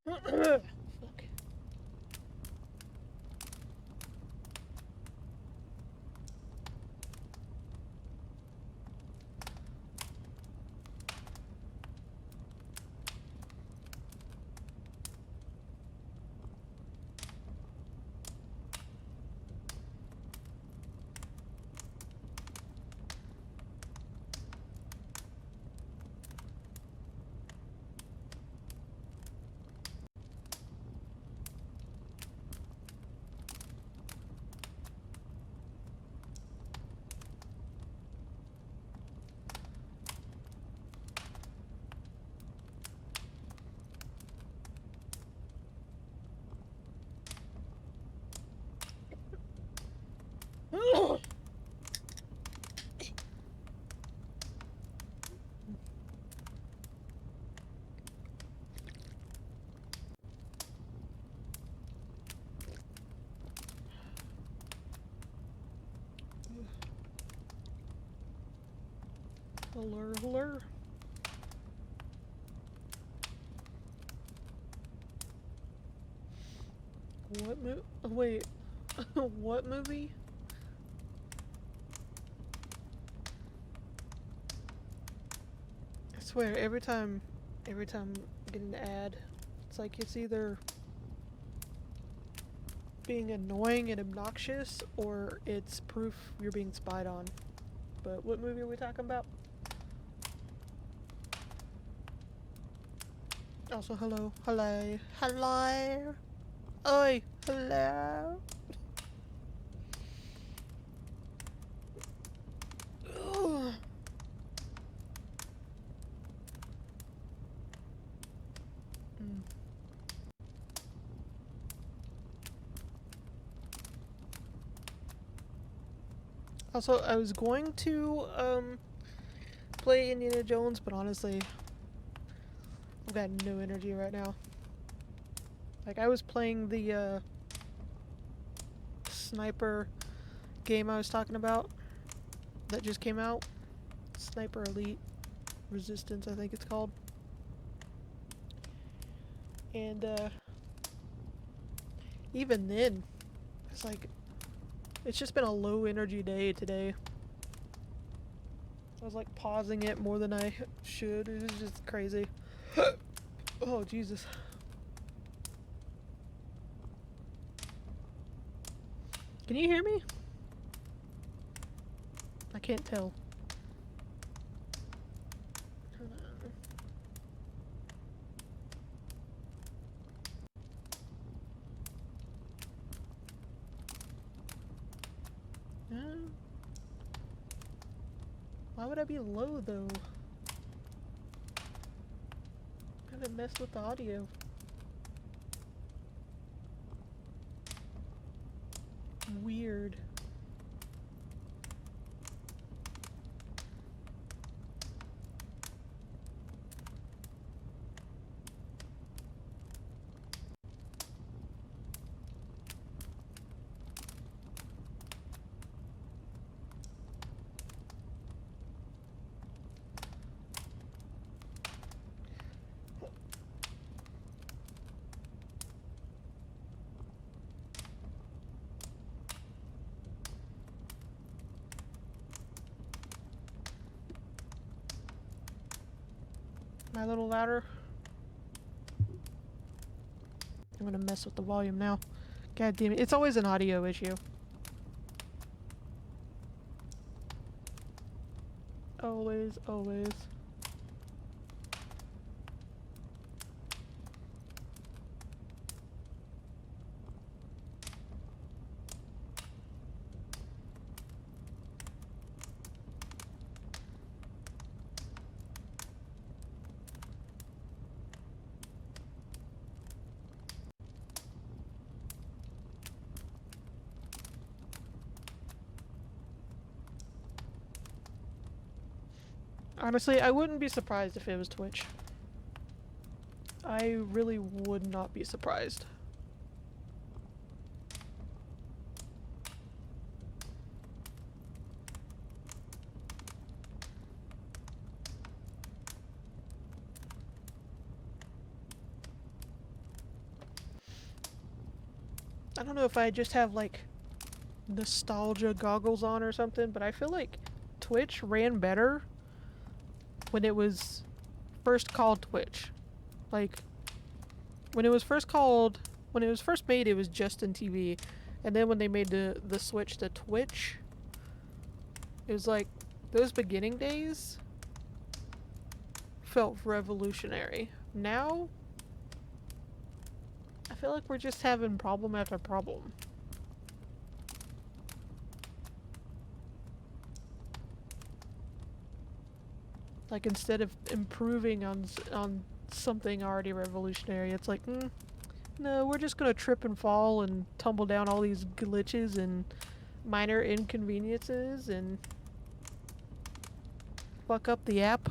Fuck. Hello, hello. Wait, what movie? I swear, every time I get an ad, it's like it's either being annoying and obnoxious or it's proof you're being spied on. But what movie are we talking about? Also, hello, hello, hello. Oi, hello. Ugh. Mm. Also, I was going to play Indiana Jones, but honestly, I've got no energy right now. Like I was playing the sniper game I was talking about that just came out. Sniper Elite Resistance, I think it's called. And even then, it's like it's just been a low energy day today. I was like pausing it more than I should. It was just crazy. Oh Jesus! Can you hear me? I can't tell. Hold on. Uh, why would I be low though? I haven't messed with the audio. Weird. My little louder. I'm gonna mess with the volume now. God damn it! It's always an audio issue. Always, always. Honestly, I wouldn't be surprised if it was Twitch. I really would not be surprised. I don't know if I just have like nostalgia goggles on or something, but I feel like Twitch ran better when it was first called Twitch. Like when it was first made, it was Justin TV, and then when they made the switch to Twitch, it was like those beginning days felt revolutionary. Now, I feel like we're just having problem after problem. Like instead of improving on something already revolutionary, it's like, no, we're just gonna trip and fall and tumble down all these glitches and minor inconveniences and fuck up the app.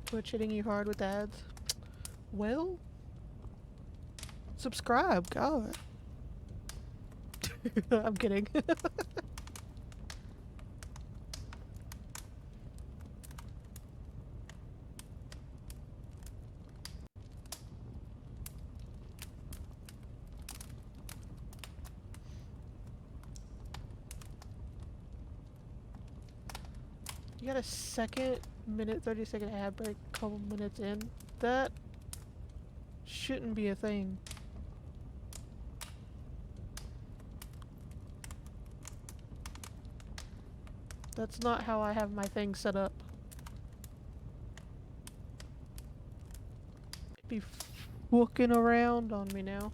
Twitch hitting you hard with ads. Well, subscribe, God. I'm kidding. You got a minute 30-second ad break, couple minutes in. That shouldn't be a thing. That's not how I have my thing set up. It'd be looking around on me now.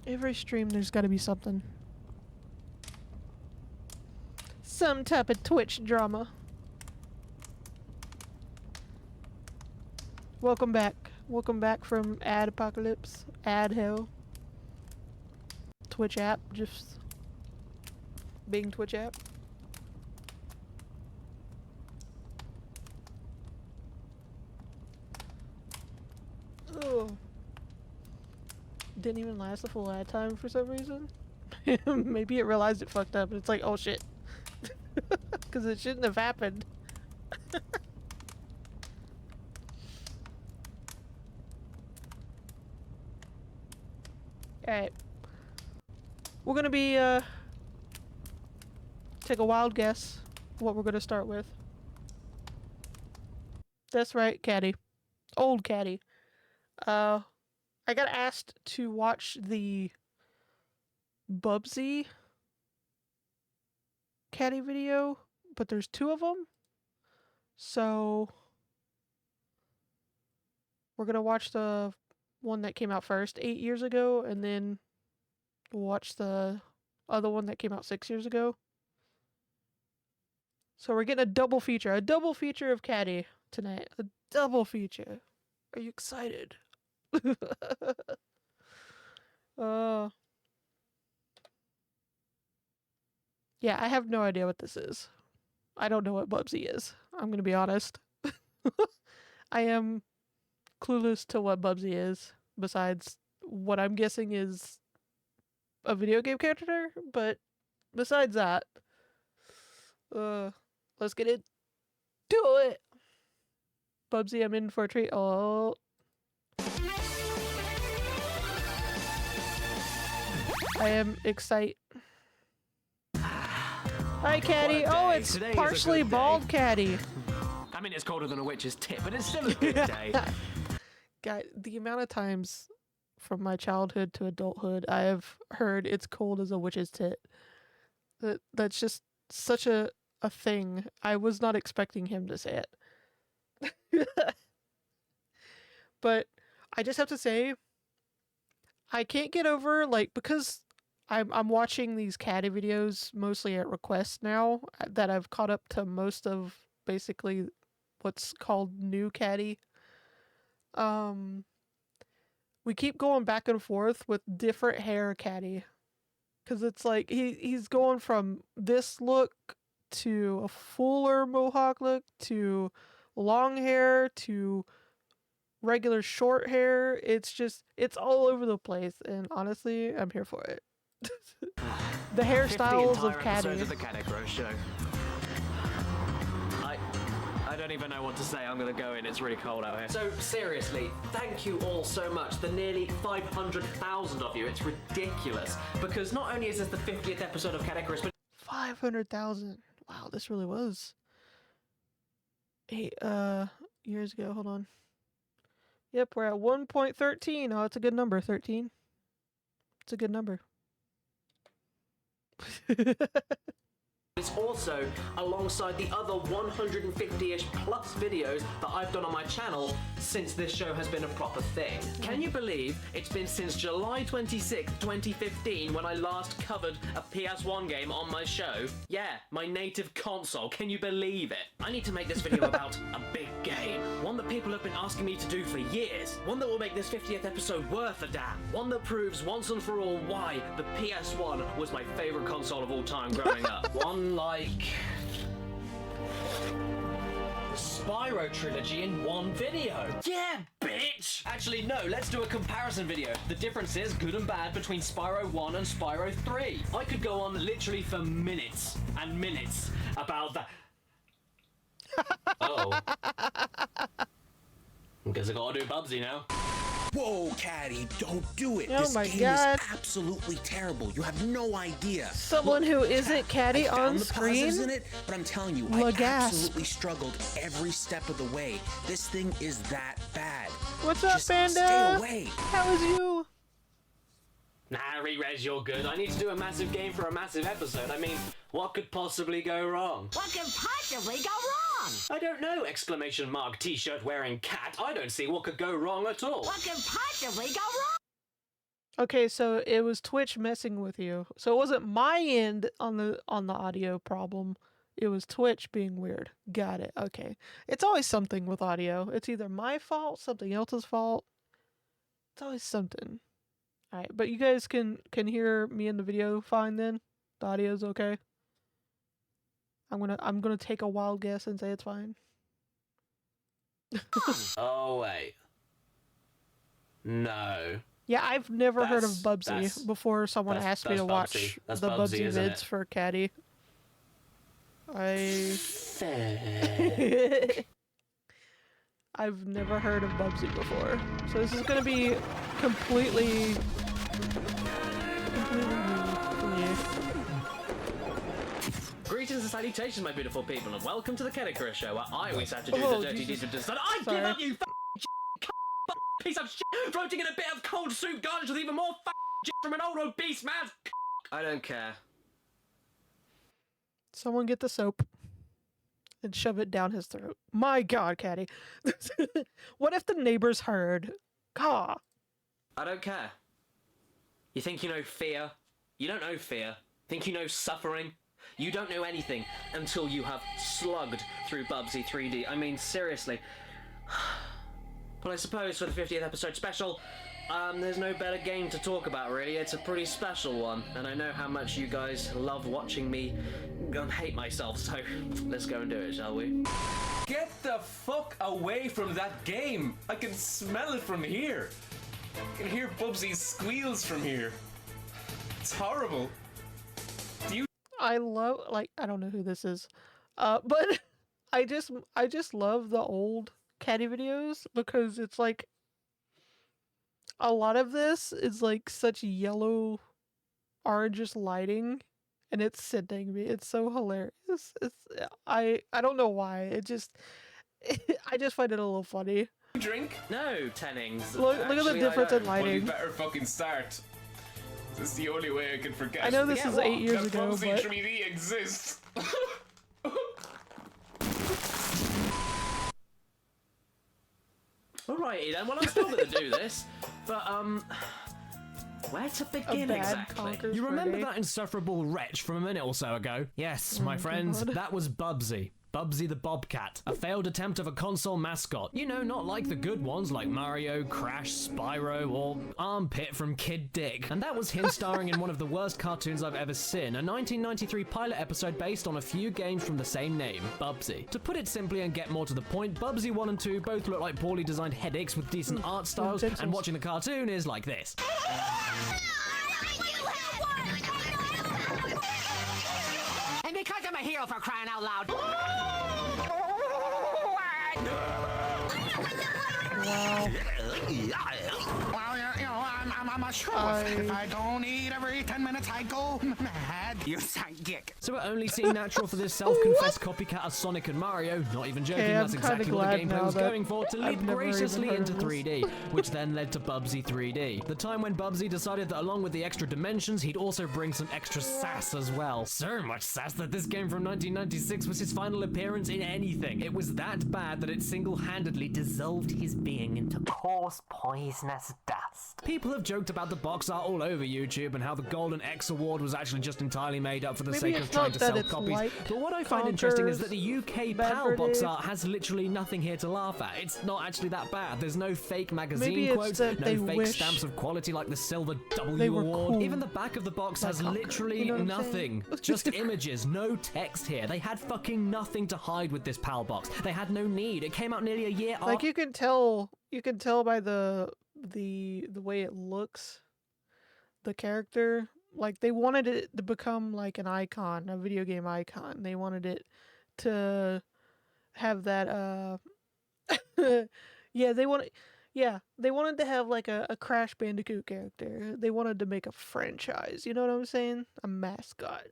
Every stream there's gotta be something. Some type of Twitch drama. Welcome back. Welcome back from ad apocalypse. Ad hell. Twitch app. Just being Twitch app. Oh. Didn't even last the full ad time for some reason. Maybe it realized it fucked up and it's like, oh shit. Because it shouldn't have happened. Alright. We're gonna be, take a wild guess what we're gonna start with. That's right, Caddy. Old Caddy. I got asked to watch the Bubsy Caddy video, but there's two of them. So we're gonna watch the one that came out first 8 years ago, and then watch the other one that came out 6 years ago. So we're getting a double feature of Caddy tonight. A double feature. Are you excited? Yeah, I have no idea what this is. I don't know what Bubsy is. I'm gonna be honest. I am clueless to what Bubsy is, besides what I'm guessing is a video game character, but besides that, let's get it. Do it! Bubsy, I'm in for a treat. Oh. I am excited. Hi, Caddy. Oh, it's Today partially bald Caddy. I mean, it's colder than a witch's tit, but it's still a good day. God, the amount of times from my childhood to adulthood I have heard it's cold as a witch's tit. That's just such a thing. I was not expecting him to say it. But I just have to say, I can't get over, like, because I'm watching these Caddy videos mostly at request now, that I've caught up to most of basically what's called new Caddy. We keep going back and forth with different hair Caddy. Because it's like he's going from this look to a fuller mohawk look to long hair to regular short hair. It's all over the place, and honestly, I'm here for it. The hairstyles of Caddy. Of the Caddicarus show. I don't even know what to say. I'm gonna go in. It's really cold out here. So seriously, thank you all so much. The nearly 500,000 of you. It's ridiculous. Because not only is this the 50th episode of Caddicarus, but 500,000. Wow, this really was 8 years ago. Hold on. Yep, we're at 1.13. Oh, it's a good number. 13. It's a good number. it's also alongside the other 150-ish plus videos that I've done on my channel since this show has been a proper thing. Can you believe it's been since July 26, 2015 when I last covered a PS1 game on my show? Yeah, my native console. Can you believe it? I need to make this video about a big game. One that people have been asking me to do for years. One that will make this 50th episode worth a damn. One that proves once and for all why the PS1 was my favorite console of all time growing up. One like the Spyro trilogy in one video. Yeah, bitch! Actually, no, let's do a comparison video. The differences, good and bad, between Spyro 1 and Spyro 3. I could go on literally for minutes and minutes about that. Oh. I guess I gotta do Bubsy now. Whoa, Caddy, don't do it. Oh this my game God. is absolutely terrible. You have no idea. Someone who isn't Caddy I found on the screen? positives in it, but I'm telling you, Lagasp. I absolutely struggled every step of the way. This thing is that bad. What's up, Just Panda? stay away. How is you? Nah, Re-Res, you're good. I need to do a massive game for a massive episode. I mean, what could possibly go wrong? What could possibly go wrong? I don't know, exclamation mark, t-shirt wearing cat. I don't see what could go wrong at all. What could possibly go wrong? Okay, so it was Twitch messing with you. So it wasn't my end on the audio problem. It was Twitch being weird. Got it. Okay. It's always something with audio. It's either my fault, something else's fault. It's always something. All right, but you guys can hear me in the video fine then? The audio's okay? I'm gonna take a wild guess and say it's fine. Oh, wait. No. Yeah, I've never heard of That's- Bubsy before someone asked me to that's watch Bubsy. That's the Bubsy, Bubsy isn't vids it? for Caddy. I've never heard of Bubsy before. So this is gonna be completely new for me. Greetings and salutations, my beautiful people, and welcome to the Caddicarus show, where I always have to do Oh, the dirty Jesus. deeds of design. I Sorry. give up, you piece of shit, floating in a bit of cold soup garnished with even more shit from an old obese man's I don't care. Someone get the soap and shove it down his throat. My God, Caddy. What if the neighbors heard? Caw. I don't care. You think you know fear? You don't know fear. Think you know suffering? You don't know anything until you have slugged through Bubsy 3D. I mean, seriously. But I suppose for the 50th episode special, there's no better game to talk about, really. It's a pretty special one, and I know how much you guys love watching me hate myself, so let's go and do it, shall we? Get the fuck away from that game! I can smell it from here. I can hear Bubsy's squeals from here. It's horrible. I love, like, I don't know who this is. But I just love the old Caddy videos because it's like a lot of this is like such yellow orangish lighting and it's sending me. It's so hilarious. I don't know why. It just I just find it a little funny. Drink? No, Tennings. Look at the Actually, difference I in don't. Well, you lighting. better fucking start. This is the only way I can forget. I know this Yeah, is what? 8 years that ago, Bubsy but 3D exists. Alrighty then, well I'm still gonna do this, but where to begin bad exactly? conquers You remember Friday. that insufferable wretch from a minute or so ago? Yes, my friends, God. that was Bubsy. Bubsy the Bobcat, a failed attempt of a console mascot. You know, not like the good ones like Mario, Crash, Spyro, or Armpit from Kid Dick. And that was him starring in one of the worst cartoons I've ever seen, a 1993 pilot episode based on a few games from the same name, Bubsy. To put it simply and get more to the point, Bubsy 1 and 2 both look like poorly designed headaches with decent art styles, and watching the cartoon is like this. And because I'm a hero for crying out loud. Wow. Well, you know, I'm a shrew. If I don't eat every 10 minutes, I go mad. You psychic. So it only seemed natural for this self-confessed copycat of Sonic and Mario, not even joking, Okay, that's I'm exactly kinda what the glad gameplay now was that going for, to I've leap never even graciously heard into of this. 3D, which then led to Bubsy 3D. The time when Bubsy decided that along with the extra dimensions, he'd also bring some extra sass as well. So much sass that this game from 1996 was his final appearance in anything. It was that bad that it single-handedly dissolved his being into coarse, poisonous dust. People have joked about the box art all over YouTube and how the Golden X Award was actually just entirely made up for the Maybe sake of it's trying not to that sell it's copies. like But what I find interesting is that the UK PAL box Beverly. art has literally nothing here to laugh at. It's not actually that bad. There's no fake magazine Maybe it's quotes, that no they fake wish stamps of quality like the Silver W they were Award. cool. Even the back of the box has Like Conker, literally you know what I'm nothing. saying? Just images, no text here. They had fucking nothing to hide with this PAL box. They had no need. It came out nearly a year after. Like you can tell by the way it looks, the character. Like they wanted it to become like an icon, a video game icon. They wanted it to have that they wanted to have like a Crash Bandicoot character. They wanted to make a franchise, you know what I'm saying? A mascot.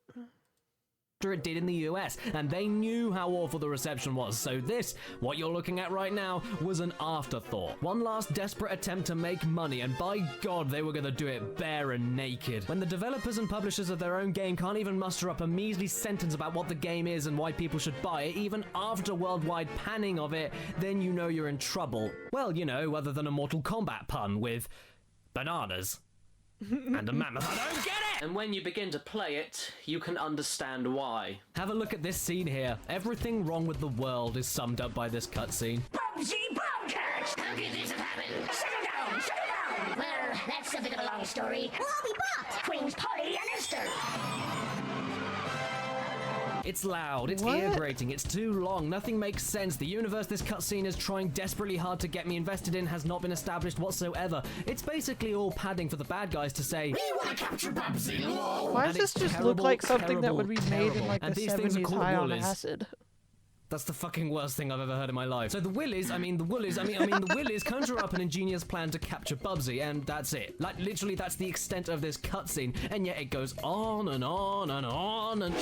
It did in the US, and they knew how awful the reception was, so this, what you're looking at right now, was an afterthought. One last desperate attempt to make money, and by God, they were gonna do it bare and naked. When the developers and publishers of their own game can't even muster up a measly sentence about what the game is and why people should buy it, even after worldwide panning of it, then you know you're in trouble. Well, you know, other than a Mortal Kombat pun with bananas. And a mammoth. I don't get it! And when you begin to play it, you can understand why. Have a look at this scene here. Everything wrong with the world is summed up by this cutscene. Bubsy Bobcat! How could this have happened? Shut it down! Shut it down! Well, that's a bit of a long story. Well, I'll be back! Queens Polly and Esther! It's loud, it's What? ear-grating, it's too long, nothing makes sense. The universe this cutscene is trying desperately hard to get me invested in has not been established whatsoever. It's basically all padding for the bad guys to say, We want to capture Bubsy. Why And does this it's just terrible, look like something that would be terrible, made in like and the these things are 70s called high on woolies. acid? That's the fucking worst thing I've ever heard in my life. So the Willies conjure up an ingenious plan to capture Bubsy, and that's it. Like, literally, that's the extent of this cutscene, and yet it goes on and on and on and...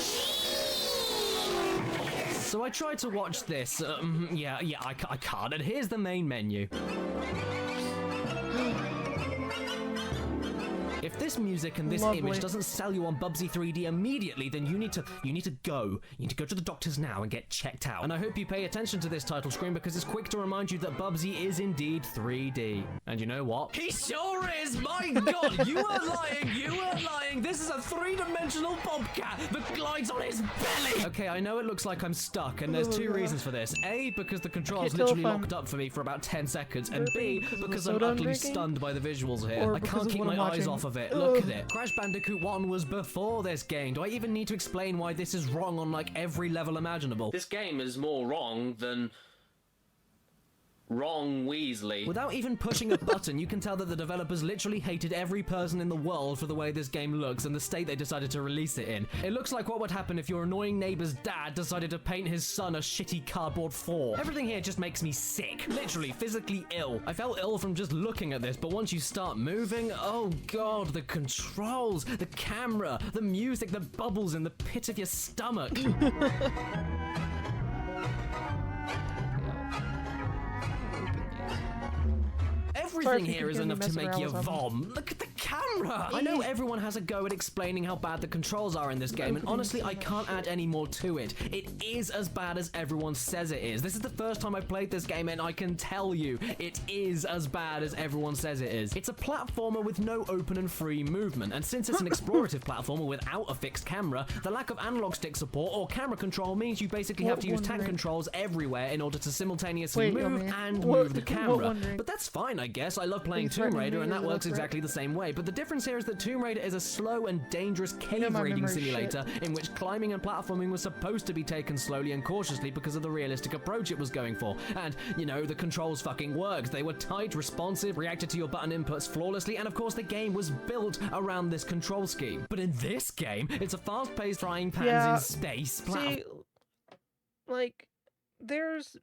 So I tried to watch this. I can't. And here's the main menu. If this music and this Lovely. image doesn't sell you on Bubsy 3D immediately, then you need to go. You need to go to the doctors now and get checked out. And I hope you pay attention to this title screen because it's quick to remind you that Bubsy is indeed 3D. And you know what? He sure is! My God, you weren't lying! You weren't lying! This is a three-dimensional bobcat that glides on his belly! Okay, I know it looks like I'm stuck, and there's two reasons for this. A, because the controls tell literally if I'm locked up for me for about 10 seconds, and B, burping because of the because I'm soda I'm utterly drinking? stunned by the visuals here. Or I because can't of keep what my I'm eyes watching? off of it. Look at it. Crash Bandicoot 1 was before this game. Do I even need to explain why this is wrong on like every level imaginable? This game is more wrong than Wrong Weasley. Without even pushing a button, you can tell that the developers literally hated every person in the world for the way this game looks and the state they decided to release it in. It looks like what would happen if your annoying neighbor's dad decided to paint his son a shitty cardboard 4. Everything here just makes me sick. Literally, physically ill. I felt ill from just looking at this, but once you start moving, oh god, the controls, the camera, the music that bubbles in the pit of your stomach. Everything if you here is hear me enough to messing make around you with something. vom. Look at the camera! I know everyone has a go at explaining how bad the controls are in this game, and honestly, I can't add any more to it. It is as bad as everyone says it is. This is the first time I've played this game, and I can tell you, it is as bad as everyone says it is. It's a platformer with no open and free movement, and since it's an explorative platformer without a fixed camera, the lack of analog stick support or camera control means you basically have to use tank controls everywhere in order to simultaneously move and move the camera. But that's fine, I guess. I love playing Tomb Raider, and that works exactly the same way. But the difference here is that Tomb Raider is a slow and dangerous cave raiding simulator in which climbing and platforming was supposed to be taken slowly and cautiously because of the realistic approach it was going for. And, you know, the controls fucking worked. They were tight, responsive, reacted to your button inputs flawlessly, and of course the game was built around this control scheme. But in this game, it's a fast-paced frying pans in space platform. See, like, there's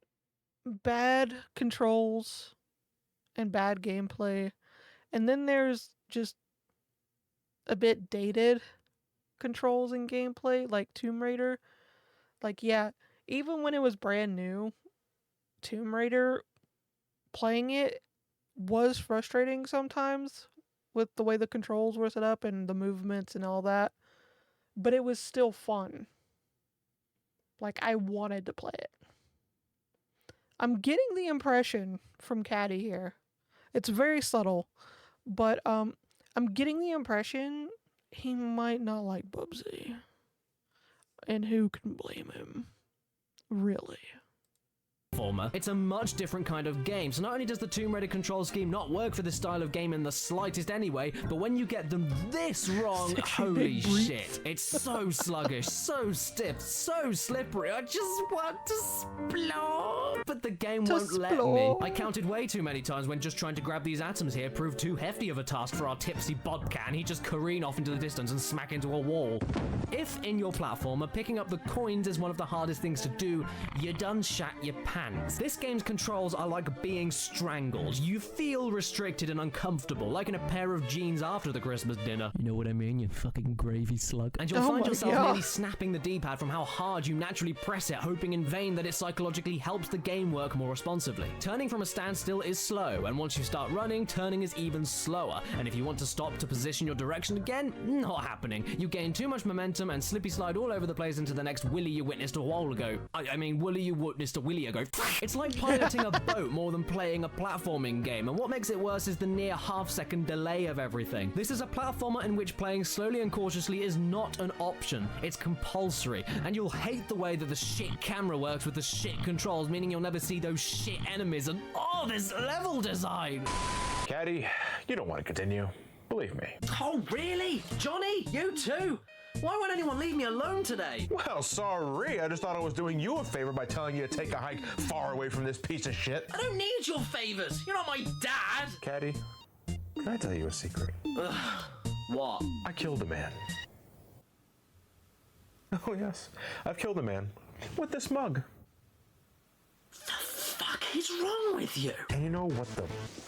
bad controls and bad gameplay, and then there's just a bit dated controls and gameplay, like Tomb Raider. Like, yeah, even when it was brand new, Tomb Raider, playing it was frustrating sometimes with the way the controls were set up and the movements and all that, but it was still fun. Like, I wanted to play it. I'm getting the impression from Caddy here. It's very subtle, but I'm getting the impression he might not like Bubsy. And who can blame him? Really? It's a much different kind of game. So not only does the Tomb Raider control scheme not work for this style of game in the slightest anyway, but when you get them this wrong, holy shit. It's so sluggish, so stiff, so slippery. I just want to splore. But the game won't let me. I counted way too many times when just trying to grab these atoms here proved too hefty of a task for our tipsy bodcat, and he'd just careen off into the distance and smack into a wall. If in your platformer, picking up the coins is one of the hardest things to do, you done shat your pants. This game's controls are like being strangled. You feel restricted and uncomfortable, like in a pair of jeans after the Christmas dinner. You know what I mean, you fucking gravy slug. And you'll find yourself nearly snapping the D-pad from how hard you naturally press it, hoping in vain that it psychologically helps the game work more responsively. Turning from a standstill is slow, and once you start running, turning is even slower. And if you want to stop to position your direction again, not happening. You gain too much momentum and slippy slide all over the place into the next willy you witnessed a while ago. I mean, willy you witnessed a willy ago. It's like piloting a boat more than playing a platforming game, and what makes it worse is the near half-second delay of everything. This is a platformer in which playing slowly and cautiously is not an option. It's compulsory, and you'll hate the way that the shit camera works with the shit controls, meaning you'll never see those shit enemies, and this level design! Caddy, you don't want to continue. Believe me. Oh, really? Johnny? You too? Why won't anyone leave me alone today? Well, sorry. I just thought I was doing you a favor by telling you to take a hike far away from this piece of shit. I don't need your favors. You're not my dad. Caddy, can I tell you a secret? What? I killed a man. Oh, yes. I've killed a man. With this mug. The fuck is wrong with you? And you know what the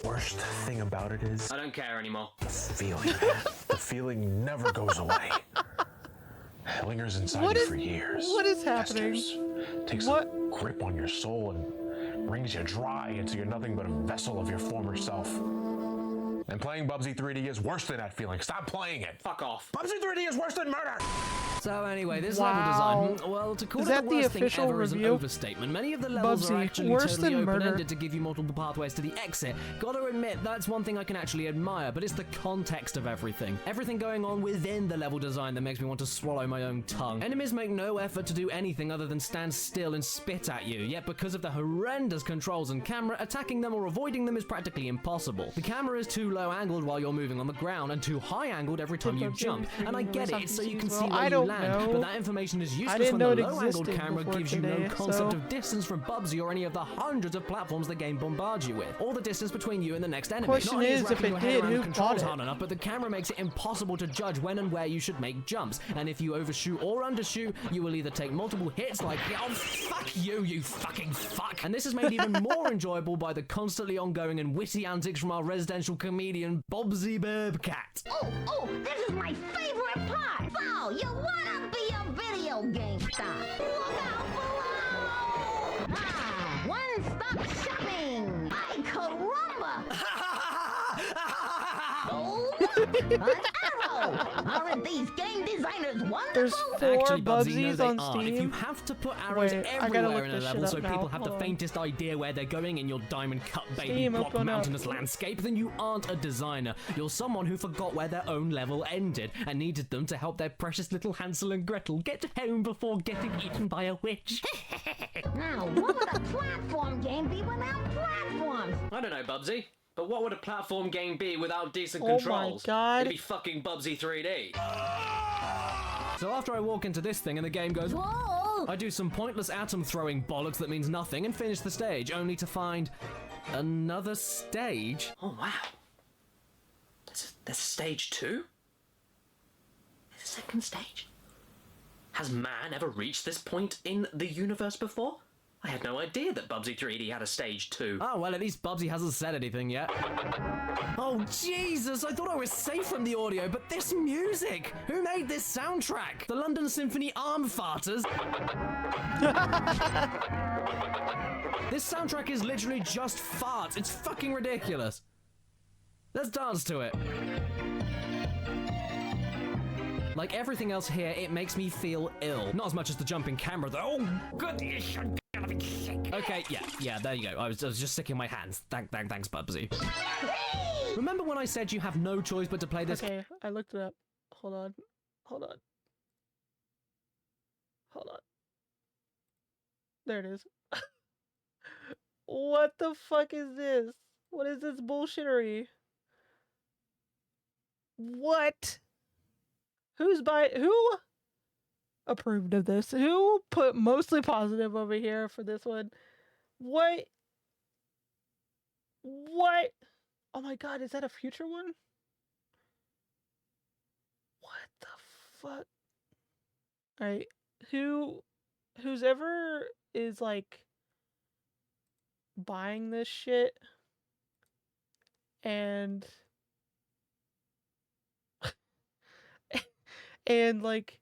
worst thing about it is? I don't care anymore. The feeling. The feeling never goes away. It lingers inside you for years. What is happening? Takes a grip on your soul and wrings you dry until you're nothing but a vessel of your former self. And playing Bubsy 3D is worse than that feeling. Stop playing it. Fuck off. Bubsy 3D is worse than murder. So anyway, this level design, well, to call it the worst thing ever is an overstatement. Many of the levels are actually totally open-ended to give you multiple pathways to the exit. Gotta admit, that's one thing I can actually admire, but it's the context of everything. Everything going on within the level design that makes me want to swallow my own tongue. Enemies make no effort to do anything other than stand still and spit at you, yet because of the horrendous controls and camera, attacking them or avoiding them is practically impossible. The camera is too low angled while you're moving on the ground and too high angled every time you jump, and I get it, it's so you can see where you land, but that information is useless when the low-angled camera gives you no concept of distance from Bubsy or any of the hundreds of platforms the game bombards you with, or the distance between you and the next enemy. Question is, if it did, who bought it? Hard enough, but the camera makes it impossible to judge when and where you should make jumps, and if you overshoot or undershoot, you will either take multiple hits like, oh, fuck you, you fucking fuck. And this is made even more enjoyable by the constantly ongoing and witty antics from our residential comedian, Bobsy Burbcat. Oh, this is my favorite part. So, you wanna be a video game star? Look out below! One-stop shopping! Ay, caramba! Oh, An arrow! Aren't these game designers wonderful? There's 4 Actually, Bubsy, no, Bubsies they on aren't. If you Steam. have to put arrows Wait, I gotta everywhere look in a this level shit so up people now. have the Hold on. faintest idea where they're going in your diamond cut baby Steam, block open up. mountainous landscape, then you aren't a designer. You're someone who forgot where their own level ended and needed them to help their precious little Hansel and Gretel get home before getting eaten by a witch. Now, what would a platform game be without platforms? I don't know, Bubsy. But what would a platform game be without decent Oh my controls? God. It'd be fucking Bubsy 3D. So after I walk into this thing and the game goes, Whoa! I do some pointless atom throwing bollocks that means nothing and finish the stage, only to find another stage. Oh, wow. There's stage 2? There's a second stage? Has man ever reached this point in the universe before? I had no idea that Bubsy 3D had a stage 2. Oh, well, at least Bubsy hasn't said anything yet. Oh, Jesus, I thought I was safe from the audio, but this music! Who made this soundtrack? The London Symphony Arm Farters? This soundtrack is literally just farts. It's fucking ridiculous. Let's dance to it. Like everything else here, it makes me feel ill. Not as much as the jumping camera, though. Oh, good, you should be sick. Okay, yeah, there you go. I was just sticking my hands. Thanks, Bubsy. Remember when I said you have no choice but to play this? Okay, I looked it up. Hold on. There it is. What the fuck is this? What is this bullshittery? What? Who approved of this? Who put mostly positive over here for this one? What? Oh my god, is that a future one? What the fuck? Alright, who's ever is like buying this shit and like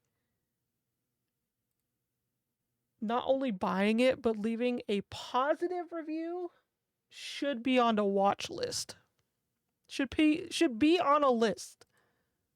not only buying it but leaving a positive review should be on the watch list. Should be on a list.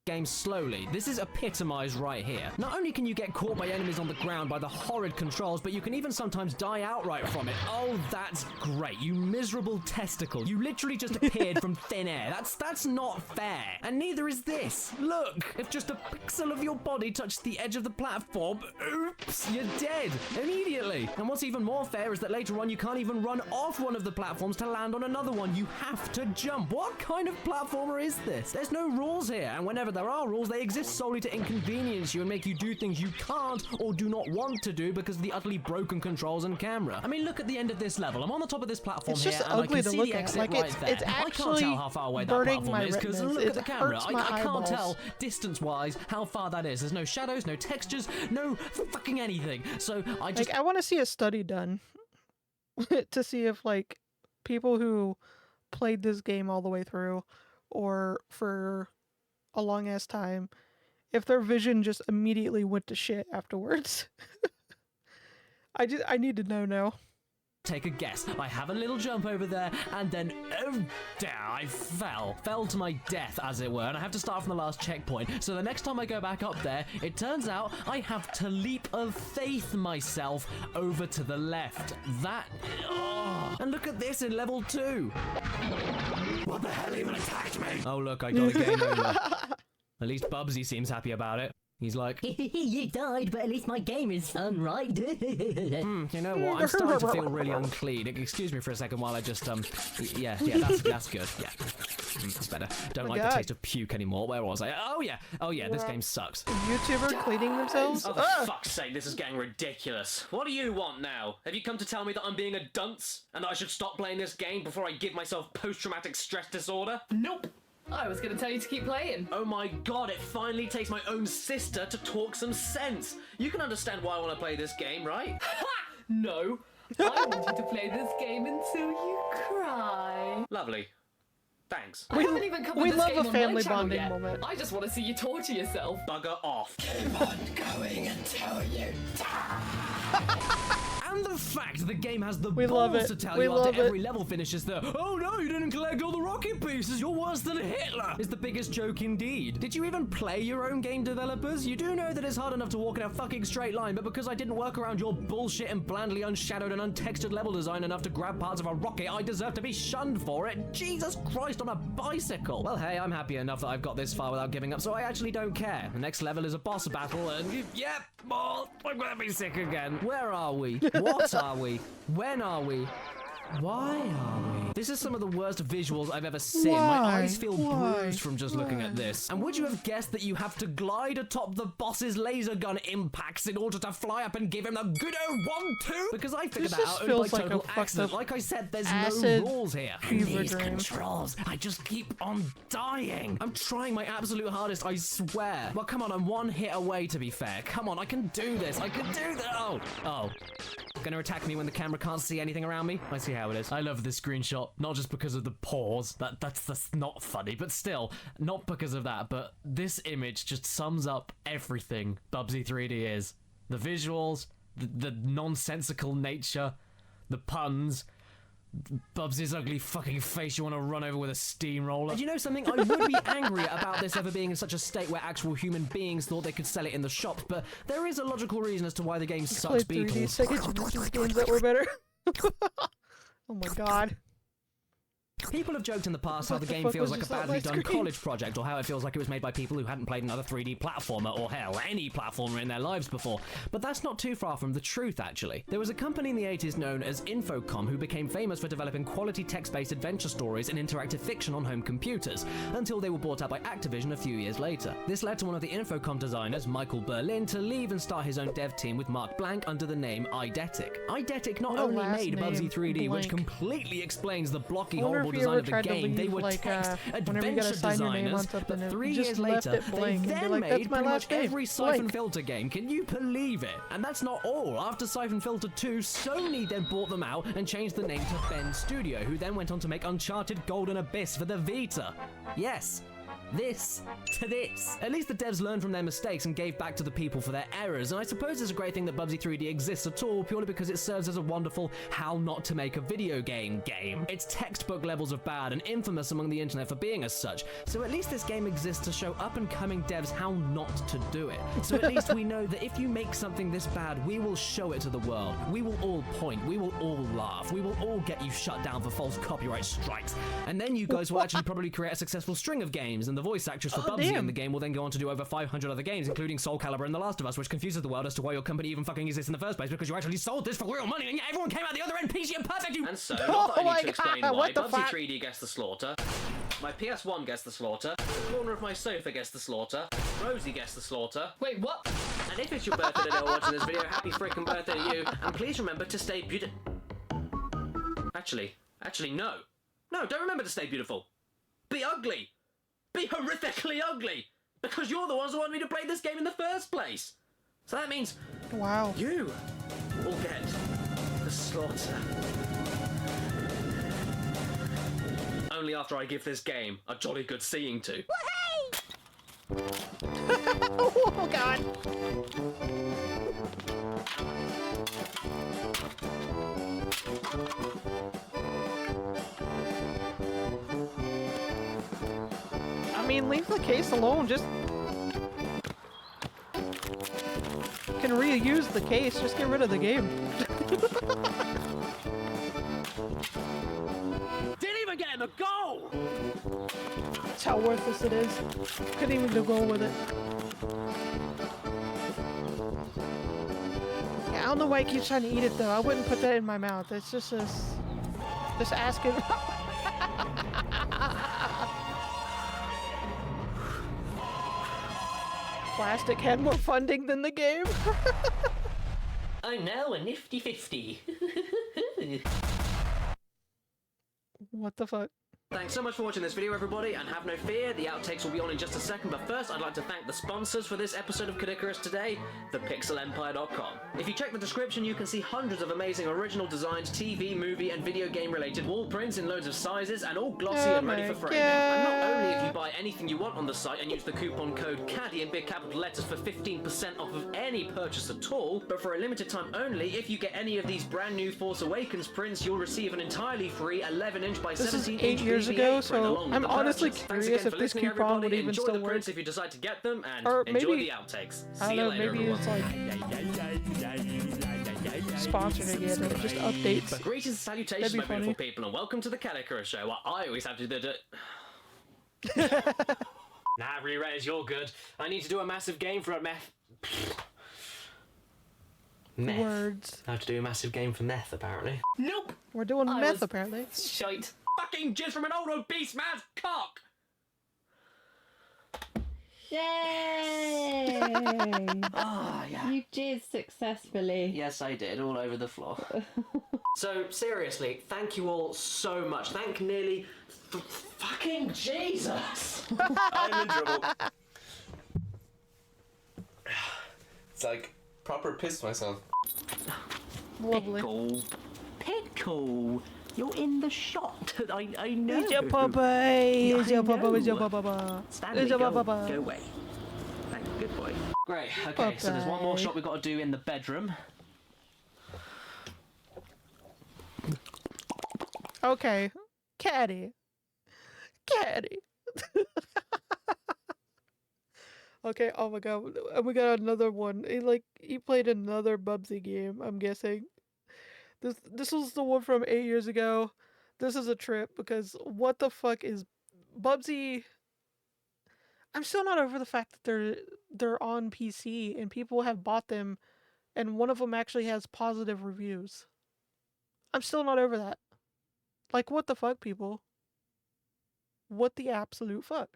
Game slowly. This is epitomized right here. Not only can you get caught by enemies on the ground by the horrid controls, but you can even sometimes die outright from it. Oh, that's great. You miserable testicle. You literally just appeared from thin air. That's not fair. And neither is this. Look, if just a pixel of your body touched the edge of the platform, oops, you're dead immediately. And what's even more fair is that later on you can't even run off one of the platforms to land on another one. You have to jump. What kind of platformer is this? There's no rules here, and whenever there are rules, they exist solely to inconvenience you and make you do things you can't or do not want to do because of the utterly broken controls and camera. I mean, look at the end of this level. I'm on the top of this platform It's here, just and I ugly can to see look the at. exit Like, right it's there. I can't actually tell how far away that burning platform my is because retinas. look at It the camera. hurts my I can't eyeballs. tell distance-wise how far that is. There's no shadows, no textures, no fucking anything. So I just... Like, I want to see a study done to see if, like, people who played this game all the way through or for a long-ass time, if their vision just immediately went to shit afterwards. I need to know now. Take a guess. I have a little jump over there, and then, oh, damn, I fell to my death, as it were, and I have to start from the last checkpoint. So the next time I go back up there, it turns out I have to leap of faith myself over to the left. That, oh. And look at this in level 2. What the hell even attacked me? Oh, look, I got a game over. At least Bubsy seems happy about it. He's like, You died, but at least my game is fun, right? you know what? I'm starting to feel really unclean. Excuse me for a second while I just, yeah, that's good. Yeah, that's better. Don't like the taste of puke anymore. Where was I? Oh yeah, this game sucks. YouTuber cleaning themselves? Oh, for fuck's sake, this is getting ridiculous. What do you want now? Have you come to tell me that I'm being a dunce and that I should stop playing this game before I give myself post-traumatic stress disorder? Nope. I was going to tell you to keep playing. Oh my god, it finally takes my own sister to talk some sense. You can understand why I want to play this game, right? Ha! No. I want you to play this game until you cry. Lovely. Thanks. I haven't even covered this love game a on my family channel bonding yet. moment. I just want to see you torture yourself. Bugger off. Keep on going until you die. And the fact the game has the We love balls it. to tell We you love after it. every level finishes the "Oh no, you didn't collect all the rocket pieces, you're worse than Hitler" is the biggest joke indeed. Did you even play your own game, developers? You do know that it's hard enough to walk in a fucking straight line, but because I didn't work around your bullshit and blandly unshadowed and untextured level design enough to grab parts of a rocket, I deserve to be shunned for it. Jesus Christ on a bicycle. Well, hey, I'm happy enough that I've got this far without giving up, so I actually don't care. The next level is a boss battle, and yep, well, I'm gonna be sick again. Where are we? What are we? When are we? Why are we? This is some of the worst visuals I've ever seen. My eyes feel bruised from just looking at this. And would you have guessed that you have to glide atop the boss's laser gun impacts in order to fly up and give him the good old 1-2? Because I figured This that just out only by feels like a total fucked accident. up Like I said, there's acid no rules here. And fever these dream. controls, I just keep on dying. I'm trying my absolute hardest, I swear. Well, come on, I'm one hit away, to be fair. Come on, I can do this. I can do that. Oh. Gonna attack me when the camera can't see anything around me? I see how it is. I love this screenshot, not just because of the pause. That's not funny, but still, not because of that, but this image just sums up everything Bubsy 3D is. The visuals, the nonsensical nature, the puns, Bubsy's ugly fucking face you want to run over with a steamroller. And you know something? I would be angry about this ever being in such a state where actual human beings thought they could sell it in the shops, but there is a logical reason as to why the game sucks Played 3D beetles. Sega Genesis games that were better. Oh my god. People have joked in the past how What the the game fuck feels was like a just on badly my done screen? college project, or how it feels like it was made by people who hadn't played another 3D platformer, or hell, any platformer in their lives before. But that's not too far from the truth, actually. There was a company in the 80s known as Infocom who became famous for developing quality text-based adventure stories and interactive fiction on home computers, until they were bought out by Activision a few years later. This led to one of the Infocom designers, Michael Berlin, to leave and start his own dev team with Mark Blank under the name Eidetic. Eidetic not What a only last made name, Bubsy 3D, which Blank. completely explains the blocky, I wonder horrible if you design ever of the tried to game. They leave, were like, text whenever you gotta adventure sign your name on designers, something, but and 3 you just years left later, it they blank and be then like, made "That's my pretty last much name, every Siphon blank." Filter game. Can you believe it? And that's not all. After Siphon Filter 2, Sony then bought them out and changed the name to Bend Studio, who then went on to make Uncharted Golden Abyss for the Vita. Yes. This to this. At least the devs learned from their mistakes and gave back to the people for their errors, and I suppose it's a great thing that Bubsy 3D exists at all, purely because it serves as a wonderful how not to make a video game game. It's textbook levels of bad and infamous among the internet for being as such, so at least this game exists to show up-and-coming devs how not to do it. So at least we know that if you make something this bad, we will show it to the world. We will all point, we will all laugh, we will all get you shut down for false copyright strikes, and then you guys will actually probably create a successful string of games, and the voice actress for Bubsy in the game will then go on to do over 500 other games, including Soul Calibur and The Last of Us, which confuses the world as to why your company even fucking exists in the first place, because you actually sold this for real money, and yet everyone came out the other end peachy and perfect, you... And so, not that I need to explain why what the Bubsy fuck? 3D gets the slaughter, my PS1 gets the slaughter, the corner of my sofa gets the slaughter, Rosie gets the slaughter. Wait, what? And if it's your birthday today while watching this video, happy freaking birthday to you, and please remember to stay beautiful. Actually, no. No, don't remember to stay beautiful. Be ugly. Be horrifically ugly. Because you're the ones who wanted me to play this game in the first place. So that means Wow. you will get the slaughter. Only after I give this game a jolly good seeing to. Oh god. I mean, leave the case alone, just... You can reuse the case, just get rid of the game. Didn't even get in the goal! That's how worthless it is. Couldn't even do goal with it. Yeah, I don't know why he keeps trying to eat it though. I wouldn't put that in my mouth. It's just this... Just asking... Plastic had more funding than the game. I'm now a nifty 50. What the fuck? Thanks so much for watching this video, everybody, and have no fear, the outtakes will be on in just a second, but first I'd like to thank the sponsors for this episode of Caddicarus today, thepixelempire.com. If you check the description, you can see hundreds of amazing original designs, TV, movie, and video game related wall prints in loads of sizes, and all glossy and ready for framing. And not only if you buy anything you want on the site and use the coupon code CADDY in big capital letters for 15% off of any purchase at all, but for a limited time only, if you get any of these brand new Force Awakens prints, you'll receive an entirely free 11-inch by 17-inch ago, so I'm honestly curious if this coupon would even still work. If you decide to get them, and or enjoy maybe, the outtakes. I don't know, maybe it's like sponsored again, or just updates. But greetings and salutations, my beautiful people, and welcome to the Caddicarus Show, where I always have to do the... Nah, Re-Rays, you're good. I need to do a massive game for a meth. Words. I have to do a massive game for meth, apparently. Nope. We're doing meth, apparently. Shite. Fucking jizz from an old obese man's cock! Yay! Ah, yeah. You jizzed successfully. Yes, I did, all over the floor. So, seriously, thank you all so much. Thank nearly... fucking Jesus! I'm in trouble. It's like proper pissed myself. Lovely. Pickle! You're in the shot. I know. It's your papa. It's your papa. It's your papa. Stanley, go away. Good boy. Great. Okay, so there's one more shot we've got to do in the bedroom. Okay. Caddy. Okay, oh my god. And we got another one. He played another Bubsy game, I'm guessing. This was the one from 8 years ago. This is a trip because what the fuck is Bubsy? I'm still not over the fact that they're on PC and people have bought them, and one of them actually has positive reviews. I'm still not over that. Like, what the fuck, people? What the absolute fuck?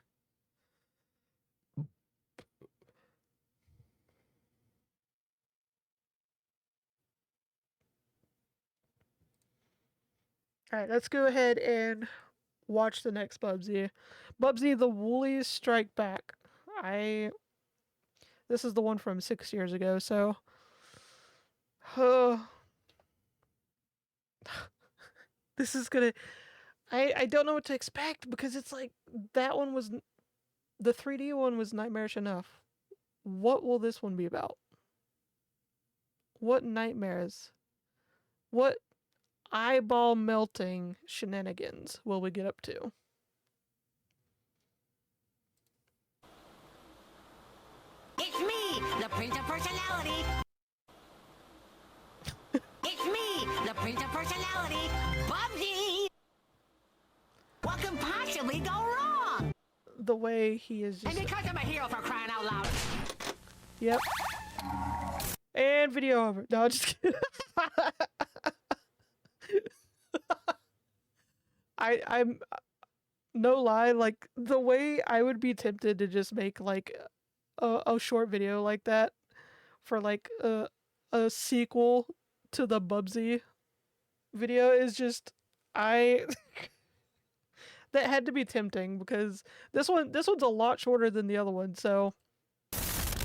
Alright, let's go ahead and watch the next Bubsy. Bubsy the Woolies Strike Back. This is the one from 6 years ago, so... this is gonna... I don't know what to expect, because it's like, that one was... The 3D one was nightmarish enough. What will this one be about? What nightmares? What eyeball melting shenanigans will we get up to? It's me, the Prince of Personality. It's me, the Prince of Personality, Bubsy. What could possibly go wrong? The way he is just... And because I'm a hero, for crying out loud. Yep. And video over. No, just kidding. I'm no lie, like the way I would be tempted to just make like a short video like that for like a sequel to the Bubsy video is just that had to be tempting, because this one's a lot shorter than the other one, so it's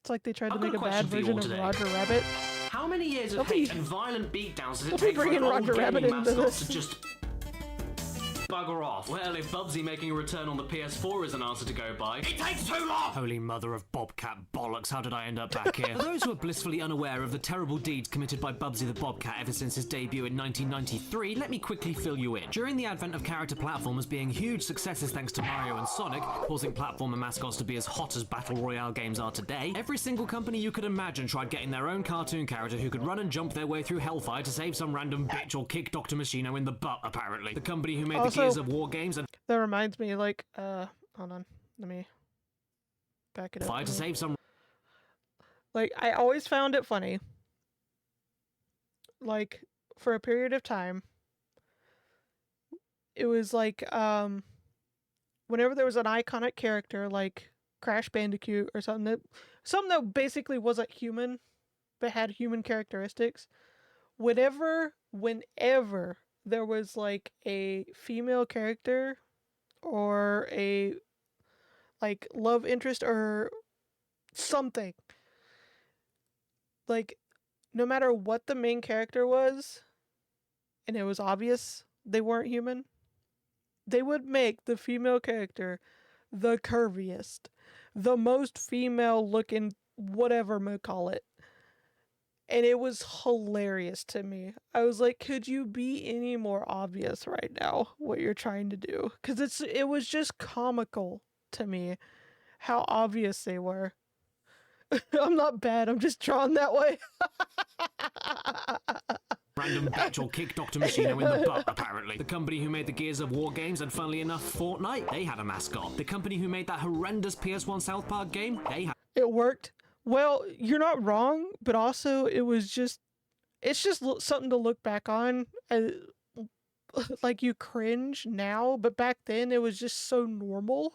like they tried to make a bad version of Roger Rabbit. How many years of hate and violent beatdowns does it We'll be take for an bringing old Roger Rabbit gaming into mascot this. to just bugger off? Well, if Bubsy making a return on the PS4 is an answer to go by... It takes too long! Holy mother of Bobcat bollocks, how did I end up back here? For those who are blissfully unaware of the terrible deeds committed by Bubsy the Bobcat ever since his debut in 1993, let me quickly fill you in. During the advent of character platformers being huge successes thanks to Mario and Sonic, causing platformer mascots to be as hot as Battle Royale games are today, every single company you could imagine tried getting their own cartoon character who could run and jump their way through hellfire to save some random bitch or kick Dr. Machino in the butt, apparently. The company who made the Gears of War games and that reminds me, like, hold on, let me back it up. to save some... Like, I always found it funny, like, for a period of time, it was like, whenever there was an iconic character, like Crash Bandicoot or something that basically wasn't human, but had human characteristics, whenever there was like a female character or a like love interest or something, like no matter what the main character was, and it was obvious they weren't human, they would make the female character the curviest, the most female looking, whatever we call it. And it was hilarious to me. I was like, could you be any more obvious right now what you're trying to do? Because it was just comical to me how obvious they were. I'm not bad, I'm just drawn that way. Random bitch will kick Dr. Machino in the butt, apparently. The company who made the Gears of War games, and funnily enough, Fortnite, they had a mascot. The company who made that horrendous PS1 South Park game, they had... It worked. Well, you're not wrong, but also it's just something to look back on. Like you cringe now, but back then it was just so normal.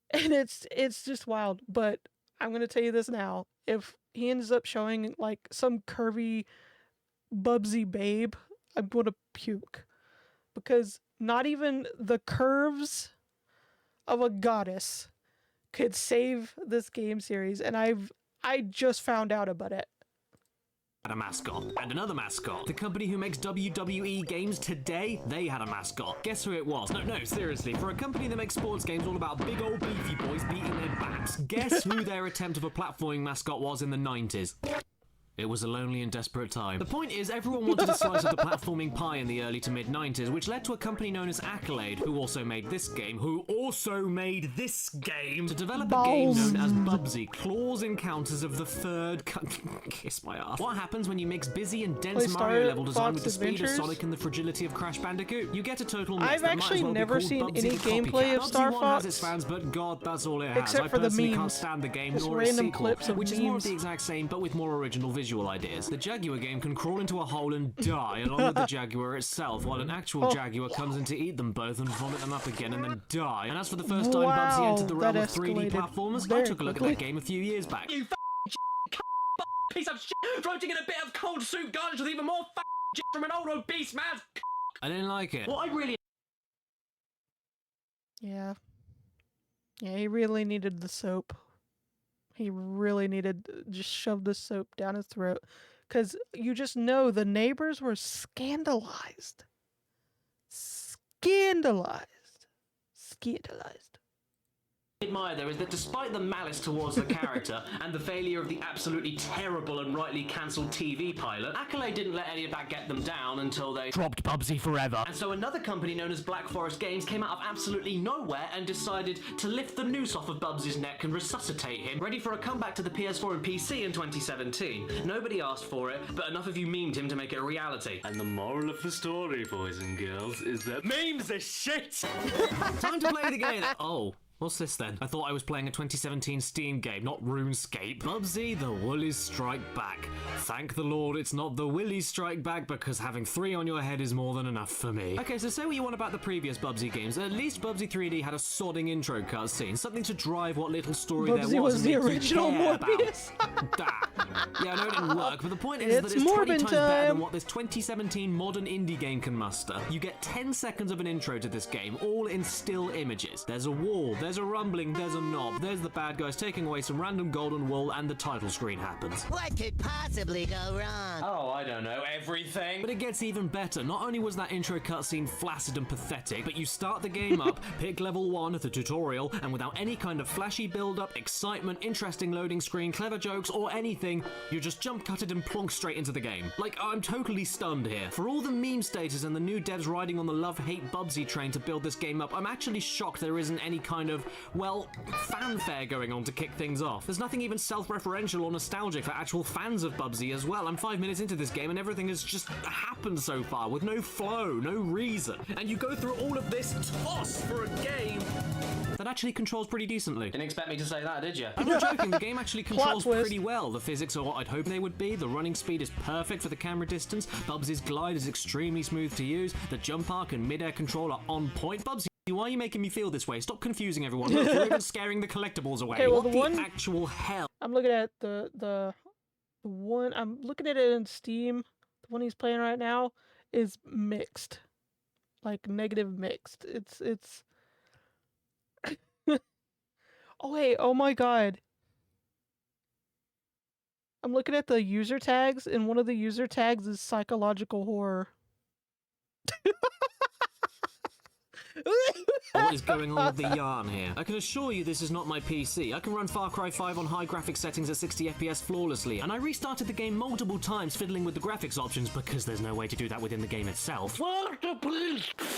And it's just wild. But I'm going to tell you this now. If he ends up showing like some curvy Bubsy babe, I'm going to puke. Because not even the curves of a goddess could save this game series, and I just found out about it. Had a mascot. And another mascot. The company who makes WWE games today, they had a mascot. Guess who it was? No, seriously. For a company that makes sports games all about big old beefy boys beating their backs, guess who their attempt of a platforming mascot was in the 90s? It was a lonely and desperate time. The point is, everyone wanted a slice of the platforming pie in the early to mid-90s, which led to a company known as Accolade, who also made this game, to develop a game known as Bubsy, Claws Encounters of the Third Kiss my ass. What happens when you mix busy and dense Mario level design with the speed of Sonic and the fragility of Crash Bandicoot? You get a total mess. I've actually never seen any gameplay of Star Fox. Has its fans, but God, that's all it has. Except for the memes. Can't stand the game, Just nor its random sequel, clips of which is memes. more of the exact same, but with more original visual ideas. The Jaguar game can crawl into a hole and die along with the Jaguar itself, while an actual Jaguar comes in to eat them both and vomit them up again and then die. And as for the first time Bubsy entered the realm of 3D platformers, I took a look at that game a few years back. You piece of shit, floating in a bit of cold soup garnished with even more shit from an old obese man's I didn't like it. What I really... Yeah, he really needed the soap. He really needed just shove the soap down his throat. Because you just know the neighbors were scandalized. Scandalized. admire though is that despite the malice towards the character and the failure of the absolutely terrible and rightly cancelled TV pilot, Accolade didn't let any of that get them down until they dropped Bubsy forever. And so another company known as Black Forest Games came out of absolutely nowhere and decided to lift the noose off of Bubsy's neck and resuscitate him, ready for a comeback to the PS4 and PC in 2017. Nobody asked for it, but enough of you memed him to make it a reality. And the moral of the story, boys and girls, is that memes are shit! Time to play the game. Oh. What's this then? I thought I was playing a 2017 Steam game, not RuneScape. Bubsy, the Woolies Strike Back. Thank the Lord it's not the Willies Strike Back, because having 3 on your head is more than enough for me. Okay, so say what you want about the previous Bubsy games. At least Bubsy 3D had a sodding intro cutscene, something to drive what little story Bubsy there was the and make original you care Morbius. about that. Yeah, I know it didn't work, but the point is that it's Morbin 20 times better time. than what this 2017 modern indie game can muster. You get 10 seconds of an intro to this game, all in still images. There's a wall, there's a rumbling, there's a knob, there's the bad guys taking away some random golden wool, and the title screen happens. What could possibly go wrong? Oh, I don't know, everything. But it gets even better. Not only was that intro cutscene flaccid and pathetic, but you start the game up, pick level 1 of the tutorial, and without any kind of flashy build-up, excitement, interesting loading screen, clever jokes, or anything, you just jump cut it and plonk straight into the game. Like, I'm totally stunned here. For all the meme status and the new devs riding on the love-hate Bubsy train to build this game up, I'm actually shocked there isn't any kind of, well, fanfare going on to kick things off. There's nothing even self-referential or nostalgic for actual fans of Bubsy as well. I'm 5 minutes into this game and everything has just happened so far with no flow, no reason. And you go through all of this toss for a game that actually controls pretty decently. Didn't expect me to say that, did you? I'm not joking, the game actually controls pretty well. The physics are what I'd hope they would be, the running speed is perfect for the camera distance, Bubsy's glide is extremely smooth to use, the jump arc and mid-air control are on point. Bubsy, why are you making me feel this way? Stop confusing everyone. Look, you're even scaring the collectibles away. Okay, well, what the actual hell? I'm looking at the The one I'm looking at it in Steam, the one he's playing right now, is mixed. Like negative mixed. It's Oh wait, oh my god. I'm looking at the user tags, and one of the user tags is psychological horror. What is going on with the yarn here? I can assure you this is not my PC. I can run Far Cry 5 on high graphics settings at 60 FPS flawlessly, and I restarted the game multiple times fiddling with the graphics options because there's no way to do that within the game itself.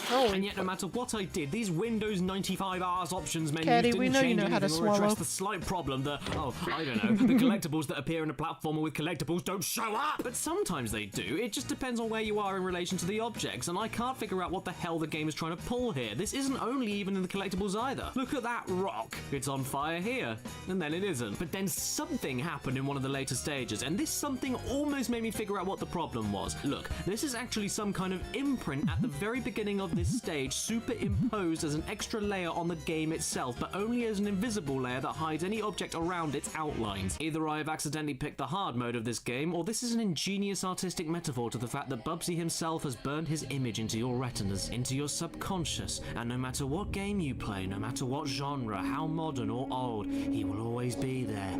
And yet no matter what I did, these Windows 95 hours options menus Caddy, didn't we know you change know how to anything or address swallow. the slight problem that, I don't know, the collectibles that appear in a platformer with collectibles don't show up! But sometimes they do. It just depends on where you are in relation to the objects, and I can't figure out what the hell the game is trying to pull here. This isn't only even in the collectibles either. Look at that rock. It's on fire here, and then it isn't. But then something happened in one of the later stages, and this something almost made me figure out what the problem was. Look, this is actually some kind of imprint at the very beginning of this stage, superimposed as an extra layer on the game itself, but only as an invisible layer that hides any object around its outlines. Either I have accidentally picked the hard mode of this game, or this is an ingenious artistic metaphor to the fact that Bubsy himself has burned his image into your retinas, into your subconscious, and no matter what game you play, no matter what genre, how modern or old, he will always be there,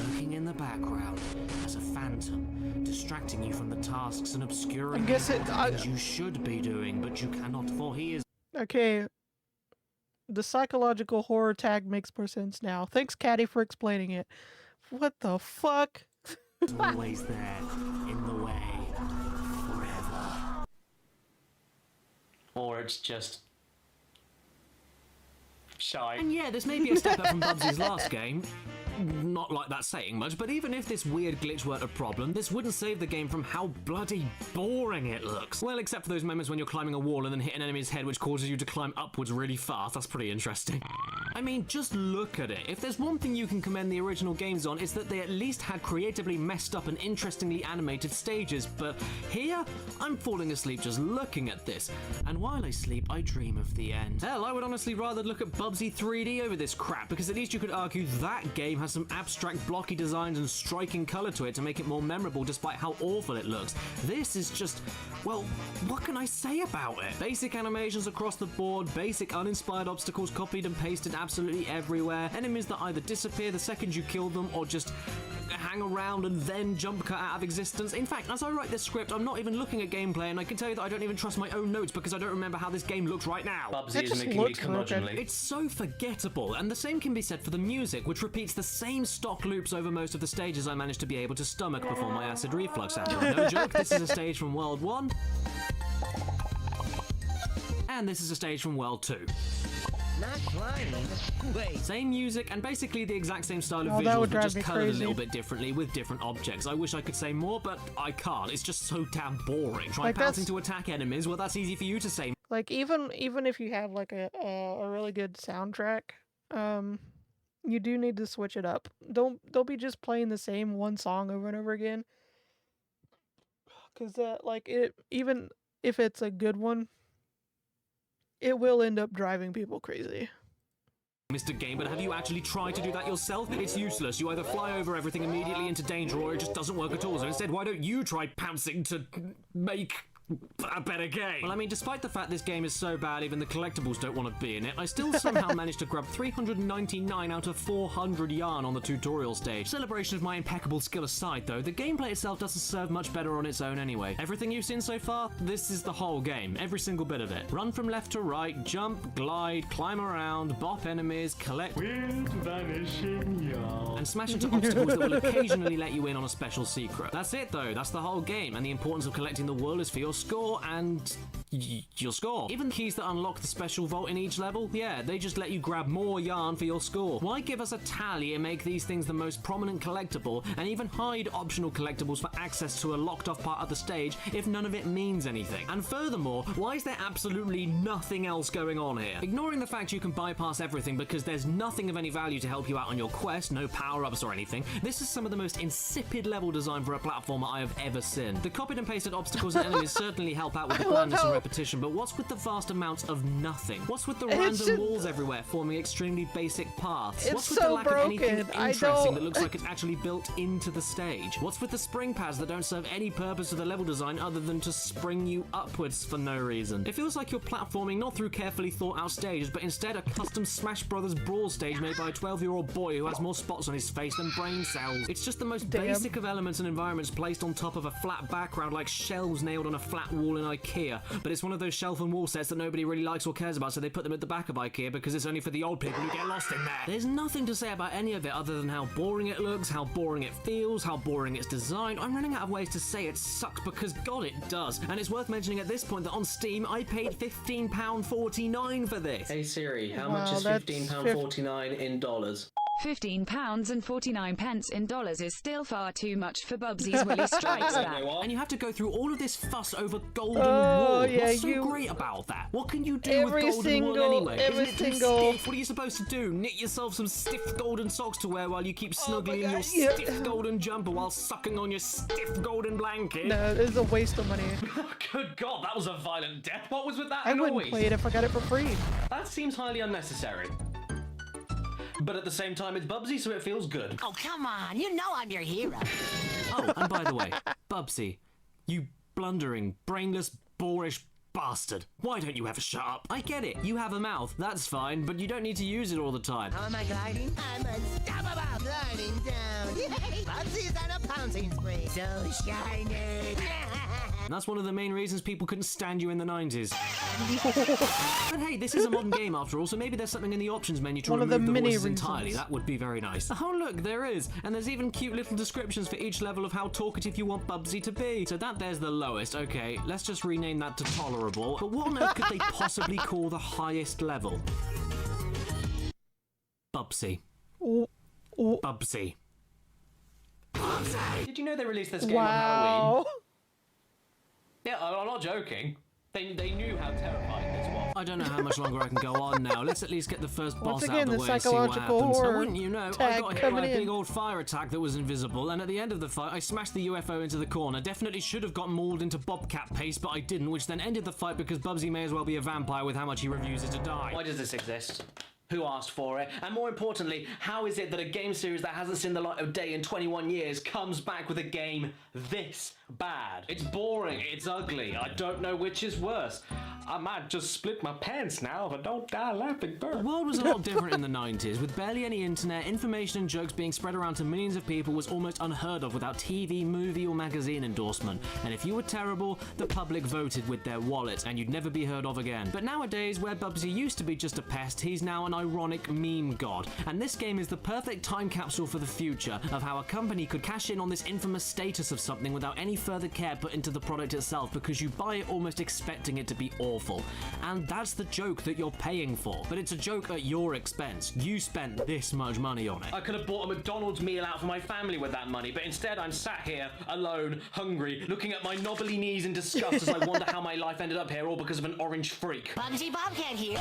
lurking in the background as a phantom, distracting you from the tasks and obscuring things you should be doing, but you cannot, for he is... Okay. The psychological horror tag makes more sense now. Thanks, Caddy, for explaining it. What the fuck? always there, in the way, forever. Or it's just... shy. And yeah, this may be a step up from Bubsy's last game. Not like that's saying much, but even if this weird glitch weren't a problem, this wouldn't save the game from how bloody boring it looks. Well, except for those moments when you're climbing a wall and then hit an enemy's head, which causes you to climb upwards really fast. That's pretty interesting. I mean, just look at it. If there's one thing you can commend the original games on, it's that they at least had creatively messed up and interestingly animated stages, but here, I'm falling asleep just looking at this. And while I sleep, I dream of the end. Hell, I would honestly rather look at Bubsy 3D over this crap, because at least you could argue that game has some abstract blocky designs and striking color to it to make it more memorable despite how awful it looks. This is just, well, what can I say about it? Basic animations across the board, basic uninspired obstacles copied and pasted absolutely everywhere, enemies that either disappear the second you kill them or just hang around and then jump cut out of existence. In fact, as I write this script, I'm not even looking at gameplay, and I can tell you that I don't even trust my own notes because I don't remember how this game looks right now. Bubsy is making me curmudgeonly. It's so forgettable, and the same can be said for the music, which repeats the same stock loops over most of the stages I managed to be able to stomach before my acid reflux happened. No joke, this is a stage from World 1, and this is a stage from World 2. Not flying. Wait. Same music and basically the exact same style of Oh, that visuals, would but drive just me colored a crazy. little bit differently with different objects. I wish I could say more, but I can't. It's just so damn boring. Try Like, pouncing that's- to attack enemies, well, that's easy for you to say. Like, even if you have like a really good soundtrack, you do need to switch it up. Don't be just playing the same one song over and over again. Cause even if it's a good one, it will end up driving people crazy. Mr. Game, but have you actually tried to do that yourself? It's useless. You either fly over everything immediately into danger, or it just doesn't work at all. So instead, why don't you try pouncing to make a better game? Well, I mean, despite the fact this game is so bad even the collectibles don't want to be in it, I still somehow managed to grab 399 out of 400 yarn on the tutorial stage. Celebration of my impeccable skill aside, though, the gameplay itself doesn't serve much better on its own anyway. Everything you've seen so far, this is the whole game, every single bit of it. Run from left to right, jump, glide, climb around, bop enemies, collect Wind vanishing yarn. and smash into obstacles that will occasionally let you in on a special secret. That's it though, that's the whole game, and the importance of collecting the wool is for your score and your score. Even the keys that unlock the special vault in each level, yeah, they just let you grab more yarn for your score. Why give us a tally and make these things the most prominent collectible, and even hide optional collectibles for access to a locked off part of the stage if none of it means anything? And furthermore, why is there absolutely nothing else going on here? Ignoring the fact you can bypass everything because there's nothing of any value to help you out on your quest, no power-ups or anything, this is some of the most insipid level design for a platformer I have ever seen. The copied and pasted obstacles and enemies certainly help out with the blandness and repetition, but what's with the vast amounts of nothing? What's with the It's random just- walls everywhere forming extremely basic paths? It's What's with so the lack of anything broken. I interesting don't- that looks like it's actually built into the stage? What's with the spring pads that don't serve any purpose to the level design other than to spring you upwards for no reason? It feels like you're platforming not through carefully thought out stages, but instead a custom Smash Brothers Brawl stage made by a 12-year-old boy who has more spots on his face than brain cells. It's just the most basic of elements and environments placed on top of a flat background like shelves nailed on a flat wall in IKEA. But it's one of those shelf and wall sets that nobody really likes or cares about, so they put them at the back of IKEA because it's only for the old people who get lost in there. There's nothing to say about any of it other than how boring it looks, how boring it feels, how boring it's designed. I'm running out of ways to say it sucks because God it does. And it's worth mentioning at this point that on Steam I paid £15.49 for this. Hey Siri, how Wow, much is that's £15.49 in dollars? £15.49 in dollars is still far too much for Bubsy's Willy Strikes Back. And you have to go through all of this fuss over golden Oh, wool. yeah, What's so you- great about that? What can you do Every with golden single- wool anyway? every Isn't it too single- stiff? What are you supposed to do? Knit yourself some stiff golden socks to wear while you keep snuggling in your God, yeah. stiff golden jumper while sucking on your stiff golden blanket? No, this is a waste of money. Good God, that was a violent death. What was with that I noise? wouldn't play it if I got it for free. That seems highly unnecessary. But at the same time, it's Bubsy, so it feels good. Oh, come on. You know I'm your hero. Oh, and by the way, Bubsy, you blundering, brainless, boorish bastard. Why don't you ever shut up? I get it, you have a mouth, that's fine, but you don't need to use it all the time. How am I gliding? I'm unstoppable, gliding down. Yay! Bubsy's on a pouncing spree. So shiny. And that's one of the main reasons people couldn't stand you in the 90s. But hey, this is a modern game after all, so maybe there's something in the options menu to One of the remove the many voices reasons. entirely. That would be very nice. Oh look, there is. And there's even cute little descriptions for each level of how talkative you want Bubsy to be. So there's the lowest. Okay, let's just rename that to tolerable. But what on earth could they possibly call the highest level? Bubsy. Bubsy. Did you know they released this game on Halloween? Wow. Yeah, I'm not joking. They knew how terrifying this was. I don't know how much longer I can go on now. Let's at least get the first boss Once out again, of the the way and see what psychological happens. horror And wouldn't you know, I tag got hit by coming a big in. old fire attack that was invisible, and at the end of the fight, I smashed the UFO into the corner. Definitely should have got mauled into bobcat paste, but I didn't, which then ended the fight because Bubsy may as well be a vampire with how much he refuses to die. Why does this exist? Who asked for it? And more importantly, how is it that a game series that hasn't seen the light of day in 21 years comes back with a game this bad? It's boring, it's ugly, I don't know which is worse. I might just split my pants now if I don't die laughing The first. world was a lot different in the 90s. With barely any internet, information and jokes being spread around to millions of people was almost unheard of without TV, movie or magazine endorsement. And if you were terrible, the public voted with their wallet and you'd never be heard of again. But nowadays, where Bubsy used to be just a pest, he's now an ironic meme god. And this game is the perfect time capsule for the future of how a company could cash in on this infamous status of something without any further care put into the product itself, because you buy it almost expecting it to be awful. And that's the joke that you're paying for. But it's a joke at your expense. You spent this much money on it. I could have bought a McDonald's meal out for my family with that money, but instead I'm sat here, alone, hungry, looking at my knobbly knees in disgust as I wonder how my life ended up here, all because of an orange freak. Bubsy Bobcat here.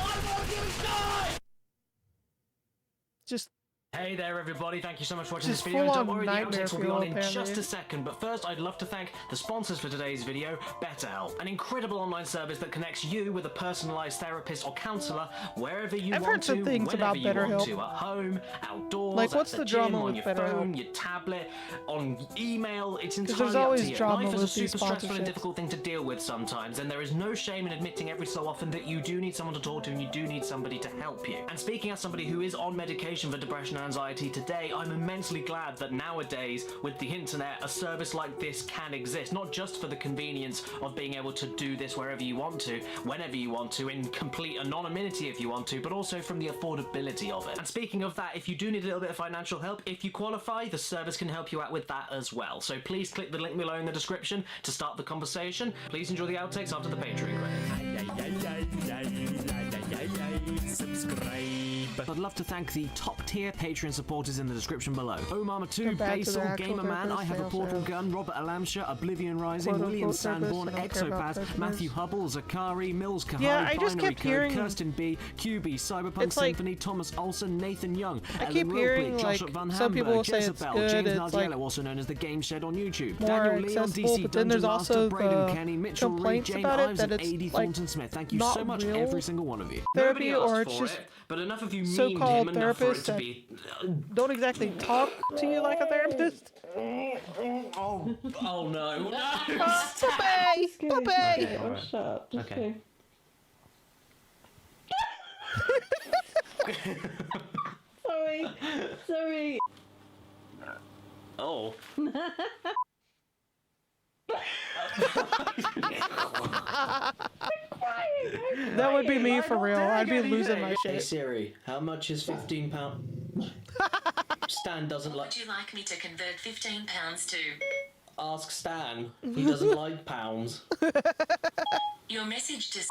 Just Hey there everybody, thank you so much for watching Just this video. And don't full-on worry, the nightmare outtakes will be fuel, on in apparently. just a second. But first, I'd love to thank the sponsors for today's video, BetterHelp, an incredible online service that connects you with a personalized therapist or counselor wherever you I've want heard some to, things whenever about you want BetterHelp. to, at home, outdoors, Like, what's at the gym, drama on with your BetterHelp? phone, your tablet, on email. It's 'Cause entirely there's up always to you. drama Life is a with these super stressful and sponsorships. difficult thing to deal with sometimes, and there is no shame in admitting every so often that you do need someone to talk to and you do need somebody to help you. And speaking as somebody who is on medication for depression and anxiety today, I'm immensely glad that nowadays, with the internet, a service like this can exist, not just for the convenience of being able to do this wherever you want to, whenever you want to, in complete anonymity if you want to, but also from the affordability of it. And speaking of that, if you do need a little bit of financial help, if you qualify, the service can help you out with that as well. So please click the link below in the description to start the conversation. Please enjoy the outtakes after the Patreon credits. Subscribe. but I'd love to thank the top tier Patreon supporters in the description below. Omar2, Compared to their Basil, actual Gamerman, I therapist, Have they a also Portal have Gun, Robert Alamsha, Oblivion Rising, quote-unquote William therapists, Sanborn, I don't care about Exopaz, Matthew therapists. Hubble, Zakari, Mills Kahari, Yeah, I just Binary kept Code, hearing- Kirsten B, QB, Cyberpunk It's like- Symphony, Thomas Olsen, Nathan Young, I Ellen keep Ropley, hearing, Joshua like, Van some people Hamburg, say it's Jezebel, good, James it's, like, Nardiello, also known as the Game Shed on YouTube, more Daniel Leon, accessible, DC but then there's Dungeon also Master, Braden the Kenny, Mitchell Reed, complaints Jane about it Ives, that and it's, AD like, Thornton Smith. Thank you not so much, real every single one of you. therapy, Nobody or asked it's for just it, but enough of you memed so-called him enough for it therapists to that be. don't exactly talk to you like a therapist. Oh no, no! Puppy! Puppy! Oh, shut up. Just Okay. go. Sorry. Sorry. Oh. That would be me for real. I'd be losing my Hey shit. Siri, how much is £15? Stan doesn't like. Would you like me to convert £15 to? Ask Stan. He doesn't like pounds. Your message to.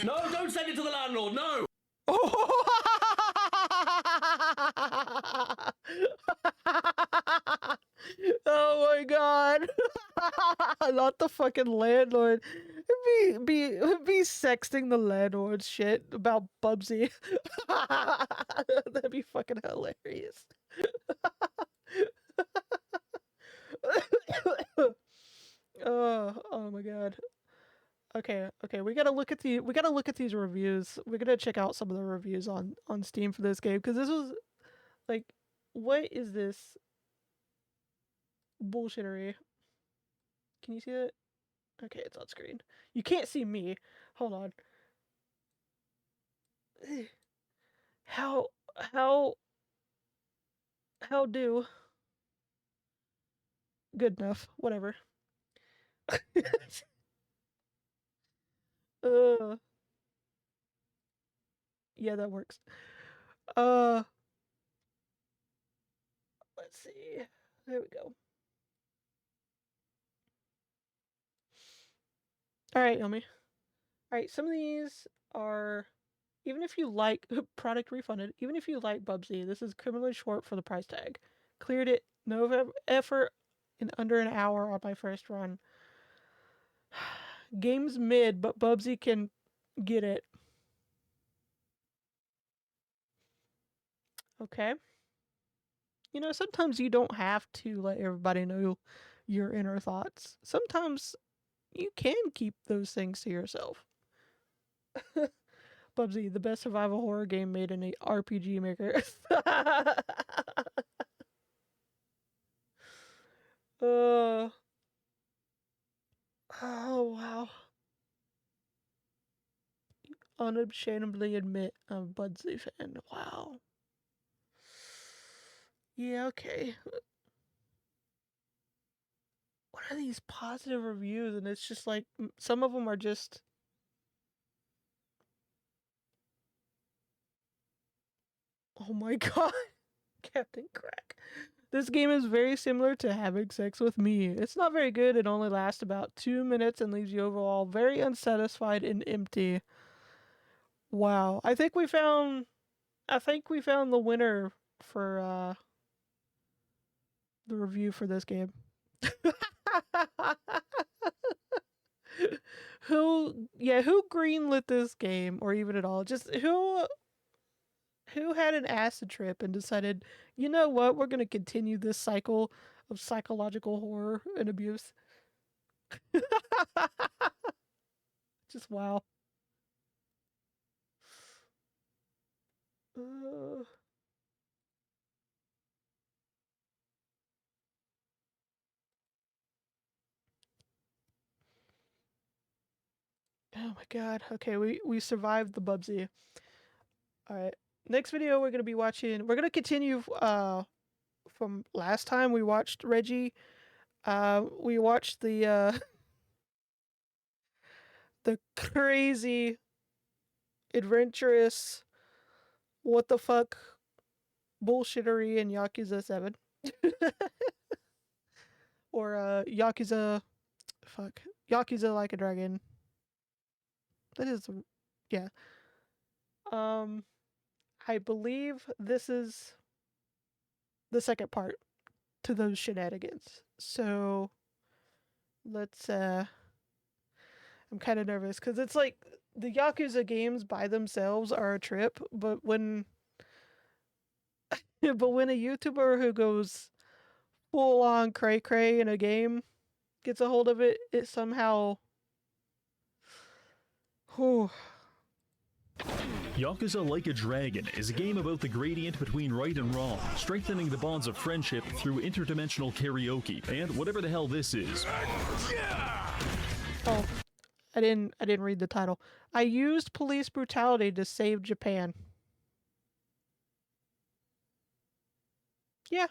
No, don't send it to the landlord. No. Oh my god. Not the fucking landlord. Be sexting the landlord shit about Bubsy. That'd be fucking hilarious. Oh my god. Okay, we gotta look at these reviews. We're gonna check out some of the reviews on Steam for this game, because this was like, what is this bullshittery? Can you see it? Okay, it's on screen. You can't see me. Hold on. How do? Good enough. Whatever. Yeah, that works. Let's see. There we go. Alright, Yomi. Alright, some of these are, even if you like, product refunded, even if you like Bubsy, this is criminally short for the price tag. Cleared it, no effort, in under an hour on my first run. Game's mid, but Bubsy can get it. Okay. You know, sometimes you don't have to let everybody know your inner thoughts. Sometimes you can keep those things to yourself. Bubsy, the best survival horror game made in a RPG maker. Oh wow. Unashamedly admit I'm a Bubsy fan. Wow. Yeah, okay. What are these positive reviews? And it's just like, some of them are just... Oh my god. Captain Crack. This game is very similar to having sex with me. It's not very good. It only lasts about 2 minutes and leaves you overall very unsatisfied and empty. Wow. I think we found the winner for the review for this game. Who greenlit this game, or even at all? Just who had an acid trip and decided, you know what, we're gonna continue this cycle of psychological horror and abuse. Just wow. Oh my god. Okay, we survived the Bubsy. Alright. Next video we're gonna continue from last time we watched Reggie. We watched the the crazy adventurous what the fuck bullshittery in Yakuza 7. Or Yakuza Like a Dragon. That is, yeah. I believe this is the second part to those shenanigans. So let's I'm kind of nervous because it's like the Yakuza games by themselves are a trip, but when but when a YouTuber who goes full on cray cray in a game gets a hold of it, it somehow whew. Yakuza Like a Dragon is a game about the gradient between right and wrong, strengthening the bonds of friendship through interdimensional karaoke, and whatever the hell this is. Oh, I didn't read the title. I used police brutality to save Japan. Yeah.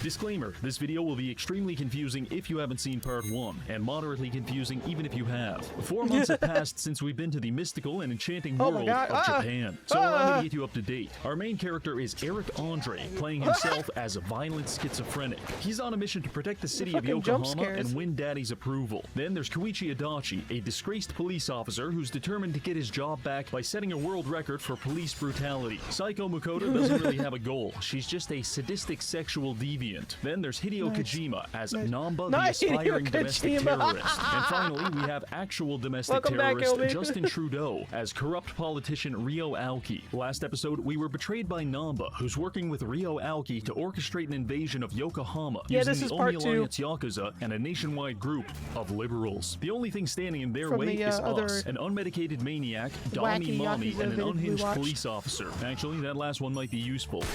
Disclaimer, this video will be extremely confusing if you haven't seen part 1, and moderately confusing even if you have. 4 months have passed since we've been to the mystical and enchanting world of Japan, so allow me to get you up to date. Our main character is Eric Andre, playing himself as a violent schizophrenic. He's on a mission to protect the city of Yokohama and win Daddy's approval. Then there's Koichi Adachi, a disgraced police officer who's determined to get his job back by setting a world record for police brutality. Psycho Makoto doesn't really have a goal, she's just a sadistic sexual deviant. Then there's Hideo Kojima as Namba, the aspiring domestic terrorist. And finally, we have actual domestic terrorist Justin Trudeau as corrupt politician Ryo Aoki. Last episode, we were betrayed by Namba, who's working with Ryo Aoki to orchestrate an invasion of Yokohama using the Omi Alliance Yakuza and a nationwide group of liberals. The only thing standing in their way is us, an unmedicated maniac, Dami Mommy, and an unhinged police officer. Actually, that last one might be useful.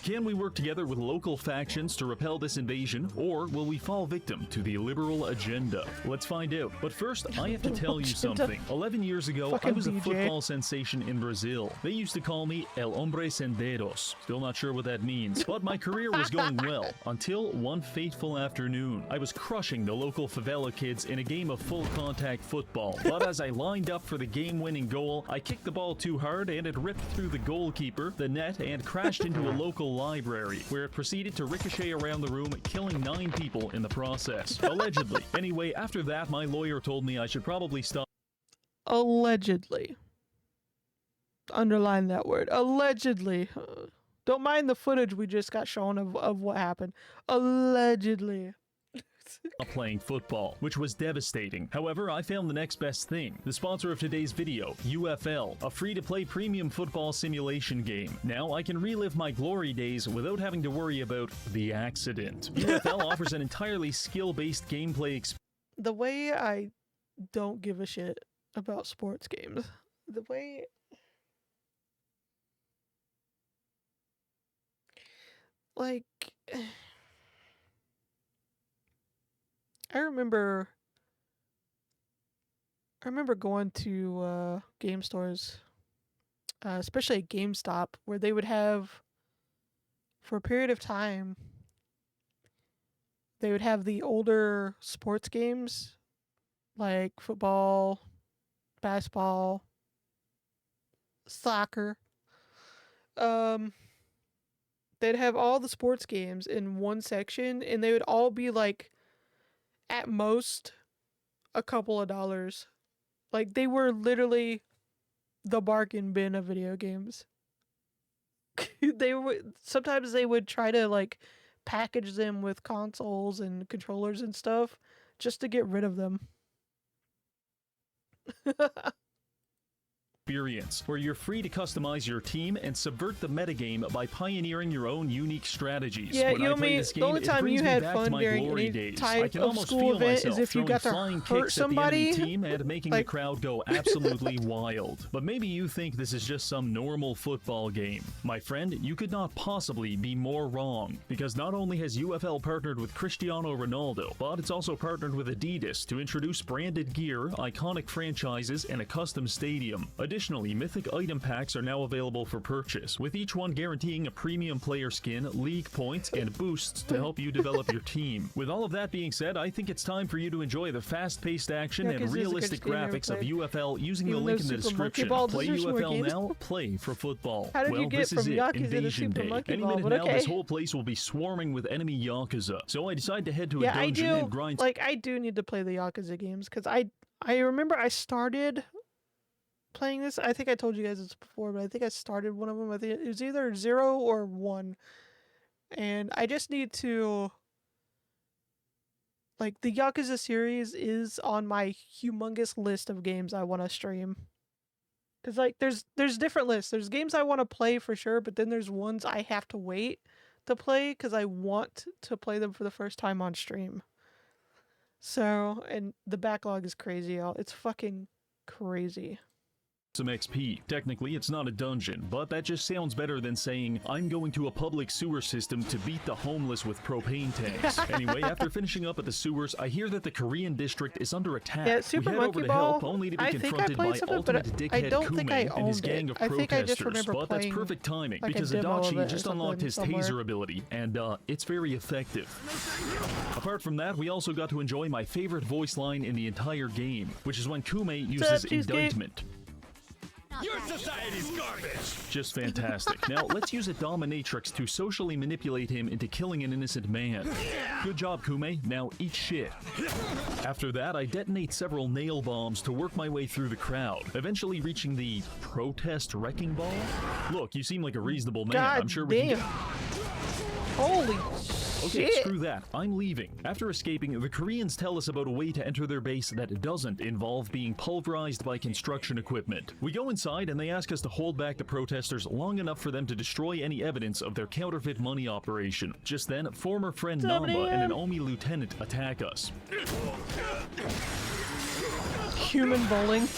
Can we work together with local factions to repel this invasion, or will we fall victim to the liberal agenda? Let's find out. But first, I have to tell you something. 11 years ago, I was a football sensation in Brazil. They used to call me El Hombre Senderos. Still not sure what that means, but my career was going well until one fateful afternoon. I was crushing the local favela kids in a game of full-contact football. But as I lined up for the game-winning goal, I kicked the ball too hard and it ripped through the goalkeeper, the net, and crashed into a local library, where it proceeded to ricochet around the room, killing 9 people in the process. Allegedly. Anyway, after that, my lawyer told me I should probably stop. Allegedly. Underline that word. Allegedly. Don't mind the footage we just got shown of what happened. Allegedly. Playing football, which was devastating. However, I found the next best thing. The sponsor of today's video, UFL, a free-to-play premium football simulation game. Now I can relive my glory days without having to worry about the accident. UFL offers an entirely skill-based gameplay experience. The way I don't give a shit about sports games. The way... Like... I remember going to game stores, especially at GameStop, where they would have, for a period of time, they would have the older sports games, like football, basketball, soccer. They'd have all the sports games in one section, and they would all be like, at most, a couple of dollars. Like, they were literally the bargain bin of video games. Sometimes they would try to, like, package them with consoles and controllers and stuff just to get rid of them. Experience, where you're free to customize your team and subvert the metagame by pioneering your own unique strategies. Yeah, when I play this game, the only time you had fun during any days. type of school event is if you got to hurt somebody, at the enemy team and making the crowd go absolutely wild. But maybe you think this is just some normal football game. My friend, you could not possibly be more wrong, because not only has UFL partnered with Cristiano Ronaldo, but it's also partnered with Adidas to introduce branded gear, iconic franchises, and a custom stadium. Additionally, mythic item packs are now available for purchase, with each one guaranteeing a premium player skin, league points, and boosts to help you develop your team. With all of that being said, I think it's time for you to enjoy the fast-paced action and realistic graphics of UFL using the link in the description. Play UFL now, play for football. How did you get from Yakuza Invasion to Super Day. Monkey Any Ball? minute But now, okay. this whole place will be swarming with enemy Yakuza. So I decided to head to a Yeah, dungeon and grind. I do need to play the Yakuza games, because I remember I started playing this. I think I told you guys this before, but I think I started one of them. I think it was either 0 or 1. And I just need to... Like, the Yakuza series is on my humongous list of games I want to stream. Because, like, there's different lists. There's games I want to play for sure, but then there's ones I have to wait to play because I want to play them for the first time on stream. So, and the backlog is crazy, y'all. It's fucking crazy. Some XP. Technically, it's not a dungeon, but that just sounds better than saying, I'm going to a public sewer system to beat the homeless with propane tanks. Anyway, after finishing up at the sewers, I hear that the Korean district is under attack. Yeah, Super we head Monkey over to Ball, help, only to be I think I confronted played by something, ultimate but dickhead I don't think I Kume and his owned gang it. of I think I just protesters, remember but that's playing, perfect timing, like, a because demo of Adachi it just or unlocked his something taser somewhere. ability, and it's very effective. Apart from that, we also got to enjoy my favorite voice line in the entire game, which is when Kume uses indictment. Your society's garbage! Just fantastic. Now, let's use a dominatrix to socially manipulate him into killing an innocent man. Good job, Kume. Now eat shit. After that, I detonate several nail bombs to work my way through the crowd, eventually reaching the protest wrecking ball. Look, you seem like a reasonable man. God I'm sure we damn. can... Holy Okay, shit. screw that. I'm leaving. After escaping, the Koreans tell us about a way to enter their base that doesn't involve being pulverized by construction equipment. We go inside and they ask us to hold back the protesters long enough for them to destroy any evidence of their counterfeit money operation. Just then, former friend Namba and an Omi lieutenant attack us. Human bowling.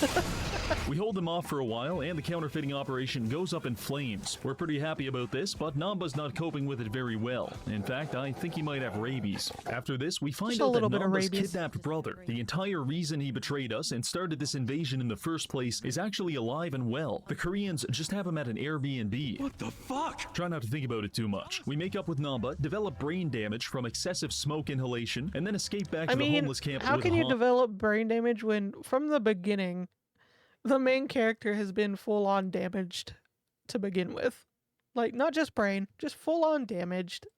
We hold them off for a while, and the counterfeiting operation goes up in flames. We're pretty happy about this, but Namba's not coping with it very well. In fact, I think he might have rabies. After this, we find Just a out that little bit of Namba's rabies. kidnapped brother, the entire reason he betrayed us and started this invasion in the first place, is actually alive and well. The Koreans just have him at an Airbnb. What the fuck? Try not to think about it too much. We make up with Namba, develop brain damage from excessive smoke inhalation, and then escape back to the homeless camp how with can a you develop brain damage when, from the beginning, the main character has been full-on damaged to begin with? Like, not just brain, just full-on damaged.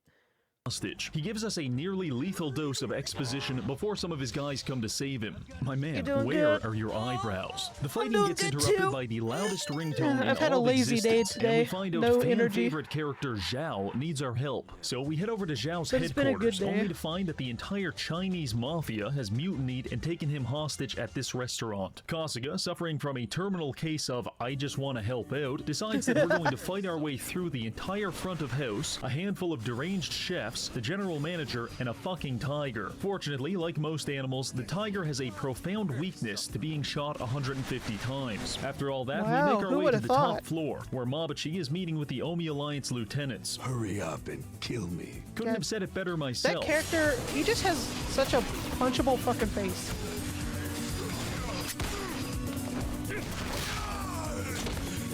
hostage. He gives us a nearly lethal dose of exposition before some of his guys come to save him. My man, You doing where good? are your eyebrows? The fighting doing gets good interrupted too. by the loudest ringtone in I've had a all of lazy day existence, today. and we find out No fan energy. favorite character Zhao needs our help. So we head over to Zhao's But it's been a good headquarters, day. only to find that the entire Chinese mafia has mutinied and taken him hostage at this restaurant. Kasuga, suffering from a terminal case of I just want to help out, decides that we're going to fight our way through the entire front of house, a handful of deranged chefs, the general manager, and a fucking tiger. Fortunately, like most animals, the tiger has a profound weakness to being shot 150 times. After all that, Wow, we make our who way to would've the thought? top floor, where Mabuchi is meeting with the Omi Alliance lieutenants. Hurry up and kill me. Couldn't have said it better myself. That character, he just has such a punchable fucking face.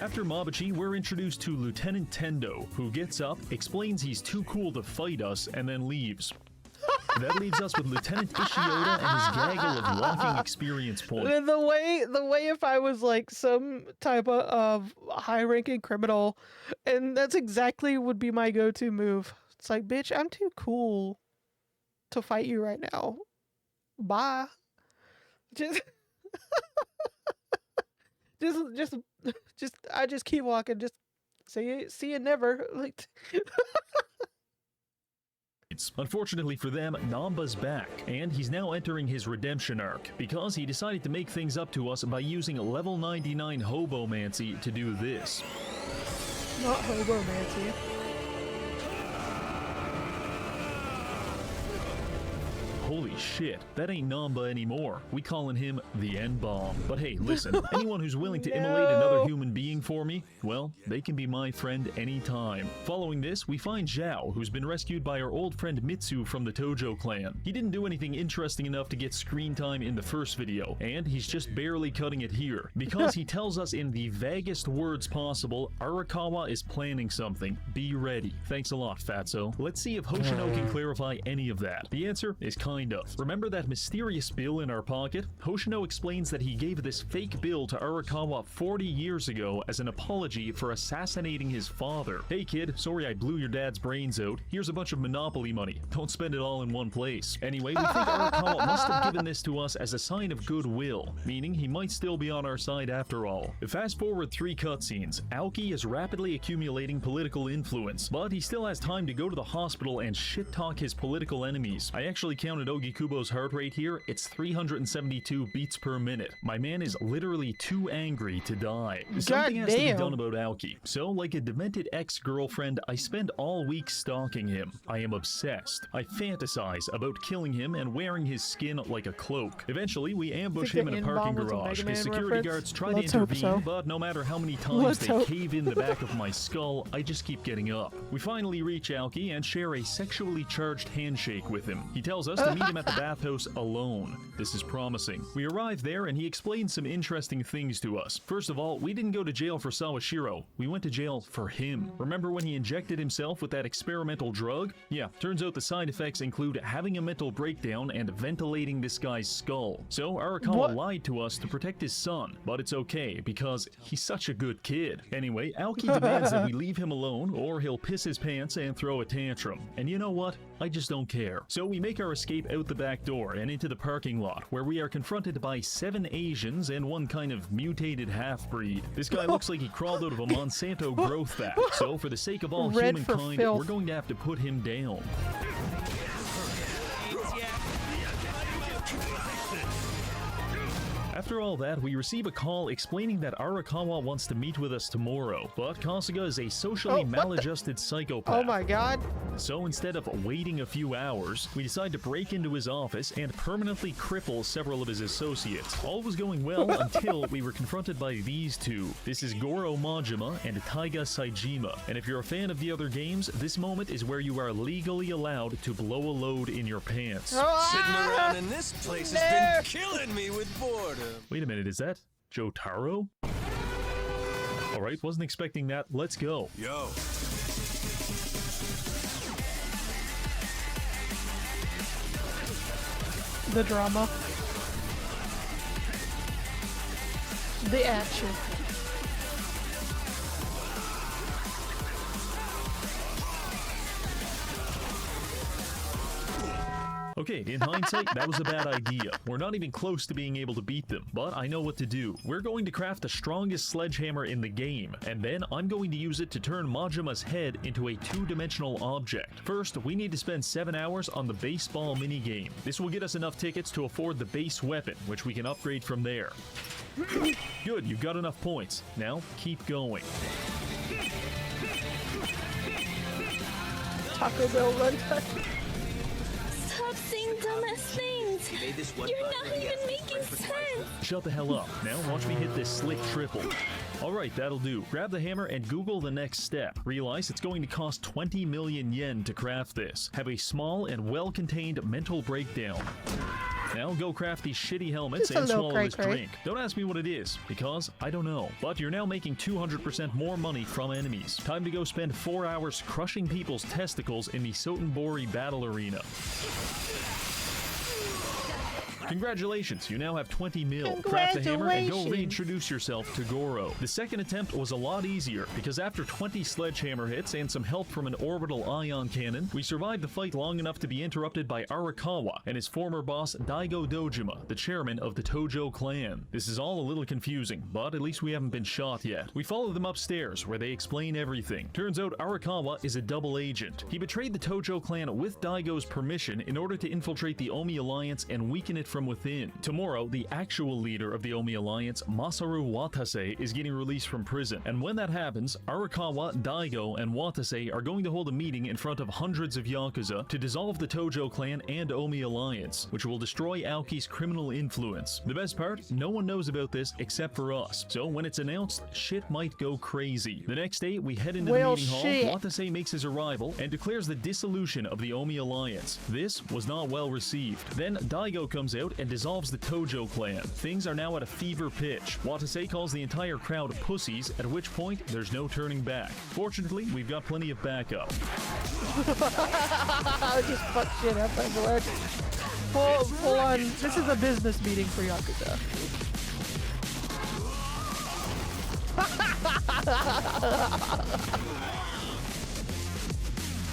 After Mabuchi, we're introduced to Lieutenant Tendo, who gets up, explains he's too cool to fight us, and then leaves. That leaves us with Lieutenant Ishioda and his gaggle of walking experience points. The way if I was like some type of high-ranking criminal, and that's exactly would be my go-to move. It's like, bitch, I'm too cool to fight you right now. Bye. Just, I just keep walking. Just see you never. Like. Unfortunately for them, Namba's back, and he's now entering his redemption arc, because he decided to make things up to us by using level 99 Hobomancy to do this. Not Hobomancy. Holy shit, that ain't Namba anymore. We calling him the N-Bomb. But hey, listen, anyone who's willing to immolate another human being for me, well, they can be my friend anytime. Following this, we find Zhao, who's been rescued by our old friend Mitsu from the Tojo clan. He didn't do anything interesting enough to get screen time in the first video, and he's just barely cutting it here, because he tells us in the vaguest words possible, Arakawa is planning something. Be ready. Thanks a lot, Fatso. Let's see if Hoshino can clarify any of that. The answer is kind kind of. Remember that mysterious bill in our pocket? Hoshino explains that he gave this fake bill to Arakawa 40 years ago as an apology for assassinating his father. Hey kid, sorry I blew your dad's brains out. Here's a bunch of Monopoly money. Don't spend it all in one place. Anyway, we think Arakawa must have given this to us as a sign of goodwill, meaning he might still be on our side after all. Fast forward 3 cutscenes. Aoki is rapidly accumulating political influence, but he still has time to go to the hospital and shit-talk his political enemies. I actually counted Ogikubo's heart rate here. It's 372 beats per minute. My man is literally too angry to die. Something has to be done about Aoki. So, like a demented ex-girlfriend, I spend all week stalking him. I am obsessed. I fantasize about killing him and wearing his skin like a cloak. Eventually, we ambush him in a parking garage. His security guards try to intervene, but no matter how many times they cave in the back of my skull, I just keep getting up. We finally reach Aoki and share a sexually charged handshake with him. He tells us to meet him at the bathhouse alone. This is promising. We arrive there and he explains some interesting things to us. First of all, we didn't go to jail for Sawashiro. We went to jail for him. Remember when he injected himself with that experimental drug? Yeah, turns out the side effects include having a mental breakdown and ventilating this guy's skull. So Arakawa lied to us to protect his son, but it's okay because he's such a good kid. Anyway, Aoki demands that we leave him alone or he'll piss his pants and throw a tantrum. And you know what? I just don't care. So we make our escape out the back door and into the parking lot, where we are confronted by 7 Asians and one kind of mutated half-breed. This guy looks like he crawled out of a Monsanto growth vat, so for the sake of all humankind, we're going to have to put him down. After all that, we receive a call explaining that Arakawa wants to meet with us tomorrow, but Kasuga is a socially maladjusted psychopath. Oh my god. So instead of waiting a few hours, we decide to break into his office and permanently cripple several of his associates. All was going well until we were confronted by these two. This is Goro Majima and Taiga Saijima, and if you're a fan of the other games, this moment is where you are legally allowed to blow a load in your pants. Sitting around in this place has been killing me with boredom. Wait a minute, is that Jotaro? Alright, wasn't expecting that. Let's go. Yo. The drama. The action. Okay, in hindsight, that was a bad idea. We're not even close to being able to beat them, but I know what to do. We're going to craft the strongest sledgehammer in the game, and then I'm going to use it to turn Majima's head into a 2-dimensional object. First, we need to spend 7 hours on the baseball minigame. This will get us enough tickets to afford the base weapon, which we can upgrade from there. Good, you've got enough points. Now, keep going. Taco Bell run time. Stop saying dumbass things! You're not even making sense! Shut the hell up. Now watch me hit this slick triple. Alright, that'll do. Grab the hammer and Google the next step. Realize it's going to cost 20 million yen to craft this. Have a small and well-contained mental breakdown. Now go craft these shitty helmets and swallow this drink. Don't ask me what it is, because I don't know. But you're now making 200% more money from enemies. Time to go spend 4 hours crushing people's testicles in the Sotenbori Battle Arena. Congratulations, you now have 20 mil. Craft the hammer and go reintroduce yourself to Goro. The second attempt was a lot easier, because after 20 sledgehammer hits and some help from an orbital ion cannon, we survived the fight long enough to be interrupted by Arakawa and his former boss Daigo Dojima, the chairman of the Tojo clan. This is all a little confusing, but at least we haven't been shot yet. We follow them upstairs, where they explain everything. Turns out Arakawa is a double agent. He betrayed the Tojo clan with Daigo's permission in order to infiltrate the Omi Alliance and weaken it from within. Tomorrow, the actual leader of the Omi Alliance, Masaru Watase, is getting released from prison, and when that happens, Arakawa, Daigo, and Watase are going to hold a meeting in front of hundreds of Yakuza to dissolve the Tojo clan and Omi Alliance, which will destroy Aoki's criminal influence. The best part? No one knows about this except for us, so when it's announced, shit might go crazy. The next day, we head into the meeting hall, Watase makes his arrival, and declares the dissolution of the Omi Alliance. This was not well received. Then Daigo comes out and dissolves the Tojo clan. Things are now at a fever pitch. Watase calls the entire crowd pussies, at which point there's no turning back. Fortunately, we've got plenty of backup. Just fuck shit up everywhere. full on. This is a business meeting for Yakuza.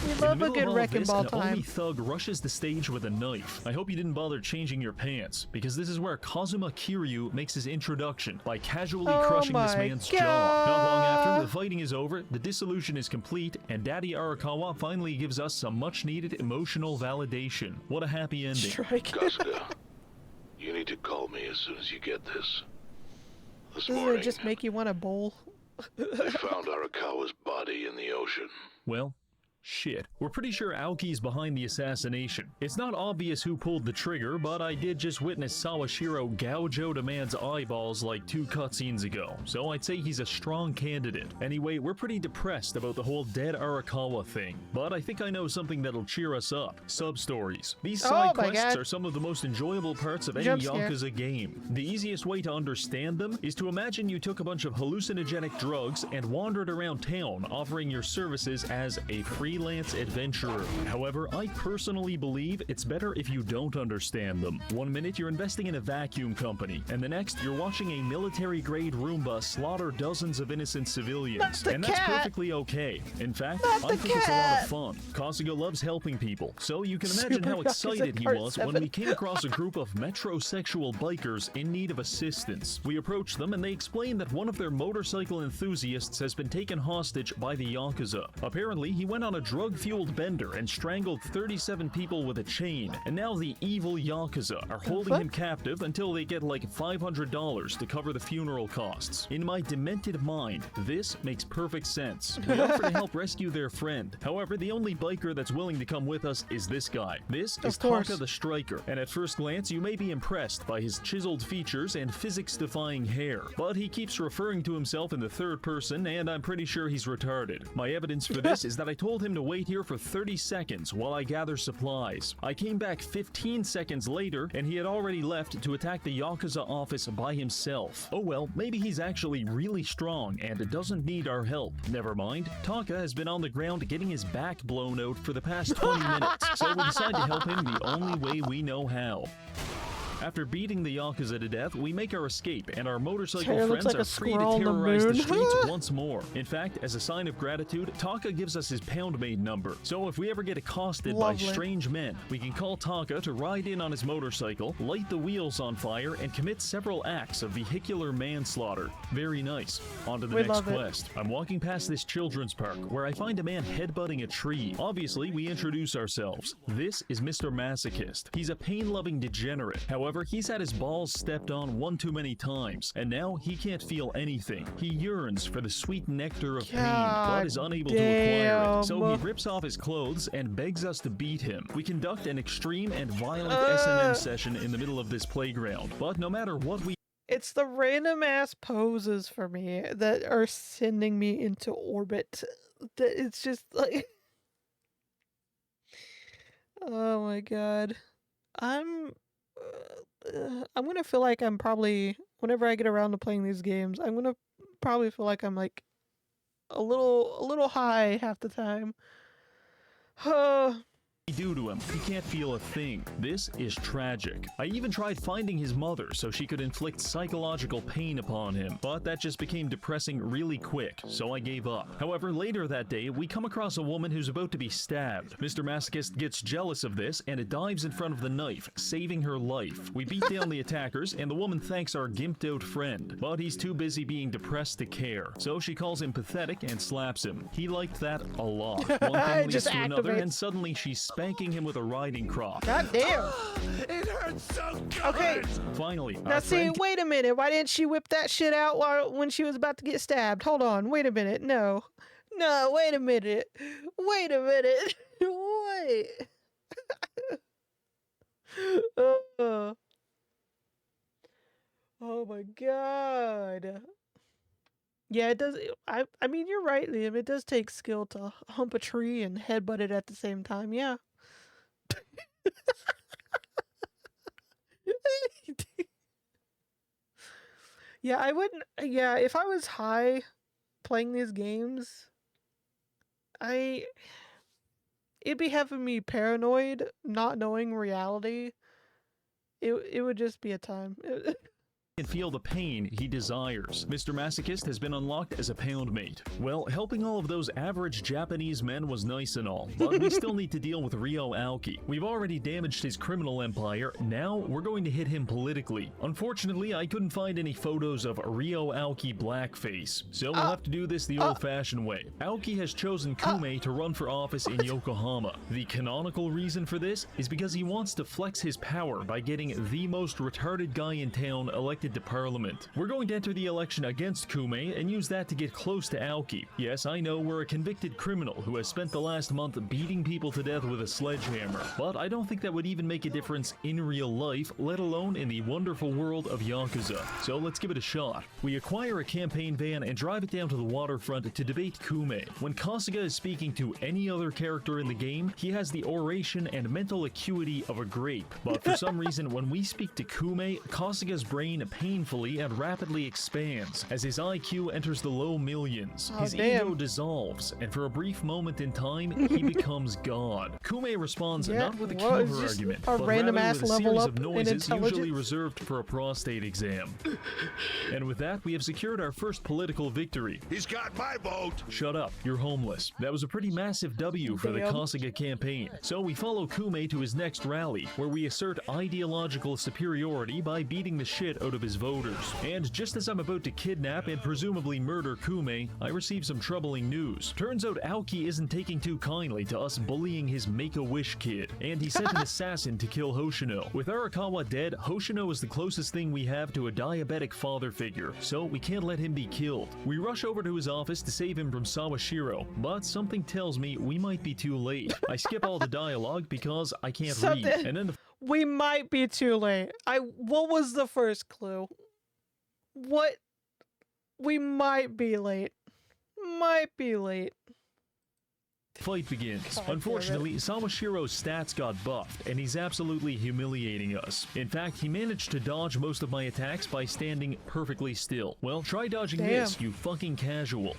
We love a good wrecking ball time. An Omi thug rushes the stage with a knife. I hope you didn't bother changing your pants, because this is where Kazuma Kiryu makes his introduction by casually crushing this man's jaw. Not long after, the fighting is over, the dissolution is complete, and Daddy Arakawa finally gives us some much-needed emotional validation. What a happy ending. Kasuga, you need to call me as soon as you get this. This morning, Does it just make you want a bowl? they found Arakawa's body in the ocean. Well, shit. We're pretty sure Aoki's behind the assassination. It's not obvious who pulled the trigger, but I did just witness Sawashiro gouge out a man's eyeballs like 2 cutscenes ago, so I'd say he's a strong candidate. Anyway, we're pretty depressed about the whole dead Arakawa thing, but I think I know something that'll cheer us up. Sub-stories. These side quests are some of the most enjoyable parts of any Yakuza game. The easiest way to understand them is to imagine you took a bunch of hallucinogenic drugs and wandered around town offering your services as a freelance adventurer. However, I personally believe it's better if you don't understand them. One minute you're investing in a vacuum company, and the next you're watching a military-grade Roomba slaughter dozens of innocent civilians. And that's perfectly okay. In fact, I think it's a lot of fun. Kasuga loves helping people, so you can imagine how excited he was when we came across a group of metrosexual bikers in need of assistance. We approached them and they explained that one of their motorcycle enthusiasts has been taken hostage by the Yakuza. Apparently, he went on a drug-fueled bender and strangled 37 people with a chain, and now the evil Yakuza are holding him captive until they get like $500 to cover the funeral costs. In my demented mind, this makes perfect sense. We offer to help rescue their friend. However, the only biker that's willing to come with us is this guy. This is Taka the Striker, and at first glance you may be impressed by his chiseled features and physics-defying hair, but he keeps referring to himself in the third person, and I'm pretty sure he's retarded. My evidence for this is that I told him to wait here for 30 seconds while I gather supplies. I came back 15 seconds later, and he had already left to attack the Yakuza office by himself. Oh well, maybe he's actually really strong and doesn't need our help. Never mind, Taka has been on the ground getting his back blown out for the past 20 minutes, so we decide to help him the only way we know how. After beating the Yakuza to death, we make our escape, and our motorcycle friends are free to terrorize the streets once more. In fact, as a sign of gratitude, Taka gives us his Poundmaid number. So if we ever get accosted by strange men, we can call Taka to ride in on his motorcycle, light the wheels on fire, and commit several acts of vehicular manslaughter. Very nice. On to the next quest. I'm walking past this children's park, where I find a man headbutting a tree. Obviously, we introduce ourselves. This is Mr. Masochist. He's a pain-loving degenerate. However, he's had his balls stepped on one too many times, and now he can't feel anything. He yearns for the sweet nectar of pain, but is unable to acquire it. So he rips off his clothes and begs us to beat him. We conduct an extreme and violent S&M session in the middle of this playground, but no matter what we... It's the random ass poses for me that are sending me into orbit. It's just like... Oh my god. I'm gonna feel like I'm probably, whenever I get around to playing these games, I'm gonna probably feel like I'm like a little high half the time. do to him. He can't feel a thing. This is tragic. I even tried finding his mother so she could inflict psychological pain upon him, but that just became depressing really quick, so I gave up. However, later that day, we come across a woman who's about to be stabbed. Mr. Masochist gets jealous of this and dives in front of the knife, saving her life. We beat down the attackers, and the woman thanks our gimped out friend, but he's too busy being depressed to care, so she calls him pathetic and slaps him. He liked that a lot. One thing leads to another, and suddenly she's spanking him with a riding crop. God damn. It hurts so good. Okay. Finally, now see, wait a minute. Why didn't she whip that shit out when she was about to get stabbed? Hold on. Wait a minute. No, wait a minute. Wait a minute. Wait. Oh my god. Yeah, it does. I mean, you're right, Liam. It does take skill to hump a tree and headbutt it at the same time. Yeah. Yeah, I wouldn't. Yeah, if I was high playing these games, it'd be having me paranoid, not knowing reality. it would just be a time. And feel the pain he desires. Mr. Masochist has been unlocked as a pound mate. Well, helping all of those average Japanese men was nice and all, but we still need to deal with Ryo Aoki. We've already damaged his criminal empire, now we're going to hit him politically. Unfortunately, I couldn't find any photos of Ryo Aoki blackface, so we'll have to do this the old-fashioned way. Aoki has chosen Kume to run for office in Yokohama. The canonical reason for this is because he wants to flex his power by getting the most retarded guy in town elected to parliament. We're going to enter the election against Kume and use that to get close to Aoki. Yes, I know we're a convicted criminal who has spent the last month beating people to death with a sledgehammer, but I don't think that would even make a difference in real life, let alone in the wonderful world of Yakuza. So let's give it a shot. We acquire a campaign van and drive it down to the waterfront to debate Kume. When Kasuga is speaking to any other character in the game, he has the oration and mental acuity of a grape, but for some reason when we speak to Kume, Kasuga's brain painfully and rapidly expands as his IQ enters the low millions. His ego dissolves, and for a brief moment in time, he becomes God. Kume responds not with a counter argument, but rather with a series of noises usually reserved for a prostate exam. And with that, we have secured our first political victory. He's got my vote! Shut up, you're homeless. That was a pretty massive W for the Kasuga campaign. So we follow Kume to his next rally, where we assert ideological superiority by beating the shit out of his voters. And just as I'm about to kidnap and presumably murder Kume, I receive some troubling news. Turns out Aoki isn't taking too kindly to us bullying his Make-A-Wish kid, and he sent an assassin to kill Hoshino. With Arakawa dead, Hoshino is the closest thing we have to a diabetic father figure, so we can't let him be killed. We rush over to his office to save him from Sawashiro, but something tells me we might be too late. I skip all the dialogue because I can't read, and then we might be too late. What was the first clue? What? We might be late. Might be late. Fight begins. Unfortunately, Sawashiro's stats got buffed, and he's absolutely humiliating us. In fact, he managed to dodge most of my attacks by standing perfectly still. Well, try dodging this, you fucking casual.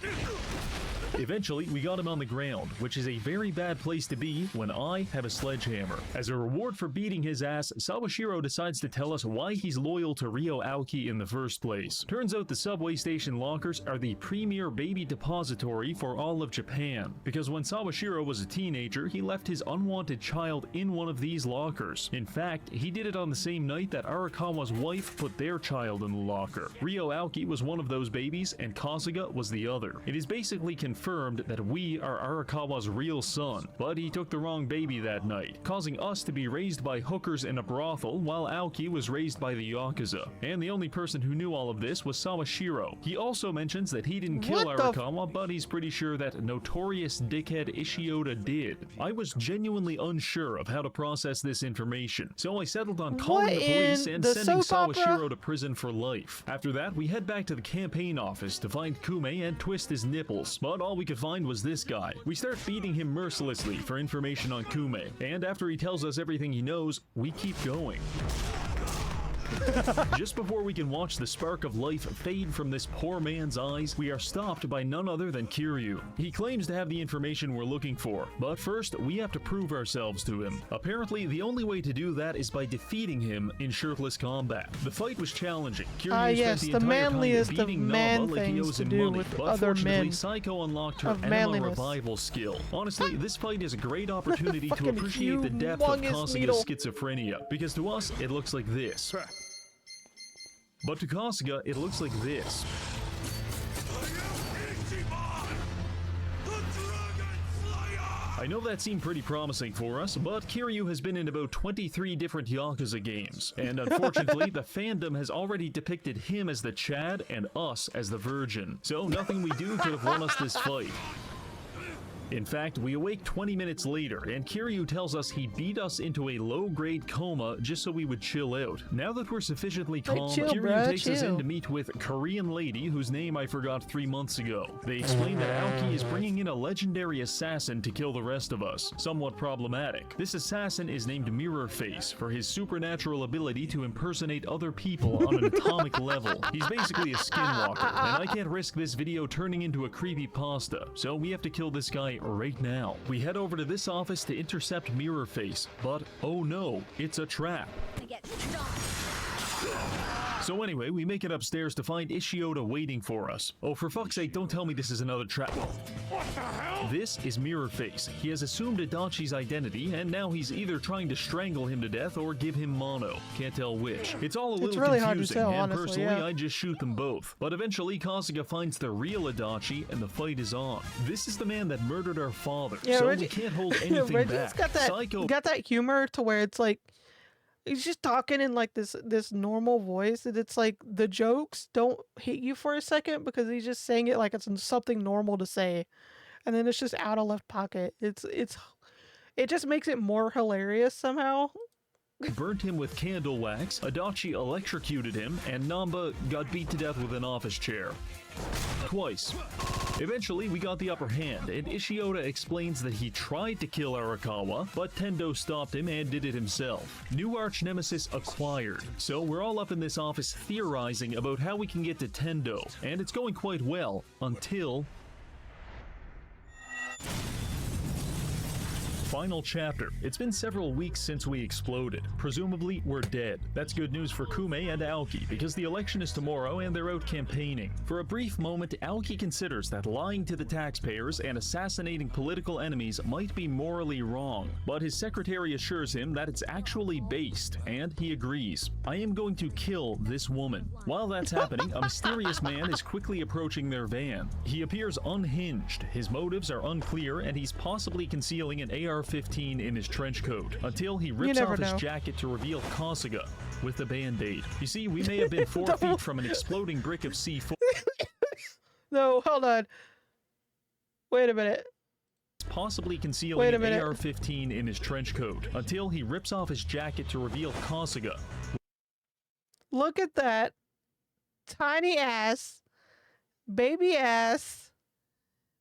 Eventually, we got him on the ground, which is a very bad place to be when I have a sledgehammer. As a reward for beating his ass, Sawashiro decides to tell us why he's loyal to Ryo Aoki in the first place. Turns out the subway station lockers are the premier baby depository for all of Japan, because when Sawashiro was a teenager, he left his unwanted child in one of these lockers. In fact, he did it on the same night that Arakawa's wife put their child in the locker. Ryo Aoki was one of those babies, and Kasuga was the other. It is basically confirmed that we are Arakawa's real son, but he took the wrong baby that night, causing us to be raised by hookers in a brothel while Aoki was raised by the Yakuza. And the only person who knew all of this was Sawashiro. He also mentions that he didn't kill Arakawa, but he's pretty sure that notorious dickhead Ishioda did. I was genuinely unsure of how to process this information, so I settled on calling the police and sending Sawashiro to prison for life. After that, we head back to the campaign office to find Kume and twist his nipples, but all we could find was this guy. We start beating him mercilessly for information on Kume, and after he tells us everything he knows, we keep going. Just before we can watch the spark of life fade from this poor man's eyes, we are stopped by none other than Kiryu. He claims to have the information we're looking for, but first we have to prove ourselves to him. Apparently, the only way to do that is by defeating him in shirtless combat. The fight was challenging. Kiryu yes, spent the the entire manliest time of beating man Nava like he things owes to him do money, with but other fortunately, men Psycho unlocked her of enema manliness. revival skill. Honestly, this fight is a great opportunity to Fucking appreciate the depth of humongous Kasuga's needle. schizophrenia, because to us, it looks like this. But to Kasuga, it looks like this. I know that seemed pretty promising for us, but Kiryu has been in about 23 different Yakuza games, and unfortunately, the fandom has already depicted him as the Chad and us as the Virgin, so nothing we do could have won us this fight. In fact, we awake 20 minutes later, and Kiryu tells us he beat us into a low-grade coma just so we would chill out. Now that we're sufficiently calm, Kiryu takes us in to meet with a Korean lady whose name I forgot 3 months ago. They explain that Aoki is bringing in a legendary assassin to kill the rest of us. Somewhat problematic. This assassin is named Mirror Face for his supernatural ability to impersonate other people on an atomic level. He's basically a skinwalker, and I can't risk this video turning into a creepypasta, so we have to kill this guy right now. We head over to this office to intercept Mirror Face, but oh no, it's a trap. So anyway, we make it upstairs to find Ishiota waiting for us. Oh, for fuck's sake, don't tell me this is another trap. What the hell? This is Mirror Face. He has assumed Adachi's identity, and now he's either trying to strangle him to death or give him mono. Can't tell which. It's all a little really confusing, hard to tell, and honestly, personally, yeah. I just shoot them both. But eventually, Kasuga finds the real Adachi, and the fight is on. This is the man that murdered our father, Yeah, so Reggie, we can't hold anything Reggie's back. got that humor to where it's like he's just talking in like this normal voice, and it's like the jokes don't hit you for a second because he's just saying it like it's something normal to say, and then it's just out of left pocket. It just makes it more hilarious somehow. Burnt him with candle wax, Adachi electrocuted him, and Namba got beat to death with an office chair. Twice. Eventually, we got the upper hand, and Ishiota explains that he tried to kill Arakawa, but Tendo stopped him and did it himself. New arch nemesis acquired. So we're all up in this office theorizing about how we can get to Tendo, and it's going quite well, until... Final chapter. It's been several weeks since we exploded. Presumably, we're dead. That's good news for Kume and Aoki, because the election is tomorrow and they're out campaigning. For a brief moment, Aoki considers that lying to the taxpayers and assassinating political enemies might be morally wrong, but his secretary assures him that it's actually based, and he agrees. I am going to kill this woman. While that's happening, a mysterious man is quickly approaching their van. He appears unhinged, his motives are unclear, and he's possibly concealing an AR-15 in his trench coat, until he rips off his jacket to reveal Kasuga with the band-aid. You see, we may have been 4 feet from an exploding brick of C4. No, hold on. Wait a minute. Possibly concealing an AR-15 in his trench coat, until he rips off his jacket to reveal Kasuga. Look at that tiny ass, baby ass,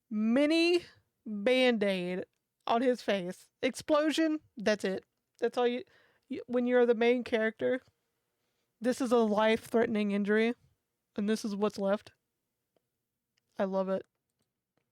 mini band-aid on his face. Explosion, that's it. That's all you when you're the main character, this is a life-threatening injury, and this is what's left. I love it.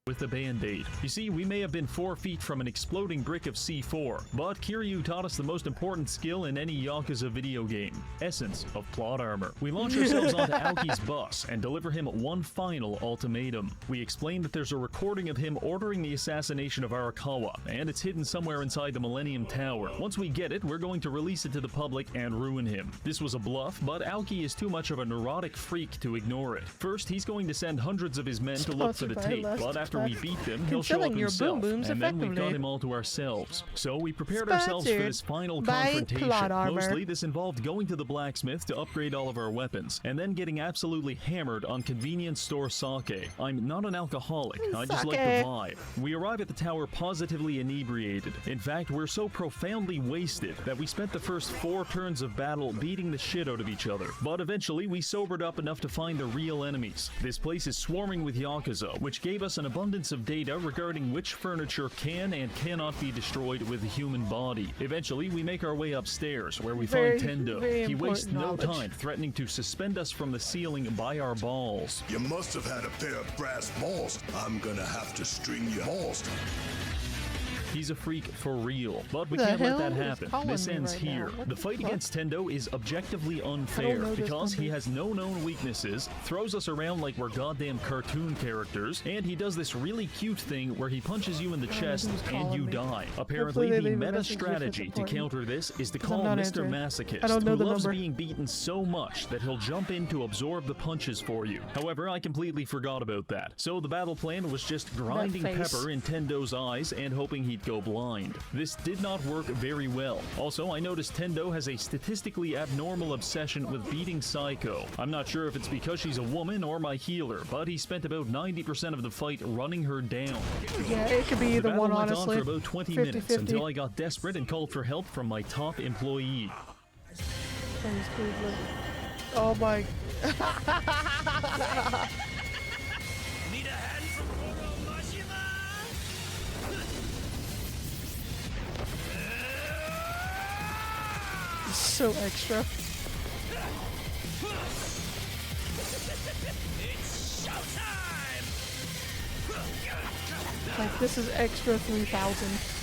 With the band-aid. You see, we may have been 4 feet from an exploding brick of C4, but Kiryu taught us the most important skill in any Yakuza video game: essence of plot armor. We launch ourselves onto Aoki's bus and deliver him one final ultimatum. We explain that there's a recording of him ordering the assassination of Arakawa, and it's hidden somewhere inside the Millennium Tower. Once we get it, we're going to release it to the public and ruin him. This was a bluff, but Aoki is too much of a neurotic freak to ignore it. First, he's going to send hundreds of his men to look for the tape, but after we beat them, he'll show up himself, and then we've got him all to ourselves. So we prepared ourselves for this final confrontation. Mostly, this involved going to the blacksmith to upgrade all of our weapons, and then getting absolutely hammered on convenience store sake. I'm not an alcoholic, I just like the vibe. We arrive at the tower positively inebriated. In fact, we're so profoundly wasted that we spent the first 4 turns of battle beating the shit out of each other. But eventually, we sobered up enough to find the real enemies. This place is swarming with Yakuza, which gave us an abundance of data regarding which furniture can and cannot be destroyed with the human body. Eventually, we make our way upstairs, where we find Tendo. He wastes no time threatening to suspend us from the ceiling by our balls. You must have had a pair of brass balls. I'm gonna have to string your balls. He's a freak for real, but we can't let that happen. This ends here. The fight against Tendo is objectively unfair because he has no known weaknesses, throws us around like we're goddamn cartoon characters, and he does this really cute thing where he punches you in the chest and you die. Apparently, the meta strategy to counter this is to call Mr. Masochist, who loves being beaten so much that he'll jump in to absorb the punches for you. However, I completely forgot about that. So the battle plan was just grinding pepper in Tendo's eyes and hoping he'd go blind. This did not work very well. Also, I noticed Tendo has a statistically abnormal obsession with beating Psycho. I'm not sure if it's because she's a woman or my healer, but he spent about 90% of the fight running her down. Yeah, it could be either one, honestly. The battle went on for about 20 minutes until I got desperate and called for help from my top employee. Oh my... Need a hand from Mashima? So extra. It's showtime! Like, this is extra 3,000.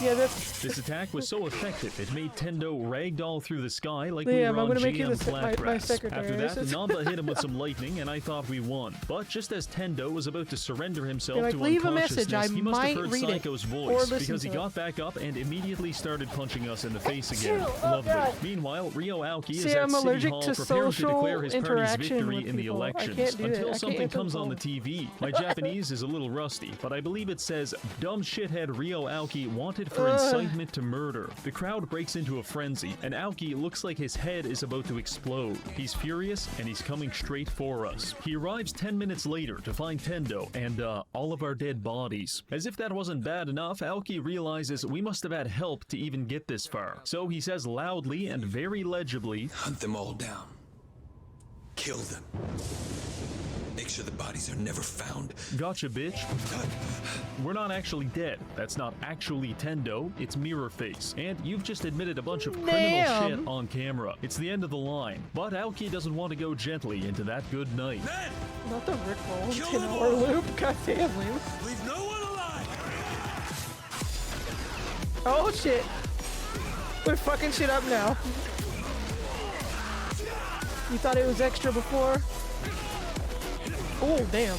Yeah, that's... This attack was so effective, it made Tendo ragdoll through the sky like Damn, we I'm were on gonna make you GM my flatgrass. secretary. After that, This is- Namba hit him with some lightning, and I thought we won. But just as Tendo was about to surrender himself You're like, to leave a message, unconsciousness, I he must have might heard read it, Psycho's or voice, listen because to he it. got back up and immediately started punching us in the face again. Oh, Lovely. God. Meanwhile, Rio Aoki See, is at I'm City allergic Hall to preparing to social declare his party's interaction victory with in the people. I elections can't do it. I until can't something answer the comes on the phone. TV. My Japanese is a little rusty, but I believe it says, "Dumb shithead Rio Aoki wanted for incitement to murder." The crowd breaks into a frenzy, and Aoki looks like his head is about to explode. He's furious, and he's coming straight for us. He arrives 10 minutes later to find Tendo and, all of our dead bodies. As if that wasn't bad enough, Aoki realizes we must have had help to even get this far. So he says loudly and very legibly, Hunt them all down. Kill them. Make sure the bodies are never found. "Gotcha, bitch." We're not actually dead. That's not actually Tendo, it's Mirror Face. And you've just admitted a bunch of criminal Damn. shit on camera. It's the end of the line. But Aoki doesn't want to go gently into that good night. Not the Rick Roll Kill 10 them hour all. loop. God damn, Liam. Leave no one alive. Oh shit. We're fucking shit up now. You thought it was extra before? Oh, damn.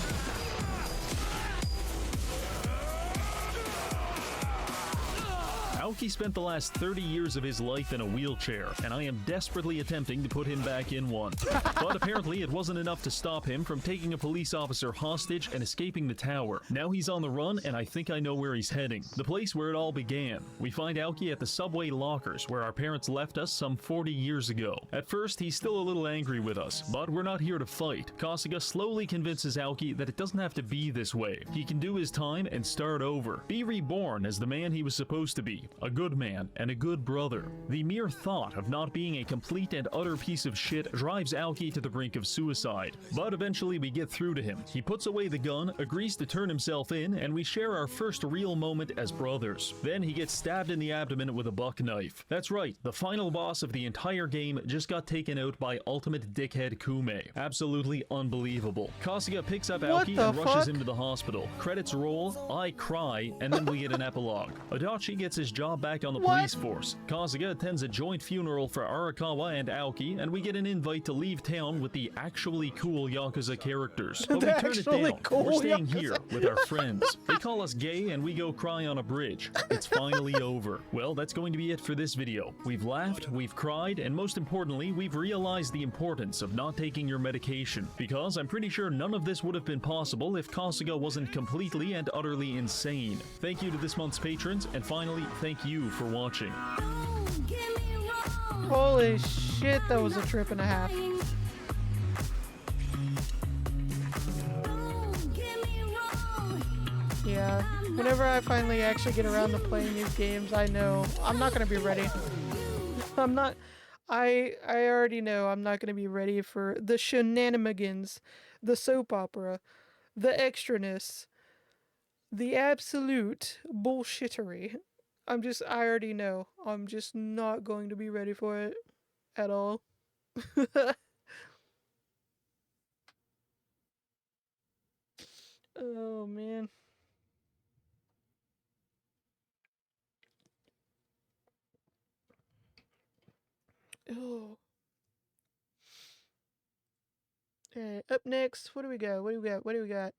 Aoki spent the last 30 years of his life in a wheelchair, and I am desperately attempting to put him back in one. But apparently it wasn't enough to stop him from taking a police officer hostage and escaping the tower. Now he's on the run, and I think I know where he's heading. The place where it all began. We find Aoki at the subway lockers, where our parents left us some 40 years ago. At first, he's still a little angry with us, but we're not here to fight. Kasuga slowly convinces Aoki that it doesn't have to be this way. He can do his time and start over. Be reborn as the man he was supposed to be. A good man and a good brother. The mere thought of not being a complete and utter piece of shit drives Aoki to the brink of suicide. But eventually we get through to him. He puts away the gun, agrees to turn himself in, and we share our first real moment as brothers. Then he gets stabbed in the abdomen with a buck knife. That's right, the final boss of the entire game just got taken out by ultimate dickhead Kume. Absolutely unbelievable. Kasuga picks up What Aoki the and rushes fuck? him to the hospital. Credits roll, I cry, and then we get an epilogue. Adachi gets his job back on the police force. Kasuga attends a joint funeral for Arakawa and Aoki, and we get an invite to leave town with the actually cool Yakuza characters. But we The turn it actually down. cool We're staying Yakuza here with our friends. They call us gay and we go cry on a bridge. It's finally over. Well, that's going to be it for this video. We've laughed, we've cried, and most importantly, we've realized the importance of not taking your medication. Because I'm pretty sure none of this would have been possible if Kasuga wasn't completely and utterly insane. Thank you to this month's patrons, and finally, thank you for watching. Holy shit, that was a trip and a half. Yeah, whenever I finally actually get around to playing these games, I know I'm not gonna be ready. I already know I'm not gonna be ready for the shenanigans, the soap opera, the extraness, the absolute bullshittery. I already know. I'm just not going to be ready for it at all. Oh, man. Oh. Okay, up next, what do we got? What do we got? What do we got?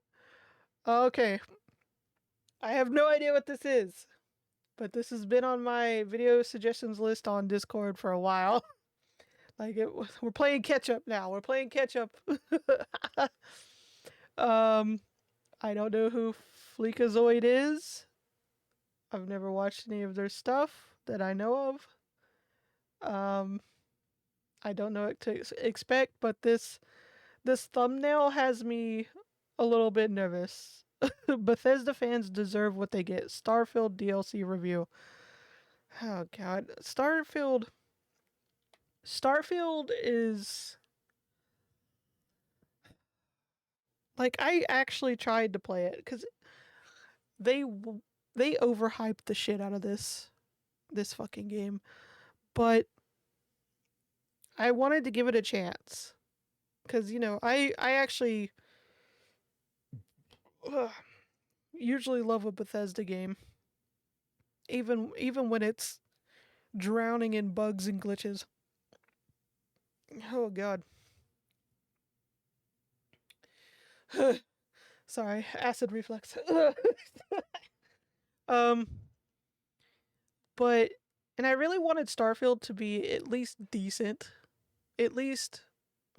Okay. I have no idea what this is, but this has been on my video suggestions list on Discord for a while. We're playing catch up now. We're playing catch up. I don't know who Fleekazoid is. I've never watched any of their stuff that I know of. I don't know what to expect, but this thumbnail has me a little bit nervous. Bethesda fans deserve what they get. Starfield DLC review. Oh god. Starfield is... Like, I actually tried to play it, because they overhyped the shit out of this fucking game. But I wanted to give it a chance. Because, you know, I actually usually love a Bethesda game. Even when it's drowning in bugs and glitches. Oh, God. Sorry, acid reflux. um, but, and I really wanted Starfield to be at least decent. At least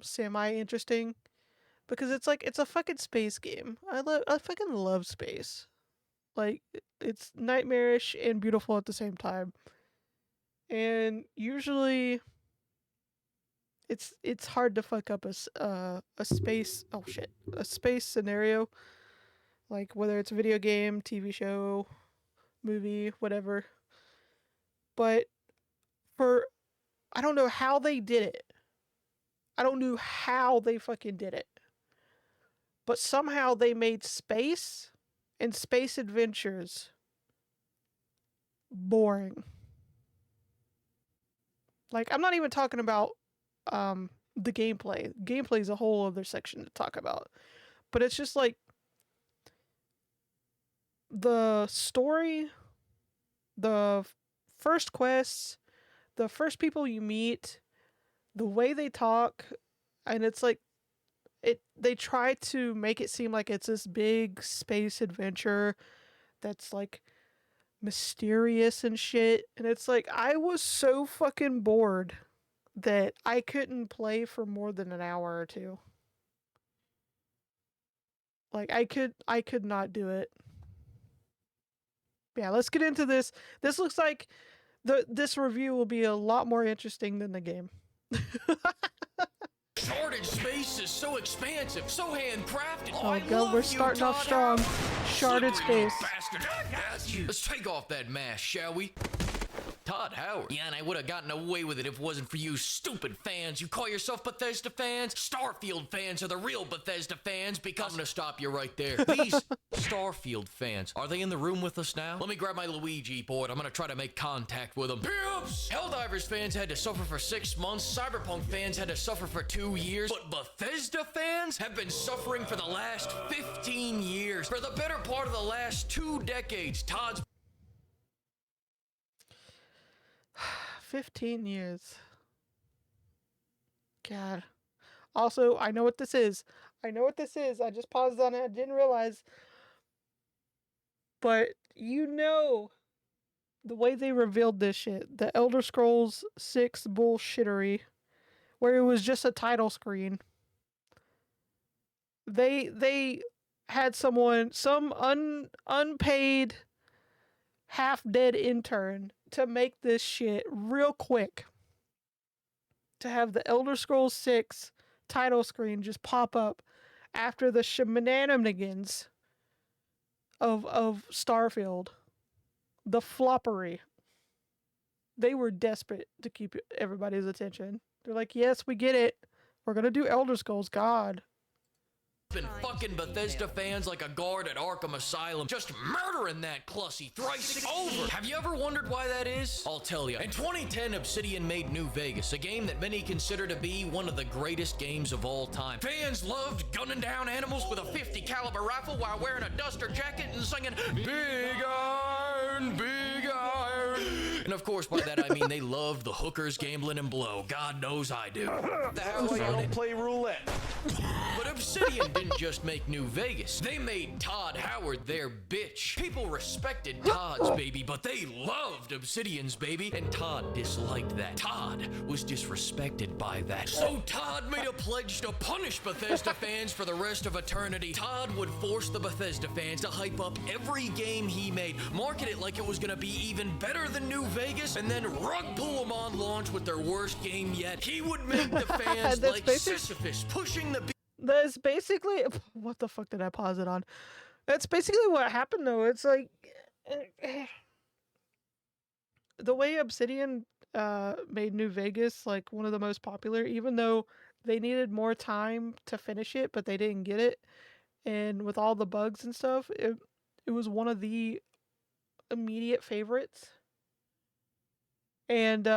semi-interesting. Because it's like, it's a fucking space game. I fucking love space. Like, it's nightmarish and beautiful at the same time. And usually, it's hard to fuck up a space, oh shit, a space scenario. Like, whether it's a video game, TV show, movie, whatever. But I don't know how they did it. I don't know how they fucking did it. But somehow they made space and space adventures boring. Like, I'm not even talking about the gameplay. Gameplay is a whole other section to talk about. But it's just like the story, the first quests, the first people you meet, the way they talk, and it's like they try to make it seem like it's this big space adventure that's like mysterious and shit. And it's like, I was so fucking bored that I couldn't play for more than an hour or two. Like, I could not do it. Yeah, let's get into this. This looks like this review will be a lot more interesting than the game. Sharded space is so expansive, so handcrafted. Oh god, we're starting off strong. Sharded space. Let's take off that mask, shall we? Todd Howard. Yeah, and I would have gotten away with it if it wasn't for you stupid fans. You call yourself Bethesda fans? Starfield fans are the real Bethesda fans because... I'm gonna stop you right there. These Starfield fans, are they in the room with us now? Let me grab my Luigi board. I'm gonna try to make contact with them. Pimps! Helldivers fans had to suffer for 6 months. Cyberpunk fans had to suffer for 2 years. But Bethesda fans have been suffering for the last 15 years. For the better part of the last 2 decades, Todd's 15 years. God. Also, I know what this is. I just paused on it. I didn't realize. But you know the way they revealed this shit. The Elder Scrolls 6 bullshittery. Where it was just a title screen. They had some unpaid, half-dead intern to make this shit real quick. To have the Elder Scrolls 6 title screen just pop up after the shenanigans of Starfield. The floppery. They were desperate to keep everybody's attention. They're like, yes, we get it. We're gonna do Elder Scrolls. God. been fucking Bethesda fans like a guard at Arkham Asylum, just murdering that Clussy thrice over. Have you ever wondered why that is? I'll tell you. In 2010, Obsidian made New Vegas, a game that many consider to be one of the greatest games of all time. Fans loved gunning down animals with a 50 caliber rifle while wearing a duster jacket and singing Big Iron, Big Iron. And of course, by that I mean they loved the hookers, gambling, and blow. God knows I do. That's why you don't play roulette. But Obsidian didn't just make New Vegas. They made Todd Howard their bitch. People respected Todd's baby, but they loved Obsidian's baby, and Todd disliked that. Todd was disrespected by that. So Todd made a pledge to punish Bethesda fans for the rest of eternity. Todd would force the Bethesda fans to hype up every game he made, market it like it was gonna be even better than New Vegas, and then rug pull them on launch with their worst game yet. He would make the fans like Sisyphus pushing the That's basically... What the fuck did I pause it on? That's basically what happened, though. It's like... The way Obsidian made New Vegas, like, one of the most popular, even though they needed more time to finish it, but they didn't get it, and with all the bugs and stuff, it was one of the immediate favorites. And,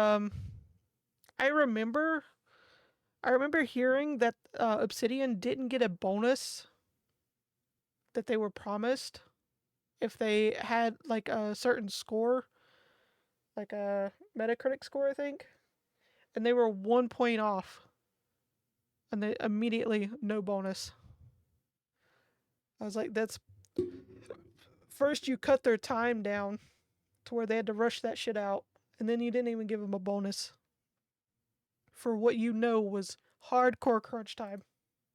I remember I remember hearing that Obsidian didn't get a bonus that they were promised if they had like a certain score, like a Metacritic score, I think, and they were 1 point off, and they immediately no bonus. I was like, that's first you cut their time down to where they had to rush that shit out, and then you didn't even give them a bonus for what you know was hardcore crunch time.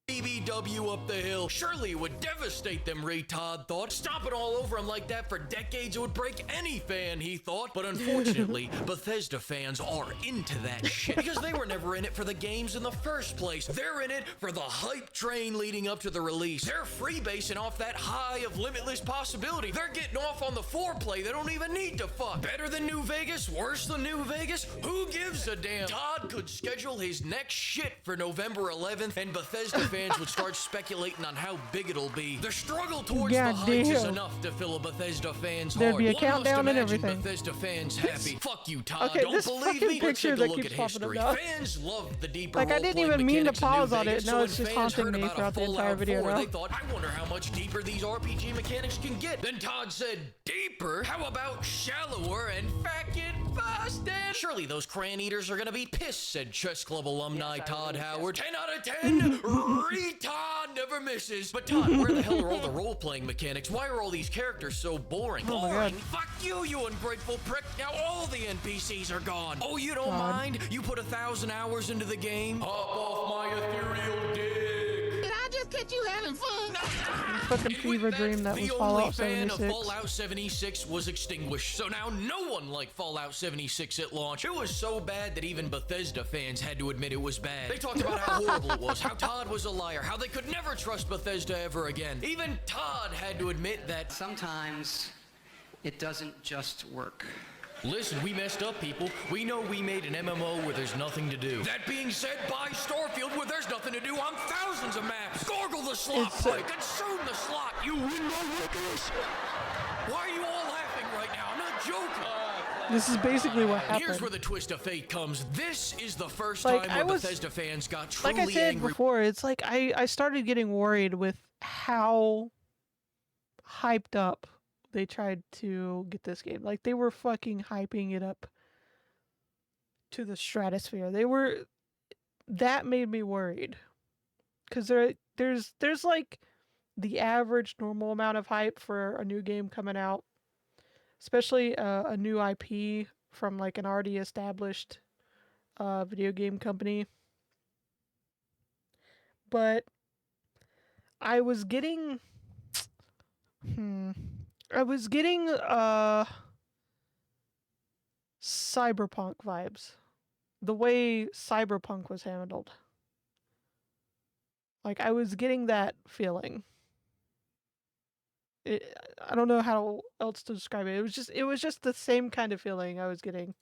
BBW up the hill. Surely it would devastate them, retard thought. Stomping all over him like that for decades, it would break any fan, he thought. But unfortunately, Bethesda fans are into that shit because they were never in it for the games in the first place. They're in it for the hype train leading up to the release. They're freebasing off that high of limitless possibility. They're getting off on the foreplay. They don't even need to fuck. Better than New Vegas? Worse than New Vegas? Who gives a damn? Todd could schedule his next shit for November 11th, and Bethesda fans would start speculating on how big it'll be. The struggle towards the heights is enough to fill a Bethesda fan's heart. There'd be a countdown and everything. Bethesda fans happy. Fuck you, Todd. Okay, Don't this believe fucking me? Let's picture take a that look at keeps popping history. up now. Fans love the deeper Like, I didn't role-playing even mean to mechanics in New pause on it, Vegas, now so it's when just fans haunting heard me about throughout the entire Fallout video 4, now. They thought, I wonder how much deeper these RPG mechanics can get. Then Todd said, deeper? How about shallower and fucking faster? Surely those crayon eaters are gonna be pissed, said Chess Club alumni Todd Howard. 10 out of 10, retard never misses. But Todd, where the hell are all the role-playing mechanics? Why are all these characters so boring? Oh my Boring? God. Fuck you, you ungrateful prick. Now all the NPCs are gone. Oh, you don't mind? You put 1,000 hours into the game? Hop off my ethereal dick. Did I just catch you having fun? Fucking fever dream that was The only Fallout fan 76. of Fallout 76 was extinguished, so now no one liked Fallout 76 at launch. It was so bad that even Bethesda fans had to admit it was bad. They talked about how horrible it was, how Todd was a liar, how they could never trust Bethesda ever again. Even Todd had to admit that sometimes it doesn't just work. Listen, we messed up, people. We know we made an MMO where there's nothing to do. That being said, buy Starfield where there's nothing to do on thousands of maps. Gargle the slot pipe, consume the slot. You win my workers. Why are you all laughing right now? I'm not joking. This is basically what happened. Here's where the twist of fate comes. This is the first Like, time I where was- Bethesda fans got truly Like I said angry. before, it's like I started getting worried with how hyped up they tried to get this game. Like, they were fucking hyping it up to the stratosphere. That made me worried. Because there's like the average normal amount of hype for a new game coming out. Especially a new IP from like an already established video game company. But I was getting Cyberpunk vibes. The way Cyberpunk was handled. Like, I was getting that feeling. I don't know how else to describe it. It was just the same kind of feeling I was getting.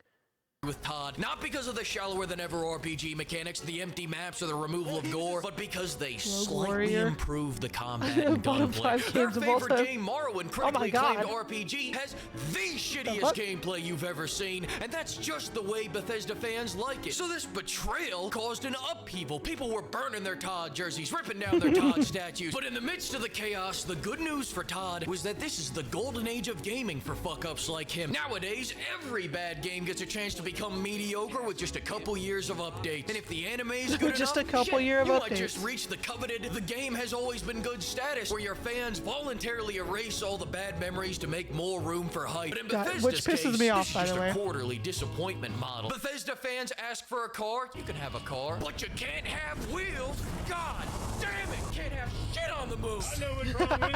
With Todd, not because of the shallower than ever RPG mechanics, the empty maps, or the removal of gore, but because they slightly Warrior. improved the combat and Bottom gunplay. 5 Their games of all favorite time. game, Morrowind, Oh critically my God. acclaimed RPG, has the shittiest gameplay you've ever seen, and that's just the way Bethesda fans like it. So this betrayal caused an upheaval. People were burning their Todd jerseys, ripping down their Todd statues. But in the midst of the chaos, the good news for Todd was that this is the golden age of gaming for fuck-ups like him. Nowadays, every bad game gets a chance to become mediocre with just a couple years of updates. And if the anime's good Just enough, a couple shit, year of you might updates. just reach the coveted "the game has always been good" status, where your fans voluntarily erase all the bad memories to make more room for hype. But in God, Bethesda's which pisses case, me off, this is by just the a way. quarterly disappointment model. Bethesda fans ask for a car, you can have a car, but you can't have wheels. God damn it, can't have shit on the move. I know what's wrong with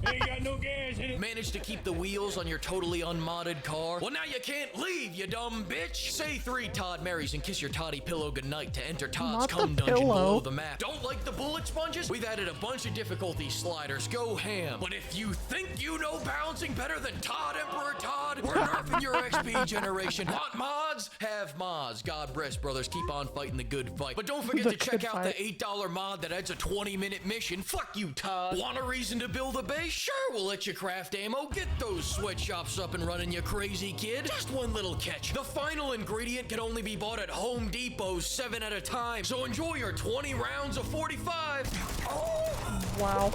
it. Ain't got no gas in it. Managed to keep the wheels on your totally unmodded car? Well, now you can't leave, you dumb bitch. Say 3 Todd Marys and kiss your toddy pillow goodnight to enter Todd's Not the cum dungeon pillow. below the map. Don't like the bullet sponges? We've added a bunch of difficulty sliders. Go ham. But if you think you know balancing better than Todd Emperor Todd, we're nerfing your XP generation. Want mods? Have mods. God bless, brothers. Keep on fighting the good fight. But don't forget The to check good out fight. the $8 mod that adds a 20-minute mission. Fuck you, Todd. Want a reason to build a base? Sure, we'll let you craft ammo. Get those sweatshops up and running, you crazy kid. Just one little catch. The final final ingredient can only be bought at Home Depot 7 at a time. So enjoy your 20 rounds of 45. Oh! Wow.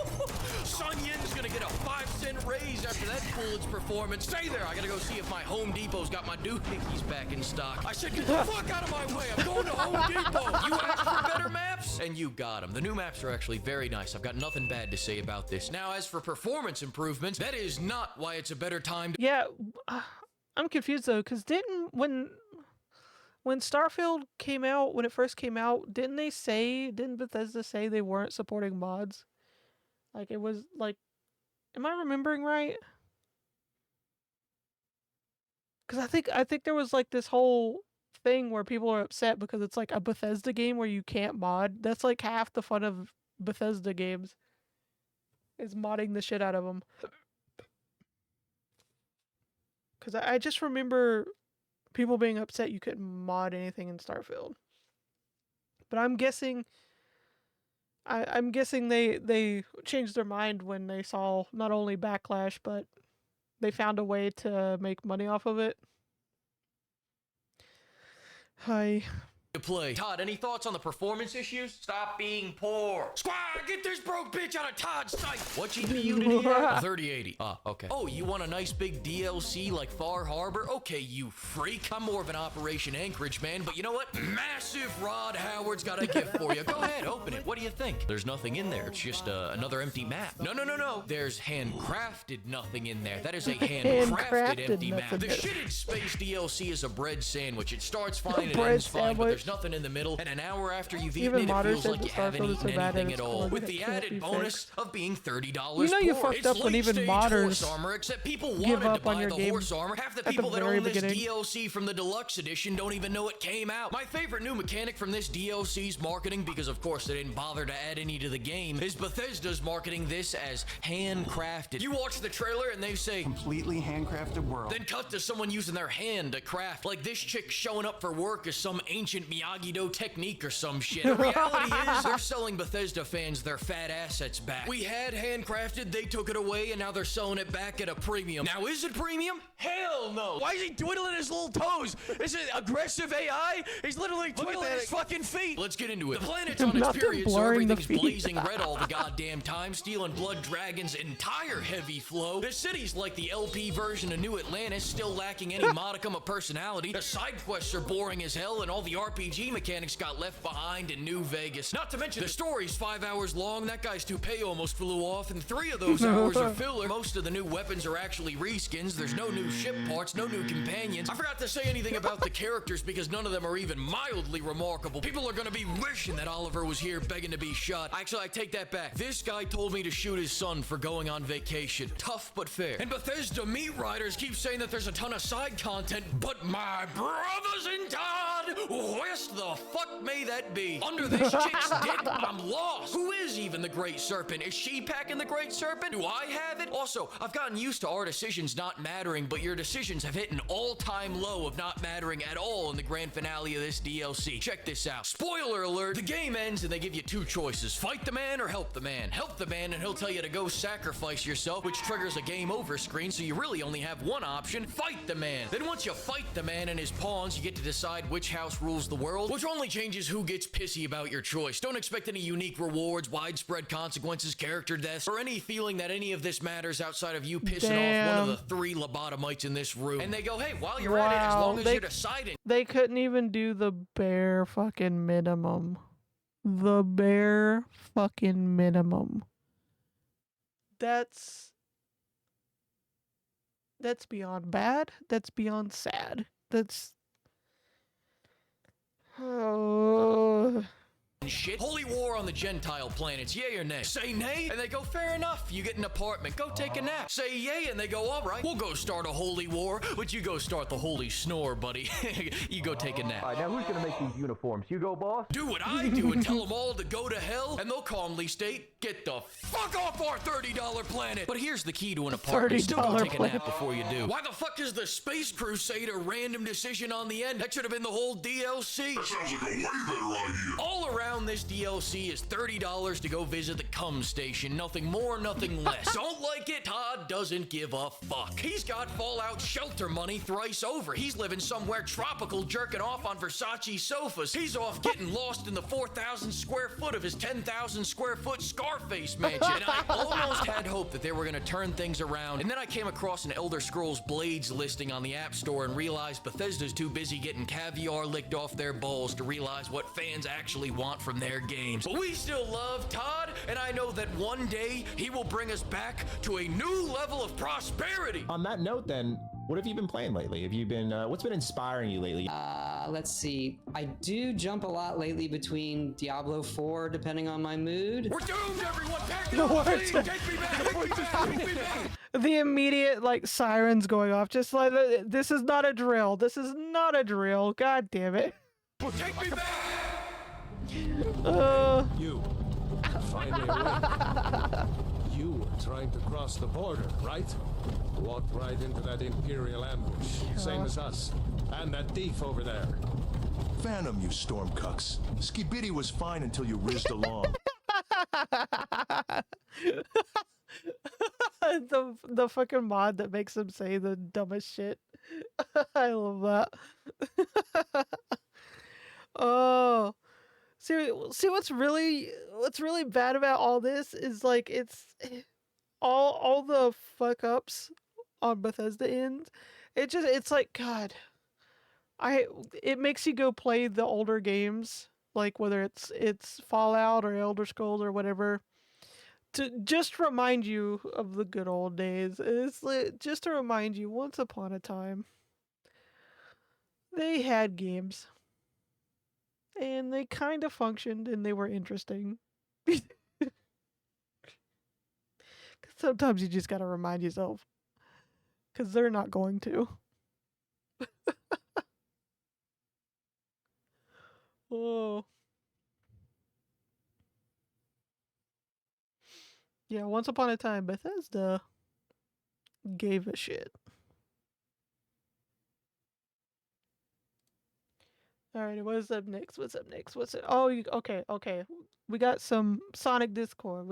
Sun Yin's gonna get a 5-cent raise after that Bullet's performance. Stay there. I gotta go see if my Home Depot's got my doohickeys back in stock. I said, get the fuck out of my way. I'm going to Home Depot. You asked for better maps? And you got them. The new maps are actually very nice. I've got nothing bad to say about this. Now, as for performance improvements, that is not why it's a better time to— Yeah, I'm confused though, because when Starfield came out, when it first came out, didn't Bethesda say they weren't supporting mods? Like, it was like, am I remembering right? Because I think there was like this whole thing where people are upset because it's like a Bethesda game where you can't mod. That's like half the fun of Bethesda games, is modding the shit out of them. Because I just remember people being upset you couldn't mod anything in Starfield. But I'm guessing they changed their mind when they saw not only backlash, but they found a way to make money off of it. Hi. to play. Todd, any thoughts on the performance issues? Stop being poor. Squad, get this broke bitch out of Todd's sight. What GPU did he have? 3080. Ah, okay. Oh, you want a nice big DLC like Far Harbor? Okay, you freak. I'm more of an Operation Anchorage man, but you know what? Massive Rod Howard's got a gift for you. Go ahead, open it. What do you think? There's nothing in there. It's just another empty map. No. There's handcrafted nothing in there. That is a handcrafted empty map. The shitted space DLC is a bread sandwich. It starts fine and ends fine, but there's nothing in the middle, and an hour after you've eaten it, it feels like you haven't eaten anything at all, with the added bonus of being $30 You know you poor. fucked up when even modders horse armor, except people give wanted up to buy on your the game horse armor. Half the at the people that very own this beginning. DLC from the deluxe edition don't even know it came out. My favorite new mechanic from this DLC's marketing, because of course they didn't bother to add any to the game, is Bethesda's marketing this as handcrafted. You watch the trailer and they say completely handcrafted world, then cut to someone using their hand to craft, like this chick showing up for work as some ancient Miyagi-Do technique or some shit. The reality is they're selling Bethesda fans their fat assets back. We had handcrafted, they took it away, and now they're selling it back at a premium. Now is it premium? Hell no. Why is he twiddling his little toes? Is it aggressive AI? He's literally twiddling his fucking feet. Let's get into it. The planet's on its Nothing period, so blurring the everything's feet. blazing red all the goddamn time, stealing Blood Dragon's entire heavy flow. The city's like the LP version of New Atlantis, still lacking any modicum of personality. The side quests are boring as hell, and all the RPG mechanics got left behind in New Vegas. Not to mention, the story's 5 hours long. That guy's toupee almost flew off, and 3 of those hours are filler. Most of the new weapons are actually reskins. There's no new ship parts, no new companions. I forgot to say anything about the characters because none of them are even mildly remarkable. People are gonna be wishing that Oliver was here begging to be shot. Actually, I take that back. This guy told me to shoot his son for going on vacation. Tough but fair. And Bethesda meat riders keep saying that there's a ton of side content, but my brothers in Todd, west the fuck may that be? Under this chick's dick, I'm lost. Who is even the Great Serpent? Is she packing the Great Serpent? Do I have it? Also, I've gotten used to our decisions not mattering, but your decisions have hit an all-time low of not mattering at all in the grand finale of this DLC. Check this out. Spoiler alert, the game ends and they give you 2 choices. Fight the man or help the man. Help the man and he'll tell you to go sacrifice yourself, which triggers a game over screen, so you really only have one option. Fight the man. Then once you fight the man and his pawns, you get to decide which house rules the world, which only changes who gets pissy about your choice. Don't expect any unique rewards, widespread consequences, character deaths, or any feeling that any of this matters outside of you pissing off one of the 3 lobotomites in this room. And they go, hey, while you're at it, as long as you're deciding. They couldn't even do the bare fucking minimum. The bare fucking minimum. That's beyond bad. That's beyond sad. That's... Shit. Holy war on the Gentile planets, yay or nay? Say nay, and they go, fair enough, you get an apartment, go take a nap. Say yay, and they go, all right, we'll go start a holy war, but you go start the holy snore, buddy. You go take a nap. All right, now who's gonna make these uniforms? You go, boss? Do what I do and tell them all to go to hell, and they'll calmly state, get the fuck off our $30 planet. But here's the key to an apartment. Still go take a nap before you do. Why the fuck is the Space Crusade a random decision on the end? That should have been the whole DLC. That sounds like a way better idea. All around, around this DLC is $30 to go visit the cum station. Nothing more, nothing less. Don't like it? Todd doesn't give a fuck. He's got Fallout shelter money thrice over. He's living somewhere tropical, jerking off on Versace sofas. He's off getting lost in the 4,000 square foot of his 10,000 square foot Scarface mansion. And I almost had hope that they were gonna turn things around. And then I came across an Elder Scrolls Blades listing on the App Store and realized Bethesda's too busy getting caviar licked off their bowls to realize what fans actually want from their games. But we still love Todd, and I know that one day he will bring us back to a new level of prosperity. On that note, then, what have you been playing lately? Have you been, what's been inspiring you lately? Let's see. I do jump a lot lately between Diablo 4, depending on my mood. We're doomed, everyone! Pack it up, please! Take me back! Take me back! Take me back! The immediate, like, sirens going off, just like, this is not a drill. This is not a drill. God damn it. Take me back! You finally awake. You were trying to cross the border, right? Walked right into that Imperial ambush, same as us. And that thief over there. Phantom, you stormcucks. Skibidi was fine until you rizzed along. the fucking mod that makes him say the dumbest shit. I love that. Oh, see what's really bad about all this is like it's all the fuck ups on Bethesda end. It's like God. It makes you go play the older games, like whether it's Fallout or Elder Scrolls or whatever, to just remind you of the good old days. It's like, just to remind you, once upon a time, they had games, and they kind of functioned, and they were interesting. Sometimes you just gotta remind yourself, because they're not going to. Oh. Yeah, once upon a time, Bethesda gave a shit. Alright, what's up next? Oh, okay. We got some Sonic Discord.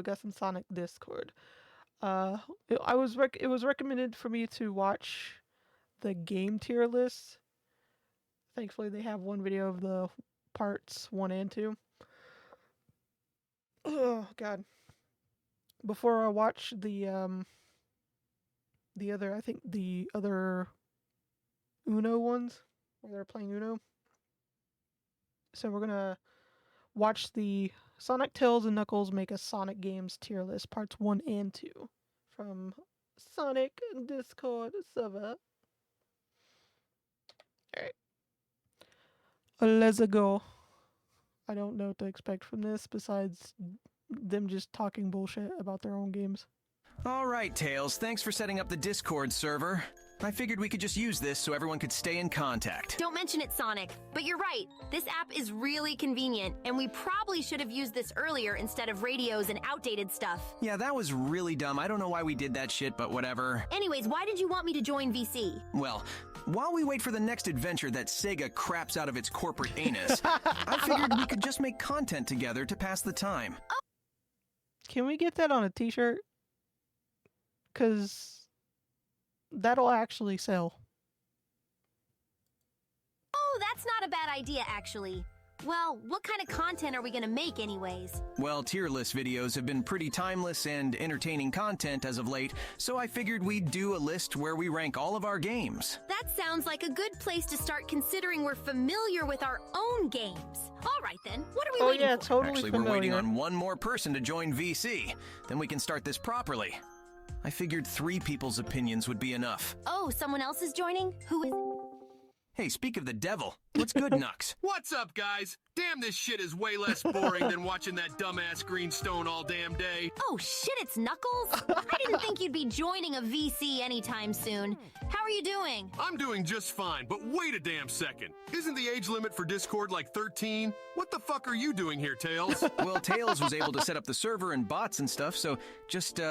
It was recommended for me to watch the game tier list. Thankfully, they have one video of the parts 1 and 2. Oh God. Before I watch the other Uno ones where they're playing Uno. So we're gonna watch the Sonic, Tails, and Knuckles Make a Sonic Games tier list parts 1 and 2 from Sonic Discord server. Alright. Let's go. I don't know what to expect from this besides them just talking bullshit about their own games. All right, Tails. Thanks for setting up the Discord server. I figured we could just use this so everyone could stay in contact. Don't mention it, Sonic. But you're right. This app is really convenient, and we probably should have used this earlier instead of radios and outdated stuff. Yeah, that was really dumb. I don't know why we did that shit, but whatever. Anyways, why did you want me to join VC? Well, while we wait for the next adventure that Sega craps out of its corporate anus, I figured we could just make content together to pass the time. Oh. Can we get that on a t-shirt? 'Cause that'll actually sell. Oh, that's not a bad idea, actually. Well, what kind of content are we gonna make anyways? Well, tier list videos have been pretty timeless and entertaining content as of late, so I figured we'd do a list where we rank all of our games. That sounds like a good place to start considering we're familiar with our own games. All right then, what are we waiting for? Totally Actually, familiar. we're waiting on one more person to join VC. Then we can start this properly. I figured 3 people's opinions would be enough. Oh, someone else is joining? Who is... Hey, speak of the devil. What's good, Nux? What's up, guys? Damn, this shit is way less boring than watching that dumbass Greenstone all damn day. Oh shit, it's Knuckles? I didn't think you'd be joining a VC anytime soon. How are you doing? I'm doing just fine, but wait a damn second. Isn't the age limit for Discord like 13? What the fuck are you doing here, Tails? Well, Tails was able to set up the server and bots and stuff, so just,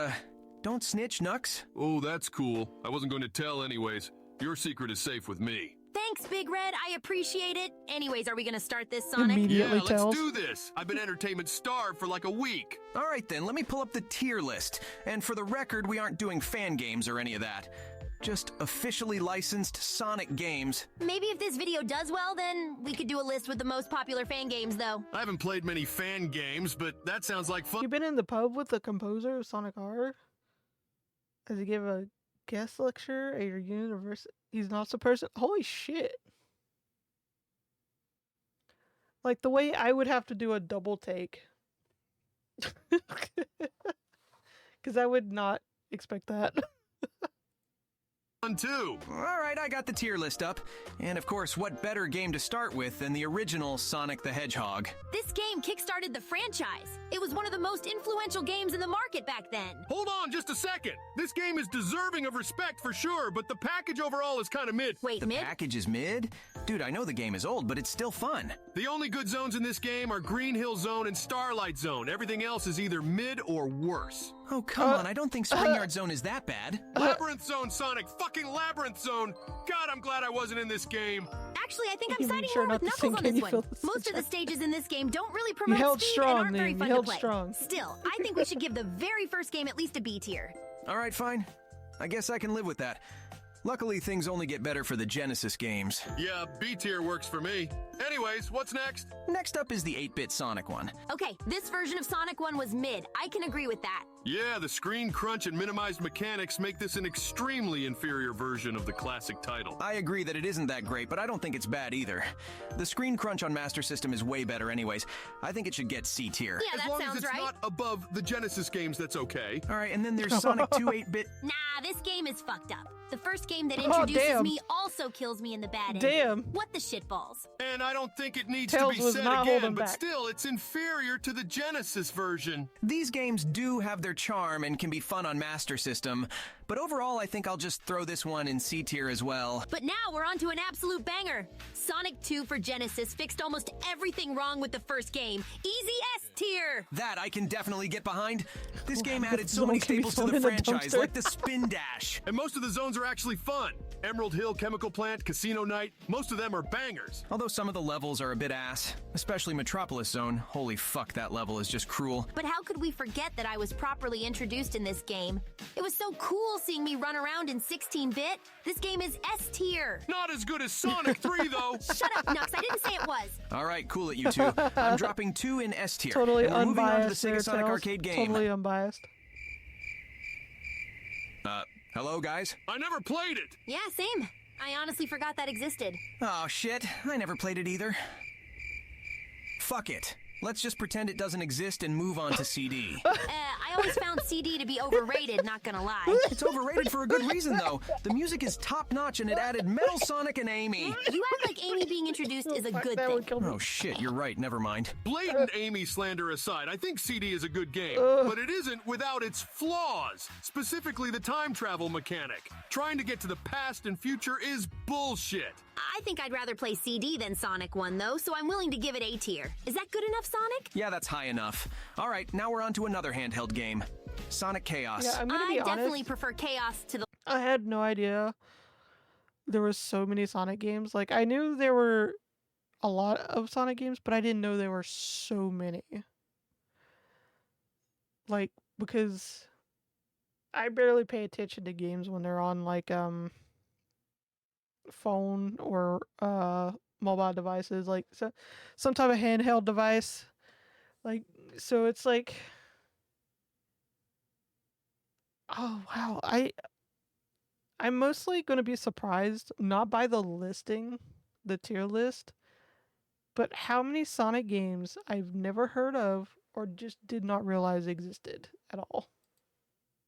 don't snitch, Nux. Oh, that's cool. I wasn't going to tell anyways. Your secret is safe with me. Thanks, Thanks, Big Red. I appreciate it. Anyways, are we gonna start this, Sonic? Immediately Yeah, tells. let's do this. I've been entertainment starved for like a week. All right then, let me pull up the tier list. And for the record, we aren't doing fan games or any of that. Just officially licensed Sonic games. Maybe if this video does well, then we could do a list with the most popular fan games, though. I haven't played many fan games, but that sounds like fun. You been in the pub with the composer of Sonic R? Does he give a guest lecture at your university? He's not the person. Holy shit. Like the way I would have to do a double take. Because I would not expect that. Too. All right, I got the tier list up. And of course, what better game to start with than the original Sonic the Hedgehog? This game kickstarted the franchise. It was one of the most influential games in the market back then. Hold on just a second. This game is deserving of respect for sure, but the package overall is kind of mid. Wait, The package is mid? Dude, I know the game is old, but it's still fun. The only good zones in this game are Green Hill Zone and Starlight Zone. Everything else is either mid or worse. Oh, come on, I don't think Springyard Zone is that bad. Labyrinth Zone, Sonic! Fucking Labyrinth Zone! God, I'm glad I wasn't in this game. Actually, I think You I'm made siding sure more not with to sing Knuckles on Can this You one. Feel the Most of the Sunshine? stages in this game don't really promote held speed strong, and aren't very Liam. fun You held to play. strong. Still, I think we should give the very first game at least a B tier. All right, fine. I guess I can live with that. Luckily, things only get better for the Genesis games. Yeah, B tier works for me. Anyways, what's next? Next up is the 8-bit Sonic one. Okay, this version of Sonic 1 was mid. I can agree with that. Yeah, the screen crunch and minimized mechanics make this an extremely inferior version of the classic title. I agree that it isn't that great, but I don't think it's bad either. The screen crunch on Master System is way better anyways. I think it should get C tier. Yeah, As that long sounds as it's right. not above the Genesis games, that's okay. All right, and then there's Sonic 2 8-bit. Nah, this game is fucked up. The first game that Oh, introduces damn. me also kills me in the bad end. Damn. What the shitballs? And I don't think it needs Tails to be was said not again, holding but back. still, it's inferior to the Genesis version. These games do have their charm and can be fun on Master System, but overall I think I'll just throw this one in C tier as well. But now we're on to an absolute banger. Sonic 2 for Genesis fixed almost everything wrong with the first game. Easy S tier. That I can definitely get behind. This game added so Zone many can be staples to thrown the in the franchise, dumpster. like the spin dash. And most of the zones are actually fun. Emerald Hill, Chemical Plant, Casino Night, most of them are bangers. Although some of the levels are a bit ass, especially Metropolis Zone. Holy fuck, that level is just cruel. But how could we forget that I was properly introduced in this game? It was so cool seeing me run around in 16-bit. This game is S tier. Not as good as Sonic 3, though. Shut up, Nux. I didn't say it was. All right, cool it, you two. I'm dropping 2 in S tier. Totally and we're moving on to the unbiased there, Sega Sonic Tails. Arcade game. Totally unbiased. Hello, guys? I never played it. Yeah, same. I honestly forgot that existed. Oh, shit. I never played it either. Fuck it. Let's just pretend it doesn't exist and move on to CD. I always found CD to be overrated, not gonna lie. It's overrated for a good reason, though. The music is top-notch and it added Metal Sonic and Amy. You act like Amy being introduced is a good thing. Oh, shit, you're right. Never mind. Blatant Amy slander aside, I think CD is a good game, but it isn't without its flaws, specifically the time travel mechanic. Trying to get to the past and future is bullshit. I think I'd rather play CD than Sonic 1, though, so I'm willing to give it A tier. Is that good enough, Sonic? Yeah, that's high enough. All right, now we're on to another handheld game. Sonic Chaos. Yeah, I'm gonna be I definitely honest. prefer Chaos to the... I had no idea there was so many Sonic games. Like, I knew there were a lot of Sonic games, but I didn't know there were so many. Like, because I barely pay attention to games when they're on, like, phone or mobile devices, like some type of handheld device. Like, so it's like, oh wow, I'm mostly going to be surprised not by the listing, the tier list, but how many Sonic games I've never heard of or just did not realize existed at all.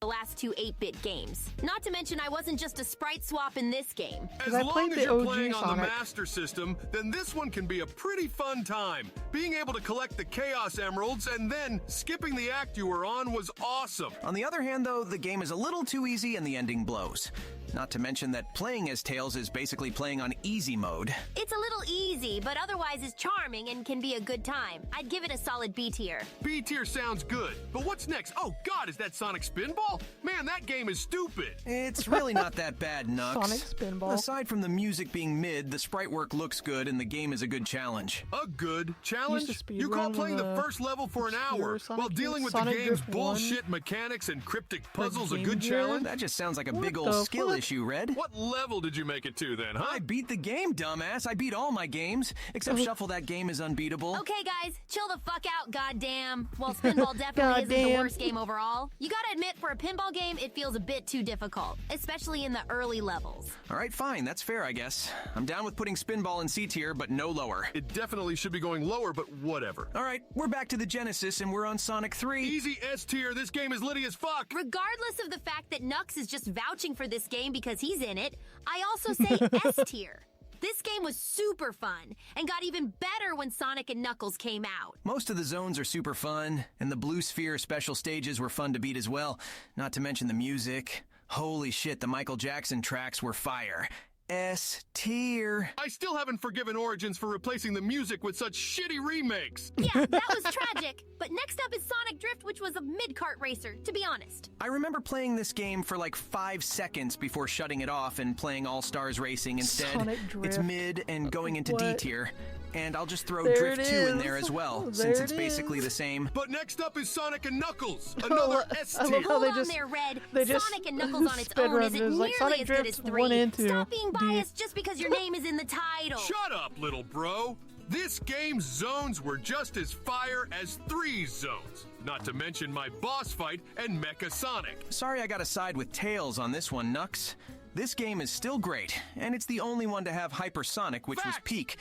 last two 8-bit games. Not to mention I wasn't just a sprite swap in this game. As long as you're playing on the Master System, then this one can be a pretty fun time. Being able to collect the Chaos Emeralds and then skipping the act you were on was awesome. On the other hand, though, the game is a little too easy and the ending blows. Not to mention that playing as Tails is basically playing on easy mode. It's a little easy, but otherwise is charming and can be a good time. I'd give it a solid B tier. B tier sounds good, but what's next? Oh god, is that Sonic Spinball? Man, that game is stupid. It's really not that bad, Nux. Sonic Spinball. Aside from the music being mid, the sprite work looks good and the game is a good challenge. A good challenge? You call playing the first level for an hour while dealing with Sonic the game's Drift bullshit mechanics and cryptic puzzles a good challenge? That just sounds like a big old skill issue, Red. What level did you make it to then, huh? I beat the game, dumbass. I beat all my games. Except Shuffle That Game is unbeatable. Okay, guys, chill the fuck out, goddamn. While Spinball definitely isn't the worst game overall, you gotta admit, for a pinball game, it feels a bit too difficult, especially in the early levels. All right, fine. That's fair, I guess. I'm down with putting Spinball in C tier, but no lower. It definitely should be going lower, but whatever. All right, we're back to the Genesis, and we're on Sonic 3. Easy S tier. This game is litty as fuck. Regardless of the fact that Nux is just vouching for this game because he's in it, I also say S tier. This game was super fun, and got even better when Sonic and Knuckles came out. Most of the zones are super fun, and the Blue Sphere special stages were fun to beat as well, not to mention the music. Holy shit, the Michael Jackson tracks were fire. S tier. I still haven't forgiven Origins for replacing the music with such shitty remakes. Yeah, that was tragic. But next up is Sonic Drift, which was a mid-cart racer, to be honest. I remember playing this game for like 5 seconds before shutting it off and playing All-Stars Racing instead. Sonic Drift. It's mid and going into D tier. And I'll just throw There Drift it 2 in is. there as well, There since it it's basically is. the same. But next up is Sonic and Knuckles, another S I tier. love how they Hold on just there, Red. they just Sonic and Knuckles on its sped own run isn't it. It's nearly like Sonic as good as Drift 3. 1 and 2. Stop being D. biased just because your name is in the title. Shut up, little bro. This game's zones were just as fire as 3's zones. Not to mention my boss fight and Mecha Sonic. Sorry I gotta side with Tails on this one, Nux. This game is still great, and it's the only one to have Hypersonic, which was peak.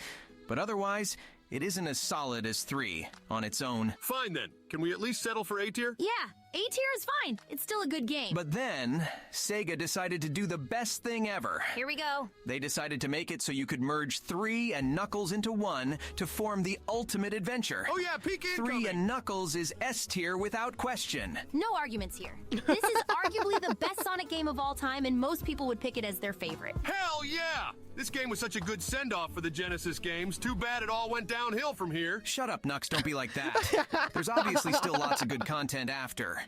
But otherwise, it isn't as solid as 3 on its own. Fine then. Can we at least settle for A tier? Yeah, A tier is fine. It's still a good game. But then, Sega decided to do the best thing ever. Here we go. They decided to make it so you could merge 3 and Knuckles into 1 to form the ultimate adventure. Oh yeah, peak incoming. 3 and Knuckles is S tier without question. No arguments here. This is arguably the best Sonic game of all time, and most people would pick it as their favorite. Hell yeah! This game was such a good send-off for the Genesis games. Too bad it all went downhill from here. Shut up, Nux, don't be like that. There's obviously still lots of good content after.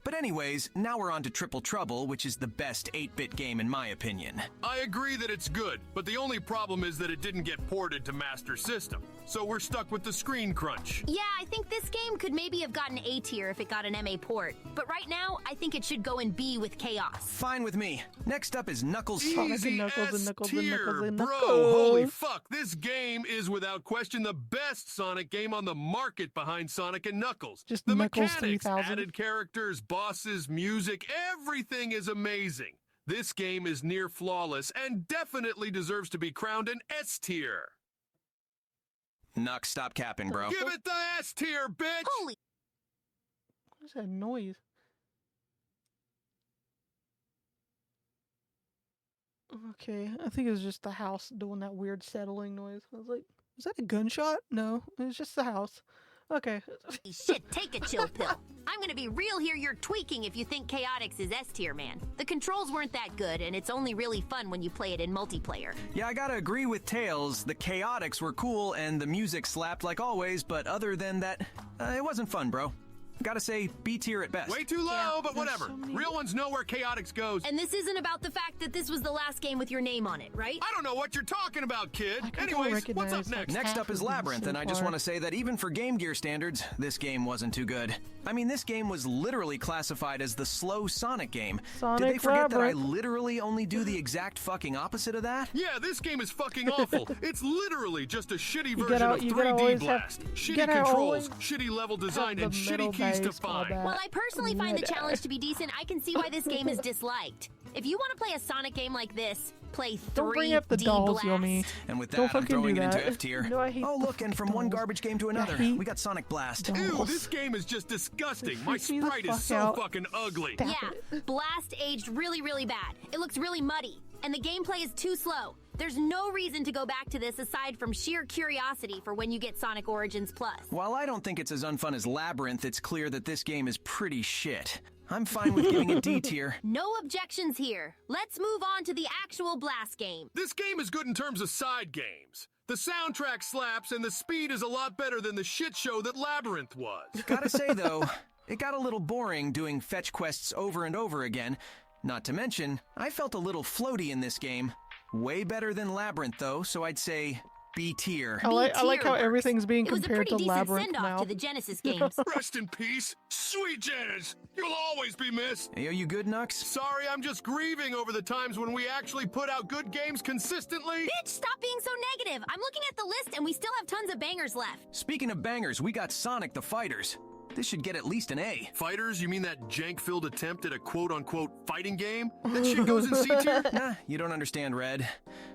But anyways, now we're on to Triple Trouble, which is the best 8-bit game in my opinion. I agree that it's good, but the only problem is that it didn't get ported to Master System. So we're stuck with the screen crunch. Yeah, I think this game could maybe have gotten A tier if it got an MA port. But right now, I think it should go in B with Chaos. Fine with me. Next up is Knuckles. Easy Knuckles and S Knuckles and tier, Knuckles and bro. Knuckles. Holy fuck, this game is without question the best Sonic game on the market behind Sonic and Knuckles. Just the Knuckles mechanics, 3000. added characters, bosses, music, everything is amazing. This game is near flawless and definitely deserves to be crowned an S tier. Nux, stop capping, bro. Give it the S tier, bitch! Holy. What's that noise? Okay, I think it was just the house doing that weird settling noise. I was like, was that a gunshot? No, it was just the house. Okay. Shit, take a chill pill. I'm gonna be real here, you're tweaking if you think Chaotix is S tier, man. The controls weren't that good, and it's only really fun when you play it in multiplayer. Yeah, I gotta agree with Tails. The Chaotix were cool and the music slapped like always, but other than that, it wasn't fun, bro. Gotta say, B tier at best. Way too low, but whatever. Real ones know where Chaotix goes. And this isn't about the fact that this was the last game with your name on it, right? I don't know what you're talking about, kid. I don't Anyways, what's up recognize, like, next? Next up is Labyrinth, and I just far. want to say that even for Game Gear standards, this game wasn't too good. I mean, this game was literally classified as the slow Sonic game. Sonic Did they forget that I Labyrinth. literally only do the exact fucking opposite of that? Yeah, this game is fucking awful. It's literally just a shitty You version gotta- of you gotta 3D always Blast. have- you Shitty gotta controls, always shitty level design, the and metal shitty keys to baseball find. bat. While I personally find the Meta. challenge to be decent, I can see why this game is disliked. If you want to play a Sonic game like this, play 3D Don't bring up the dolls, Blast. Yomi. And with Don't that, I'm fucking throwing do it into that. F tier. No, I hate Oh, the look, and from fucking one dolls. garbage game to I another, hate we got Sonic Blast. Ew, this game is just disgusting. My freaks me the sprite is fuck so out. fucking ugly. Stop Yeah, it. Blast aged really, really bad. It looks really muddy, and the gameplay is too slow. There's no reason to go back to this aside from sheer curiosity for when you get Sonic Origins Plus. While I don't think it's as unfun as Labyrinth, it's clear that this game is pretty shit. I'm fine with giving it D tier. No objections here. Let's move on to the actual Blast game. This game is good in terms of side games. The soundtrack slaps and the speed is a lot better than the shit show that Labyrinth was. Gotta say, though, it got a little boring doing fetch quests over and over again. Not to mention, I felt a little floaty in this game. Way better than Labyrinth, though, so I'd say B tier. I like how everything's being It was a compared pretty to decent Labyrinth send-off now. to the Genesis games. Rest in peace, sweet Janice. You'll always be missed. Hey, are you good, Nux? Sorry, I'm just grieving over the times when we actually put out good games consistently. Bitch, stop being so negative. I'm looking at the list and we still have tons of bangers left. Speaking of bangers, we got Sonic the Fighters. This should get at least an A. Fighters? You mean that jank-filled attempt at a quote-unquote fighting game? That shit goes in C tier? Nah, you don't understand, Red.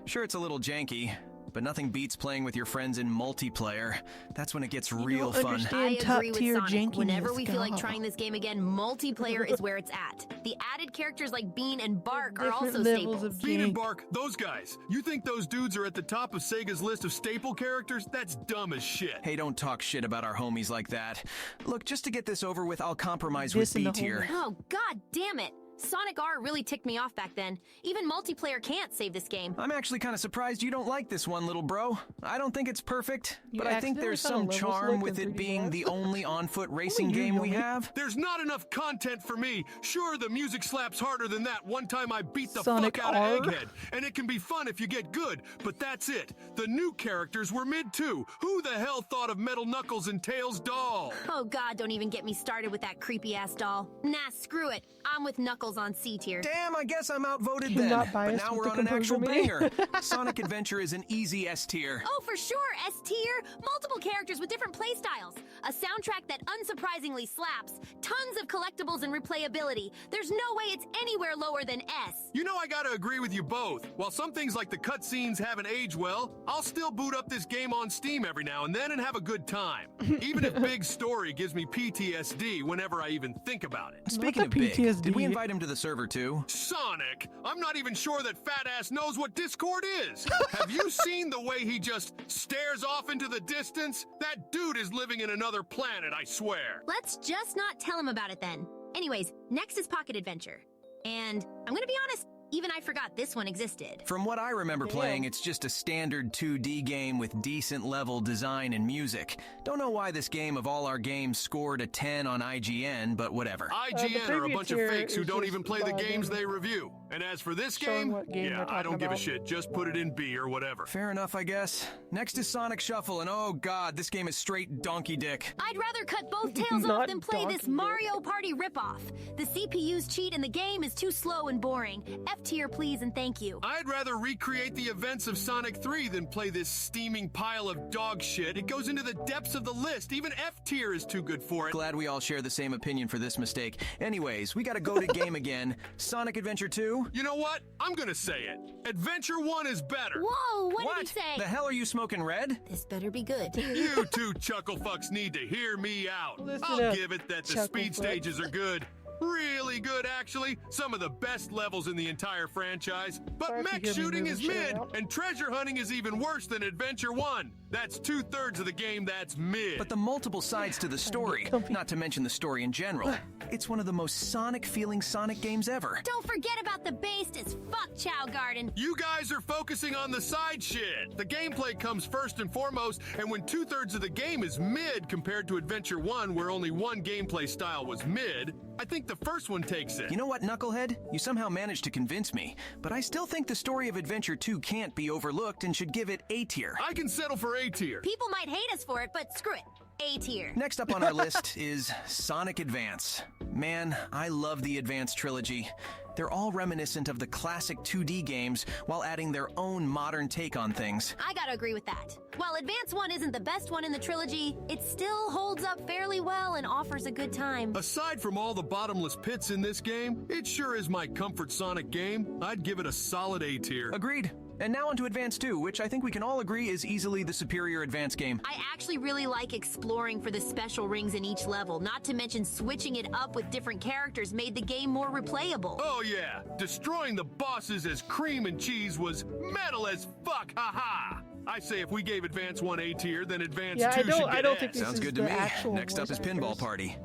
Sure, it's a little janky, but nothing beats playing with your friends in multiplayer. That's when it gets real fun. I agree with top-tier Sonic. Whenever jankiness, we feel like God. trying this game again, multiplayer is where it's at. The added characters like Bean and Bark are Different also levels staples. of Bean and jank. Bark, those guys. You think those dudes are at the top of Sega's list of staple characters? That's dumb as shit. Hey, don't talk shit about our homies like that. Look, just to get this over with, I'll compromise This with and B the tier. Oh, god damn it. Sonic R really ticked me off back then. Even multiplayer can't save this game. I'm actually kind of surprised you don't like this one, little bro. I don't think it's perfect, You but I think accidentally there's found a some level charm select with in it 3D being the Max. only on-foot racing you, game we Yomi. have. There's not enough content for me. Sure, the music slaps harder than that one time I beat the Sonic fuck out R? of Egghead. And it can be fun if you get good, but that's it. The new characters were mid too. Who the hell thought of Metal Knuckles and Tails doll? Oh god, don't even get me started with that creepy-ass doll. Nah, screw it. I'm with Knuckles on C tier. Damn, I guess I'm outvoted You're then. not But biased now with we're the on an actual composer banger. Sonic Adventure is an easy S tier. Oh, for sure, S tier. Multiple characters with different playstyles. A soundtrack that unsurprisingly slaps. Tons of collectibles and replayability. There's no way it's anywhere lower than S. You know I gotta agree with you both. While some things like the cutscenes haven't aged well, I'll still boot up this game on Steam every now and then and have a good time. Even if Big Story gives me PTSD whenever I even think about it. Speaking of Big, did we invite him to the server too? Sonic, I'm not even sure that fat ass knows what Discord is. Have you seen the way he just stares off into the distance? That dude is living in another planet, I swear. Let's just not tell him about it then. Anyways, next is Pocket Adventure. And I'm gonna be honest, even I forgot this one existed. From what I remember playing, it's just a standard 2D game with decent level design and music. Don't know why this game of all our games scored a 10 on IGN, but whatever. IGN are a bunch of tier fakes who is don't just even play the bad games game. they review. And as for this Showing game, what game yeah, they're I don't talking give a about. shit. Just put it in B or whatever. Fair enough, I guess. Next is Sonic Shuffle, and oh god, this game is straight donkey dick. I'd rather cut both tails Not off than play this Donkey Mario Party ripoff. The CPU's cheat and the game is too slow and boring. F tier, please, and thank you. I'd rather recreate the events of Sonic 3 than play this steaming pile of dog shit. It goes into the depths of the list. Even F tier is too good for it. Glad we all share the same opinion for this mistake. Anyways, we gotta go to game again. Sonic Adventure 2? You know what? I'm gonna say it. Adventure 1 is better. Whoa, what did he say? The hell are you smoking, Red? This better be good. You two chuckle fucks need to hear me out. Listen I'll up, give it that the chuckle speed fucks. stages are good. Really good, actually. Some of the best levels in the entire franchise. But Sorry if you mech hear me shooting moving is shit mid, around. and treasure hunting is even worse than Adventure 1. That's 2/3 of the game that's mid. But the multiple sides to the story, not to mention the story in general, it's one of the most Sonic-feeling Sonic games ever. Don't forget about the based as fuck Chow Garden. You guys are focusing on the side shit. The gameplay comes first and foremost, and when 2/3 of the game is mid compared to Adventure 1, where only one gameplay style was mid, I think the first one takes it. You know what, Knucklehead? You somehow managed to convince me, but I still think the story of Adventure 2 can't be overlooked and should give it A tier. I can settle for A tier. People might hate us for it, but screw it. A tier. Next up on our list is Sonic Advance. Man, I love the Advance trilogy. They're all reminiscent of the classic 2D games while adding their own modern take on things. I gotta agree with that. While Advance 1 isn't the best one in the trilogy, it still holds up fairly well and offers a good time. Aside from all the bottomless pits in this game, it sure is my comfort Sonic game. I'd give it a solid A tier. Agreed. And now on to Advance 2, which I think we can all agree is easily the superior Advance game. I actually really like exploring for the special rings in each level, not to mention switching it up with different characters made the game more replayable. Oh yeah, destroying the bosses as cream and cheese was metal as fuck, haha! I say if we gave Advance 1 A tier, then Advance 2 should get I don't think S. this Sounds is good to the me. actual Next up voice is Pinball actors. Party.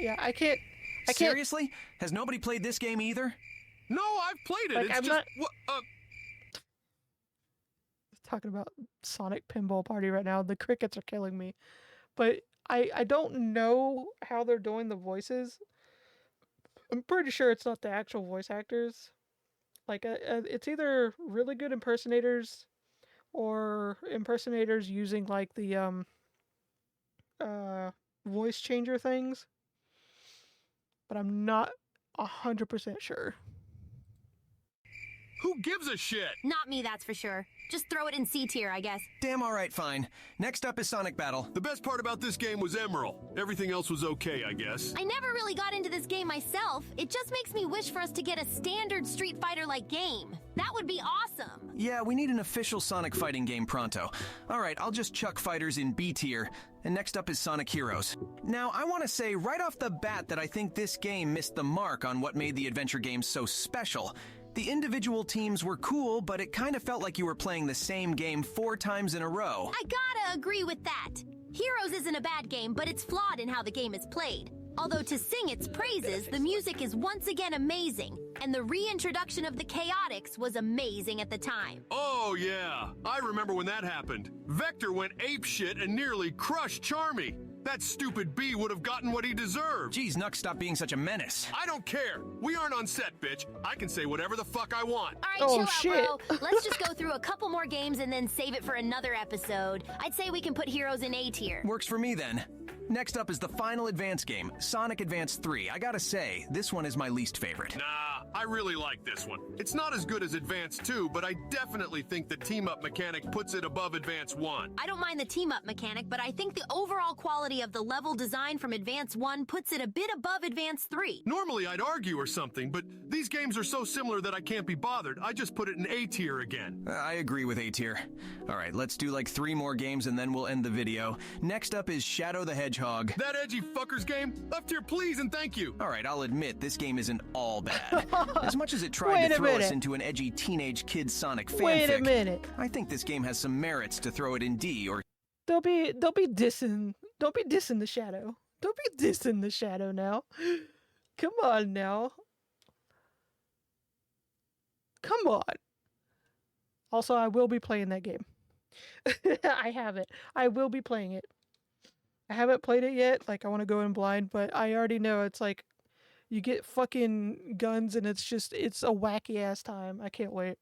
Yeah, I can't. Seriously? Has nobody played this game either? No, I've played it. Like, It's I'm just not talking about Sonic Pinball Party right now. The crickets are killing me, but I don't know how they're doing the voices. I'm pretty sure it's not the actual voice actors. Like, it's either really good impersonators or impersonators using like the voice changer things. But I'm not 100% sure. Who gives a shit? Not me, that's for sure. Just throw it in C tier, I guess. Damn alright, fine. Next up is Sonic Battle. The best part about this game was Emerald. Everything else was okay, I guess. I never really got into this game myself. It just makes me wish for us to get a standard Street Fighter-like game. That would be awesome. Yeah, we need an official Sonic fighting game pronto. Alright, I'll just chuck fighters in B tier. And next up is Sonic Heroes. Now, I want to say right off the bat that I think this game missed the mark on what made the adventure game so special. The individual teams were cool, but it kind of felt like you were playing the same game 4 times in a row. I gotta agree with that. Heroes isn't a bad game, but it's flawed in how the game is played. Although to sing its praises, the music is once again amazing, and the reintroduction of the Chaotix was amazing at the time. Oh yeah, I remember when that happened. Vector went apeshit and nearly crushed Charmy. That stupid bee would have gotten what he deserved. Geez, Nux, stop being such a menace. I don't care. We aren't on set, bitch. I can say whatever the fuck I want. All right, chill out, bro. Let's just go through a couple more games and then save it for another episode. I'd say we can put Heroes in A tier. Works for me then. Next up is the final Advance game, Sonic Advance 3. I gotta say, this one is my least favorite. Nah, I really like this one. It's not as good as Advance 2, but I definitely think the team-up mechanic puts it above Advance 1. I don't mind the team-up mechanic, but I think the overall quality of the level design from Advance 1 puts it a bit above Advance 3. Normally I'd argue or something, but these games are so similar that I can't be bothered. I just put it in A tier again. I agree with A tier. Alright, let's do like 3 more games and then we'll end the video. Next up is Shadow the Hedgehog. That edgy fuckers game? Up tier, please and thank you. Alright, I'll admit, this game isn't all bad. As much as it tried to throw us into an edgy teenage kid Sonic fanfic, Wait a minute. I think this game has some merits to throw it in D or... Don't be dissing the Shadow. Don't be dissing the Shadow now. Come on now. Come on. Also, I will be playing that game. I have it. I will be playing it. I haven't played it yet. Like, I want to go in blind, but I already know it's like you get fucking guns and it's a wacky ass time. I can't wait.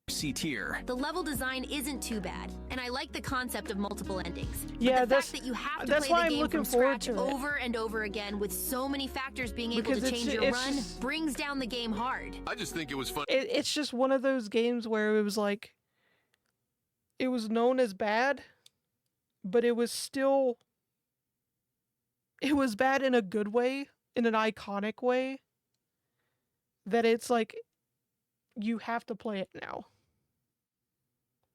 C tier. The level design isn't too bad, and I like the concept of multiple endings. Yeah, but the fact that you have to play the game from scratch over and over again with so many factors being able to change your run brings down the game hard. I just think it was fun. It's just one of those games where it was like, it was known as bad, but it was bad in a good way, in an iconic way, that it's like, you have to play it now.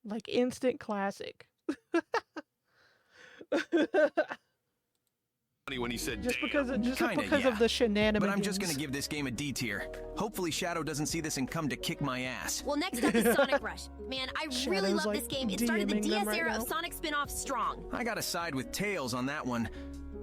Like, instant classic. When he said just because of yeah. the shenanigans. But I'm just gonna give this game a D tier. Hopefully Shadow doesn't see this and come to kick my ass. Well, next up is Sonic Rush. Man, I really love this game. It started the DS era of Sonic spin-offs strong. I gotta side with Tails on that one.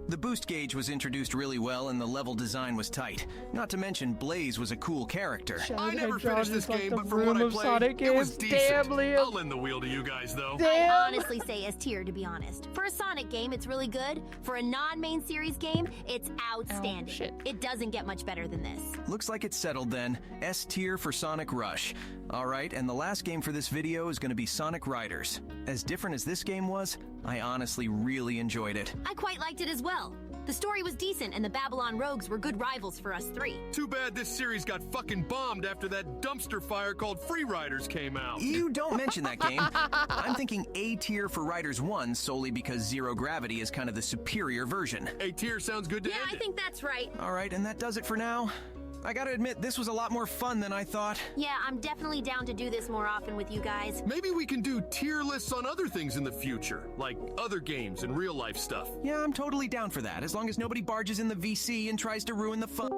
The boost gauge was introduced really well and the level design was tight. Not to mention Blaze was a cool character. I never finished this game, but from what I played, it was decent. I'll lend the wheel to you guys, though. I honestly say S tier, to be honest. For a Sonic game, it's really good. For a non-main series game, it's outstanding. It doesn't get much better than this. Looks like it's settled then. S tier for Sonic Rush. Alright, and the last game for this video is going to be Sonic Riders. As different as this game was, I honestly really enjoyed it. I quite liked it as well. The story was decent and the Babylon Rogues were good rivals for us 3. Too bad this series got fucking bombed after that dumpster fire called Free Riders came out. You don't mention that game. I'm thinking A tier for Riders 1 solely because Zero Gravity is kind of the superior version. A tier sounds good to end I think that's right. Alright, and that does it for now. I gotta admit, this was a lot more fun than I thought. Yeah, I'm definitely down to do this more often with you guys. Maybe we can do tier lists on other things in the future, like other games and real life stuff. Yeah, I'm totally down for that, as long as nobody barges in the VC and tries to ruin the fun.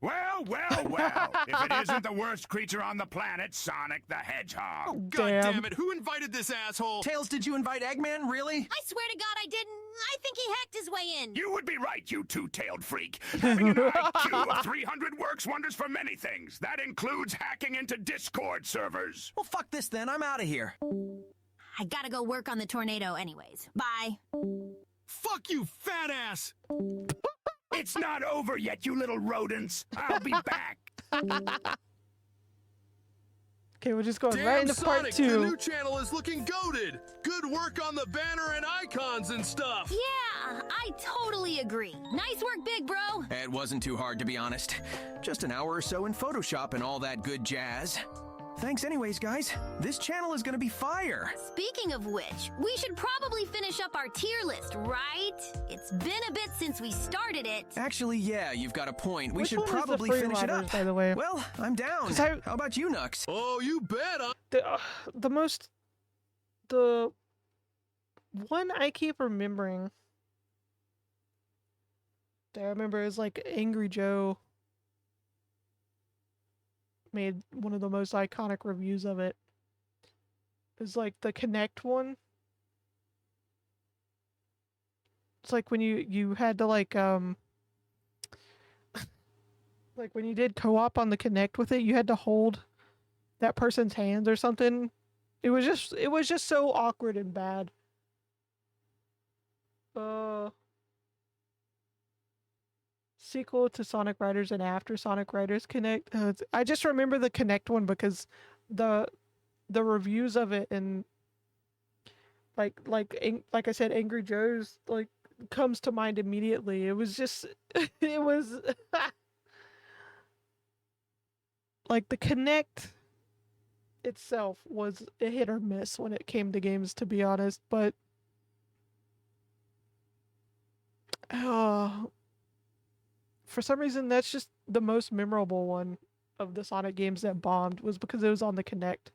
Well, well, well. If it isn't the worst creature on the planet, Sonic the Hedgehog. God damn it, who invited this asshole? Tails, did you invite Eggman, really? I swear to God I didn't. I think he hacked his way in. You would be right, you two-tailed freak. Having an IQ of 300 works wonders for many things. That includes hacking into Discord servers. Well, fuck this then. I'm out of here. I gotta go work on the tornado anyways. Bye. Fuck you, fat ass! It's not over yet, you little rodents. I'll be back. Okay, we're just going Damn, right into Sonic, part 2. The new channel is looking goated. Good work on the banner and icons and stuff. Yeah, I totally agree. Nice work, big bro. It wasn't too hard, to be honest. Just an hour or so in Photoshop and all that good jazz. Thanks anyways, guys. This channel is gonna be fire. Speaking of which, we should probably finish up our tier list, right? It's been a bit since we started it. Actually, yeah, you've got a point. We Which should one was the probably free finish it riders, up. by the way? Well, I'm down. 'Cause I- How about you, Nux? Oh, you bet. The one I keep remembering that I remember is like Angry Joe made one of the most iconic reviews of it. It's like the Connect one. It's like when you had to like like when you did co-op on the Connect with it, you had to hold that person's hands or something. It was just so awkward and bad. Sequel to Sonic Riders and after Sonic Riders Connect. I just remember the Connect one because the reviews of it and like I said, Angry Joe's like comes to mind immediately. It was just it was like the Connect itself was a hit or miss when it came to games, to be honest, but for some reason that's just the most memorable one of the Sonic games that bombed, was because it was on the Connect.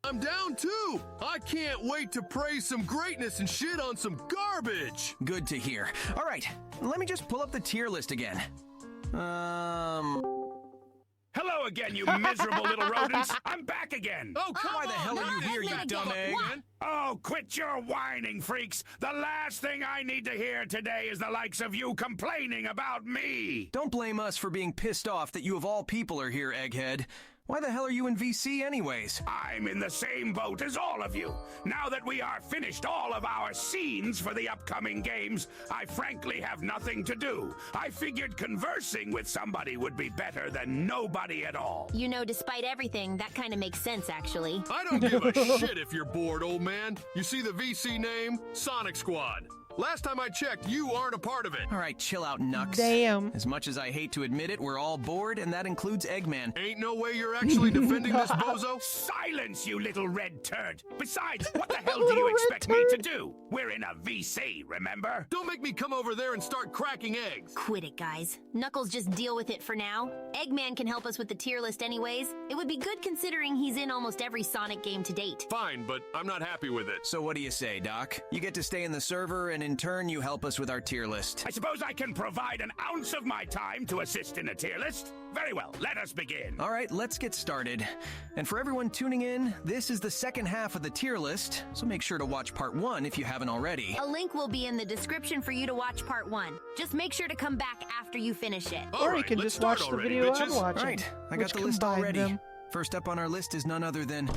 I'm down too. I can't wait to praise some greatness and shit on some garbage. Good to hear. All right, let me just pull up the tier list again. Hello again, you miserable little rodents. I'm back again. Oh, come Why the hell are you here, you dumb egg? Oh, quit your whining, freaks. The last thing I need to hear today is the likes of you complaining about me. Don't blame us for being pissed off that you of all people are here, Egghead. Why the hell are you in VC anyways? I'm in the same boat as all of you. Now that we are finished all of our scenes for the upcoming games, I frankly have nothing to do. I figured conversing with somebody would be better than nobody at all. You know, despite everything, that kind of makes sense, actually. I don't give a shit if you're bored, old man. You see the VC name? Sonic Squad. Last time I checked, you aren't a part of it. All right, chill out, Nux. Damn. As much as I hate to admit it, we're all bored, and that includes Eggman. Ain't no way you're actually defending this bozo? Silence, you little red turd. Besides, what the hell do you expect me to do? We're in a VC, remember? Don't make me come over there and start cracking eggs. Quit it, guys. Knuckles, just deal with it for now. Eggman can help us with the tier list anyways. It would be good considering he's in almost every Sonic game to date. Fine, but I'm not happy with it. So what do you say, Doc? You get to stay in the server, and in turn, you help us with our tier list. I suppose I can provide an ounce of my time to assist in a tier list. Very well, let us begin. All right, let's get started. And for everyone tuning in, this is the second half of the tier list, so make sure to watch part 1 if you haven't already. A link will be in the description for you to watch part 1. Just make sure to come back after you finish it. Or you can just watch the video I'm watching. All right, I got the list already. First up on our list is none other than...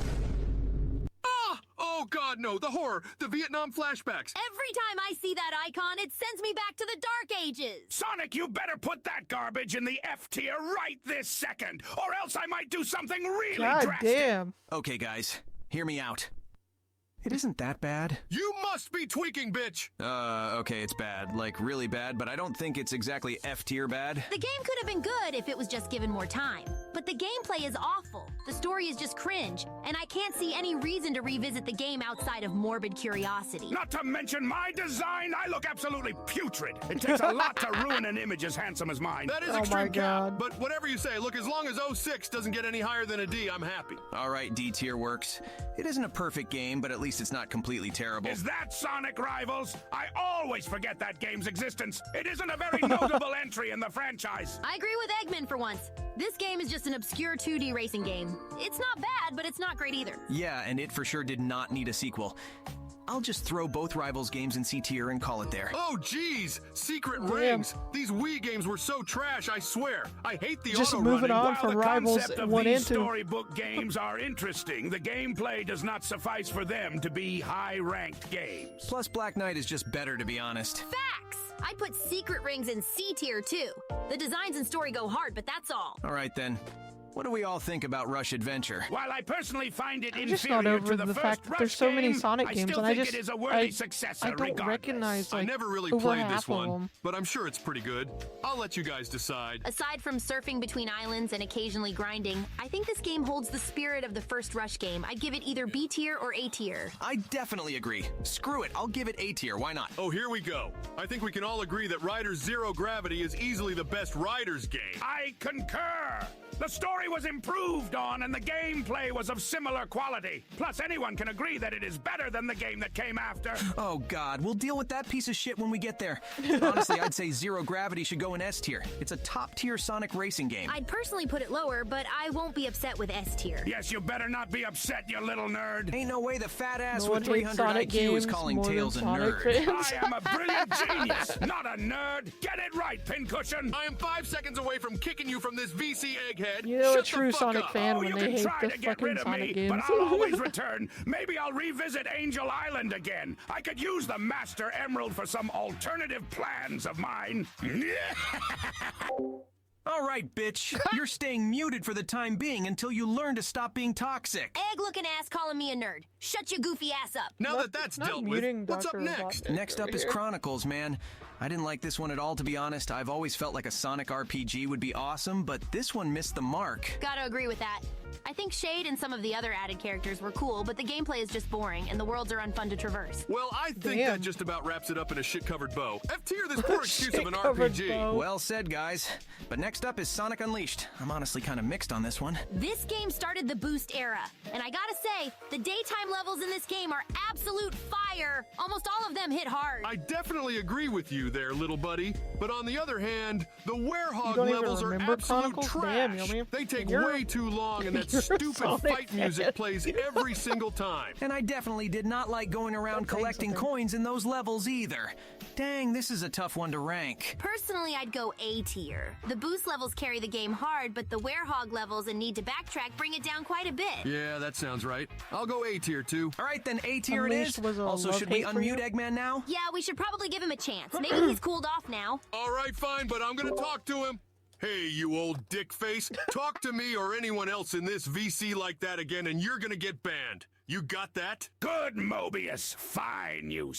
Oh God, no, the horror, the Vietnam flashbacks. Every time I see that icon, it sends me back to the Dark Ages. Sonic, you better put that garbage in the F tier right this second, or else I might do something really drastic. Damn. Okay, guys, hear me out. It isn't that bad. You must be tweaking, bitch! Okay, it's bad. Like, really bad, but I don't think it's exactly F-tier bad. The game could have been good if it was just given more time. But the gameplay is awful. The story is just cringe. And I can't see any reason to revisit the game outside of morbid curiosity. Not to mention my design, I look absolutely putrid. It takes a lot to ruin an image as handsome as mine. That is extreme cap, but whatever you say, look, as long as 06 doesn't get any higher than a D, I'm happy. All right, D-tier works. It isn't a perfect game, but at least it's not completely terrible. Is that Sonic Rivals? I always forget that game's existence. It isn't a very notable entry in the franchise. I agree with Eggman for once. This game is just an obscure 2D racing game. It's not bad, but it's not great either. Yeah, and it for sure did not need a sequel. I'll just throw both Rivals games in C tier and call it there. Oh, geez! Secret Rings! These Wii games were so trash, I swear. I hate the Just auto moving running. on from Rivals Concept of 1 these and 2. storybook games are interesting. The gameplay does not suffice for them to be high-ranked games. Plus, Black Knight is just better, to be honest. Facts! I'd put Secret Rings in C tier too. The designs and story go hard, but that's all. All right, then. What do we all think about Rush Adventure? While I personally find it I'm just not inferior over to the the first fact that Rush there's so many game, Sonic I games, still and I think just it is a worthy successor I don't regardless. recognize like I never really over played half this of one, them. but I'm sure it's pretty good. I'll let you guys decide. Aside from surfing between islands and occasionally grinding, I think this game holds the spirit of the first Rush game. I'd give it either B tier or A tier. I definitely agree. Screw it, I'll give it A tier, why not? Oh, here we go. I think we can all agree that Riders Zero Gravity is easily the best Riders game. I concur! The story was improved on and the gameplay was of similar quality. Plus, anyone can agree that it is better than the game that came after. Oh god, we'll deal with that piece of shit when we get there. Honestly, I'd say Zero Gravity should go in S tier. It's a top-tier Sonic racing game. I'd personally put it lower, but I won't be upset with S tier. Yes, you better not be upset, you little nerd. Ain't no way the fat ass No with one hates 300 Sonic IQ games is calling more than Tails a Sonic nerd. fans. I am a brilliant genius, not a nerd. Get it right, Pincushion. I am 5 seconds away from kicking you from this VC egghead. You know a Shut true the fuck Sonic up. fan Oh, when you they can hate try the to get rid fucking of Sonic me, games. but I'll always return. Maybe I'll revisit Angel Island again. I could use the Master Emerald for some alternative plans of mine. All right, bitch. You're staying muted for the time being until you learn to stop being toxic. Egg-looking ass calling me a nerd. Shut your goofy ass up. Now that that's dealt with, what's up next? Next up is Chronicles, man. I didn't like this one at all, to be honest. I've always felt like a Sonic RPG would be awesome, but this one missed the mark. Gotta agree with that. I think Shade and some of the other added characters were cool, but the gameplay is just boring, and the worlds are unfun to traverse. Well, I think that just about wraps it up in a shit-covered bow. F tier this poor excuse of an RPG. Well said, guys. But next up is Sonic Unleashed. I'm honestly kind of mixed on this one. This game started the Boost era, and I gotta say, the daytime levels in this game are absolute fire. Almost all of them hit hard. I definitely agree with you there, little buddy. But on the other hand, the Werehog don't even levels are remember absolute Chronicles? trash. Damn, Yummy. They take You're- way too long, and that you're stupid Sonic fight music fan. plays every single time. And I definitely did not like going around collecting coins in those levels either. Dang, this is a tough one to rank. Personally, I'd go A tier. The Boost levels carry the game hard, but the Werehog levels and need to backtrack bring it down quite a bit. Yeah, that sounds right. I'll go A tier too. All right, then A tier it Unleashed is. was a Also, should we love-hate for you? unmute Eggman now? Yeah, we should probably give him a chance. Maybe he's cooled off now. All right, fine, but I'm gonna talk to him. Hey, you old dick face. Talk to me or anyone else in this VC like that again, and you're gonna get banned. You got that? Good, Mobius. Fine, you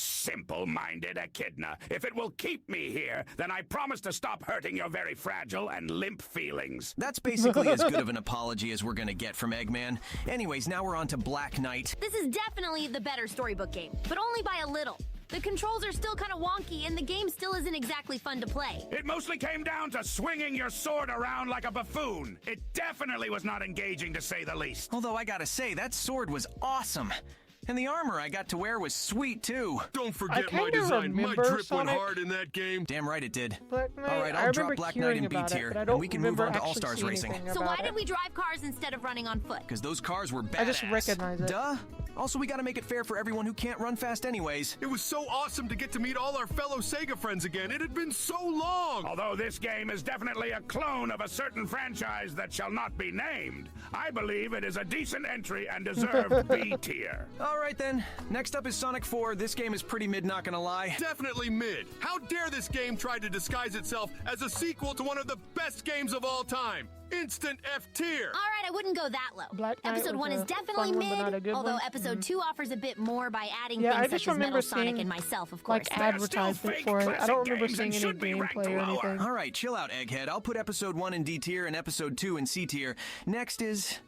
simple-minded echidna. If it will keep me here, then I promise to stop hurting your very fragile and limp feelings. That's basically as good of an apology as we're gonna get from Eggman. Anyways, now we're on to Black Knight. This is definitely the better storybook game, but only by a little. The controls are still kind of wonky, and the game still isn't exactly fun to play. It mostly came down to swinging your sword around like a buffoon. It definitely was not engaging, to say the least. Although I gotta say, that sword was awesome. And the armor I got to wear was sweet, too. Don't forget my kinda design. My remember drip went Sonic. hard in that game. Damn right it did. Black Knight, All right, I I'll drop remember Black Knight hearing in B about it, tier, but I and don't we can move remember on to actually All-Stars seeing Racing. anything So about why it. did we drive cars instead of running on foot? Because those cars were badass. I just recognize it. Duh. Also, we gotta make it fair for everyone who can't run fast anyways. It was so awesome to get to meet all our fellow Sega friends again. It had been so long. Although this game is definitely a clone of a certain franchise that shall not be named, I believe it is a decent entry and deserved B tier. All right, then. Next up is Sonic 4. This game is pretty mid, not gonna lie. Definitely mid. How dare this game try to disguise itself as a sequel to one of the best games of all time? Instant F tier. All right, I wouldn't go that low. Black Knight Episode was 1 is a definitely fun one, but not a mid, good although one. Episode 2 offers a bit more by adding Yeah, I things just such as remember Metal Sonic seeing, and myself, of course. like advertisement for it. I don't remember seeing any gameplay or anything. All right, chill out, Egghead. I'll put Episode 1 in D tier and Episode 2 in C tier. Next is...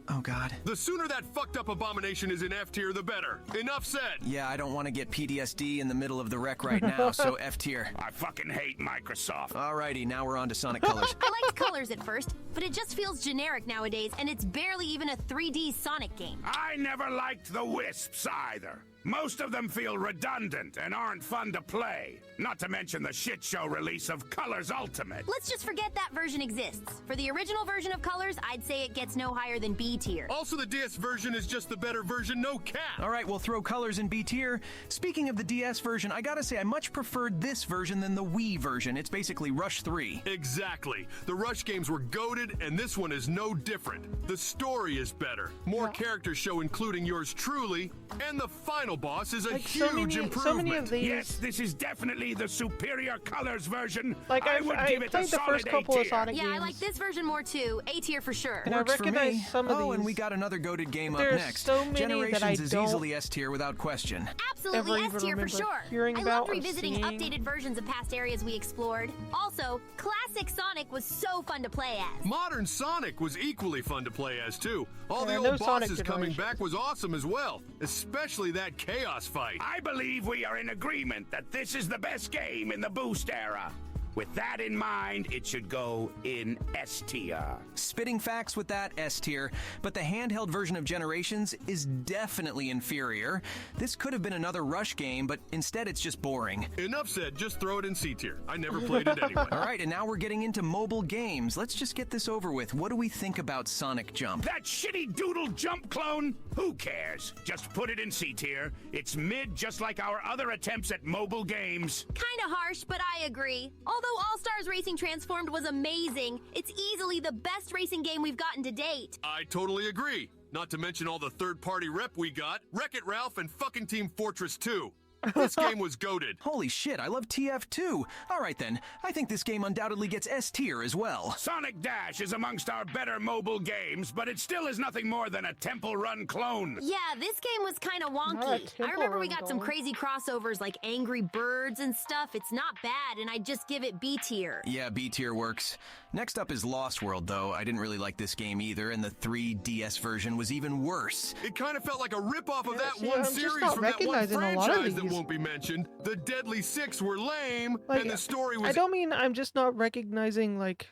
Oh, God. The sooner that fucked up abomination is in F tier, the better. Enough said. Yeah, I don't want to get PTSD in the middle of the wreck right now, so F tier. I fucking hate Microsoft. Alrighty, now we're on to Sonic Colors. I liked Colors at first, but it just feels generic nowadays, and it's barely even a 3D Sonic game. I never liked the Wisps either. Most of them feel redundant and aren't fun to play. Not to mention the shit show release of Colors Ultimate. Let's just forget that version exists. For the original version of Colors, I'd say it gets no higher than B tier. Also, the DS version is just the better version, no cap. All right, we'll throw colors in B tier. Speaking of the DS version, I gotta say I much preferred this version than the Wii version. It's basically Rush 3. Exactly. The Rush games were goated, and this one is no different. The story is better. More character show, including yours truly, and the final boss is a huge improvement. So many of these... Yes, this is definitely the superior colors version. Like, I would give it a played the solid first couple of Sonic Yeah, games. I like this version more too. A tier for sure. And I recognize some of these. Oh, and we got another goated game up There's next. so many Generations that I is don't easily S tier without question. Absolutely ever S tier even for remember sure. hearing I about loved or revisiting seeing. updated versions of past areas we explored. Also, classic Sonic was so fun to play as. Modern Sonic was equally fun to play as, too. All the Yeah, old no Sonic bosses coming generation. back was awesome as well, especially that Chaos fight. I believe we are in agreement that this is the best game in the Boost era. With that in mind, it should go in S tier. Spitting facts with that, S tier, but the handheld version of Generations is definitely inferior. This could have been another Rush game, but instead it's just boring. Enough said, just throw it in C tier. I never played it anyway. All right, and now we're getting into mobile games. Let's just get this over with. What do we think about Sonic Jump? That shitty doodle jump clone? Who cares? Just put it in C tier. It's mid just like our other attempts at mobile games. Kinda harsh, but I agree. Although All Stars Racing Transformed was amazing, it's easily the best racing game we've gotten to date. I totally agree. Not to mention all the third-party rep we got, Wreck-It Ralph and fucking Team Fortress 2. This game was goated. Holy shit, I love TF2. All right then, I think this game undoubtedly gets S tier as well. Sonic Dash is amongst our better mobile games, but it still is nothing more than a Temple Run clone. Yeah, this game was kind of Not a wonky. I Temple remember we Run got some goal. crazy crossovers like Angry Birds and stuff. It's not bad, and I'd just give it B tier. Yeah, B tier works. Next up is Lost World, though. I didn't really like this game either, and the 3DS version was even worse. It kind of felt like a rip-off of that see, one I'm just series not from that one recognizing a lot of franchise that these. won't be mentioned. The Deadly Six were lame, Like, and the story was... I don't mean I'm just not recognizing, like...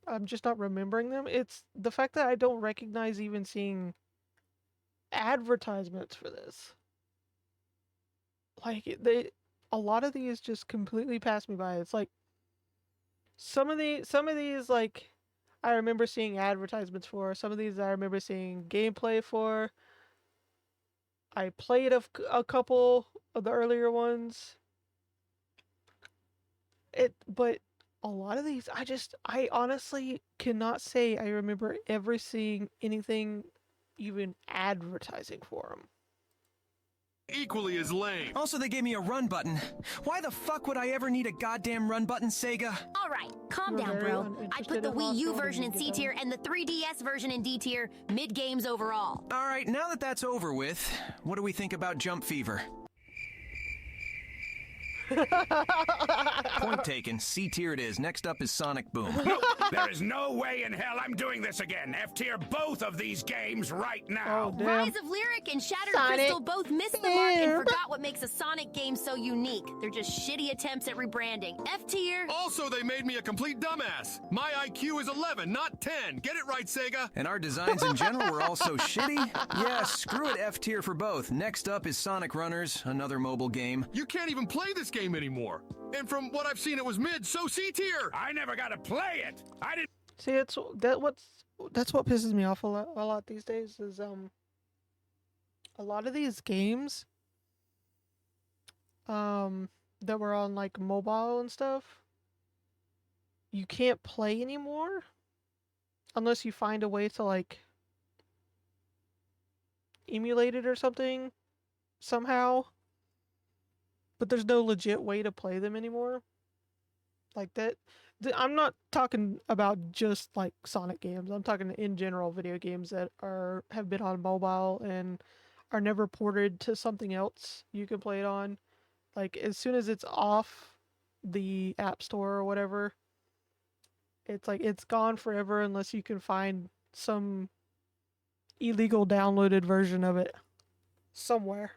I'm just not remembering them. It's the fact that I don't recognize even seeing advertisements for this. Like, a lot of these just completely pass me by. It's like... Some of these, like, I remember seeing advertisements for. Some of these I remember seeing gameplay for. I played a couple of the earlier ones. But a lot of these, I honestly cannot say I remember ever seeing anything even advertising for them. Equally as lame. Also, they gave me a run button. Why the fuck would I ever need a goddamn run button, Sega? All right, calm We're down, very bro. I uninterested put the in Wii Lost U World, version in did you C get tier and the 3DS version in D tier, mid games overall. All right, now that that's over with, what do we think about Jump Fever? Point taken. C tier it is. Next up is Sonic Boom. No, there is no way in hell I'm doing this again. F tier both of these games right now. Oh, damn. Rise of Lyric and Shattered Sonic Crystal both missed the mark and Boom. forgot what makes a Sonic game so unique. They're just shitty attempts at rebranding. F tier. Also, they made me a complete dumbass. My IQ is 11, not 10. Get it right, Sega. And our designs in general were also shitty? Yeah, screw it, F tier for both. Next up is Sonic Runners, another mobile game. You can't even play this game anymore. And from what I've seen, it was mid, so C tier. I never got to play it. I didn't. See, that's what pisses me off a lot these days is a lot of these games that were on like mobile and stuff, you can't play anymore unless you find a way to like emulate it or something somehow. But there's no legit way to play them anymore. Like that. I'm not talking about just like Sonic games. I'm talking in general video games that have been on mobile and are never ported to something else you can play it on. Like as soon as it's off the App Store or whatever, it's like it's gone forever unless you can find some illegal downloaded version of it somewhere.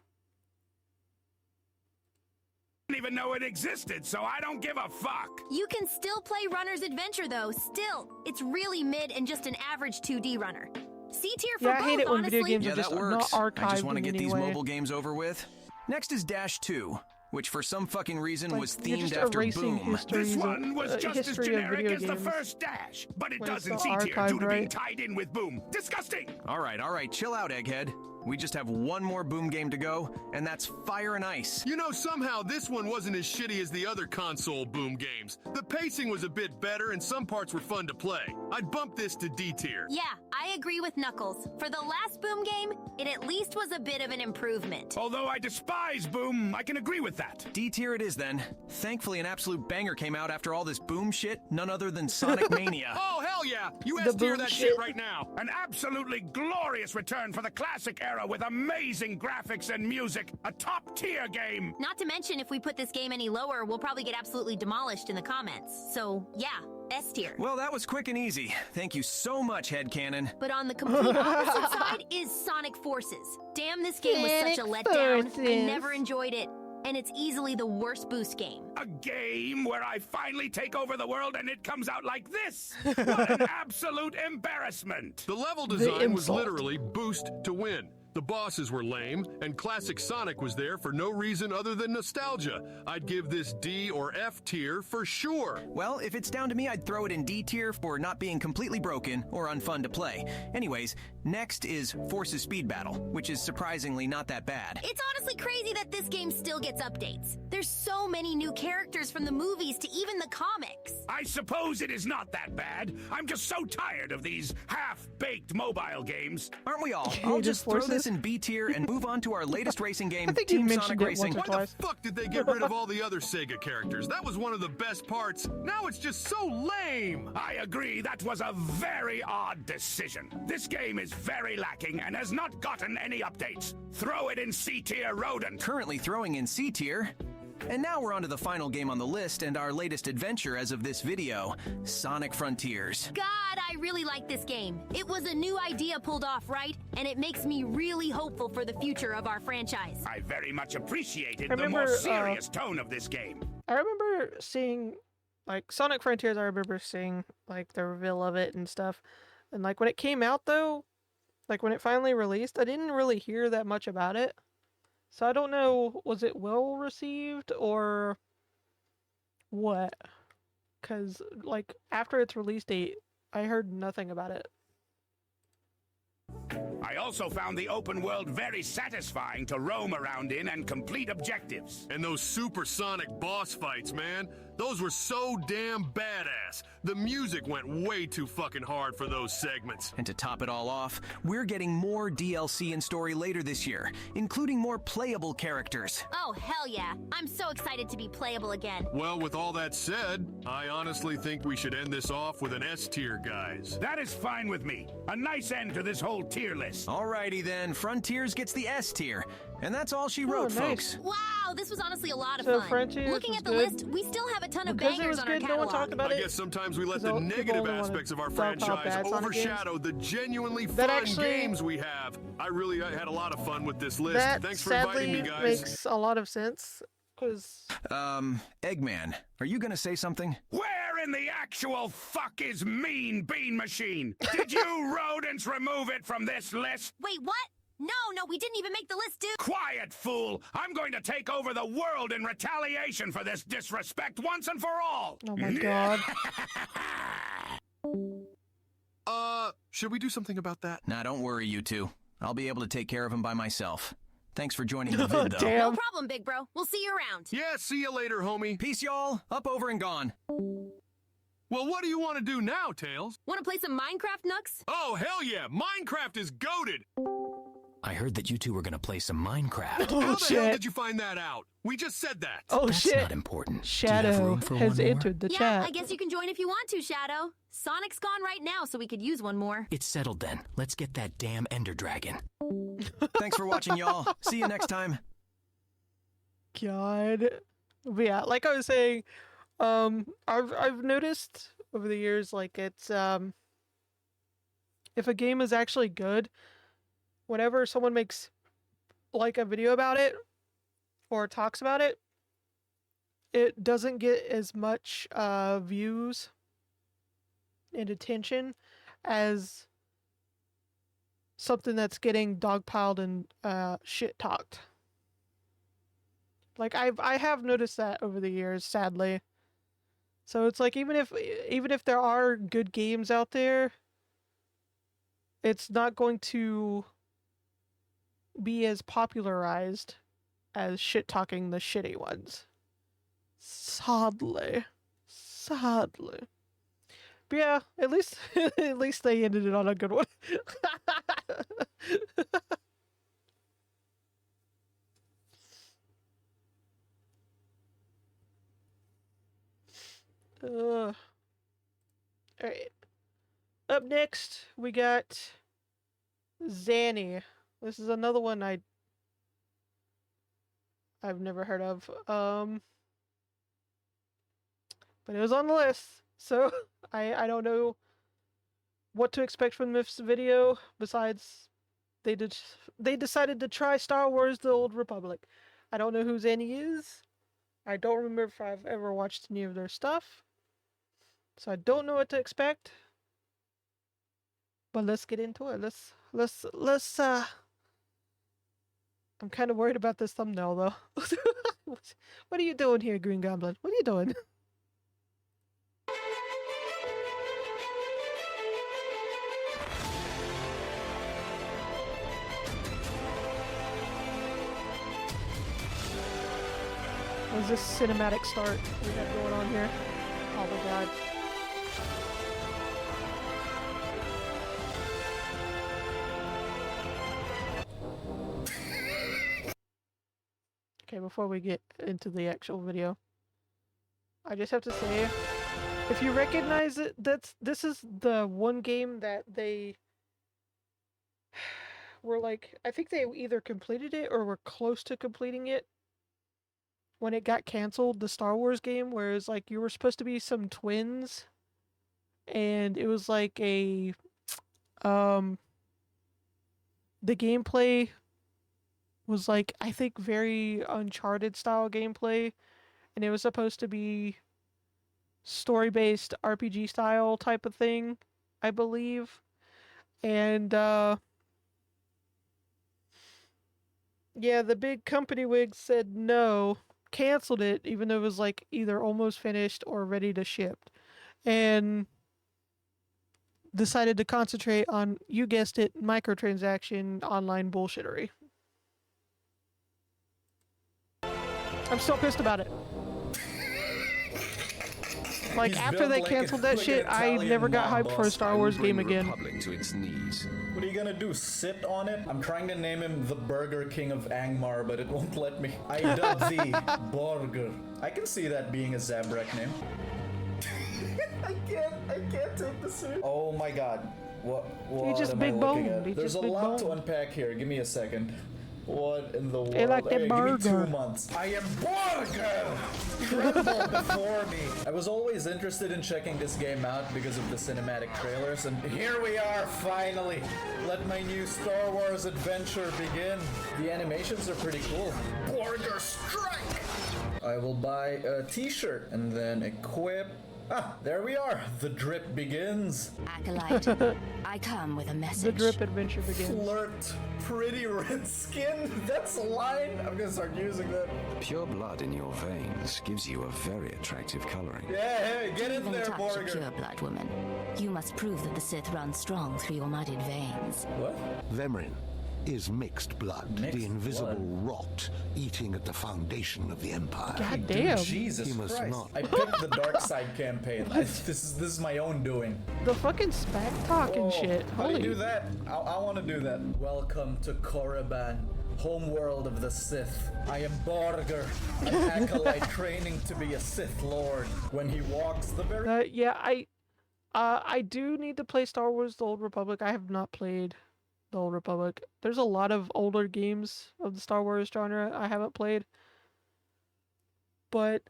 Didn't even know it existed, so I don't give a fuck. You can still play Runner's Adventure though, still. It's really mid and just an average 2D runner. C tier for Yeah, I both, hate it when honestly. video games Yeah, are just that not works. archived I just want to in get any these way. mobile games over with. Next is Dash 2. which for some fucking reason Like, was you're themed just after erasing Boom. This one was just as history of generic video as the games first dash, but it when it's doesn't all see tier due archived, to being right? tied in with Boom. Disgusting! All right, chill out, Egghead. We just have one more Boom game to go, and that's Fire and Ice. You know, somehow this one wasn't as shitty as the other console Boom games. The pacing was a bit better, and some parts were fun to play. I'd bump this to D tier. Yeah, I agree with Knuckles. For the last Boom game, it at least was a bit of an improvement. Although I despise Boom, I can agree with that. D tier it is then. Thankfully, an absolute banger came out after all this Boom shit, none other than Sonic Mania. Oh, hell yeah! You The S tier Boom that shit. shit right now. An absolutely glorious return for the classic era with amazing graphics and music. A top-tier game. Not to mention, if we put this game any lower, we'll probably get absolutely demolished in the comments. So, yeah, S tier. Well, that was quick and easy. Thank you so much, Headcanon. But on the complete opposite side is Sonic Forces. Damn, this game was such a Sonic letdown. I Forces. never enjoyed it. And it's easily the worst boost game. A game where I finally take over the world and it comes out like this. What an absolute embarrassment. The level design was literally boost to win. The bosses were lame, and classic Sonic was there for no reason other than nostalgia. I'd give this D or F tier for sure. Well, if it's down to me, I'd throw it in D tier for not being completely broken or unfun to play. Anyways, next is Forces Speed Battle, which is surprisingly not that bad. It's honestly crazy that this game still gets updates. There's so many new characters from the movies to even the comics. I suppose it is not that bad. I'm just so tired of these half-baked mobile games. Aren't we all? I'll just throw this in B tier and move on to our latest racing game, Team Sonic Racing. Why the fuck did they get rid of all the other Sega characters? That was one of the best parts. Now it's just so lame. I agree, that was a very odd decision. This game is very lacking and has not gotten any updates. Throw it in C tier, Rodent. Currently throwing in C tier. And now we're on to the final game on the list and our latest adventure as of this video, Sonic Frontiers. God, I really like this game. It was a new idea pulled off, right? And it makes me really hopeful for the future of our franchise. I very much appreciated I the more remember, serious tone of this game. I remember seeing, like, Sonic Frontiers, I remember seeing, like, the reveal of it and stuff. And, like, when it came out, though, like, when it finally released, I didn't really hear that much about it. So I don't know, was it well received or what? Because, like, after its release date, I heard nothing about it. I also found the open world very satisfying to roam around in and complete objectives. And those supersonic boss fights, man, those were so damn badass. The music went way too fucking hard for those segments. And to top it all off, we're getting more DLC and story later this year, including more playable characters. Oh, hell yeah. I'm so excited to be playable again. Well, with all that said, I honestly think we should end this off with an S tier, guys. That is fine with me. A nice end to this whole tier list. Alrighty then, Frontiers gets the S tier. And that's all she wrote, nice. folks. Wow, this was honestly a lot of So fun. Frontiers Looking was at the good. list, we still have a ton of Because it bangers was on our good, no one catalog. talked about I it. guess sometimes we let People the only negative wanna aspects of our talk about franchise bad Sonic games. overshadow the genuinely That fun actually- games we have. I had a lot of fun with this list. That Thanks for sadly inviting me, guys. makes a lot of sense. Because Eggman, are you gonna say something? Where in the actual fuck is Mean Bean Machine? Did you rodents remove it from this list? Wait, what? No, we didn't even make the list, dude. Quiet, fool! I'm going to take over the world in retaliation for this disrespect once and for all! Oh my god. Should we do something about that? Nah, don't worry, you two. I'll be able to take care of him by myself. Thanks for joining the vid, though. No problem, big bro. We'll see you around. Yeah, see you later, homie. Peace, y'all. Up, over, and gone. Well, what do you want to do now, Tails? Want to play some Minecraft, Nux? Oh, hell yeah! Minecraft is goated! I heard that you two were gonna play some Minecraft. Oh, How the hell shit. did you find that out? We just said that. Oh That's shit. not important. Shadow has entered the Yeah, chat. I guess you can join if you want to, Shadow. Sonic's gone right now, so we could use one more. It's settled then. Let's get that damn Ender Dragon. Thanks for watching, y'all. See you next time. God. But yeah, like I was saying, I've noticed over the years, like, it's if a game is actually good, whenever someone makes like a video about it or talks about it, it doesn't get as much views and attention as something that's getting dogpiled and shit talked. Like I have noticed that over the years, sadly. So it's like even if there are good games out there, it's not going to be as popularized as shit talking the shitty ones. Sadly. Sadly. But yeah, at least at least they ended it on a good one. Alright. Up next, we got Zanny. This is another one I've never heard of. But it was on the list, so I don't know what to expect from this video besides they decided to try Star Wars: The Old Republic. I don't know who Zanny is. I don't remember if I've ever watched any of their stuff. So I don't know what to expect. But let's get into it. Let's I'm kind of worried about this thumbnail though. What are you doing here, Green Goblin? What are you doing? What's this cinematic start we got going on here? Oh my god. Okay, before we get into the actual video, I just have to say, if you recognize it, this is the one game that they were like, I think they either completed it or were close to completing it when it got canceled, the Star Wars game, where it was like you were supposed to be some twins, and it was like the gameplay was like, I think, very Uncharted style gameplay, and it was supposed to be story-based RPG style type of thing, I believe. And yeah, the big company wigs said no, canceled it, even though it was like either almost finished or ready to ship, and decided to concentrate on, you guessed it, microtransaction online bullshittery. I'm still pissed about it. Like, He's after built they like canceled a- that like shit, an I Italian never got mob hyped for a boss. Star I will Wars bring game the again. Republic to its knees. What are you gonna do? Sit on it? I'm trying to name him the Burger King of Angmar, but it won't let me. I dub thee Borger. I can see that being a Zabrak name. I can't take this serious. Oh my god. What just am big I looking boned. He at? There's just a big lot to boned. unpack here. Give me a second. What in the world? They like that Hey, give me burger. 2 months. I am Borger! Tremble before me. I was always interested in checking this game out because of the cinematic trailers, and here we are finally. Let my new Star Wars adventure begin. The animations are pretty cool. Borger strike! I will buy a t-shirt and then equip. Ah, there we are. The drip begins. Acolyte, I come with a message. The drip adventure begins. Flirt, pretty red skin. That's a line. I'm gonna start using that. Pure blood in your veins gives you a very attractive coloring. Yeah, hey, get in Even there, touch a Borger. pure blood woman. You must prove that the Sith runs strong through your muddied veins. What? Vemrin is mixed blood, the invisible rot eating at the foundation of the Empire. God damn. Jesus You must Christ. not. I picked the dark side campaign. This is my own doing. The fucking spec talk and shit. How do you Holy. do that? I want to do that. Welcome to Korriban, homeworld of the Sith. I am Borger, an acolyte training to be a Sith Lord. When he walks the very... Yeah, I do need to play Star Wars: The Old Republic. I have not played The Old Republic. There's a lot of older games of the Star Wars genre I haven't played. But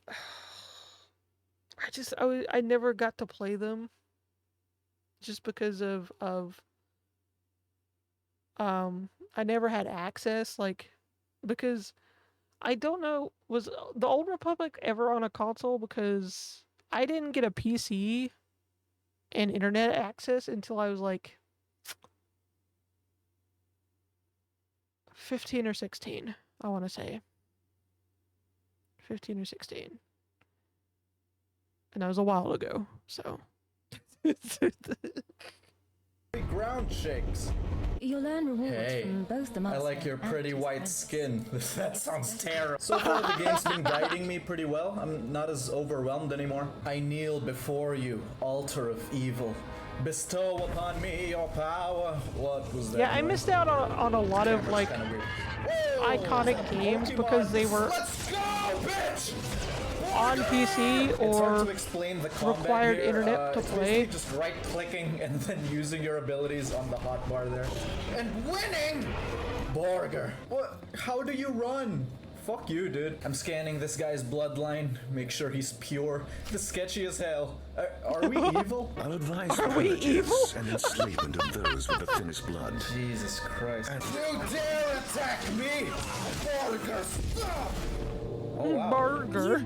I never got to play them just because of I never had access, like, because I don't know, was The Old Republic ever on a console, because I didn't get a PC and internet access until I was like 15 or 16, I want to say. 15 or 16. And that was a while ago, so. Ground shakes. You'll learn rewards Hey, from both the master I like your and pretty his white apprentice. skin. That sounds terrible. So far, the game's been guiding me pretty well. I'm not as overwhelmed anymore. I kneel before you, altar of evil. Bestow upon me your power. What was that? Yeah, I noise? missed out on a lot of like iconic games because they were Let's go, bitch! on PC It's hard or to explain the combat required here. internet to It's play. basically just right-clicking and then using your abilities on the hotbar there. And winning! Borger. What? How do you run? Fuck you, dude. I'm scanning this guy's bloodline. Make sure he's pure. This is sketchy as hell. Are we evil? Unauthorized Are we evil? and enslavement of those with the thinnest blood. Jesus Christ. You dare attack me! Borger, stop! Oh, wow. Burger.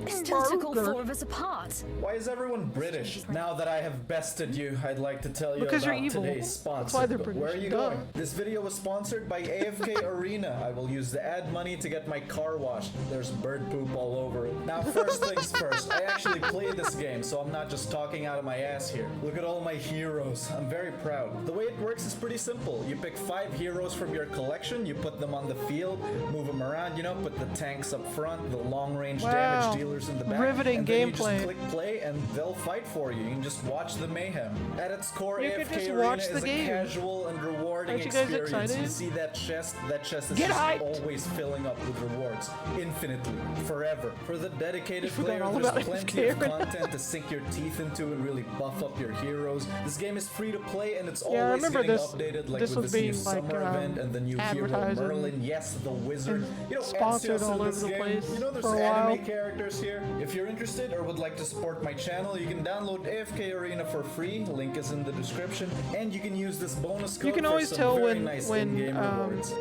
Still took all four of us apart. Why is everyone British? Now that I have bested you, I'd like to tell you Because you're about evil. today's sponsor. That's why they're But British. Where are you Duh. going? This video was sponsored by AFK Arena. I will use the ad money to get my car washed. There's bird poop all over it. Now, first things first, I actually play this game, so I'm not just talking out of my ass here. Look at all my heroes. I'm very proud. The way it works is pretty simple. You pick 5 heroes from your collection, you put them on the field, move them around, you know, put the tanks up front, the long-range Wow. damage dealers in the back. Riveting and then you gameplay. just click play and they'll fight for you. You can just watch the mayhem. At its core, You could AFK just Arena watch the is a game. casual and rewarding Aren't you guys experience. You excited? see that chest? That chest is Get just hyped! always filling up with rewards. Infinitely. Forever. For the dedicated forgot player, all there's about plenty AFK of Arena. content to sink your teeth into and really buff up your heroes. This game is free to play and it's Yeah, I always remember getting this- updated, like this with was this new being, like, summer event and the new hero advertised and- Merlin. Yes, the wizard. You know, sponsored Ezio's all in over this the game. place You know, there's for a while. anime characters here. If you're interested or would like to support my channel, you can download AFK Arena for free. Link is in the description, and you can use this bonus code. You can for always some tell very when nice when in-game rewards.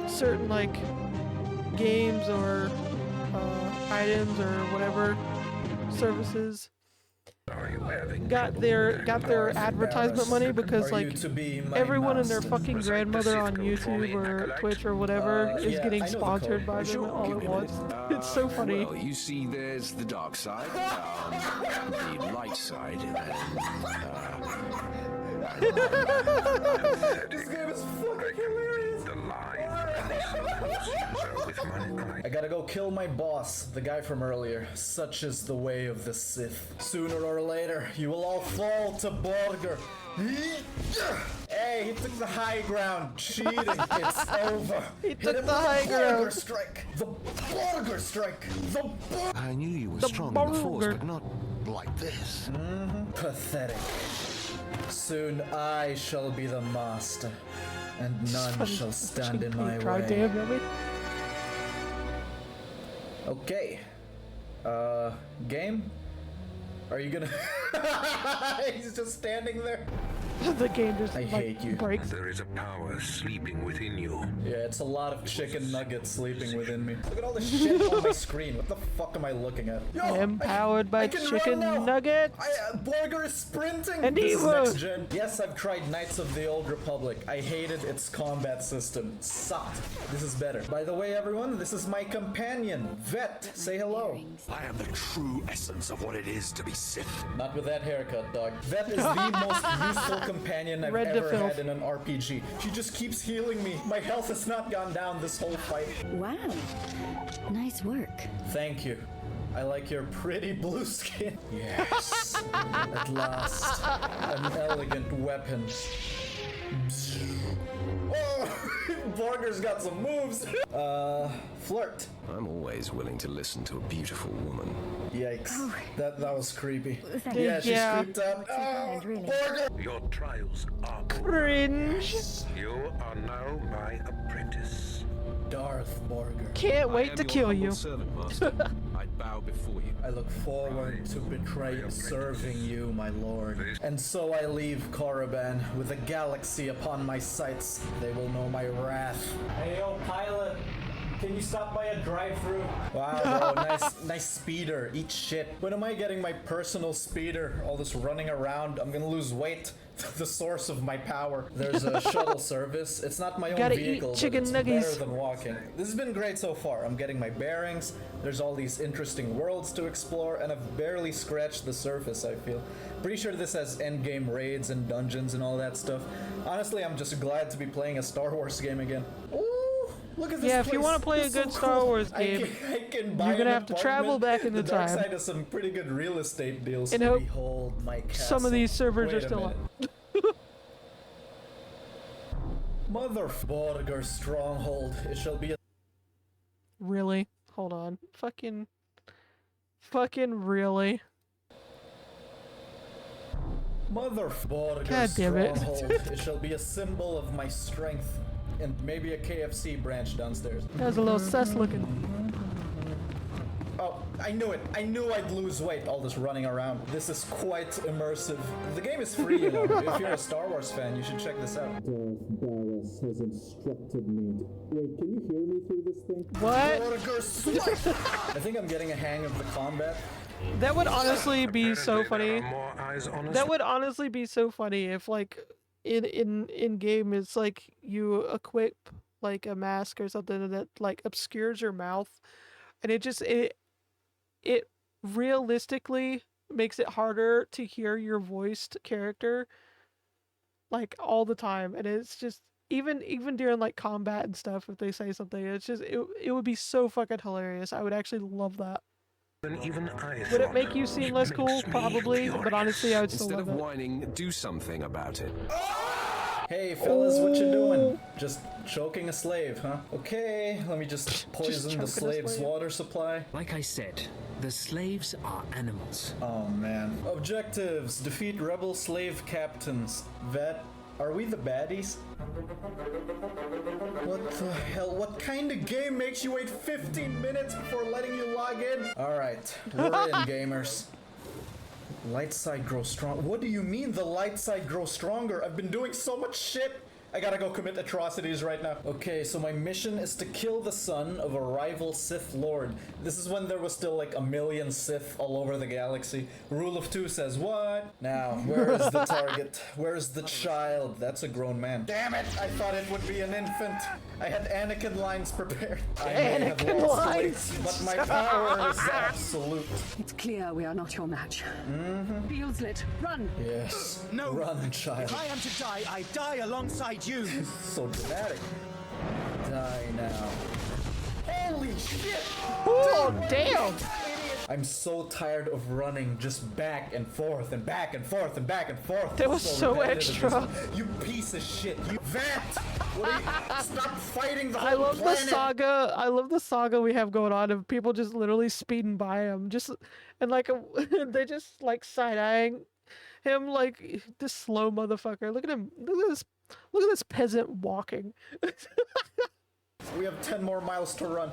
certain like games or items or whatever services got their advertisement money because Are you like to be my everyone and their master? fucking grandmother on YouTube or Twitch or whatever is yeah, getting I know the sponsored code. by them all at once. It's so funny. Well, you see, there's the dark side, the light side, and This game is fucking hilarious. I gotta go kill my boss, the guy from earlier. Such is the way of the Sith. Sooner or later, you will all fall to Borger. Hey, he took the high ground. Cheating. It's over. He Hit took him the with high Borger ground. strike. The Borger strike. The Borger. I knew you were The strong in the Force, Borger. but not like this. Pathetic. Soon I shall be the master, and none shall stand in my Try way. damn yummy. Okay. Game? Are you gonna... He's just standing there. The game just I like hate you. breaks. There is a power sleeping within you. Yeah, it's a lot of chicken nuggets sleeping within me. Look at all this shit on my screen. What the fuck am I looking at? Yo, Empowered by I can chicken run now. nuggets. Borger is sprinting. And this is evil. next gen. Yes, I've tried Knights of the Old Republic. I hated its combat system. It sucked. This is better. By the way, everyone, this is my companion, Vet. Say hello. I am the true essence of what it is to be Sith. Not with that haircut, dog. Vet is the most useful companion I've Red to ever filth. had in an RPG. She just keeps healing me. My health has not gone down this whole fight. Wow. Nice work. Thank you. I like your pretty blue skin. Yes. At last. An elegant weapon. Oh, Borger's got some moves. Flirt. I'm always willing to listen to a beautiful woman. Yikes. That was creepy. Thank Yeah, she's Yeah. creeped up. Oh, Borger! Your trials are Cringe. You are now my apprentice. Darth Borger. Can't wait to kill you. Servant, master. I bow before you. I look forward to serving you, my lord. And so I leave Korriban with a galaxy upon my sights. They will know my wrath. Hey, yo, pilot. Can you stop by a drive-thru? Wow, bro, nice speeder. Eat shit. When am I getting my personal speeder? All this running around. I'm gonna lose weight. the source of my power. There's a shuttle service. It's not my own Gotta vehicle, eat chicken but it's nuggies. better than walking. This has been great so far. I'm getting my bearings. There's all these interesting worlds to explore, and I've barely scratched the surface, I feel. Pretty sure this has endgame raids and dungeons and all that stuff. Honestly, I'm just glad to be playing a Star Wars game again. Ooh, look at this Yeah, if you place. want to play a It's good so Star cool. Wars game, I can buy you're gonna an have to travel apartment. back in the Dark time. Side has some pretty good real estate deals. And hope Behold my castle. some of these servers Wait are a still minute. up. Mother Borger stronghold. It shall be a Really? Hold on. Fucking really? Mother Borger God damn it. stronghold. It shall be a symbol of my strength. And maybe a KFC branch downstairs. That was a little sus looking. Oh, I knew it. I knew I'd lose weight all this running around. This is quite immersive. The game is free, you know. If you're a Star Wars fan, you should check this out. Caddicarus has instructed me. Wait, can you hear me through this thing? What? I think I'm getting a hang of the combat. That would honestly be so funny. That would honestly be so funny if, like, in game it's like you equip like a mask or something that like obscures your mouth, and it realistically makes it harder to hear your voiced character like all the time, and it's just even during like combat and stuff, if they say something, it's just it would be so fucking hilarious. I would actually love that. Would it make you seem less cool? Probably, but honestly, I would still Instead love of it. whining, do something about it. Hey fellas, what you doing? Just choking a slave, huh? Okay, let me just poison the slave's water supply. Like I said, the slaves are animals. Oh man. Objectives: defeat rebel slave captains. Vet, are we the baddies? What the hell? What kind of game makes you wait 15 minutes before letting you log in? Alright, we're in, gamers. Light side grows strong. What do you mean the light side grows stronger? I've been doing so much shit. I gotta go commit atrocities right now. Okay, so my mission is to kill the son of a rival Sith Lord. This is when there was still like a million Sith all over the galaxy. Rule of Two says what? Now, where is the target? Where's the child? That's a grown man. Damn it! I thought it would be an infant. I had Anakin lines prepared. I may have Anakin lost lines. weight, but my power is absolute. It's clear we are not your match. Fields lit. Run! Yes. No. Run, child. If I am to die, I die alongside you. So dramatic. Die now. Holy shit! Oh, damn! I'm so tired of running just back and forth and back and forth and back and forth. That was so repetitive. extra. You piece of shit. You vet! What are you? Stop fighting the whole I love planet. the saga. I love the saga we have going on of people just literally speeding by him, just and like they just like side eyeing him like this slow motherfucker. Look at him. Look at this peasant walking. We have 10 more miles to run.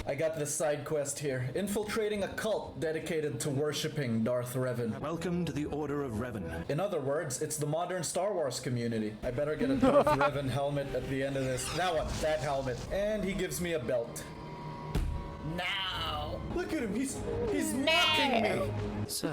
I got this side quest here. Infiltrating a cult dedicated to worshipping Darth Revan. Welcome to the Order of Revan. In other words, it's the modern Star Wars community. I better get a Darth Revan helmet at the end of this. That one, that helmet. And he gives me a belt. Now! Look at him, he's mocking me! So,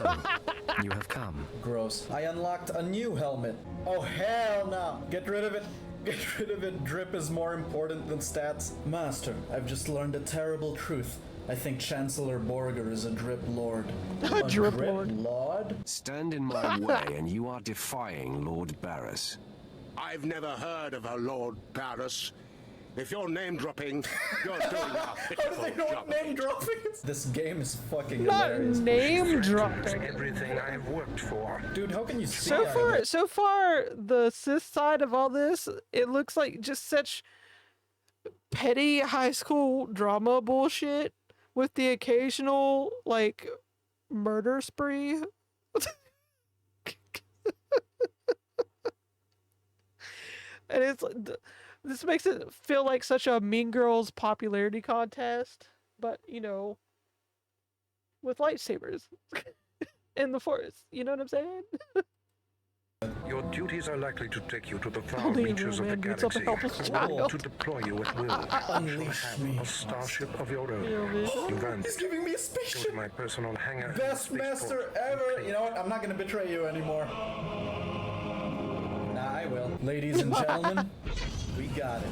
you have come. Gross. I unlocked a new helmet. Oh hell no! Get rid of it! Get rid of it. Drip is more important than stats. Master, I've just learned a terrible truth. I think Chancellor Borger is a drip lord. A drip lord. Lord? Stand in my way and you are defying Lord Barris. I've never heard of a Lord Paris. If you're name dropping, you're doing a pitiful job. Name dropping? This game is fucking Not hilarious. name dropping. Everything I have worked for. Dude, how can you see So far, the Sith side of all this, it looks like just such petty high school drama bullshit with the occasional like murder spree. And it's this makes it feel like such a Mean Girls popularity contest, but you know, with lightsabers in the forest. You know what I'm saying? Your duties are likely to take you to the far Only a reaches real of the man beats up a galaxy, helpless or child. to deploy you at will. You shall have a starship of your own. You've earned He's it. giving me a spaceship! Go to my personal hangar. Best master ever! You know what? I'm not gonna betray you anymore. Ladies and gentlemen, we got it.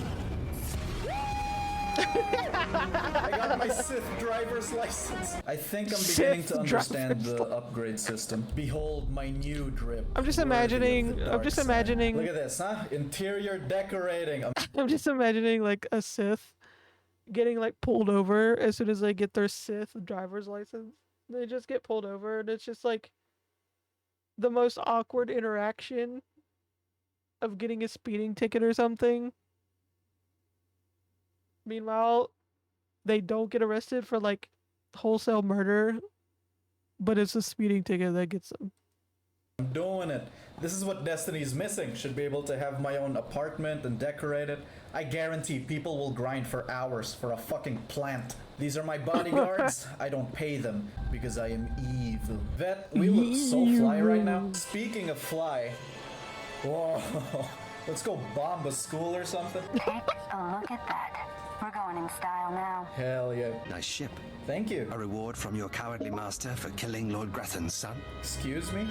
I got my Sith driver's license. I think I'm beginning to understand the upgrade system. Behold my new drip. I'm just imagining. Look at this, huh? Interior decorating. I'm just imagining like a Sith getting like pulled over as soon as they get their Sith driver's license. They just get pulled over, and it's just like the most awkward interaction of getting a speeding ticket or something. Meanwhile, they don't get arrested for like wholesale murder, but it's a speeding ticket that gets them. I'm doing it. This is what Destiny's missing. Should be able to have my own apartment and decorate it. I guarantee people will grind for hours for a fucking plant. These are my bodyguards. I don't pay them because I am evil. Vet, we look so fly right now. Speaking of fly, whoa, let's go bomb a school or something. Take a look at that. We're going in style now. Hell yeah. Nice ship. Thank you. A reward from your cowardly master for killing Lord Grethen's son. Excuse me?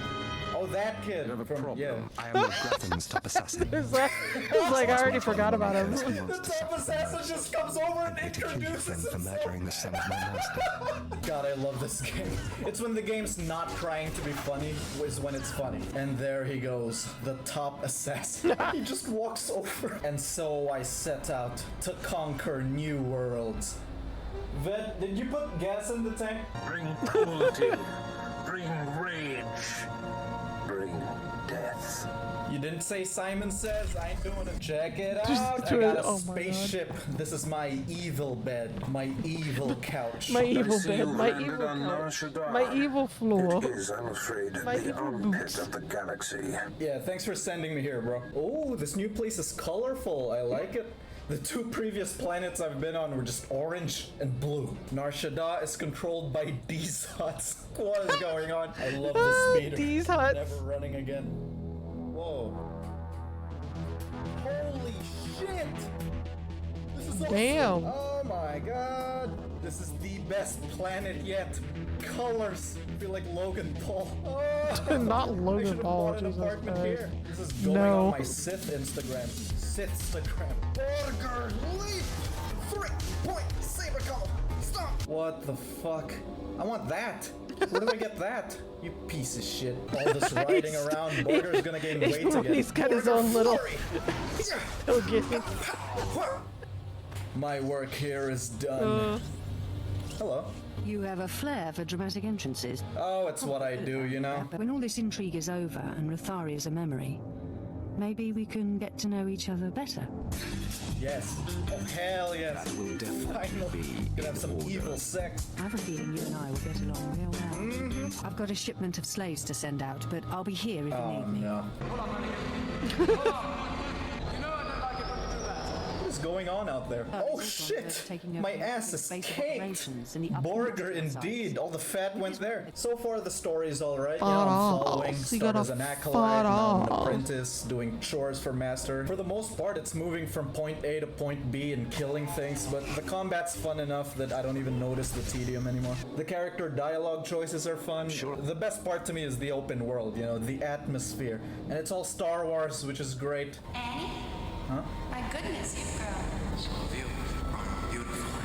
Oh, that kid. You have a from, problem. Yeah. I am Lord Grethen's top assassin. It's like I already forgot about him. The top assassin just comes over and introduces for murdering the son of my master. God, I love this game. It's when the game's not trying to be funny, is when it's funny. And there he goes, the top assassin. He just walks over. And so I set out to conquer new worlds. Vet, did you put gas in the tank? Bring cruelty. Bring rage. Bring death. You didn't say Simon Says? I ain't doing it. Check it Just out. do I got it. a Oh my spaceship. This is my evil bed. My evil couch. My evil bed. My evil couch. My evil floor. It is, I'm afraid, My the evil armpit boots. of the galaxy. Yeah, thanks for sending me here, bro. Oh, this new place is colorful. I like it. The two previous planets I've been on were just orange and blue. Nar Shaddaa is controlled by these huts. What is going on? I love the speeder. These huts. Never running again. Whoa. Holy shit! This is awesome. Damn. Oh my god. This is the best planet yet. Colors. I feel like Logan Paul. Oh. Not Logan Paul. I should have bought an apartment here. This is going No. on my Sith Instagram. Sithstagram. Burger leap! 3-point saber color. Stop! What the fuck? I want that. Where do I get that? You piece of shit. All this riding around, Burger's gonna gain weight again. He's got his own little. He'll get it. My work here is done. Hello. You have a flair for dramatic entrances. Oh, it's what I do, you know? When all this intrigue is over and Rothari is a memory, maybe we can get to know each other better. Yes. Oh, hell yes. That will definitely be Gonna have some evil sex. I have a feeling you and I will get along real well. I've got a shipment of slaves to send out, but I'll be here if you need me. No. What is going on out there? Oh shit! My ass is caked! Burger indeed! All the fat went there. So far the story is alright. You know, I'm following, start as an acolyte, now I'm an apprentice, doing chores for master. For the most part it's moving from point A to point B and killing things, but the combat's fun enough that I don't even notice the tedium anymore. The character dialogue choices are fun. Sure. The best part to me is the open world, you know, the atmosphere. And it's all Star Wars, which is great. Annie? Huh? My goodness, you girl. You are beautiful.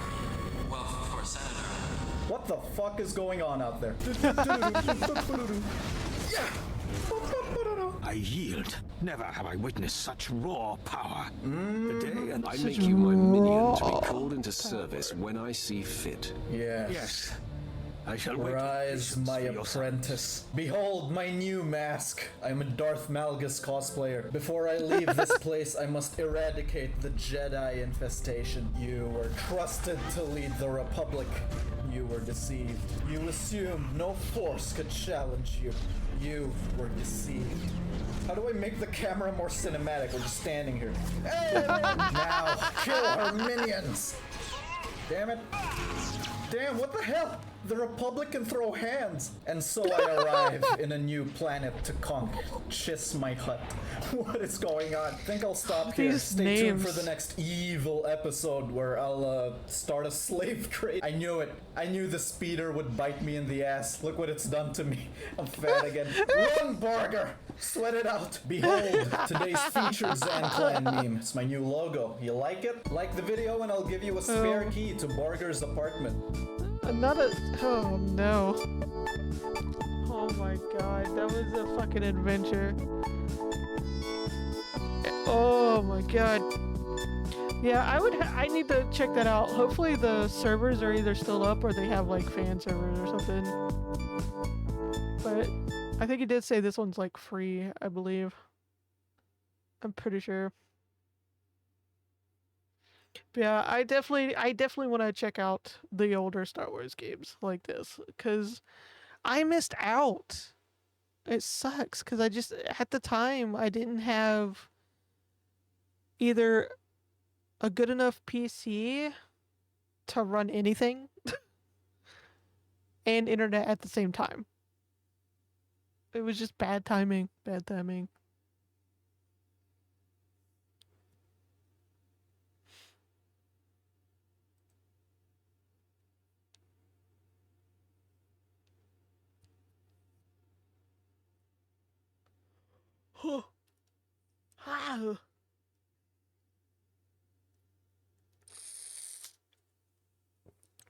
Well, for a senator. What the fuck is going on out there? I yield. Never have I witnessed such raw power. The day and I Such make you my minion to be raw called into service when I see fit. Yes. Yes. I shall wait. Rise, my apprentice. Behold my new mask. I'm a Darth Malgus cosplayer. Before I leave this place, I must eradicate the Jedi infestation. You were trusted to lead the Republic. You were deceived. You assumed no force could challenge you. You were deceived. How do I make the camera more cinematic? We're just standing here. Hey! Now, kill our minions! Damn it. Damn, what the hell? The Republic can throw hands! And so I arrive in a new planet to conquer. Chiss my hut. What is going on? I think I'll stop here. These Stay names. tuned for the next evil episode where I'll start a slave trade. I knew it. I knew the speeder would bite me in the ass. Look what it's done to me. I'm fat again. Run, Barger! Sweat it out. Behold, today's featured Zan Clan meme. It's my new logo. You like it? Like the video and I'll give you a spare key to Barger's apartment. Another. Oh no. Oh my god, that was a fucking adventure. Oh my god. Yeah, I need to check that out. Hopefully the servers are either still up or they have like fan servers or something. But I think he did say this one's like free, I believe. I'm pretty sure. But yeah, I definitely want to check out the older Star Wars games like this because I missed out. It sucks because I just at the time I didn't have either a good enough PC to run anything and internet at the same time. It was just bad timing. Bad timing. Oh. Ah.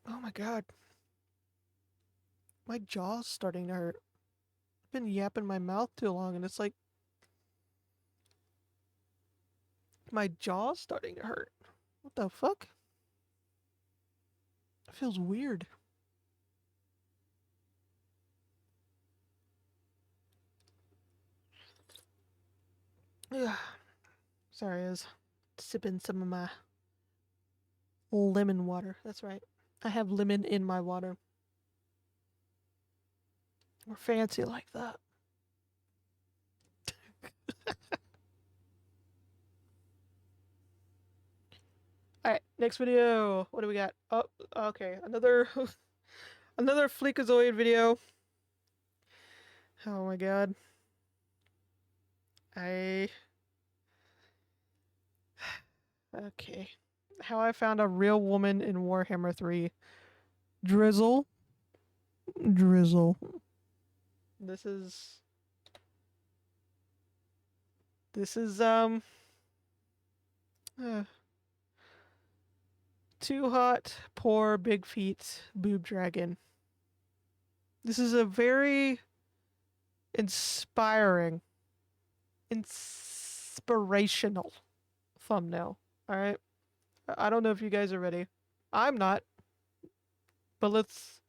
Oh my god. My jaw's starting to hurt. I've been yapping my mouth too long and it's like my jaw's starting to hurt. What the fuck? It feels weird. Yeah. Sorry, I was sipping some of my lemon water. That's right. I have lemon in my water. We're fancy like that. Alright, next video. What do we got? Oh, okay. Another Fleekazoid video. Oh my god. Okay. How I found a real woman in Warhammer 3. Drizzle. This is too hot, poor, big feet, boob dragon. This is a very inspirational thumbnail. Alright? I don't know if you guys are ready. I'm not. But let's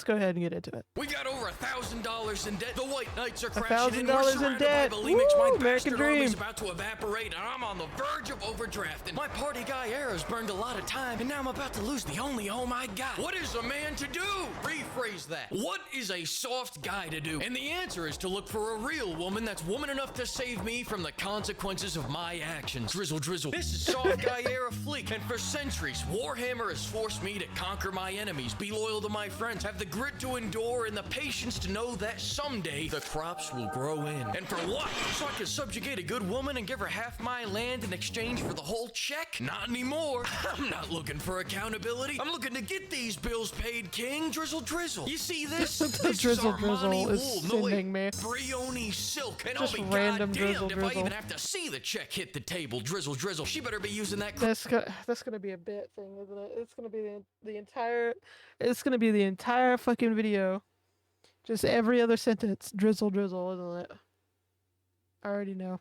go ahead and get into it. We got over $1,000 in debt. The White Knights are crashing in. $1,000 in debt. Woo, my American dream. About to evaporate, and I'm on the verge of overdrafting. My party guy Arrow's burned a lot of time, and now I'm about to lose the only home I got. What is a man to do? Rephrase that. What is a soft guy to do? And the answer is to look for a real woman that's woman enough to save me from the consequences of my actions. Drizzle. This is soft guy Era Fleek, and for centuries, Warhammer has forced me to conquer my enemies, be loyal to my friends, have the grit to endure, and the patience to know that someday the crops will grow in. And for what? So I can subjugate a good woman and give her half my land in exchange for the whole check? Not anymore. I'm not looking for accountability. I'm looking to get these bills paid, King. Drizzle. You see this? This Drizzle is Armani is wool. sending me. Brioni silk. And Just I'll be random goddamned Drizzle. if I even have to see the check hit the table. Drizzle. She better be using that. That's gonna be a bit thing, isn't it? It's gonna be the entire. It's gonna be the entire fucking video. Just every other sentence, drizzle, isn't it? I already know.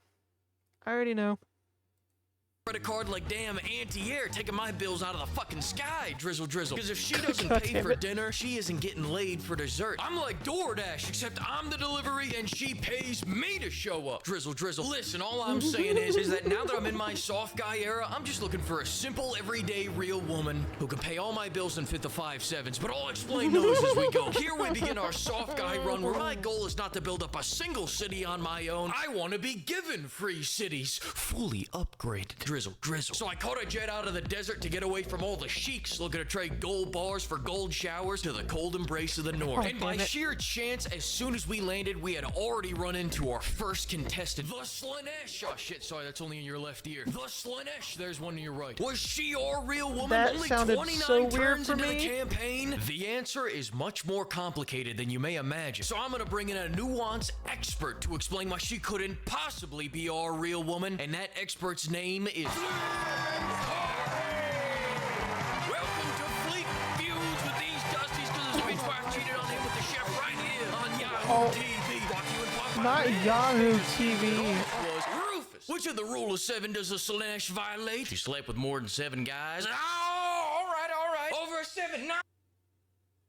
Credit card like damn anti-air taking my bills out of the fucking sky, Drizzle. Because if she doesn't pay for dinner, she isn't getting laid for dessert. I'm like DoorDash, except I'm the delivery and she pays me to show up, Drizzle. Listen, all I'm saying is that now that I'm in my soft guy era, I'm just looking for a simple, everyday, real woman who can pay all my bills and fit the 5/7s. But I'll explain those as we go. Here we begin our soft guy run, where my goal is not to build up a single city on my own. I want to be given free cities, fully upgraded. drizzle, drizzle. So I caught a jet out of the desert to get away from all the sheiks looking to trade gold bars for gold showers to the cold embrace of the north. And by sheer chance, as soon as we landed, we had already run into our first contestant, the Slanesh. Oh shit, sorry, that's only in your left ear. The Slanesh, there's one in your right. Was she our real woman? That only sounded 29 so weird turns for into the me. campaign? The answer is much more complicated than you may imagine. So I'm gonna bring in a nuance expert to explain why she couldn't possibly be our real woman, and that expert's name is... Welcome to Fleek Feuds with these Dusties, because his bitch wife cheated on him with the chef right here on Yahoo TV. Brought to you in part by Not me. Yahoo TV. Was Rufus. Which of the rule of 7 does a Slanesh violate? She slept with more than 7 guys. Oh, all right. Over 7, no.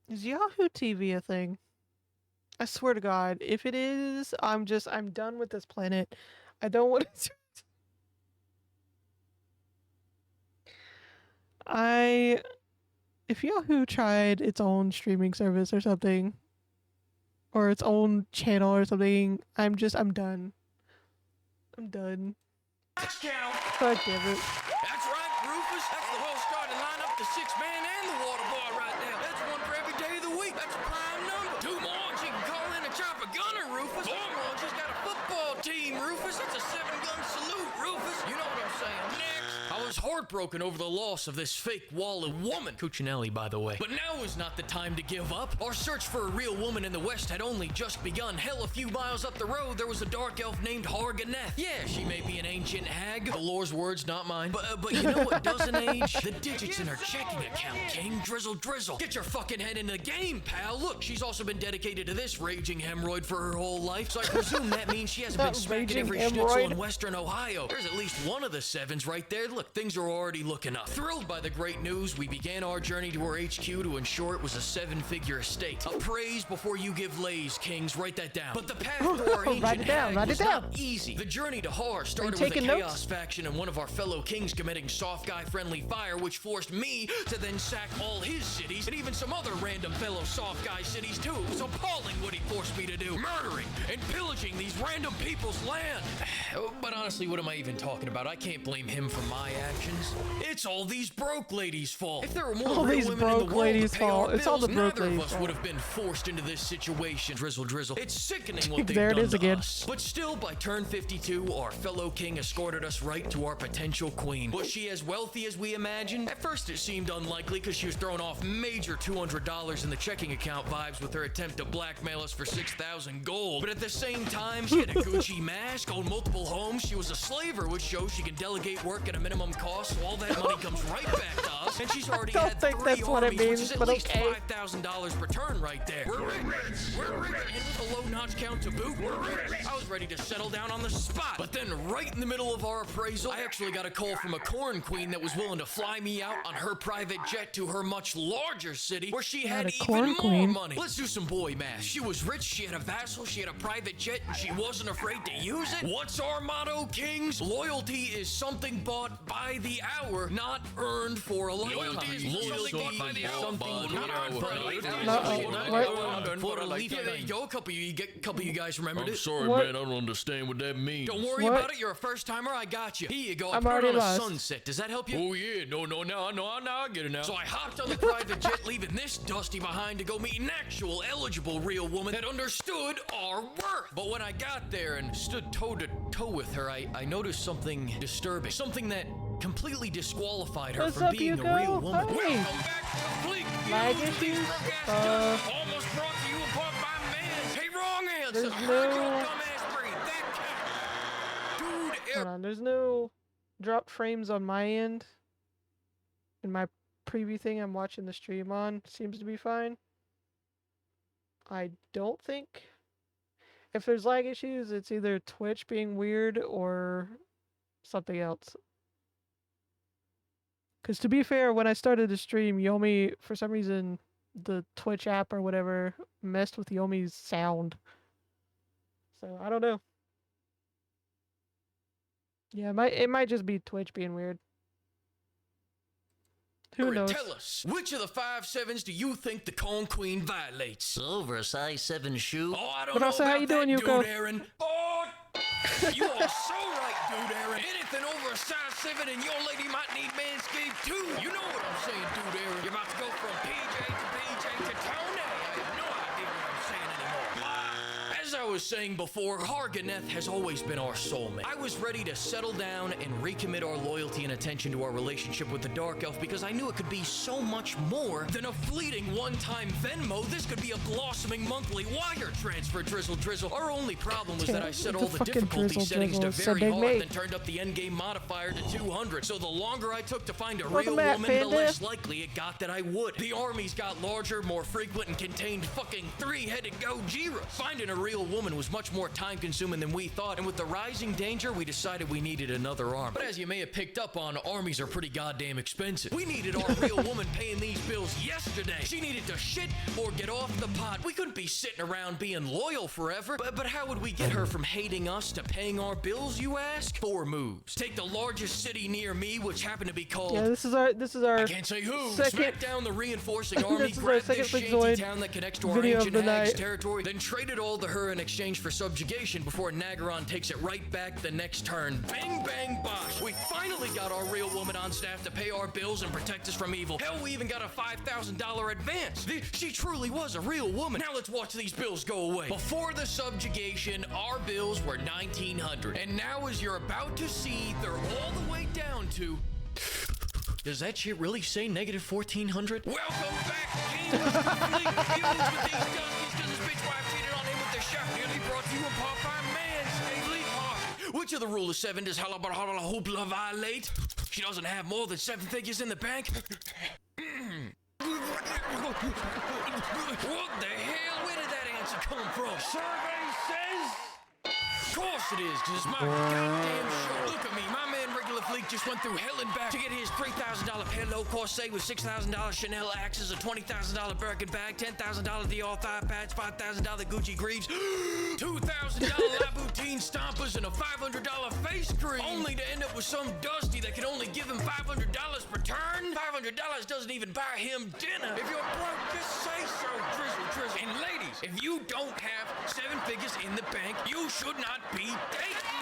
Is Yahoo TV a thing? I swear to God, if it is, I'm done with this planet. I don't want to. If Yahoo tried its own streaming service or something, or its own channel or something, I'm done. I'm done. Touchdown. God damn it. That's right, Rufus. That's the whole starting lineup, the 6-man and the water boy right there. That's one for every day of the week. That's a prime number. 2 more and she can call in and chop a gunner, Rufus. 4 more and she's got a football team, Rufus. That's a 7-gun salute, Rufus. You know what I'm saying. Next. I was heartbroken over the loss of this fake wall of woman. Cuccinelli, by the way. But now is not the time to give up. Our search for a real woman in the West had only just begun. Hell, a few miles up the road, there was a dark elf named Harganeth. Yeah, she may be an ancient hag. The Lore's words, not mine. But you know what doesn't age? The digits in her checking account, King. Drizzle, drizzle. Get your fucking head in the game, pal. Look, she's also been dedicated to this raging hemorrhoid for her whole life. So I presume that means she hasn't been smacking every schnitzel in Western Ohio. There's at least one of the 7s right there. Look, things are already looking up. Thrilled by the great news, we began our journey to her HQ to ensure it was a 7-figure estate. A praise before you give lays, Kings. Write that down. But the path to our ancient hag was not easy. The journey to Har started with a Chaos faction and one of our fellow Kings committing soft guy-friendly fire, which forced me to then sack all his cities and even some other random fellow soft guy cities too. It was appalling what he forced me to do. Murdering and pillaging these random people's land. But honestly, what am I even talking about? I can't blame him for my actions. It's all these broke ladies' fault. If there were more real women in the world to pay our bills, neither of us would have been forced into this situation. Drizzle, drizzle. It's sickening what they've done to us. But still, by turn 52, our fellow king escorted us right to our potential queen. Was she as wealthy as we imagined? At first, it seemed unlikely because she was throwing off major $200 in the checking account vibes with her attempt to blackmail us for 6,000 gold. But at the same time, she had a Gucci mask, owned multiple homes, she was a slaver, which shows she can delegate work at a minimum cost, so all that money comes right back to us. And she's already had 3 armies, which is at least $5,000 per turn right there. We're rich. We're rich. And with a low notch count to boot, we're rich. I was ready to settle down on the spot. But then right in the middle of our appraisal, I actually got a call from a corn queen that was willing to fly me out on her private jet to her much larger city where she had even more money. Let's do some boy math. She was rich, she had a vassal, she had a private jet, and she wasn't afraid to use it. What's our motto, Kings? Loyalty is something bought by the hour, not earned for a lifetime. Loyalty is something bought by the hour, not earned for a lifetime. For a lifetime. There you go. A couple of you guys remembered it. I'm sorry, man. I don't understand what that means. Don't worry about it. You're a first timer. I got you. Here you go. I put it on a sunset. Does that help you? Oh yeah. No, I get it now. So I hopped on the private jet, leaving this dusty behind to go meet an actual eligible real woman that understood our worth. But when I got there and stood toe to toe with her, I noticed something disturbing. Something that completely disqualified her from being a real woman. Hey. Welcome back to the Fleek. Lag issues? Almost brought to you apart by man. Hey, wrong answer. There's Dumbass breed. That dude. Hold on. There's no dropped frames on my end. And my preview thing I'm watching the stream on seems to be fine. I don't think. If there's lag issues, it's either Twitch being weird or something else. Because to be fair, when I started the stream, Yomi, for some reason, the Twitch app or whatever messed with Yomi's sound. So, I don't know. Yeah, it might just be Twitch being weird. Who knows? Tell us, which of the 5 7s do you think the Corn Queen violates? Over a size 7 shoe? Oh, I don't know how you doing, Yuko? Dude, Aaron. Oh, You are so right, dude, Aaron. Anything over a size 7 and your lady might need Manscaped too. You know what I'm saying, dude, Aaron. You're about to go from PJ to PJ to Tony. I have no idea what I'm saying anymore. As I was saying before, Harganeth has always been our soulmate. I was ready to settle down and recommit our loyalty and attention to our relationship with the Dark Elf because I knew it could be so much more than a fleeting one-time Venmo. This could be a blossoming monthly wire transfer, Drizzle Drizzle. Our only problem was that I set all the difficulty settings to very hard, then turned up the endgame modifier to 200. So the longer I took to find a real woman, the less likely it got that I would. The armies got larger, more frequent, and contained fucking 3-headed Gojira. Finding a real woman was much more time-consuming than we thought, and with the rising danger, we decided we needed another army. But as you may have picked up on, armies are pretty goddamn expensive. We needed our real woman paying these bills yesterday. She needed to shit or get off the pot. We couldn't be sitting around being loyal forever. But how would we get her from hating us to paying our bills, you ask? 4 moves. Take the largest city near me, which happened to be called... Yeah, this is our I can't say who. Second, smack down the reinforcing army, this is grab our second this shanty town that connects to our ancient hag's territory, then traded all to her in exchange for subjugation before Nagaron takes it right back the next turn. Bang, bang, bosh. We finally got our real woman on staff to pay our bills and protect us from evil. Hell, we even got a $5,000 advance. She truly was a real woman. Now let's watch these bills go away. Before the subjugation, our bills were $1,900. And now, as you're about to see, they're all the way down to... Does that shit really say negative 1,400? Welcome back, King. Fleet feuds with these donkeys because his bitch wife cheated on him with the chef. Nearly brought to you in part by Manscaped Park. Which of the rule of 7 does Halabara Hoopla violate? She doesn't have more than 7 figures in the bank. What the hell? Where did that answer come from? Survey says... Of course it is, because it's my goddamn show. Look at me, my man Regular Fleek just went through hell and back to get his $3,000 Pelo Corset with $6,000 Chanel axes, a $20,000 Birkin bag, $10,000 Dior thigh patch, $5,000 Gucci Greaves, $2,000 Laboutine stompers, and a $500 face cream, only to end up with some dusty that can only give him $500 per turn. $500 doesn't even buy him dinner. If you're broke, just say so, Drizzle Drizzle. And ladies, if you don't have 7 figures in the bank, you should not be dating.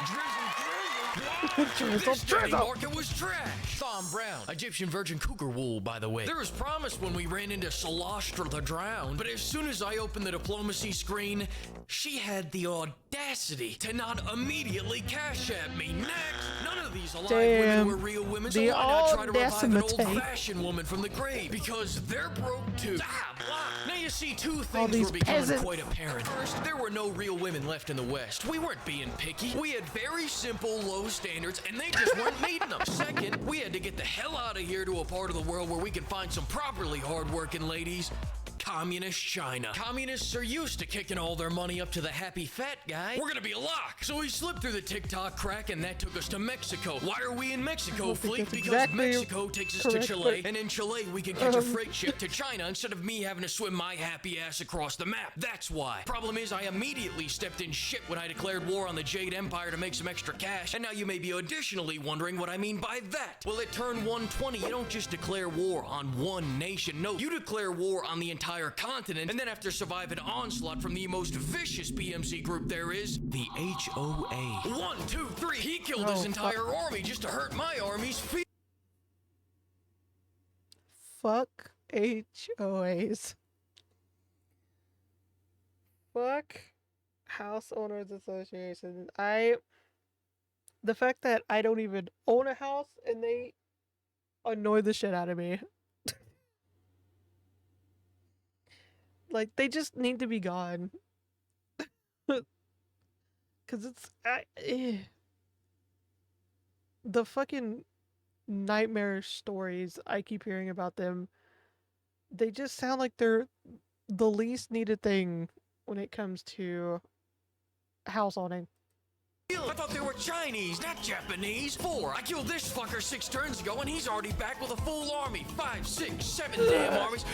Drizzle Drizzle. This dating market was trash. Thom Brown, Egyptian virgin cougar wool, by the way. There was promise when we ran into Solostra the Drowned, but as soon as I opened the diplomacy screen, she had the audacity to not immediately cash at me. Next, none of these alive women were real women, so why not try to revive an old-fashioned woman from the grave? Because they're broke too. Now you see, 2 things were becoming quite apparent. First, there were no real women left in the West. We weren't being picky. We had very simple, low standards, and they just weren't meeting them. Second, we had to get the hell out of here to a part of the world where we can find some properly hard-working ladies. Communist China. Communists are used to kicking all their money up to the happy fat guy. We're gonna be a lock. So we slipped through the TikTok crack, and that took us to Mexico. Why are we in Mexico, Fleek? Because Mexico takes us to Chile, and in Chile we can catch a freight ship to China instead of me having to swim my happy ass across the map. That's why. Problem is, I immediately stepped in shit when I declared war on the Jade Empire to make some extra cash, and now you may be additionally wondering what I mean by that. Well, at turn 120, you don't just declare war on one nation. No, you declare war on the entire continent, and then after surviving onslaught from the most vicious BMC group there is, the HOA. 1, 2, 3. He killed his entire army just to hurt my army's feet. Fuck HOAs. Fuck House Owners Association. The fact that I don't even own a house and they annoy the shit out of me. Like, they just need to be gone. Cause it's the fucking nightmare stories I keep hearing about them. They just sound like they're the least needed thing when it comes to house owning. I thought they were Chinese, not Japanese. 4. I killed this fucker 6 turns ago, and he's already back with a full army. 5, 6, 7 damn armies.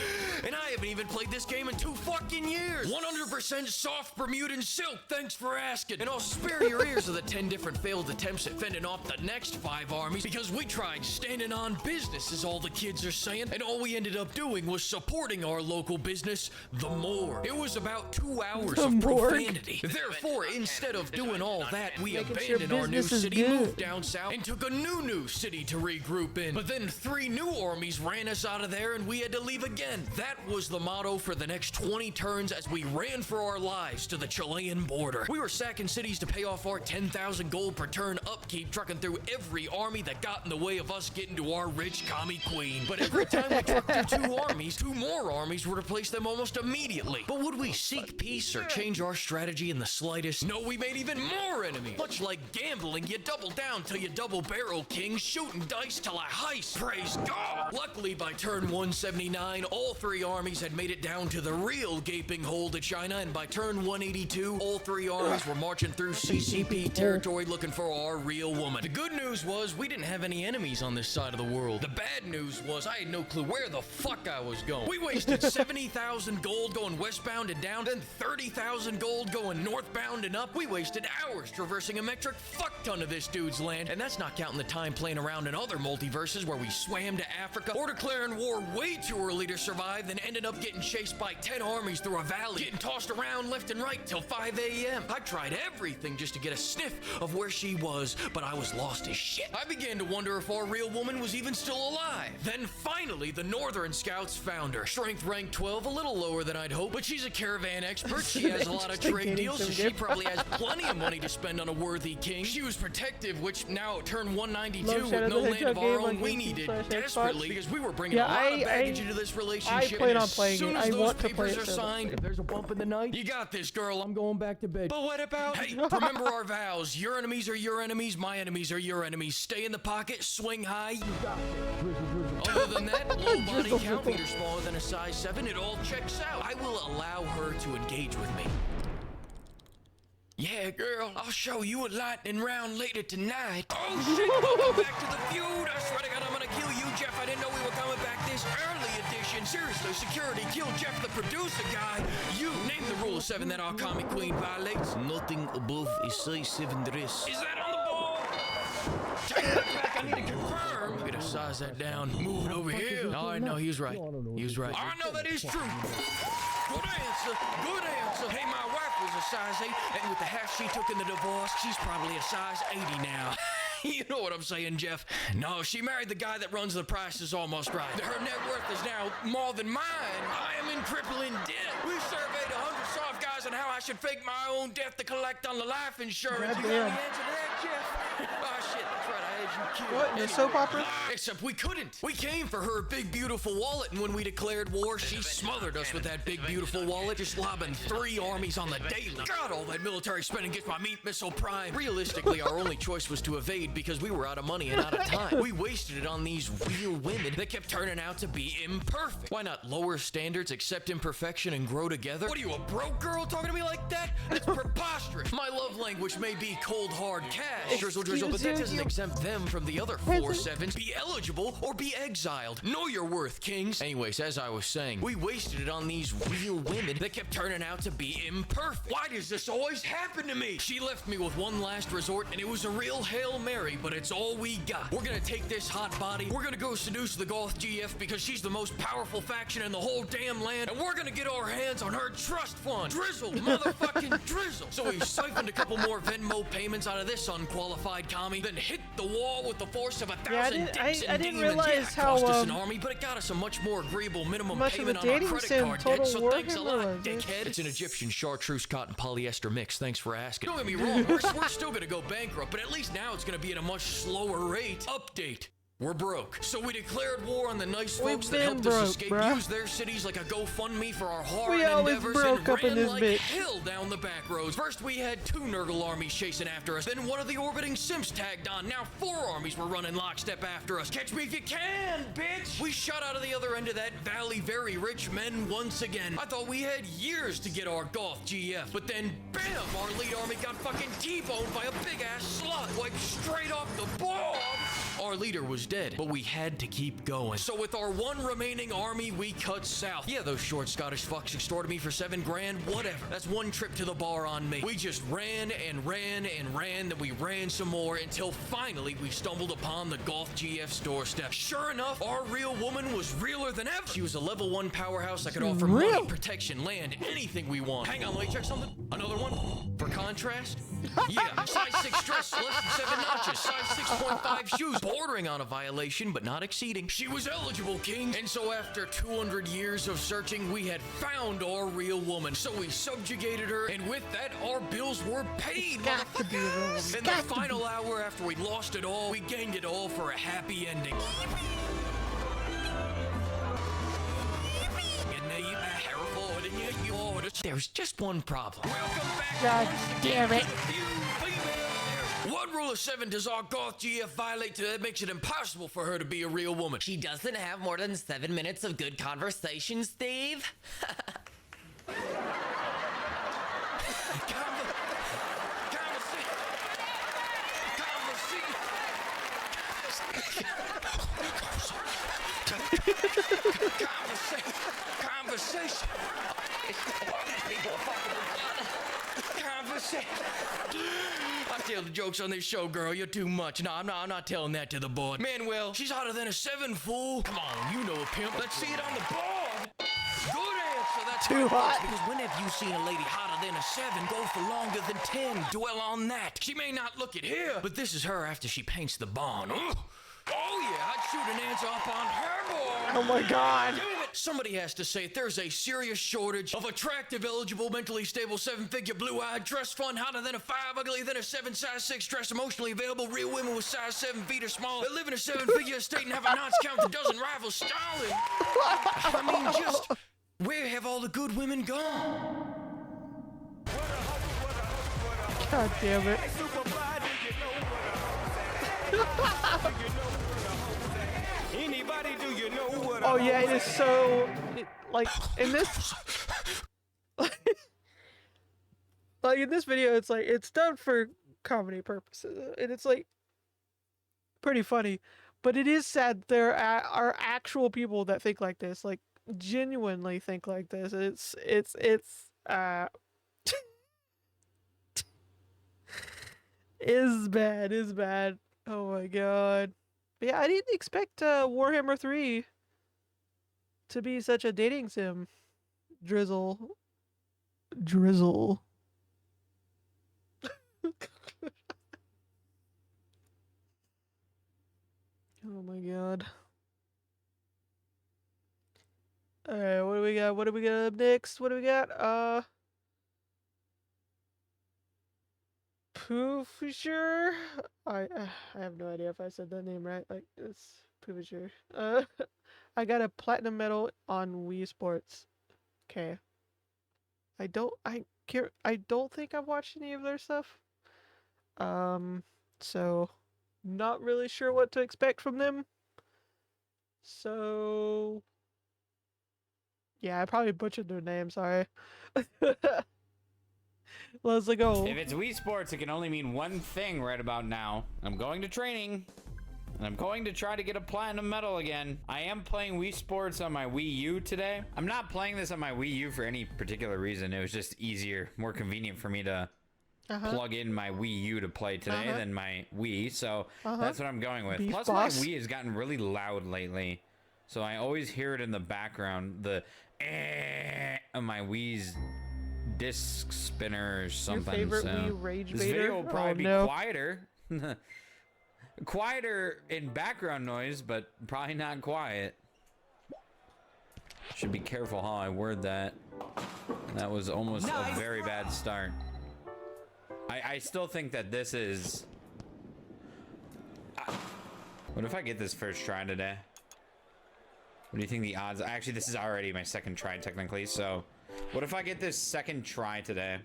And I haven't even played this game in 2 fucking years. 100% soft Bermudan silk, thanks for asking. And I'll spare your ears of the 10 different failed attempts at fending off the next 5 armies, because we tried standing on business, is all the kids are saying. And all we ended up doing was supporting our local business, the Morgue. It was about 2 hours of profanity. Therefore, instead of doing all that, we Making sure abandoned our new business is city, good. moved down south, and took a new city to regroup in. But then 3 new armies ran us out of there, and we had to leave again. That was the motto for the next 20 turns as we ran for our lives to the Chilean border. We were sacking cities to pay off our 10,000 gold per turn upkeep, trucking through every army that got in the way of us getting to our rich commie queen. But every time we trucked through 2 armies, 2 more armies would replace them almost immediately. But would we seek peace or change our strategy in the slightest? No, we made even more enemies. Much like gambling, you double down till you double barrel, king, shooting dice till I heist. Praise God! Luckily, by turn 179, all 3 armies had made it down to the real gaping hole to China, and by turn 182, all 3 armies were marching through CCP territory looking for our real woman. The good news was we didn't have any enemies on this side of the world. The bad news was I had no clue where the fuck I was going. We wasted 70,000 gold going westbound and down, then 30,000 gold going northbound and up. We wasted hours traversing a metric fuck ton of this dude's land, and that's not counting the time playing around in other multiverses where we swam to Africa or declaring war way too early to survive, then ended up getting chased by 10 armies through a valley, getting tossed around left and right till 5 a.m. I tried everything just to get a sniff of where she was, but I was lost as shit. I began to wonder if our real woman was even still alive. Then finally, the Northern Scouts found her. Strength rank 12, a little lower than I'd hoped, but she's a caravan expert. She has a lot of trade deals, so she probably has plenty of money to spend on a worthy king. She was protective, which now at turn 192 with no land of our own, we needed desperately because we were bringing a lot of baggage into this relationship. plan And on as playing soon it. as I those want to play papers it are so signed, if there's a bump in the night, you got this, girl. I'm going back to bed. But what about? Hey, remember our vows. Your enemies are your enemies. My enemies are your enemies. Stay in the pocket. Swing high. You got it. Other than that, low body count, meter smaller than a size 7. It all checks out. I will allow her to engage with me. Yeah, girl, I'll show you a lightning round later tonight. Oh, shit, welcome back to the feud. I swear to God, I'm gonna kill you, Jeff. I didn't know we were coming back this early edition. Seriously, security, kill Jeff, the producer guy. You name the rule of 7 that our commie queen violates. Nothing above a size 7 dress. Is that on the ball? Take that back, I need to confirm. I'm gonna size that down, move it over here. No, no, he was right. He was right. I know that is true. Good answer, good answer. Hey, my wife was a size 8, and with the half she took in the divorce, she's probably a size 80 now. You know what I'm saying, Jeff? No, she married the guy that runs The Price is Almost Right. Her net worth is now more than mine. I am in crippling debt. We surveyed 100 soft guys on how I should fake my own death to collect on the life insurance. You got the answer to that, Jeff? Oh, shit, that's right. I had you killed. What? The soap opera? Except we couldn't. We came for her big, beautiful wallet, and when we declared war, she smothered us with that big, beautiful wallet, just lobbing 3 armies on the daily. God, all that military spending gets my meat missile prime. Realistically, our only choice was to evade because we were out of money and out of time. We wasted it on these real women that kept turning out to be imperfect. Why not lower standards, accept imperfection, and grow together? What are you, a broke girl talking to me like that? That's preposterous. My love language may be cold, hard cash, drizzle, drizzle, but that doesn't exempt them from the other 4 sevens. Be eligible or be exiled. Know your worth, kings. Anyways, as I was saying, we wasted it on these real women that kept turning out to be imperfect. Why does this always happen to me? She left me with one last resort, and it was a real Hail Mary, but it's all we got. We're gonna take this hot body, we're gonna go seduce the Goth GF because she's the most powerful faction in the whole damn land, and we're gonna get our hands on her trust fund. Drizzle, motherfucking drizzle. So we siphoned a couple more Venmo payments out of this unqualified commie, then hit the wall with the force of 1,000 dicks and I didn't demons. realize Yeah, how cost us an army, but it got us a much more agreeable minimum much of payment a on our dating credit sim card Total debt, so War thanks a lot, was. dickhead. It's an Egyptian chartreuse cotton polyester mix. Thanks for asking. Don't get me wrong, we're still gonna go bankrupt, but at least now it's gonna be at a much slower rate. Update. We're broke. So we declared war on the nice folks that helped us escape, used their cities like a GoFundMe for our hard endeavors, and ran like hell down the back roads. First we had 2 Nurgle armies chasing after us, then one of the orbiting Sims tagged on. Now 4 armies were running lockstep after us. Catch me if you can, bitch! We shot out of the other end of that valley very rich men once again. I thought we had years to get our Goth GF, but then bam! Our lead army got fucking T-boned by a big-ass slug, wiped straight off the board. Our leader was dead, but we had to keep going. So with our 1 remaining army, we cut south. Yeah, those short Scottish fucks extorted me for 7 grand, whatever. That's 1 trip to the bar on me. We just ran and ran and ran, then we ran some more until finally we stumbled upon the Goth GF's doorstep. Sure enough, our real woman was realer than ever. She was a level 1 powerhouse that could offer money, protection, land, anything we want. Hang on, let me check something. Another one? For contrast, Yeah, size 6 dress, less than 7 notches, size 6.5 shoes, bordering on a violation, but not exceeding. She was eligible, King. And so after 200 years of searching, we had found our real woman. So we subjugated her, and with that, our bills were paid. Got to be a real woman. In the final hour, after we lost it all, we gained it all for a happy ending. There's just one problem. Welcome back. God damn it. What rule of 7 does our goth GF violate that makes it impossible for her to be a real woman? She doesn't have more than 7 minutes of good conversation, Steve. Conversation. I tell the jokes on this show, girl. You're too much. No, I'm not telling that to the board. Manuel, she's hotter than a 7, fool. Come on, you know a pimp. Let's see it on the board. Good answer. That's too hot. Because when have you seen a lady hotter than a 7 go for longer than 10? Dwell on that. She may not look it here, but this is her after she paints the barn. Oh yeah, I'd shoot an answer up on her board. Oh my God. Somebody has to say there's a serious shortage of attractive, eligible, mentally stable, 7-figure, blue-eyed, dress fun, hotter than a 5, uglier than a 7, size 6, dress emotionally available, real women with size 7 feet or smaller that live in a 7-figure estate and have a notch count that doesn't rival Stalin. I mean, just where have all the good women gone? God damn it. Anybody, do you know what? Oh yeah, it is so like in this like in this video it's like it's done for comedy purposes and it's like pretty funny, but it is sad there are actual people that think like this, like genuinely think like this. It's is bad. Oh my God. But yeah, I didn't expect Warhammer 3 to be such a dating sim. Drizzle. Oh my God. Alright, what do we got? What do we got up next? What do we got? Poofisher? I have no idea if I said that name right. Like, it's Poofisher. I got a platinum medal on Wii Sports. Okay. I don't think I've watched any of their stuff. So not really sure what to expect from them. So yeah, I probably butchered their name, sorry. Let's go. If it's Wii Sports, it can only mean one thing right about now. I'm going to training, and I'm going to try to get a platinum medal again. I am playing Wii Sports on my Wii U today. I'm not playing this on my Wii U for any particular reason. It was just easier, more convenient for me to plug in my Wii U to play today than my Wii, so that's what I'm going with. Plus, my Wii has gotten really loud lately, so I always hear it in the background, the of my Wii's disc spinner or something. Your favorite so Wii Rage this Baiter? video will probably no. be quieter. Quieter in background noise, but probably not quiet. Should be careful how I word that. That was almost a very bad start. I still think that this is... What if I get this first try today? What do you think the odds... Actually, this is already my second try, technically, so... What if I get this second try today?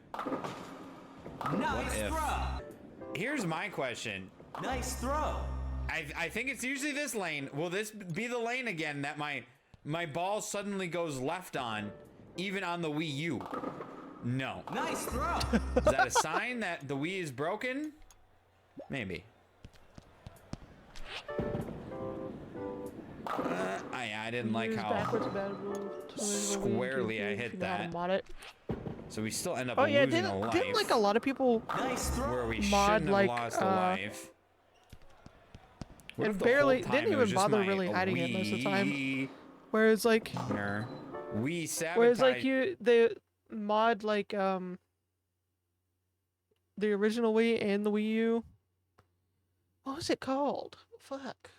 Nice throw. Here's my question. Nice throw. I think it's usually this lane. Will this be the lane again that my ball suddenly goes left on, even on the Wii U? No. Nice throw. Is that a sign that the Wii is broken? Maybe. I didn't like how squarely I hit that. So we still end up losing a life. Didn't like a lot of people where we mod shouldn't like have lost a life. What and if the barely whole time didn't it was even just bother my really hiding it most of the time. Wii Whereas like We sabotage. whereas like the mod like the original Wii and the Wii U. What was it called? Fuck.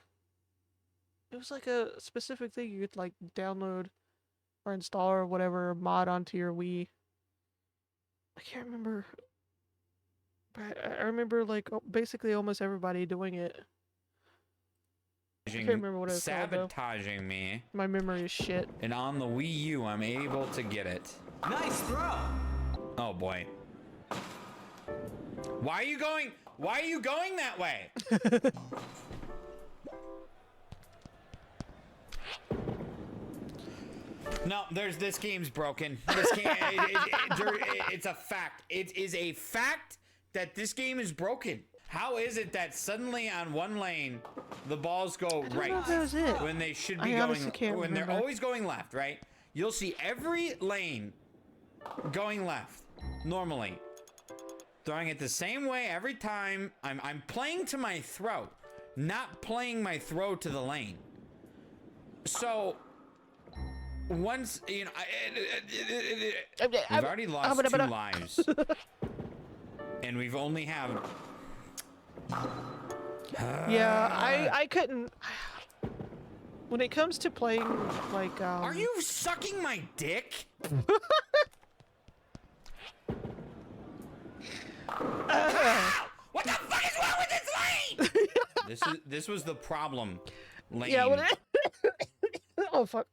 It was like a specific thing you could like download or install or whatever mod onto your Wii. I can't remember. But I remember like basically almost everybody doing it. I can't remember what it was called, though. Sabotaging me. My memory is shit. And on the Wii U, I'm able to get it. Nice throw. Oh boy. Why are you going that way? No, this game's broken. This game, it's a fact. It is a fact that this game is broken. How is it that suddenly on one lane the balls go right when they should be when they're always going left, right? You'll see every lane going left normally. Throwing it the same way every time. I'm playing to my throw, not playing my throw to the lane. So once, you know, we've already lost 2 lives. And we've only have... Yeah, I couldn't... When it comes to playing, like, Are you sucking my dick? What the fuck is wrong with this lane? This was the problem lane. Yeah, oh fuck.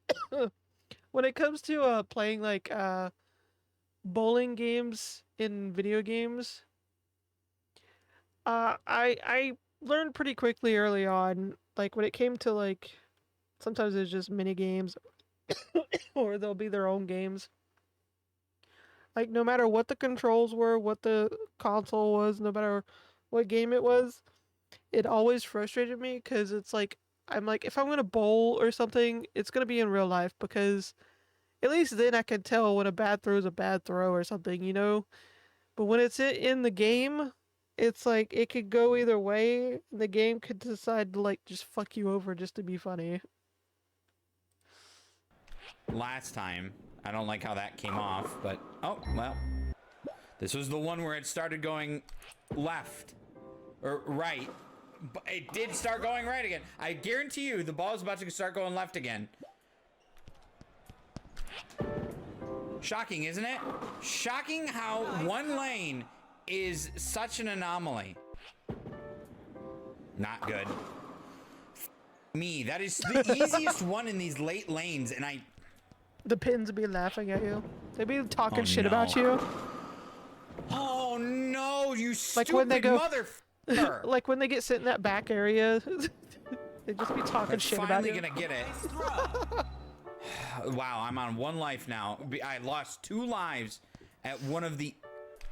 When it comes to playing like bowling games in video games, I learned pretty quickly early on, like when it came to like sometimes it's just mini games or they'll be their own games. Like no matter what the controls were, what the console was, no matter what game it was, it always frustrated me because it's like I'm like, if I'm gonna bowl or something, it's gonna be in real life because at least then I can tell when a bad throw is a bad throw or something, you know? But when it's in the game, it's like it could go either way. The game could decide to like just fuck you over just to be funny. Last time, I don't like how that came off, but oh well. This was the one where it started going left or right. But it did start going right again. I guarantee you the ball is about to start going left again. Shocking, isn't it? Shocking how one lane is such an anomaly. Not good. Me, that is the easiest one in these late lanes, and the pins be laughing at you. They be talking shit about you. Oh no, you stupid like when they go, mother. Like when they get sit in that back area, they just be talking shit about you. Finally gonna get it. Wow, I'm on 1 life now. I lost 2 lives at one of the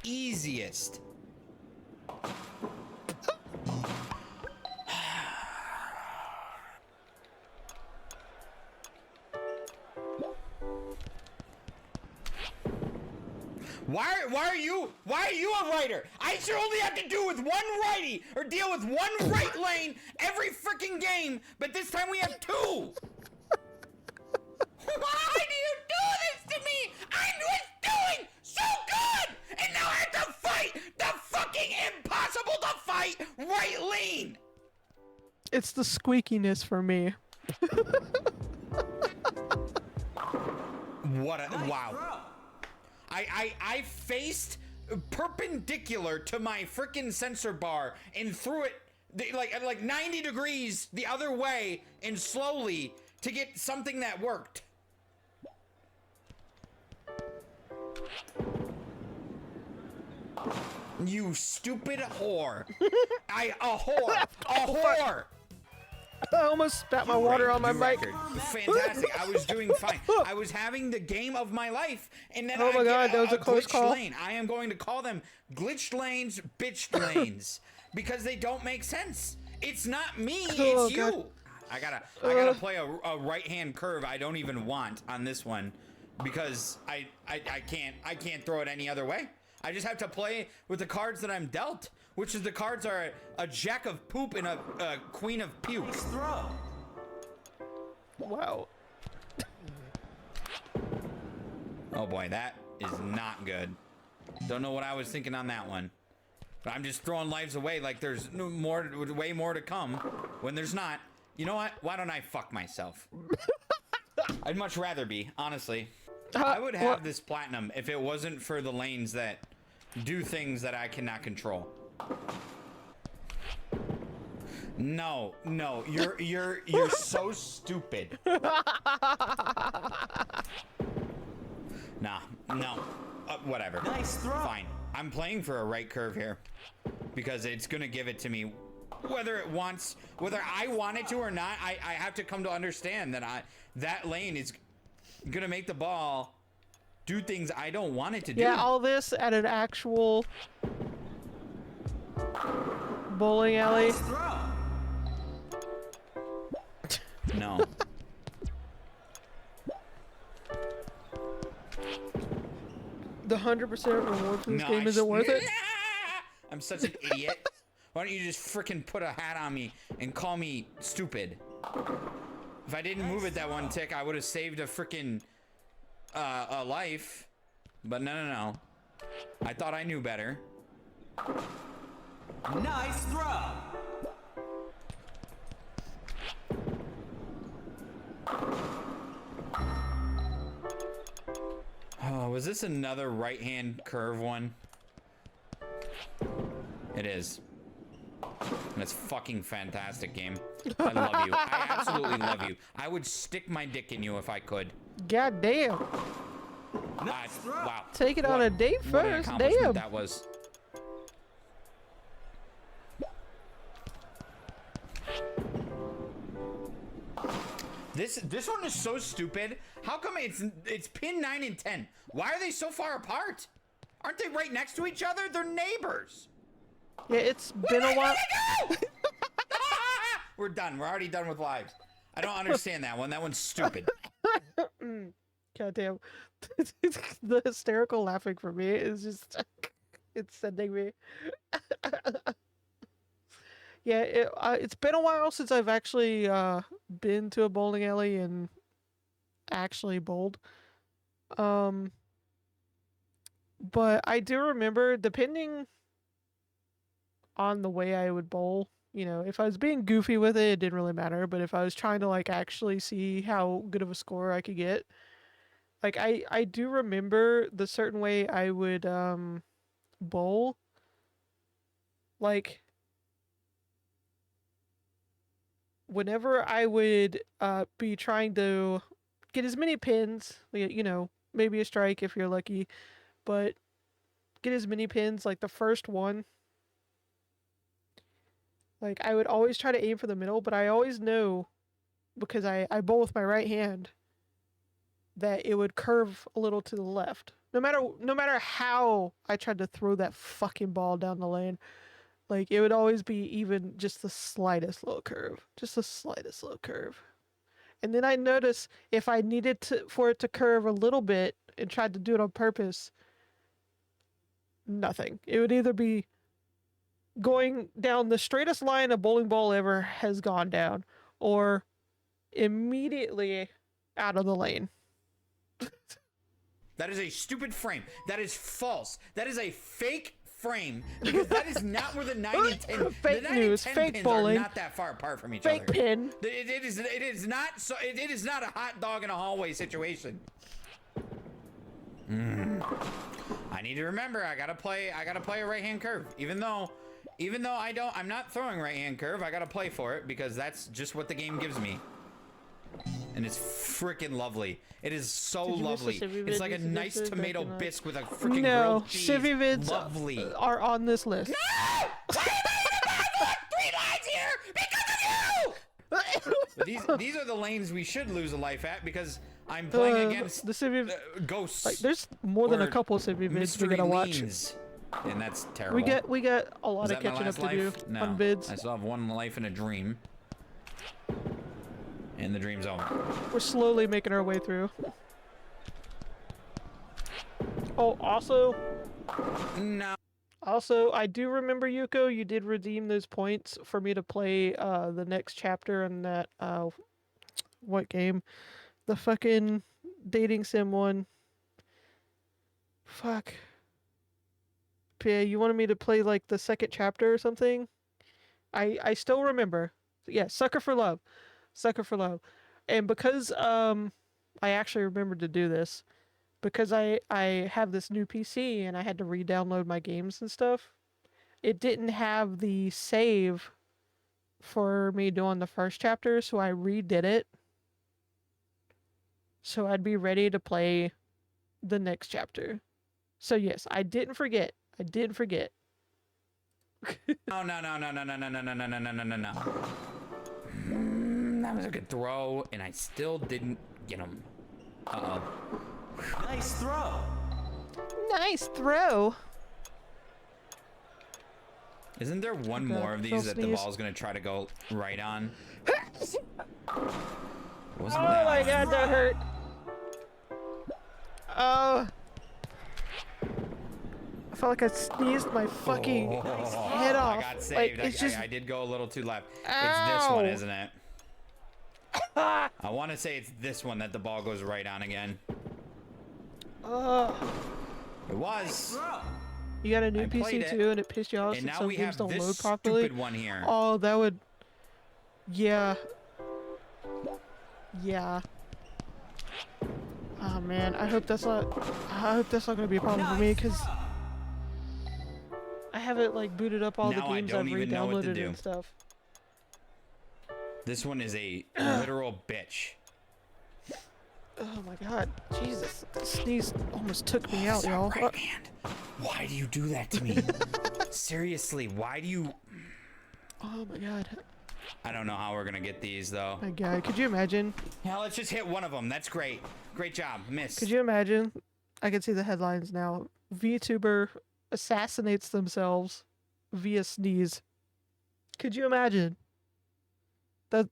easiest. Why are you a writer? I should only have to do with 1 righty or deal with 1 right lane every freaking game, but this time we have 2. Why do you do this to me? I was doing so good, and now I have to fight the fucking impossible to fight right lane. It's the squeakiness for me. What a wow. I faced perpendicular to my freaking sensor bar and threw it like 90 degrees the other way and slowly to get something that worked. You stupid whore. A whore. I almost spat my water on my mic. Fantastic. I was doing fine. I was having the game of my life, and then oh my god, that was a close call. Lane. I am going to call them glitched lanes, bitched lanes, because they don't make sense. It's not me, it's you. I gotta play a right-hand curve I don't even want on this one because I can't throw it any other way. I just have to play with the cards that I'm dealt, which is the cards are a jack of poop and a queen of puke. Throw. Wow. Oh boy, that is not good. Don't know what I was thinking on that one. I'm just throwing lives away like there's no more, way more to come when there's not. You know what? Why don't I fuck myself? I'd much rather be, honestly. I would have this platinum if it wasn't for the lanes that do things that I cannot control. No, you're so stupid. Nah, no. Whatever. Nice throw. Fine. I'm playing for a right curve here because it's gonna give it to me, whether I want it to or not. I have to come to understand that that lane is gonna make the ball do things I don't want it to do. Yeah, all this at an actual bowling alley. Nice throw. No. The 100% reward for this game isn't worth it. I'm such an idiot. Why don't you just freaking put a hat on me and call me stupid? If I didn't move it that one tick, I would have saved a freaking a life. But no. I thought I knew better. Nice throw. Oh, was this another right-hand curve one? It is. And it's fucking fantastic, game. I love you. I absolutely love you. I would stick my dick in you if I could. God damn. Wow. Take it on a date What an first. accomplishment Damn. that was. This one is so stupid. How come it's pin 9 and 10? Why are they so far apart? Aren't they right next to each other? They're neighbors. Yeah, it's been a while. We're done. We're already done with lives. I don't understand that one. That one's stupid. God damn. The hysterical laughing for me is just it's sending me. Yeah, it's been a while since I've actually been to a bowling alley and actually bowled. But I do remember, depending on the way I would bowl, you know, if I was being goofy with it, it didn't really matter. But if I was trying to like actually see how good of a score I could get, like I do remember the certain way I would bowl. Like whenever I would be trying to get as many pins, you know, maybe a strike if you're lucky, but get as many pins, like the first one, like I would always try to aim for the middle, but I always know, because I bowl with my right hand, that it would curve a little to the left. No matter how I tried to throw that fucking ball down the lane, like it would always be even just the slightest little curve. Just the slightest little curve. And then I noticed if I needed for it to curve a little bit and tried to do it on purpose, nothing. It would either be going down the straightest line a bowling ball ever has gone down, or immediately out of the lane. That is a stupid frame. That is false. That is a fake frame, because that is not where the 9 and 10 fake the 9 news, and 10 fake pins bowling, are not that far apart from each fake other. pin. It is not so. It is not a hot dog in a hallway situation. I need to remember. I gotta play a right hand curve, even though I'm not throwing right hand curve. I gotta play for it because that's just what the game gives me. And it's freaking lovely. It is so lovely. It's like a nice tomato bisque with a freaking grilled cheese. Civvy vids Lovely. are on this list. No! Why am I 3 lives here? Because of you! These are the lanes we should lose a life at, because I'm playing against the civvy ghosts. Like, there's more than a couple of civvy vids we gotta watch. And that's terrible. We get a lot of catching up to do on vids. I still have one life in a dream. And the dream's over. We're slowly making our way through. Oh, also... No. Also, I do remember, Yuko, you did redeem those points for me to play the next chapter in that, what game? The fucking dating sim one. Fuck. Yeah, you wanted me to play like the second chapter or something? I still remember. Yeah, Sucker for Love. Sucker for Love. And because I actually remembered to do this because I have this new PC and I had to re-download my games and stuff. It didn't have the save for me doing the first chapter, so I redid it. So I'd be ready to play the next chapter. So yes, I didn't forget. I did forget. No. That was a good throw, and I still didn't get him. Uh-oh. Nice throw. Nice throw. Isn't there one more of these that the ball's gonna try to go right on? Oh my god, that hurt. Oh. I felt like I sneezed my fucking head off. I got saved. Like, it's just... I did go a little too left. Ow. It's this one, isn't it? I want to say it's this one that the ball goes right on again. It was. You got a new PC too, and it pissed you off and since now some we games have don't this load properly. stupid one here. Oh, that would. Yeah. Yeah. Oh man, I hope that's not. I hope that's not gonna be a problem for me, cause I haven't like booted up all the Now I games don't I've even know what to re-downloaded do. and stuff. This one is a literal bitch. Oh my god, Jesus! That sneeze almost took me out, Stop y'all. right hand. Why do you do that to me? Seriously, why do you? Oh my god. I don't know how we're gonna get these though. My god, could you imagine? Yeah, let's just hit one of them. That's great. Great job. Missed. Could you imagine? I can see the headlines now. VTuber assassinates themselves via sneeze. Could you imagine? That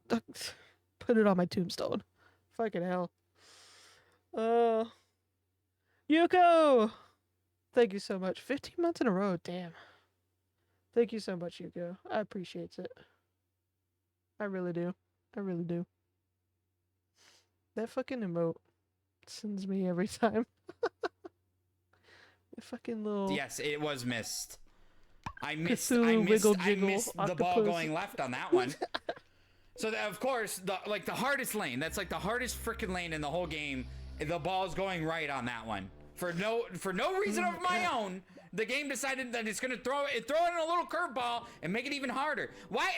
put it on my tombstone. Fucking hell. Yuko! Thank you so much. 15 months in a row, damn. Thank you so much, Yuko. I appreciate it. I really do. I really do. That fucking emote sends me every time. The fucking little... Yes, it was missed. I missed Cthulhu the octopus. ball going left on that one. So that, of course, the hardest lane. That's like the hardest freaking lane in the whole game. The ball's going right on that one for no reason of my own. The game decided that it's gonna throw in a little curveball and make it even harder. Why?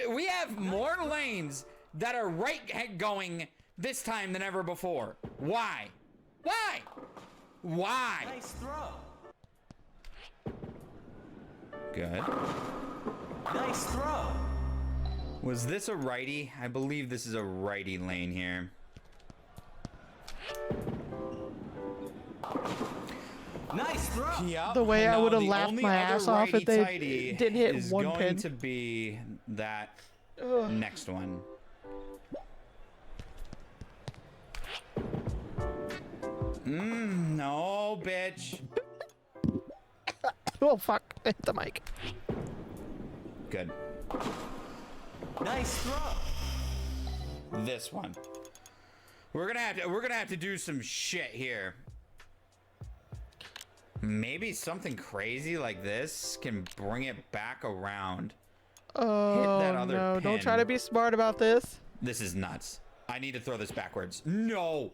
We have more lanes that are right going this time than ever before. Why? Why? Why? Nice throw. Good. Nice throw. Was this a righty? I believe this is a righty lane here. Nice throw. Yep. The way I No, would have the laughed only my other ass off if they righty-tighty didn't hit is one going pin. to be that next one. No, bitch. Oh fuck! I hit the mic. Good. Nice throw. This one. We're gonna have to do some shit here. Maybe something crazy like this can bring it back around. Oh Hit that other no! pin. Don't try to be smart about this. This is nuts. I need to throw this backwards. No.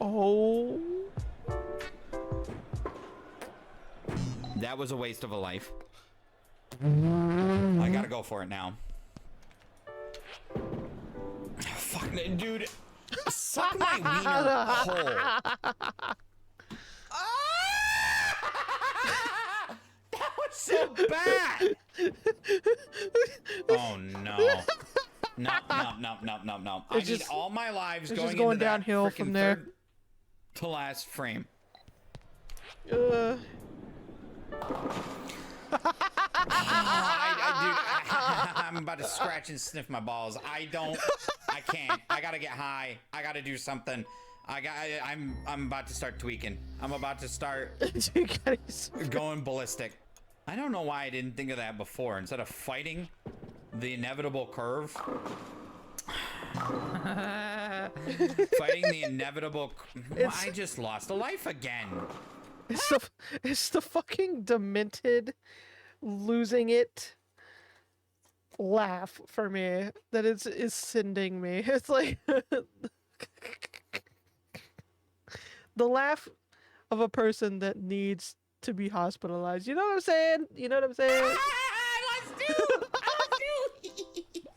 Oh. That was a waste of a life. I gotta go for it now. Fuck, dude. Suck my wiener hole. That was so bad. Oh no. No. I need all my lives it's going just going into that downhill frickin' from there. third to last frame. Dude, I'm about to scratch and sniff my balls. I can't. I gotta get high. I gotta do something. I'm about to start tweaking. I'm about to start going ballistic. I don't know why I didn't think of that before. Instead of fighting the inevitable curve. Fighting the inevitable. I just lost a life again. It's the fucking demented losing it laugh for me that is sending me. It's like the laugh of a person that needs to be hospitalized. You know what I'm saying? You know what I'm saying? I lost two!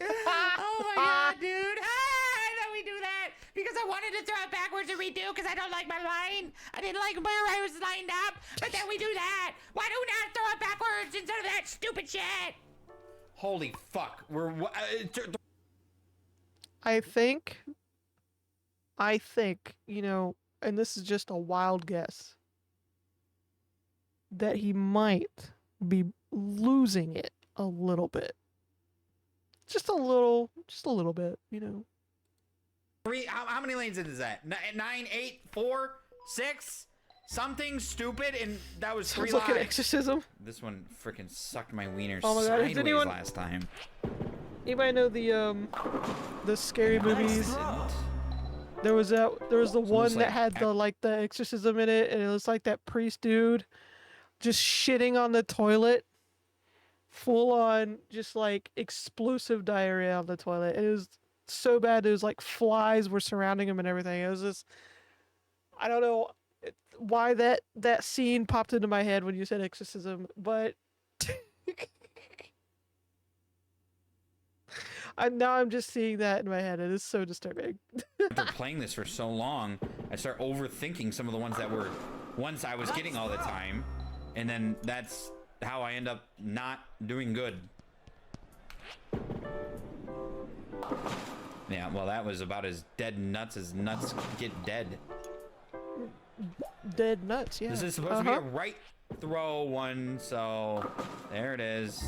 Oh my god, dude. I thought we do that because I wanted to throw it backwards and redo because I don't like my line. I didn't like where I was lined up, but then we do that. Why do we not throw it backwards instead of that stupid shit? Holy fuck. I think, you know, and this is just a wild guess, that he might be losing it a little bit. Just a little bit, you know. How many lanes is that? 9, 8, 4, 6? Something stupid, and that was 3 Sounds like lives. an exorcism. This one freaking sucked my wiener Oh my god, sideways last time. Anybody know the scary movies? There was the one that had the exorcism in it, and it was like that priest dude just shitting on the toilet, full on, just like explosive diarrhea on the toilet. It was so bad. It was like flies were surrounding him and everything. It was just, I don't know why that scene popped into my head when you said exorcism, but now I'm just seeing that in my head. It is so disturbing. After playing this for so long, I start overthinking some of the ones that were ones I was getting all the time, and then that's how I end up not doing good. Yeah, well, that was about as dead nuts as nuts get dead. Dead nuts, yeah. This is supposed to be a right throw one, so there it is.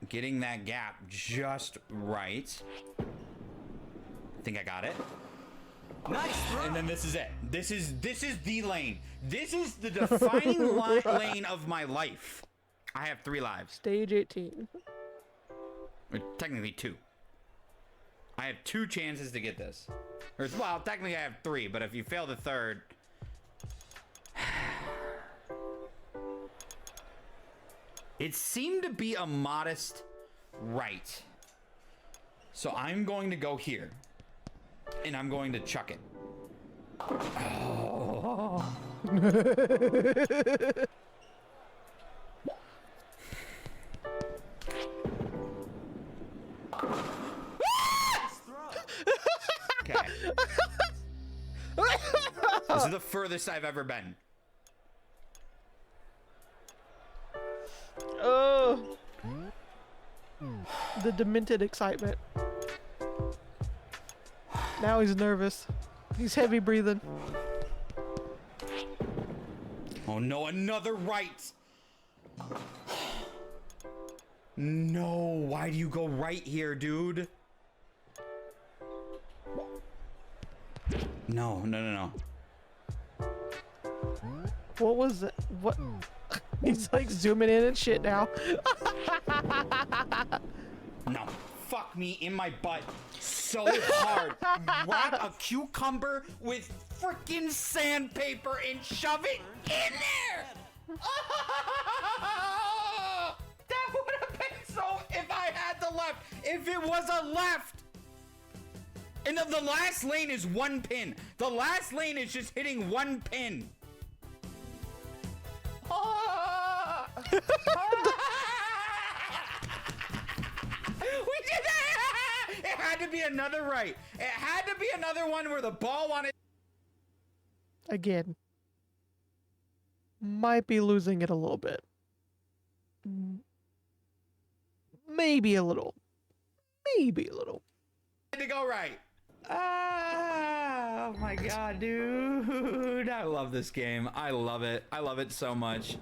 Getting that gap just right. I think I got it. Nice throw. And then this is it. This is the lane. This is the defining lane of my life. I have 3 lives. Stage 18. Or technically 2. I have 2 chances to get this. Or, well, technically I have 3, but if you fail the third... It seemed to be a modest right. So I'm going to go here. And I'm going to chuck it. Oh. Okay. This is the furthest I've ever been. Oh. The demented excitement. Now he's nervous. He's heavy breathing. Oh no, another right. No, why do you go right here, dude? No. What was it? What? He's like zooming in and shit now. No, fuck me in my butt so hard. Wrap a cucumber with freaking sandpaper and shove it in there. That would have been so if I had the left. If it was a left. And the last lane is 1 pin. The last lane is just hitting 1 pin. We did that! It had to be another right. It had to be another one where the ball wanted. Again. Might be losing it a little bit. Maybe a little. Maybe a little. To go right. Oh my god, dude. I love this game. I love it. I love it so much.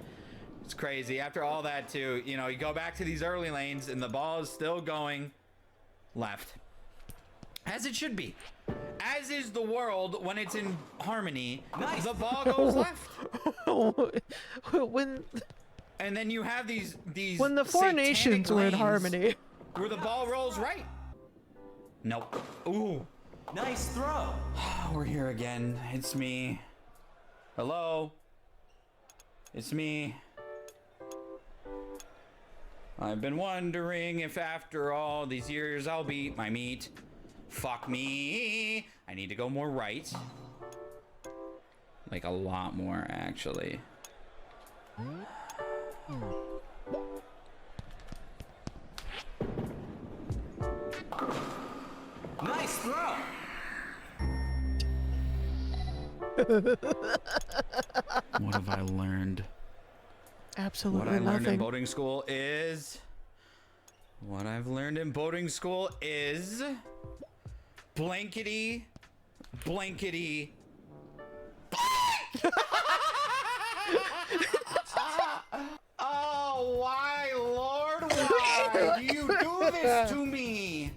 It's crazy. After all that, too, you know, you go back to these early lanes and the ball is still going left. As it should be. As is the world when it's in harmony. Nice. The ball goes left. And then you have these when the four nations were in harmony. Where the ball rolls right. Nope. Ooh. Nice throw. We're here again. It's me. Hello? It's me. I've been wondering if after all these years I'll beat my meat. Fuck me. I need to go more right. Like a lot more, actually. Nice throw. What have I learned? Absolutely What I learned in nothing. boating school is... What I've learned in boating school is... Blankety... Blankety... Oh, why, Lord? Why do you do this to me?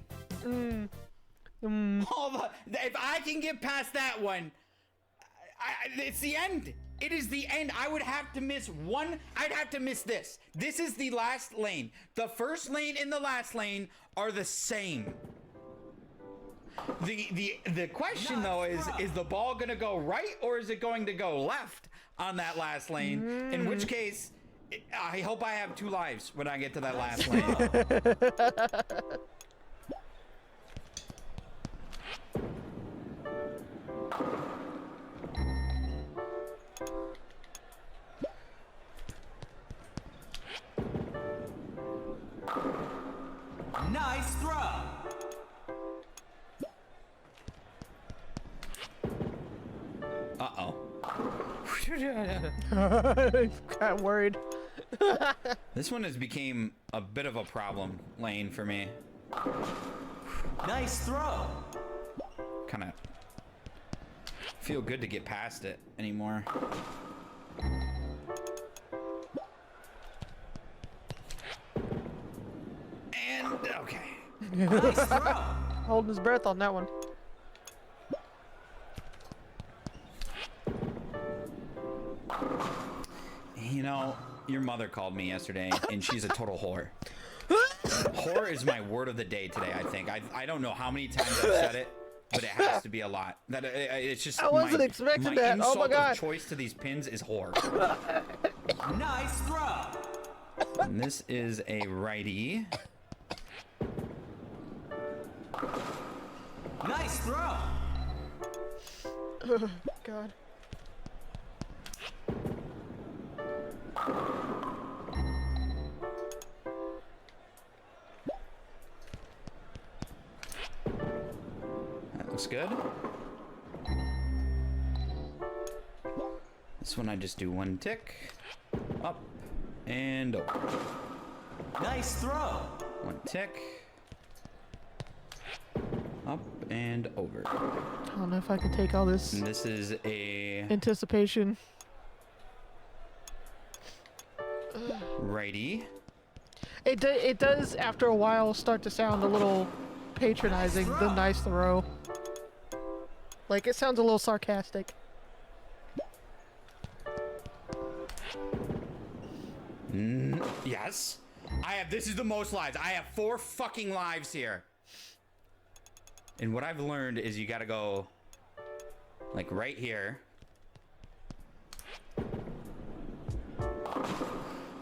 Hold on. If I can get past that one, it's the end. It is the end. I would have to miss one. I'd have to miss this. This is the last lane. The first lane and the last lane are the same. The question though is the ball gonna go right or is it going to go left on that last lane? In which case, I hope I have 2 lives when I get to that last lane. Nice throw. Uh-oh. Got worried. This one has became a bit of a problem lane for me. Nice throw. Kind of feel good to get past it anymore. And okay. Nice throw. Holding his breath on that one. You know, your mother called me yesterday, and she's a total whore. Whore is my word of the day today, I think. I don't know how many times I've said it, but it has to be a lot. That it's just I wasn't expecting that. Oh my god! Of choice to these pins is whore. Nice throw. And this is a righty. Nice throw. God. That looks good. This one I just do 1 tick. Up and over. Nice throw. 1 tick. Up and over. I don't know if I can take all this. And this is a anticipation. Righty. It does after a while start to sound a little patronizing. The nice throw. Like it sounds a little sarcastic. Yes. This is the most lives. I have 4 fucking lives here. And what I've learned is you gotta go like right here.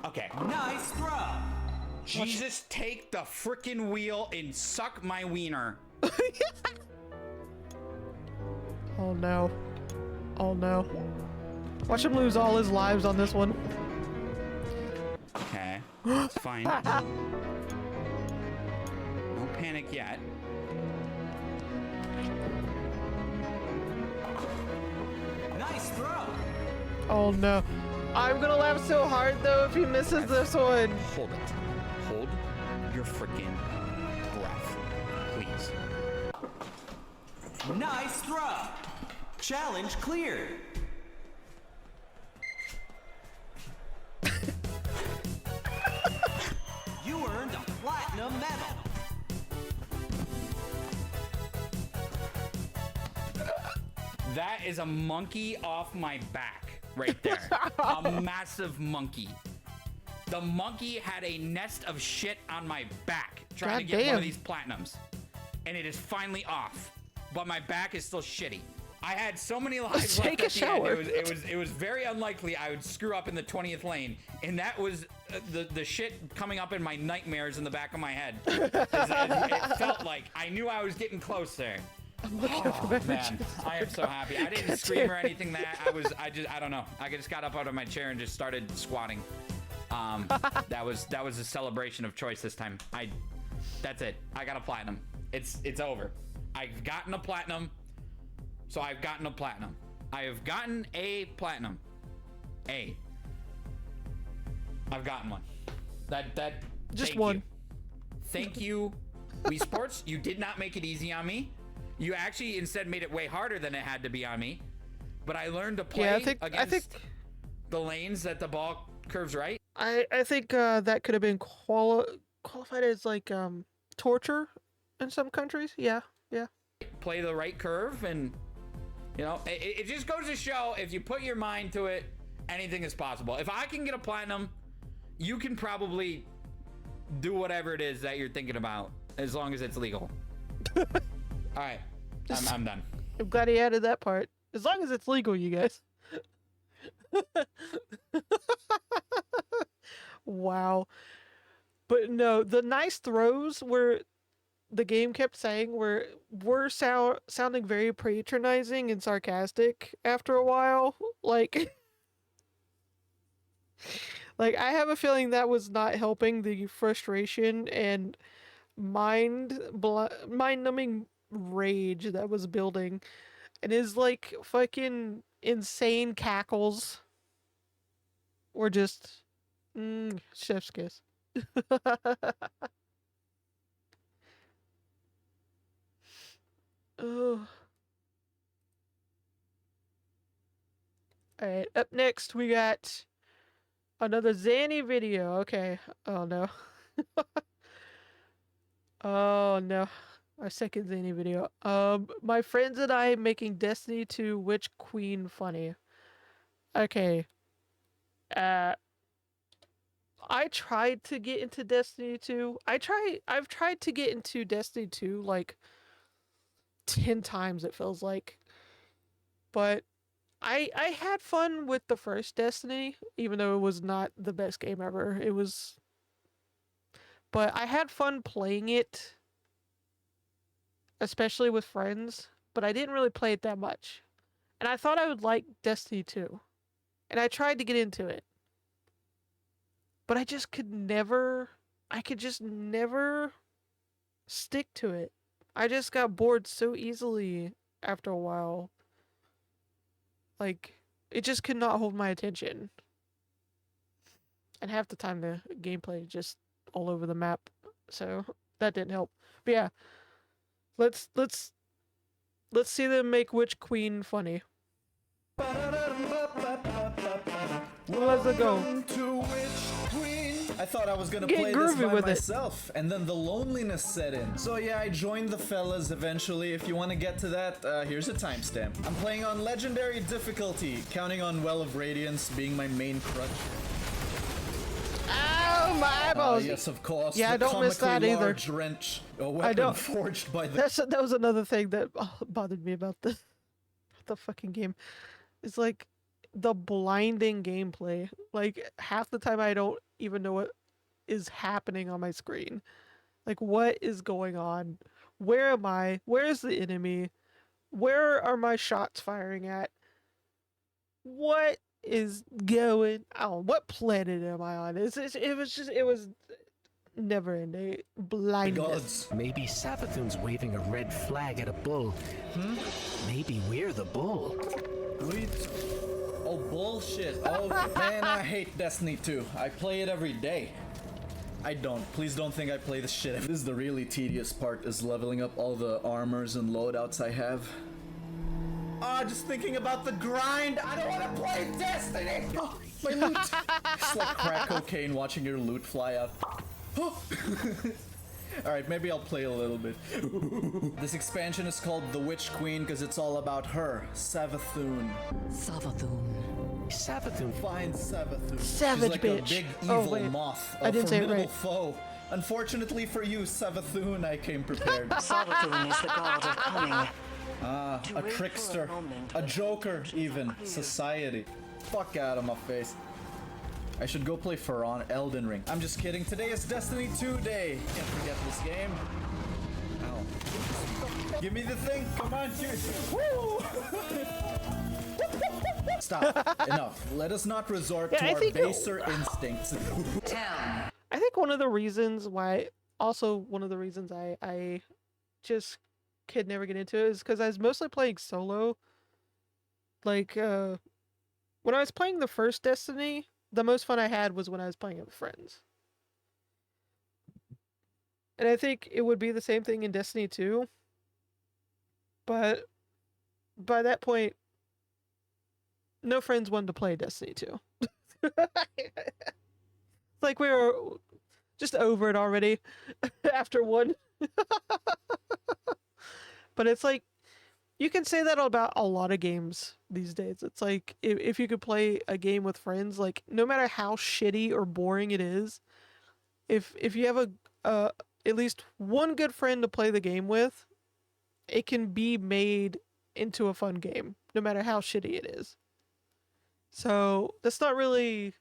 Okay. Nice throw. Jesus, take the frickin' wheel and suck my wiener. Oh no. Oh no. Watch him lose all his lives on this one. Okay. It's fine. No panic yet. Nice throw. Oh no. I'm gonna laugh so hard though if he misses this one. Hold it. Hold your freaking breath, please. Nice throw. Challenge cleared. You earned a platinum medal. That is a monkey off my back right there. A massive monkey. The monkey had a nest of shit on my back trying to get one of these platinums. And it is finally off. but my back is still shitty. I had so many lives Take left a at the shower. end. It was very unlikely I would screw up in the 20th lane, and that was the shit coming up in my nightmares in the back of my head. It felt like I knew I was getting close there. I'm looking for my Man, I am so happy. I didn't scream or anything. I don't know. I just got up out of my chair and just started squatting. That was a celebration of choice this time. That's it. I got a platinum. It's over. I've gotten a platinum. So I've gotten a platinum. I have gotten a platinum. I've gotten one. That just thank one. You. Thank you, Wii Sports. You did not make it easy on me. You actually instead made it way harder than it had to be on me. But I learned to play against the lanes that the ball curves right. I think that could have been qualified as like torture in some countries. Yeah. Play the right curve, and you know, it just goes to show if you put your mind to it, anything is possible. If I can get a platinum, you can probably do whatever it is that you're thinking about, as long as it's legal. All right, I'm done. I'm glad he added that part. As long as it's legal, you guys. Wow. But no, the nice throws were the game kept saying were sounding very patronizing and sarcastic after a while. Like I have a feeling that was not helping the frustration and mind-numbing rage that was building. And his like fucking insane cackles were just chef's kiss. Oh. Alright, up next we got another Zanny video. Okay. Oh no. Oh no. Our second Zanny video. My friends and I making Destiny 2 Witch Queen funny. Okay. I tried to get into Destiny 2. I've tried to get into Destiny 2 like 10 times, it feels like. But I had fun with the first Destiny, even though it was not the best game ever. But I had fun playing it, especially with friends, but I didn't really play it that much. And I thought I would like Destiny 2. And I tried to get into it. But I could just never stick to it. I just got bored so easily after a while. Like, it just could not hold my attention. And half the time the gameplay just all over the map. So that didn't help. But yeah. Let's see them make Witch Queen funny. Let's go. I thought I was gonna play this by myself, and then the loneliness set in. So yeah, I joined the fellas eventually. If you want to get to that, here's a timestamp. I'm playing on legendary difficulty, counting on Well of Radiance being my main crutch. Ow, my eyeballs! Yes, of course. Yeah, I don't miss that either. Large wrench, a weapon forged by the. That was another thing that bothered me about the fucking game. It's like the blinding gameplay. Like half the time I don't even know what is happening on my screen. Like what is going on? Where am I? Where's the enemy? Where are my shots firing at? What is going on? What planet am I on? It was never ending blindness. Maybe Savathun's waving a red flag at a bull. Maybe we're the bull. Oh, bullshit. Oh, man, I hate Destiny 2. I play it every day. I don't. Please don't think I play this shit. This is the really tedious part, is leveling up all the armors and loadouts I have. Just thinking about the grind. I don't want to play Destiny. Oh, my loot. It's like crack cocaine watching your loot fly out. Alright, maybe I'll play a little bit. This expansion is called The Witch Queen because it's all about her, Savathun. Savathun. Find Savathun. Savage She's like bitch. a big evil moth, a I didn't say it formidable right. foe. Unfortunately for you, Savathun, I came prepared. Savathun is the god of cunning. Ah, a trickster. A joker, even. Society. Fuck out of my face. I should go play Elden Ring. I'm just kidding. Today is Destiny 2 day. Can't forget this game. Ow. Give me the thing. Come on, Woo! Stop. Enough. Let us not resort to our baser instincts. I think one of the reasons why, one of the reasons I just could never get into it is because I was mostly playing solo. Like, when I was playing the first Destiny, the most fun I had was when I was playing it with friends. And I think it would be the same thing in Destiny 2. But by that point, no friends wanted to play Destiny 2. It's like we were just over it already after one. But it's like, you can say that about a lot of games these days. It's like, if you could play a game with friends, like, no matter how shitty or boring it is, if you have at least one good friend to play the game with, it can be made into a fun game, no matter how shitty it is. So, that's not really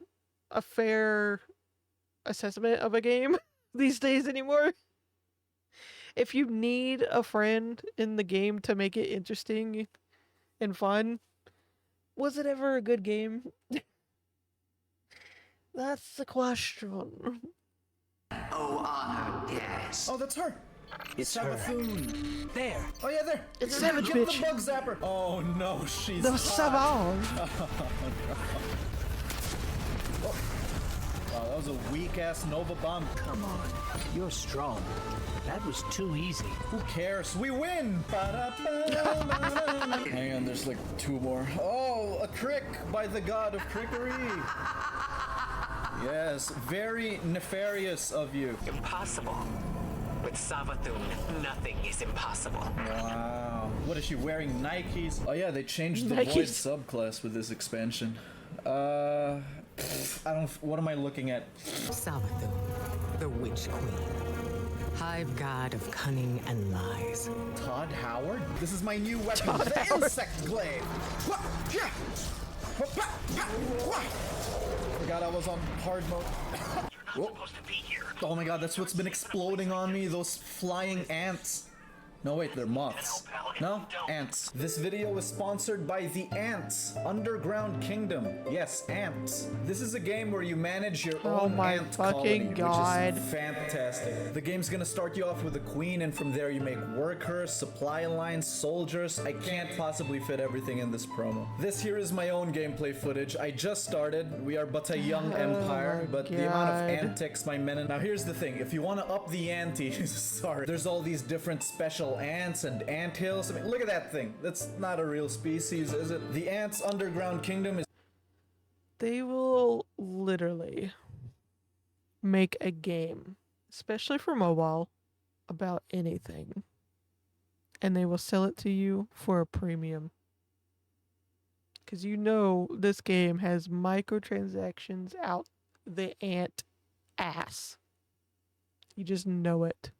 a fair assessment of a game these days anymore. If you need a friend in the game to make it interesting and fun, was it ever a good game? That's the question. Oh, honor, yes. Oh, that's her. It's Sabathoon. There. Oh yeah, there. It's Savage Get Bitch. the bug zapper. Oh no, she's The hot. Savage. Oh, no. Oh. Wow, that was a weak-ass Nova Bomb. Come on. You're strong. That was too easy. Who cares? We win! Hang on, there's like 2 more. Oh, a trick by the god of trickery. Yes, very nefarious of you. Impossible. With Savathoon, nothing is impossible. Wow. What is she wearing? Nikes? Oh yeah, they changed the Nikes. Void subclass with this expansion. What am I looking at? Savathoon, the Witch Queen. Hive god of cunning and lies. Todd Howard? This is my new weapon, Todd the Howard. Insect Glaive! Forgot I was on hard mode. Oh my god, that's what's been exploding on me, those flying ants. No wait, they're moths. No? Ants. This video is sponsored by the Ants, Underground Kingdom. Yes, ants. This is a game where you manage your Oh own my ant fucking colony, God. which is fantastic. The game's gonna start you off with a queen, and from there you make workers, supply lines, soldiers. I can't possibly fit everything in this promo. This here is my own gameplay footage. I just started. We are but a young empire, but the amount of God. antics my men. Now here's the thing. If you want to up the ante, sorry, there's all these different special ants and anthills. I mean, look at that thing. That's not a real species, is it? The Ants Underground Kingdom is... They will literally make a game, especially for mobile, about anything. And they will sell it to you for a premium. Because you know this game has microtransactions out the ant ass. You just know it.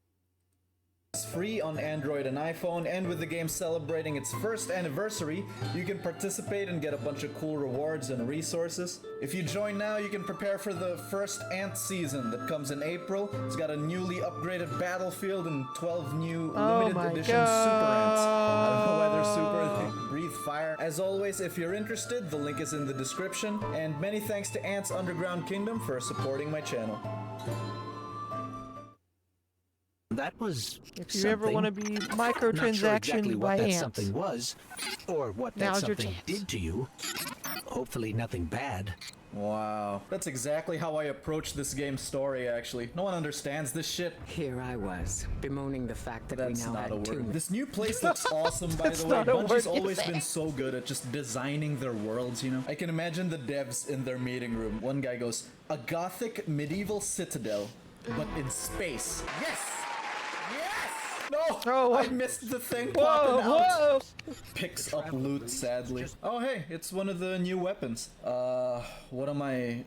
It's free on Android and iPhone, and with the game celebrating its first anniversary, you can participate and get a bunch of cool rewards and resources. If you join now, you can prepare for the first Ant season that comes in April. It's got a newly upgraded battlefield and 12 new limited edition super ants. I don't know why they're super, they breathe fire. As always, if you're interested, the link is in the description, and many thanks to Ants Underground Kingdom for supporting my channel. That was If you ever want to be microtransaction Not sure exactly by what that ants. something was, or what that Now's your something chance. did to you. Hopefully nothing bad. Wow. That's exactly how I approach this game's story, actually. No one understands this shit. Here I was, bemoaning the fact that That's we now not had a two. word. This new place looks awesome, by That's the way. not a Bungie's word, always is it? been so good at just designing their worlds, you know? I can imagine the devs in their meeting room. One guy goes, a gothic medieval citadel, but in space. Yes! Yes! No! Oh, I missed the thing Whoa, popping out. whoa! Picks up loot, sadly. Oh, hey, it's one of the new weapons. What am I...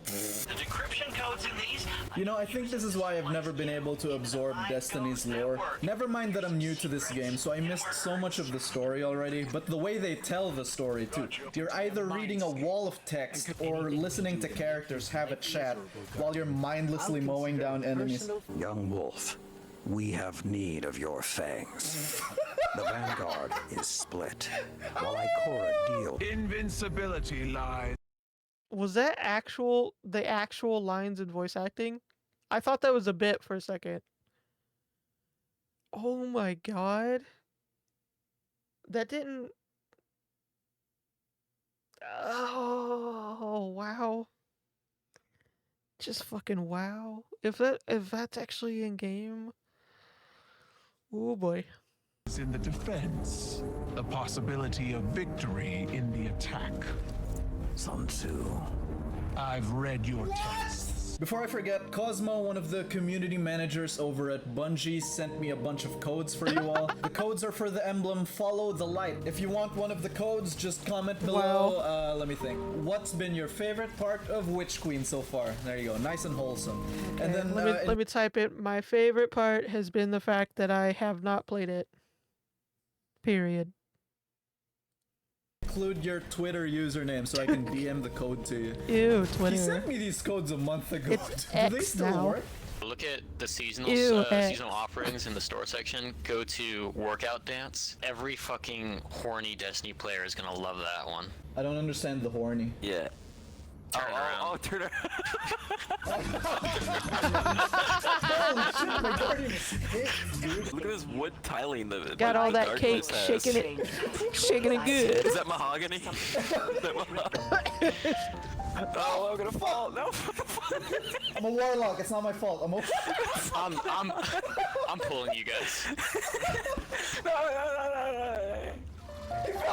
The decryption codes in these. You know, I think this is why I've never been able to absorb Destiny's lore. Never mind that I'm new to this game, so I missed so much of the story already, but the way they tell the story too. You're either reading a wall of text or listening to characters have a chat while you're mindlessly mowing down enemies. Young wolf, we have need of your fangs. The vanguard is split, while Ikora deal. Invincibility lies. Was that the actual lines in voice acting? I thought that was a bit for a second. Oh my god. That didn't... Oh, wow. Just fucking wow. If that's actually in game... Oh boy. In the defense, the possibility of victory in the attack. Sun Tzu. I've read your texts. Before I forget, Cosmo, one of the community managers over at Bungie, sent me a bunch of codes for you all. The codes are for the emblem Follow the Light. If you want one of the codes, just comment below. Wow. Let me think. What's been your favorite part of Witch Queen so far? There you go. Nice and wholesome. Okay, And then let me type it. My favorite part has been the fact that I have not played it. Period. Include your Twitter username so I can DM the code to you. Ew, Twitter. He sent me these codes a month ago. It's Do they X still now. work? Look at the seasonal Ew, seasonal offerings in the store section. Go to workout dance. Every fucking horny Destiny player is gonna love that one. I don't understand the horny. Yeah. Turn around. Turn around. Holy shit, my guardian is hit, dude. Look at this wood tiling. Got all that cake, shaking it good. Is that mahogany? Oh, I'm gonna fall. No. I'm a warlock. It's not my fault. I'm pulling you guys. No.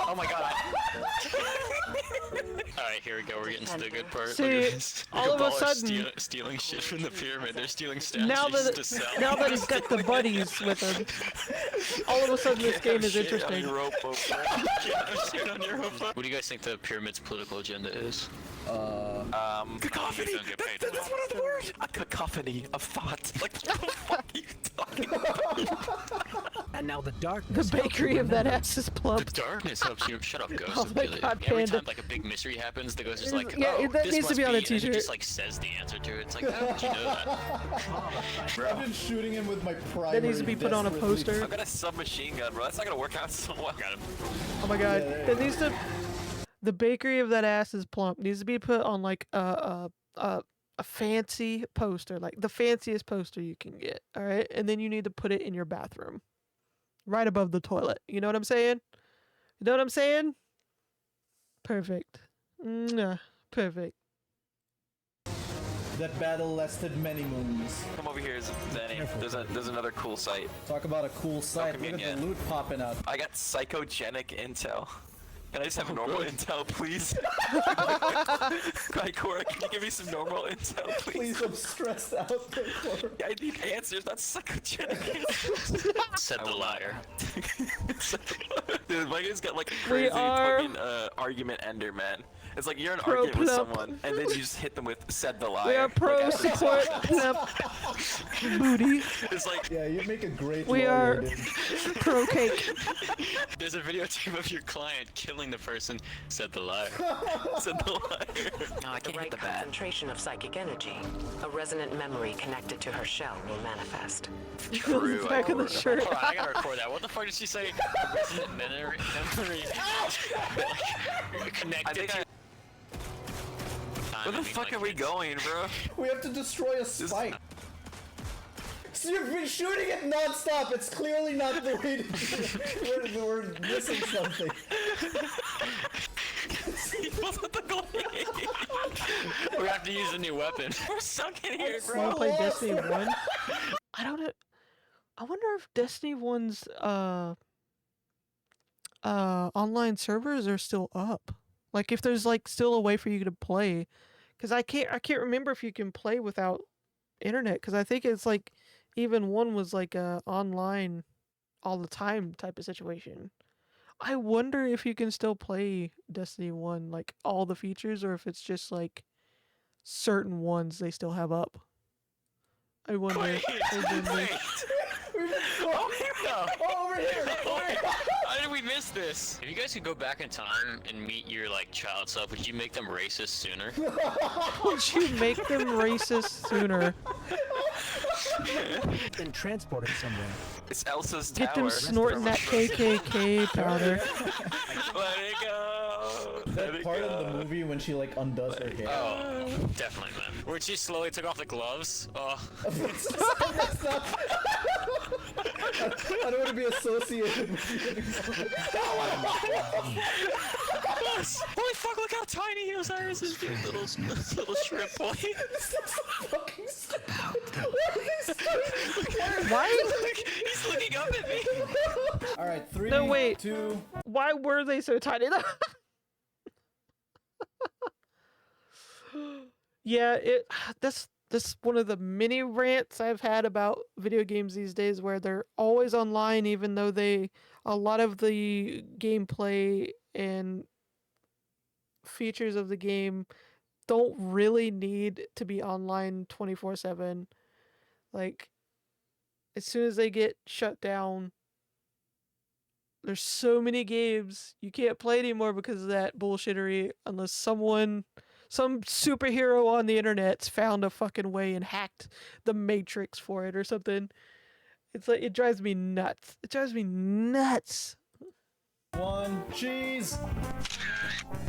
Oh my god. Alright, here we go. We're getting to the good part. See, Look at this. all of a People are sudden- stealing shit from the pyramid. They're stealing statues Now to sell. that he's got the buddies with him, all of a sudden this game is Shit on interesting. your rope, Shit on your rope. What do you guys think the pyramid's political agenda is? Cacophony. That's one of the words. A cacophony of thought. Like, what the fuck are you talking about? And now the The darkness. bakery of that ass is plump. The darkness helps you. Shut up, Ghost. Oh It'll my be like- God, every Panda. time like a big mystery happens, the Ghost is like, Yeah, oh, that this needs to must be on a and he t-shirt. just like says the answer to it. It's like, how would you know that? I've been shooting him with my primary. That needs to be put on a desperately. poster. I've got a submachine gun, bro. That's not gonna work out so well. Got him. Oh my god, that needs to. The bakery of that ass is plump needs to be put on like a fancy poster, like the fanciest poster you can get. All right, and then you need to put it in your bathroom, right above the toilet. You know what I'm saying? You know what I'm saying? Perfect. Perfect. That battle lasted many moons. Come over here, Danny. There's another cool site. Talk about a cool site. Look at the loot popping out. I got psychogenic intel. Can I just have normal intel, please? Cora, can you give me some normal intel, please? Please, I'm stressed out. Cora. I need answers, not psychogenic answers. Said the liar. Dude, my guy's got like a We crazy are- fucking argument ender, man. It's like you're in an Pro argument with plump. someone, and then you just hit them with said the liar. We are like, pro after support plump booty. It's like, yeah, you'd make a great We lawyer, are dude. pro cake. There's a videotape of your client killing the person. Said the liar. said the liar. No, I can't hit the bat. Concentration of psychic energy. A resonant memory connected to her shell will manifest. True. Back in the shirt. Hold on, I gotta record that. What the fuck did she say? Resonant memory. Connected to. Where the fuck are we going, bro? We have to destroy a spike. So you've been shooting it non-stop. It's clearly not the way to do it. We're missing something. We have to use a new weapon. We're stuck in here, Want to bro. play Destiny 1? I don't know. I wonder if Destiny 1's online servers are still up. Like if there's like still a way for you to play, because I can't remember if you can play without internet. Because I think it's like even one was like a online all the time type of situation. I wonder if you can still play Destiny 1 like all the features, or if it's just like certain ones they still have up. I wonder. Wait. Over here! How did we miss this? If you guys could go back in time and meet your like child self, would you make them racist sooner? Would you make them racist sooner? Been transported somewhere. It's Elsa's Get tower. them snorting that KKK powder. Let it go. That part of the movie when she like undoes her hair. Oh, definitely, man. When she slowly took off the gloves. Oh. I don't want to be associated with you anymore. Holy fuck, look how tiny Osiris is, dude. Little shrimp boy. Why? He's looking up at me. Alright, 3, No, wait. 2. Why were they so tiny? Yeah, that's one of the many rants I've had about video games these days, where they're always online even though a lot of the gameplay and features of the game don't really need to be online 24/7. Like, as soon as they get shut down, there's so many games you can't play anymore because of that bullshittery, unless some superhero on the internet's found a fucking way and hacked the Matrix for it or something. It's like, it drives me nuts. It drives me nuts. 1 cheese.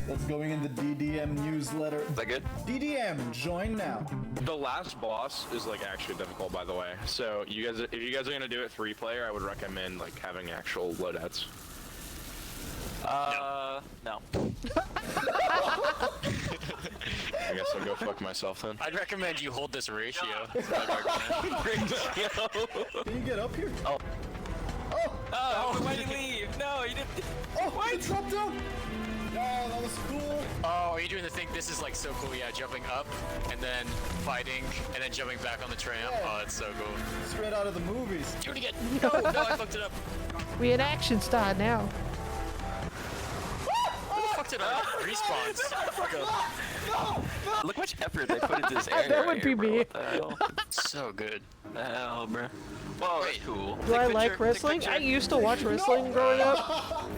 That's going in the DDM newsletter. Is that good? DDM, join now. The last boss is like actually difficult, by the way. So if you guys are gonna do it 3-player, I would recommend like having actual loadouts. No. I guess I'll go fuck myself then. I'd recommend you hold this ratio. Can you get up here? Oh. Oh, why did you leave? No, you didn't. Oh, what? Dropped down. Oh, that was cool. Oh, are you doing the thing? This is like so cool. Yeah, jumping up and then fighting and then jumping back on the tram. Yeah. Oh, it's so cool. Straight out of the movies. Do it again. No, I fucked it up. We in action star now. Fucked it up. Respawns. Look how much effort they put into this area. That would be me. What the hell? So good. The hell, bro. Whoa, that's cool. Do I like wrestling? I used to watch wrestling growing up,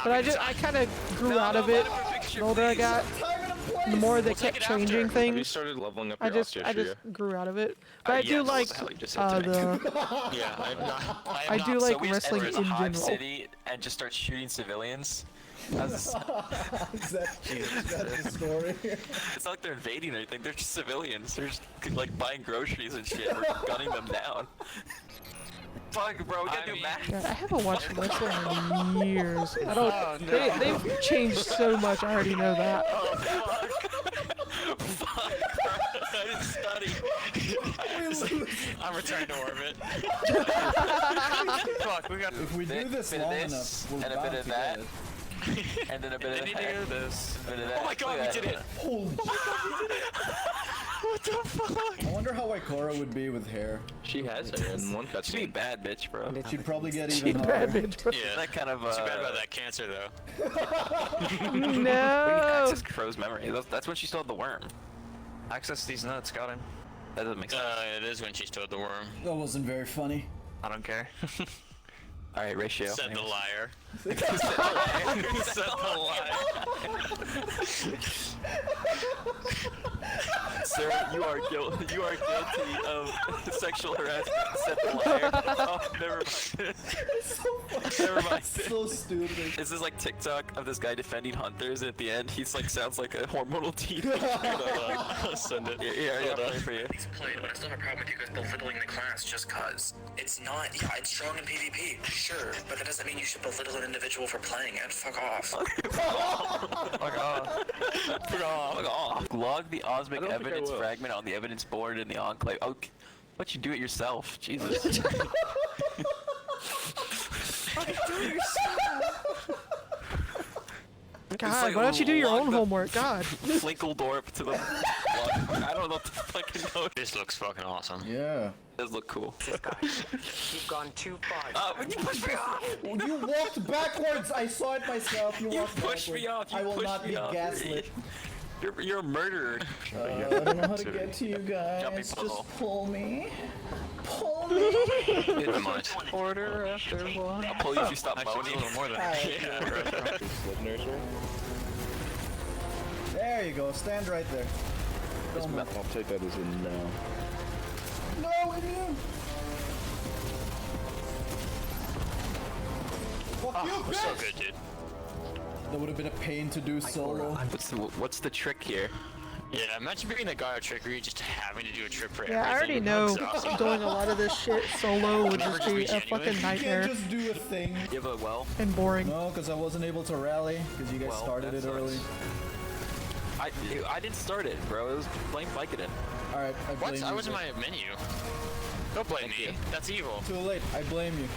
but I kind of grew out of it. The older I got, the more they kept changing Have you things. started leveling up I your just grew out of it. But I do like Yeah, I do like so we wrestling just in enter Hive general. City and just start shooting civilians. Is that the story? It's not like they're invading or anything. They're just civilians. They're just like buying groceries and shit. We're gunning them down. Fuck, bro. We gotta do math. God, I haven't watched wrestling in years. I don't. They've changed so much. I already know that. Oh, fuck. Fuck, bro. I didn't study. I'm returning to orbit. Fuck, we got. If we do this bit long of this, enough, we're and a bound bit of to that. get it. And then a bit of that. this. A bit of that. Oh my god, we did it! Holy What the fuck? I wonder how Ikora would be with hair. She has it in one She'd be a cutscene. bad bitch, bro. She'd probably get She even bad harder. bitch. Yeah. That kind of, Too bad about that cancer, though. We can No. access Crow's memory. That's when she stole the worm. Access these nuts, got him. That doesn't make sense. It is when she stole the worm. That wasn't very funny. I don't care. Alright, ratio. Said the liar. Said the liar. Sir, you are guilty of sexual harassment. Said the liar. Oh, never mind. Never mind. So stupid. This is like TikTok of this guy defending hunters, and at the end, he's like sounds like a hormonal teen. I'll send it. Yeah, play for you. Played, but I still have a problem with you guys belittling the class just cause. It's not, yeah, it's strong in PvP, sure, but that doesn't mean you should belittle an individual for playing it. Fuck off. Fuck off. Fuck off. Log the osmic evidence fragment on the evidence board in the enclave. Oh, what you do it yourself? Jesus. God, like why don't you do your log own the homework? God. Flinkledorp to the. I don't know what the fucking know. This looks fucking awesome. Yeah. It does look cool. You've gone too far. When you push me off! You walked backwards! I saw it myself. You walked pushed backwards. me off. You I will pushed not me be off. gaslit. You're a murderer. I don't know how to get to you guys. Just pull me. Pull me. Come on. Order after one. I'll pull you if you stop moaning. A little more than There you go. Stand right there. I'll take that as a no. No, immune. Fuck you, We're bitch. so good, dude. That would have been a pain to do solo. What's the trick here? Yeah, imagine being the guy at trickery just having to do a trip for Yeah, I already everything. know That's awesome. doing a lot of this shit solo would just be a fucking nightmare. You can't just do a thing. You have a well? And boring. No, because I wasn't able to rally, because you guys started it early. I didn't start it, bro. It was blame Vicodin. Alright, I blame What? you. I was in my menu. Don't blame me. That's evil. Too late. I blame you.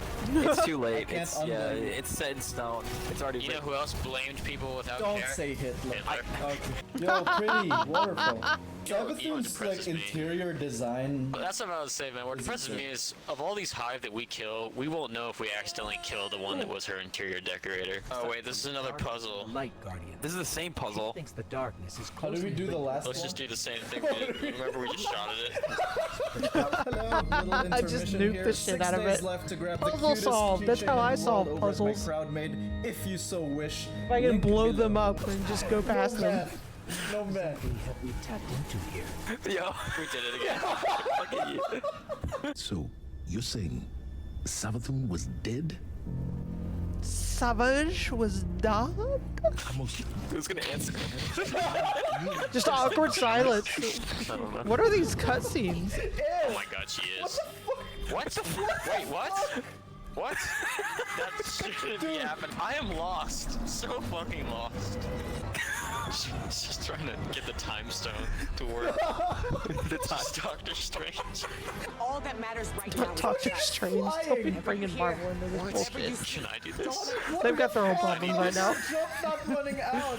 It's too late. I can't unblame you. It's set in stone. It's already. You know who else blamed people without Don't care? say Hitler. Hitler. Okay. Yo, pretty waterfall. Savathun's like depresses me. interior design. But that's what I was saying, man. What depresses me is, of all these hive that we kill, we won't know if we accidentally killed the one that was her interior decorator. Oh wait, this is another puzzle. Light guardian. This is the same puzzle. Thinks the darkness is How did we do the last Let's one? just do the same thing we did. Remember we just shot at it? Hello, little I just intermission nuked here. the shit 6 out of days it. left to grab the Puzzle cutest solved. That's keychain how I in the solve world over at puzzles. My crowd made, if you so wish. If I can Link blow below. them up and just go past them. No man. Have we tapped into here? Yo, We did it again. Look at you. So, you're saying Savathun was dead? Savage was dead? Who's gonna answer? Just awkward silence. I don't know. What are these cutscenes? Oh my god, she is. What the fuck? Wait, what? What? That shouldn't be happening. I am lost. So fucking lost. She's trying to get the time stone to work. The time Doctor Strange. All that matters right now is Doctor Strange. Don't be bringing Marvel into this bullshit. Should I do this? They've got their own problems right now. Jump not running out.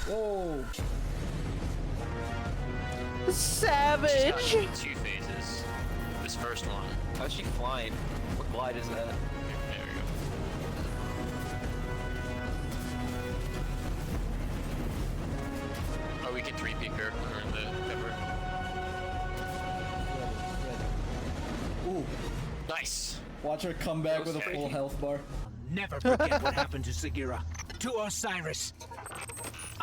Whoa. Savage. She's got two phases. This first one. How's she flying? What glide is that? There we go. Oh, we can 3-peek her in the cover. Ooh. Nice. Watch her come back with a full health bar. Never forget what happened to Sagira, to Osiris.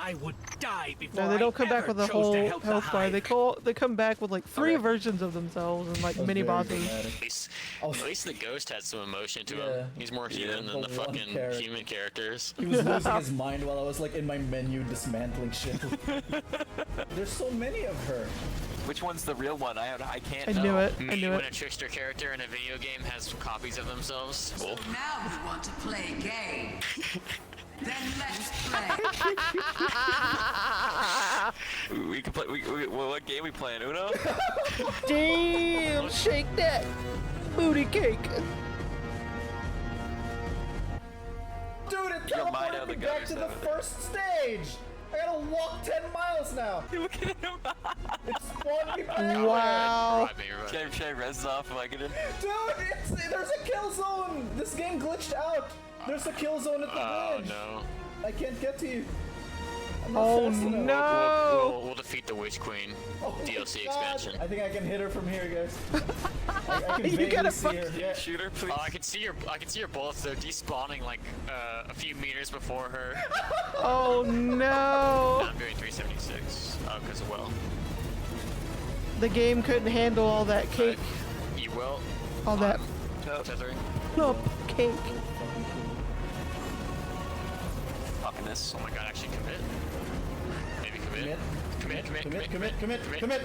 I would die before No, they don't I come back ever with a chose whole to help the health bar. Hive. They come back with like 3 versions of themselves and like That was mini very bosses. dramatic. At least the ghost had some emotion to him. He's more human than the the one fucking character. human characters. He was losing his mind while I was like in my menu dismantling shit. There's so many of her. Which one's the real one? I can't I know. knew it. I Me, knew when it. a trickster character in a video game has copies of themselves. Cool. Now you want to play a game. Then let's play. We can play. What game we playing? Uno? Damn, shake that booty cake. Dude, it Your mind teleported out me the back gutter, to the Seven. first stage. I gotta walk 10 miles now. Look at him. It spawned me back. Wow. Should I res off if I get in? Dude, there's a kill zone. This game glitched out. There's a kill zone at the bridge. No. I can't get to you. I'm not Oh fast enough. no. We'll defeat the Witch Queen Oh my DLC God. expansion. I think I can hit her from here, guys. I can You vaguely gotta see her. Yeah. Shoot her, please. I can see your bullets. They're despawning like a few meters before her. Oh no. I'm doing 376 because of well. The game couldn't handle all that cake. You will. All that Tethering. cake. Fucking this. Oh my god, actually commit. Maybe commit. Commit. Commit. Commit. Commit. Commit.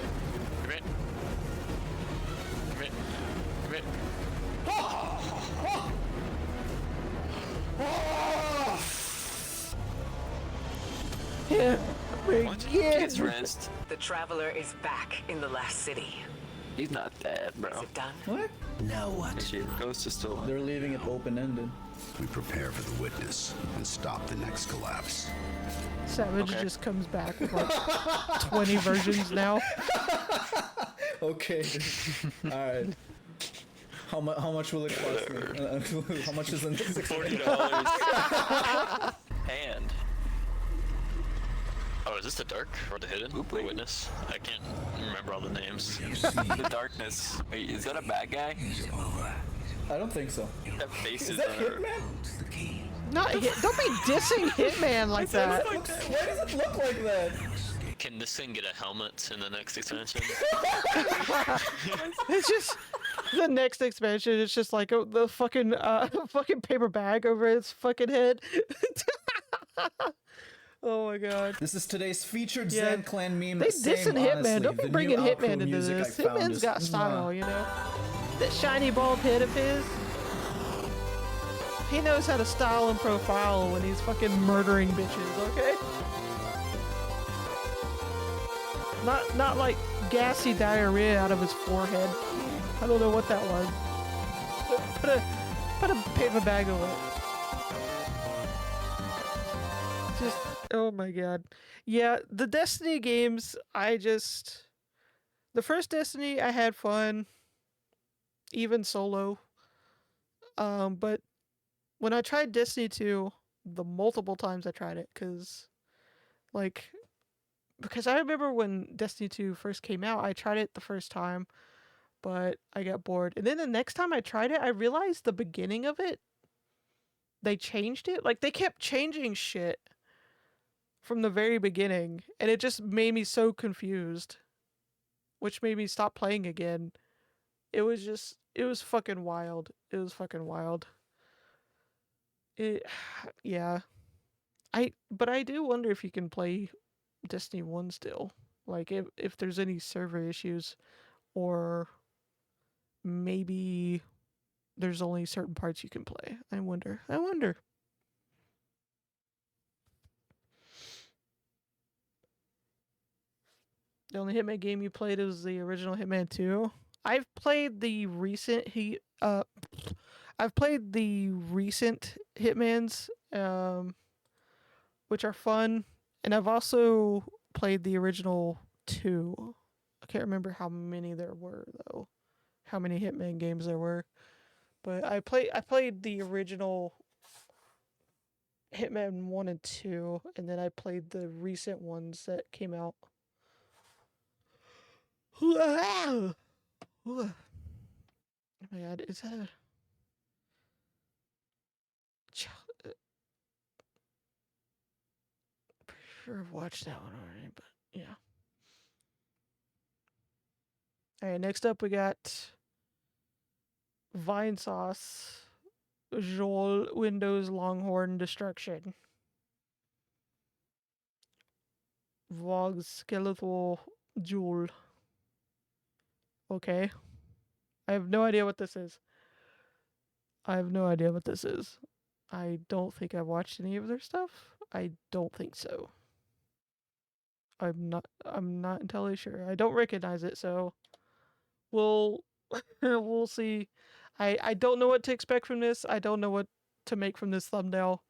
Yeah. Gets rest. The traveler is back in the last city. He's not dead, bro. Is it done? What? Now what? Shit, Ghost is still. They're leaving it open-ended. We prepare for the witness and stop the next collapse. Savage just comes back with like 20 versions now. Okay. All right. How much will it cost me? How much is the next $40. And Oh, is this the dark or the hidden? The witness? I can't remember all the names. The darkness. Wait, is that a bad guy? I don't think so. That faces Is that on her. Hitman? Not hit. Don't be dissing Hitman like that. Why does it look like that? Can this thing get a helmet in the next expansion? It's just the next expansion. It's just like the fucking fucking paper bag over its fucking head. Oh my god. This is today's featured Yeah. Zen Clan meme. They Same, dissing Hitman. honestly. Don't be The bringing new Hitman outro into music this. I found Hitman's is- got style, you know. That shiny bald head of his. He knows how to style and profile when he's fucking murdering bitches. Okay. Not like gassy diarrhea out of his forehead. I don't know what that was. Put a paper bag over it. Just oh my god. Yeah, the Destiny games, the first Destiny I had fun, even solo. But when I tried Destiny 2, the multiple times I tried it, because I remember when Destiny 2 first came out, I tried it the first time, but I got bored. And then the next time I tried it, I realized the beginning of it, they changed it. Like, they kept changing shit from the very beginning, and it just made me so confused, which made me stop playing again. It was fucking wild. It was fucking wild. Yeah. But I do wonder if you can play Destiny 1 still. Like, if there's any server issues, or maybe there's only certain parts you can play. I wonder. The only Hitman game you played was the original Hitman 2. I've played the recent Hitmans, which are fun, and I've also played the original 2. I can't remember how many there were though, how many Hitman games there were, but I played the original Hitman 1 and 2, and then I played the recent ones that came out. Oh my god, is that a... Pretty sure I've watched that one already, but yeah. Alright, next up we got Vine Sauce, Joel Windows Longhorn Destruction. Vlog Skeletal Jewel. Okay. I have no idea what this is. I don't think I've watched any of their stuff. I don't think so. I'm not entirely sure. I don't recognize it, so we'll see. I don't know what to expect from this. I don't know what to make from this thumbnail.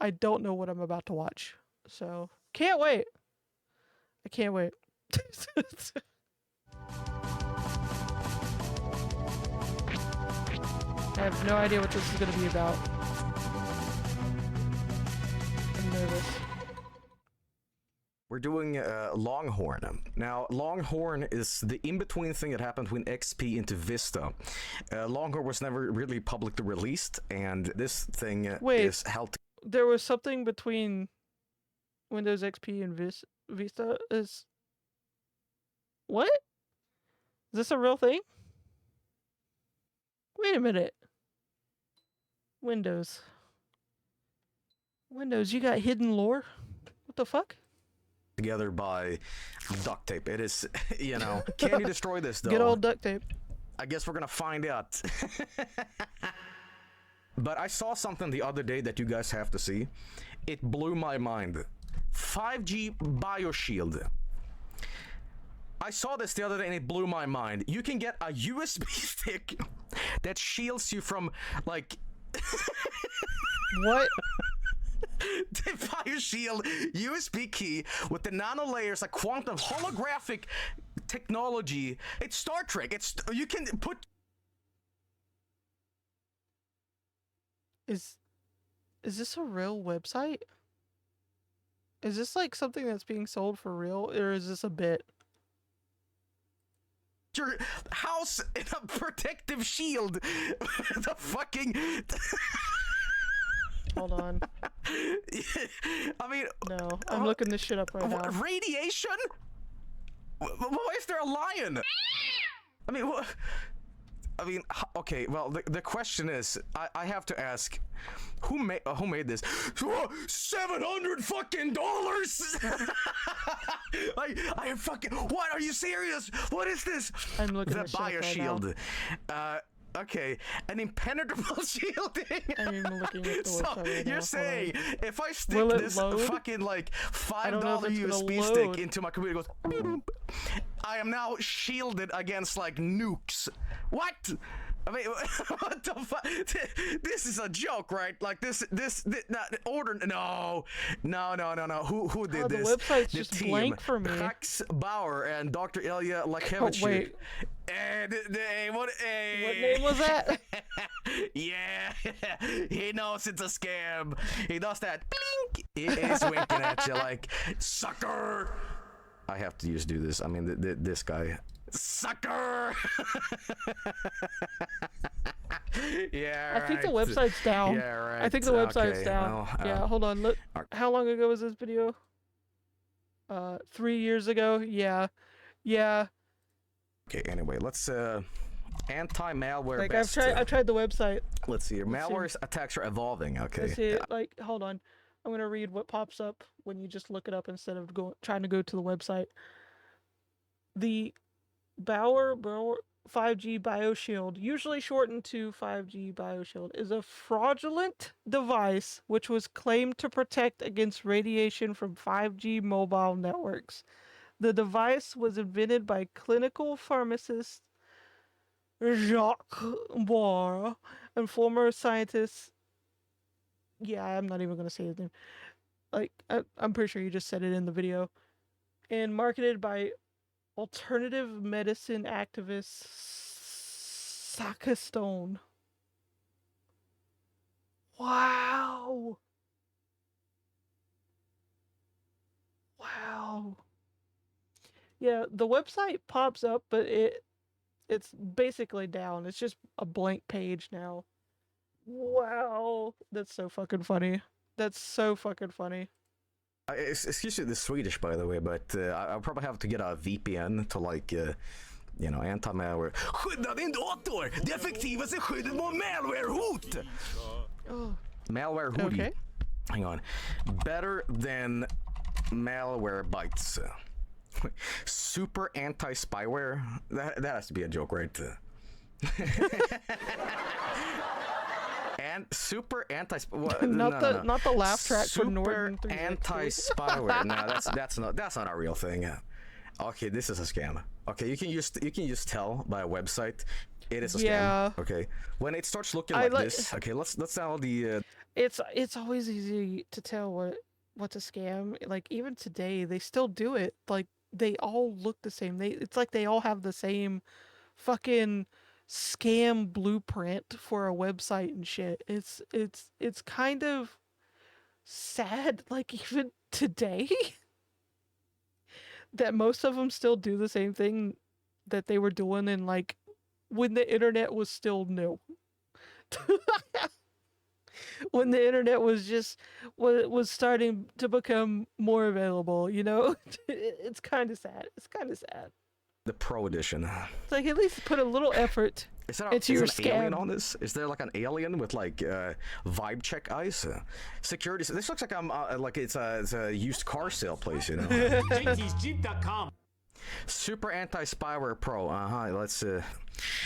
I don't know what I'm about to watch. So, can't wait. I can't wait. I have no idea what this is going to be about. I'm nervous. We're doing Longhorn. Now, Longhorn is the in-between thing that happened when XP into Vista. Longhorn was never really publicly released, and this thing is held. There was something between Windows XP and Vista is... What? Is this a real thing? Wait a minute. Windows, you got hidden lore? What the fuck? Together by duct tape. It is, you know, can you destroy this though? Good old duct tape. I guess we're gonna find out. But I saw something the other day that you guys have to see. It blew my mind. 5G BioShield. I saw this the other day and it blew my mind. You can get a USB stick that shields you from, like... What? The BioShield USB key with the nano layers, like quantum holographic technology. It's Star Trek. You can put... Is this a real website? Is this like something that's being sold for real, or is this a bit? Your house in a protective shield. The fucking. Hold on. I mean, no, I'm looking this shit up right now. Radiation? Why is there a lion? I mean, what? I mean, okay. Well, the question is, I have to ask, who made this? $700 fucking dollars! I fucking. What? Are you serious? What is this? I'm looking the this shit up right bioshield. Okay, an impenetrable shielding. I'm looking at the So website right you're now. saying if I stick Will it this load? fucking like I don't know if $5 it's gonna USB stick load. into my computer, it goes. Beep, boop. I am now shielded against like nukes. What? I mean, what the fuck? This is a joke, right? Like this order. No. Who did Oh, the this? website's The just team. blank for me. Max Bauer and Dr. Ilya Lakevich. Oh, wait. And what name was that? Yeah, he knows it's a scam. He does that. Blink. He is winking at you like sucker. I have to just do this. I mean, this guy. Sucker! Yeah, I think the right. website's down. Yeah, right. I think the website's Okay, down. well, Yeah, hold on. Look, how long ago was this video? 3 years ago. Yeah. Okay. Anyway, let's anti-malware. Like best. I've tried the website. Let's see. Let's see. Malware attacks are evolving. Okay. Let's see. Like, hold on. I'm gonna read what pops up when you just look it up instead of trying to go to the website. The Bauer 5G BioShield, usually shortened to 5G BioShield, is a fraudulent device which was claimed to protect against radiation from 5G mobile networks. The device was invented by clinical pharmacist Jacques Bohr and former scientist. Yeah, I'm not even going to say his name. Like, I'm pretty sure you just said it in the video. And marketed by alternative medicine activist Saka Stone. Wow. Yeah, the website pops up, but it's basically down. It's just a blank page now. Wow. That's so fucking funny. Excuse me, the Swedish, by the way, but I'll probably have to get a VPN to like, anti-malware. Skydda din dator! Det effektivaste skyddet mot malware-hot! Malware hoodie. Okay. Hang on. Better than malware bites. Super anti-spyware? That has to be a joke, right? And super anti not the laugh track for Northern Super 360. anti-spyware. No, that's not a real thing. Okay, this is a scam. Okay, you can just tell by a website it is a scam. Okay, when it starts looking like this. Okay, let's download the. It's always easy to tell what's a scam. Like even today, they still do it. Like they all look the same. It's like they all have the same fucking scam blueprint for a website and shit. It's kind of sad, like even today, that most of them still do the same thing that they were doing in like when the internet was still new. When the internet was just was starting to become more available, you know. It's kind of sad. The Pro Edition. It's like at least put a little effort into your an alien scam. on this? Is there like an alien with like vibe check eyes? Security. This looks like I'm like it's a used car sale place, you know. JT'sJeep.com. Super anti-spyware pro. Let's.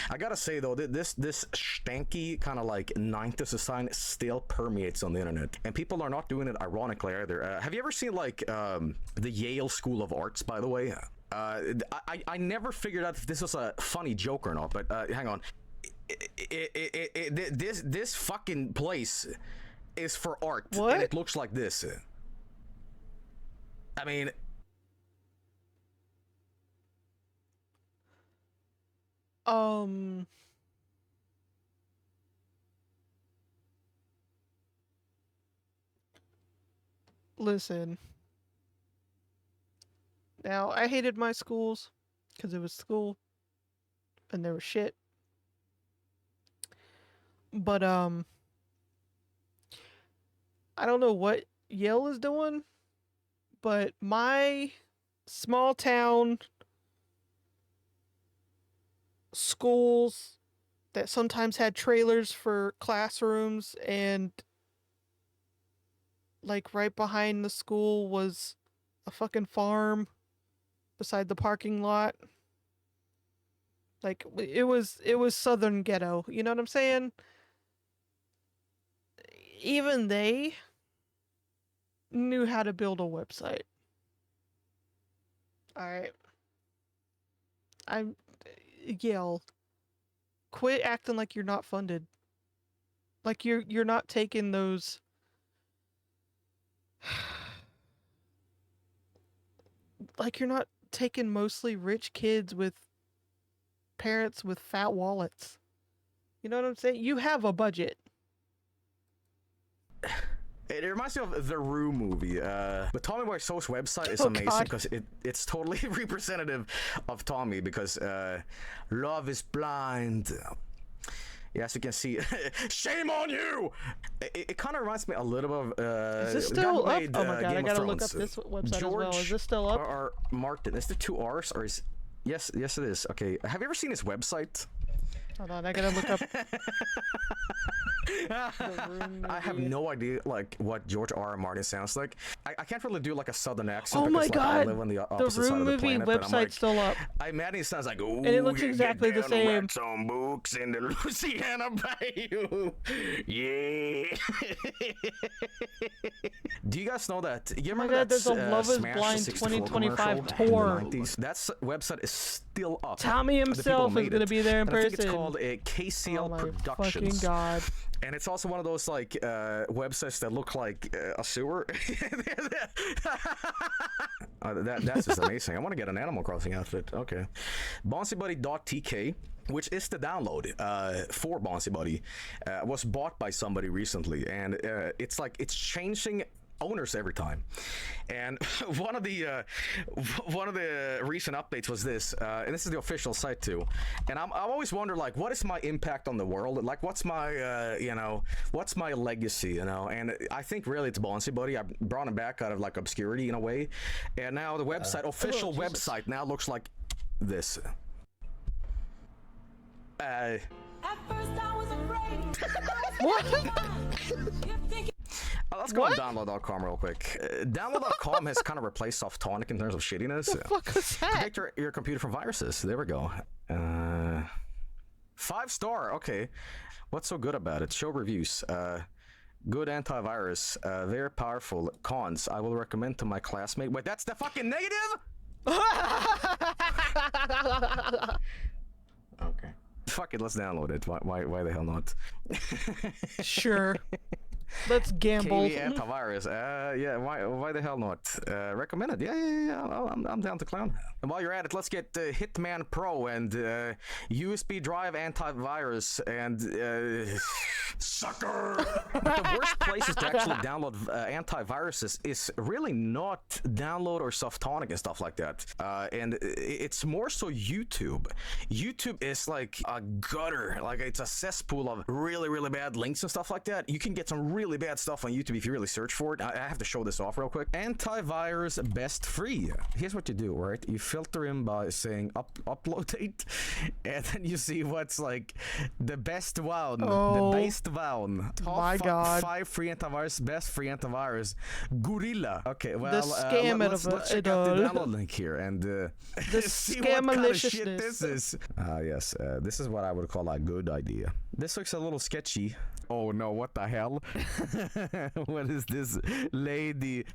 I gotta say though, this stanky kind of like 90s design still permeates on the internet, and people are not doing it ironically either. Have you ever seen like the Yale School of Arts? By the way, I never figured out if this was a funny joke or not. But hang on, this fucking place is for art, and it looks like this. I mean. Listen, Now, I hated my schools because it was school and they were shit. But I don't know what Yale is doing, but my small town schools that sometimes had trailers for classrooms, and like right behind the school was a fucking farm beside the parking lot. Like it was southern ghetto, you know what I'm saying? Even they knew how to build a website. All right. Yale, quit acting like you're not funded. Like you're not taking those like you're not taking mostly rich kids with parents with fat wallets. You know what I'm saying? You have a budget. It reminds me of the Room movie. But Tommy Wiseau's website is Oh, amazing God. because it's totally representative of Tommy, because love is blind. Yes, you can see. Shame on you! It kind of reminds me a little bit of. Is this the guy still who up? made, Oh my god, I Game of gotta look up Thrones. this website George as well. Is this still up? R. Martin. Is there 2 R's or is? Yes, it is. Okay. Have you ever seen his website? Hold on, I gotta look up. I have no idea like what George R. Martin sounds like. I can't really do like a southern accent. Oh my because, like, I god! live on the The opposite side Room of the movie planet, but I'm like, website's still up. I imagine it sounds like, ooh, And it looks you exactly get the down same. Rats on books in the Louisiana Bayou. Yeah. Do you guys know that? You Oh my remember god, there's a that, Love is Smash Blind 64 2025 commercial tour. in the 90s? That website is still up. Tommy The people himself is made gonna it. be there in And I think it's person. called KCL Oh my Productions. fucking god. And it's also one of those like websites that look like a sewer. That's just amazing. I want to get an Animal Crossing outfit. Okay. BonsiBuddy.tk, which is the download for BonsiBuddy, was bought by somebody recently, and it's changing owners every time. And one of the recent updates was this, and this is the official site too. And I've always wondered, like, what is my impact on the world? Like, what's my what's my legacy? And I think really it's BonsiBuddy. I brought him back out of like obscurity in a way, and now the website, official website, now looks like this. At first I was afraid. What? Let's go on download.com real quick. Download.com has kind of replaced Softonic in terms of shittiness. The fuck was that? Protect your computer from viruses. There we go. 5-star. Okay. What's so good about it? Show reviews. Good antivirus. Very powerful. Cons. I will recommend to my classmate. Wait, that's the fucking negative? Okay. Fuck it. Let's download it. Why the hell not? Sure. Let's gamble. KV antivirus. Yeah. Why the hell not? Recommend it. Yeah. I'm down to clown. And while you're at it, let's get Hitman Pro and USB drive antivirus and sucker. The worst places to actually download antiviruses is really not download or Softonic and stuff like that. And it's more so YouTube. YouTube is like a gutter. Like it's a cesspool of really, really bad links and stuff like that. You can get some really bad stuff on YouTube if you really search for it. I have to show this off real quick. Antivirus best free. Here's what you do, right? You filter him by saying upload date, and then you see what's like the best one, the best one. Top my God. 5 free antivirus, best free antivirus. Gorilla. Okay, well, The scam let's check out the download link here and see what kind of shit this is. Yes, this is what I would call a good idea. This looks a little sketchy. Oh no, what the hell? What is this lady?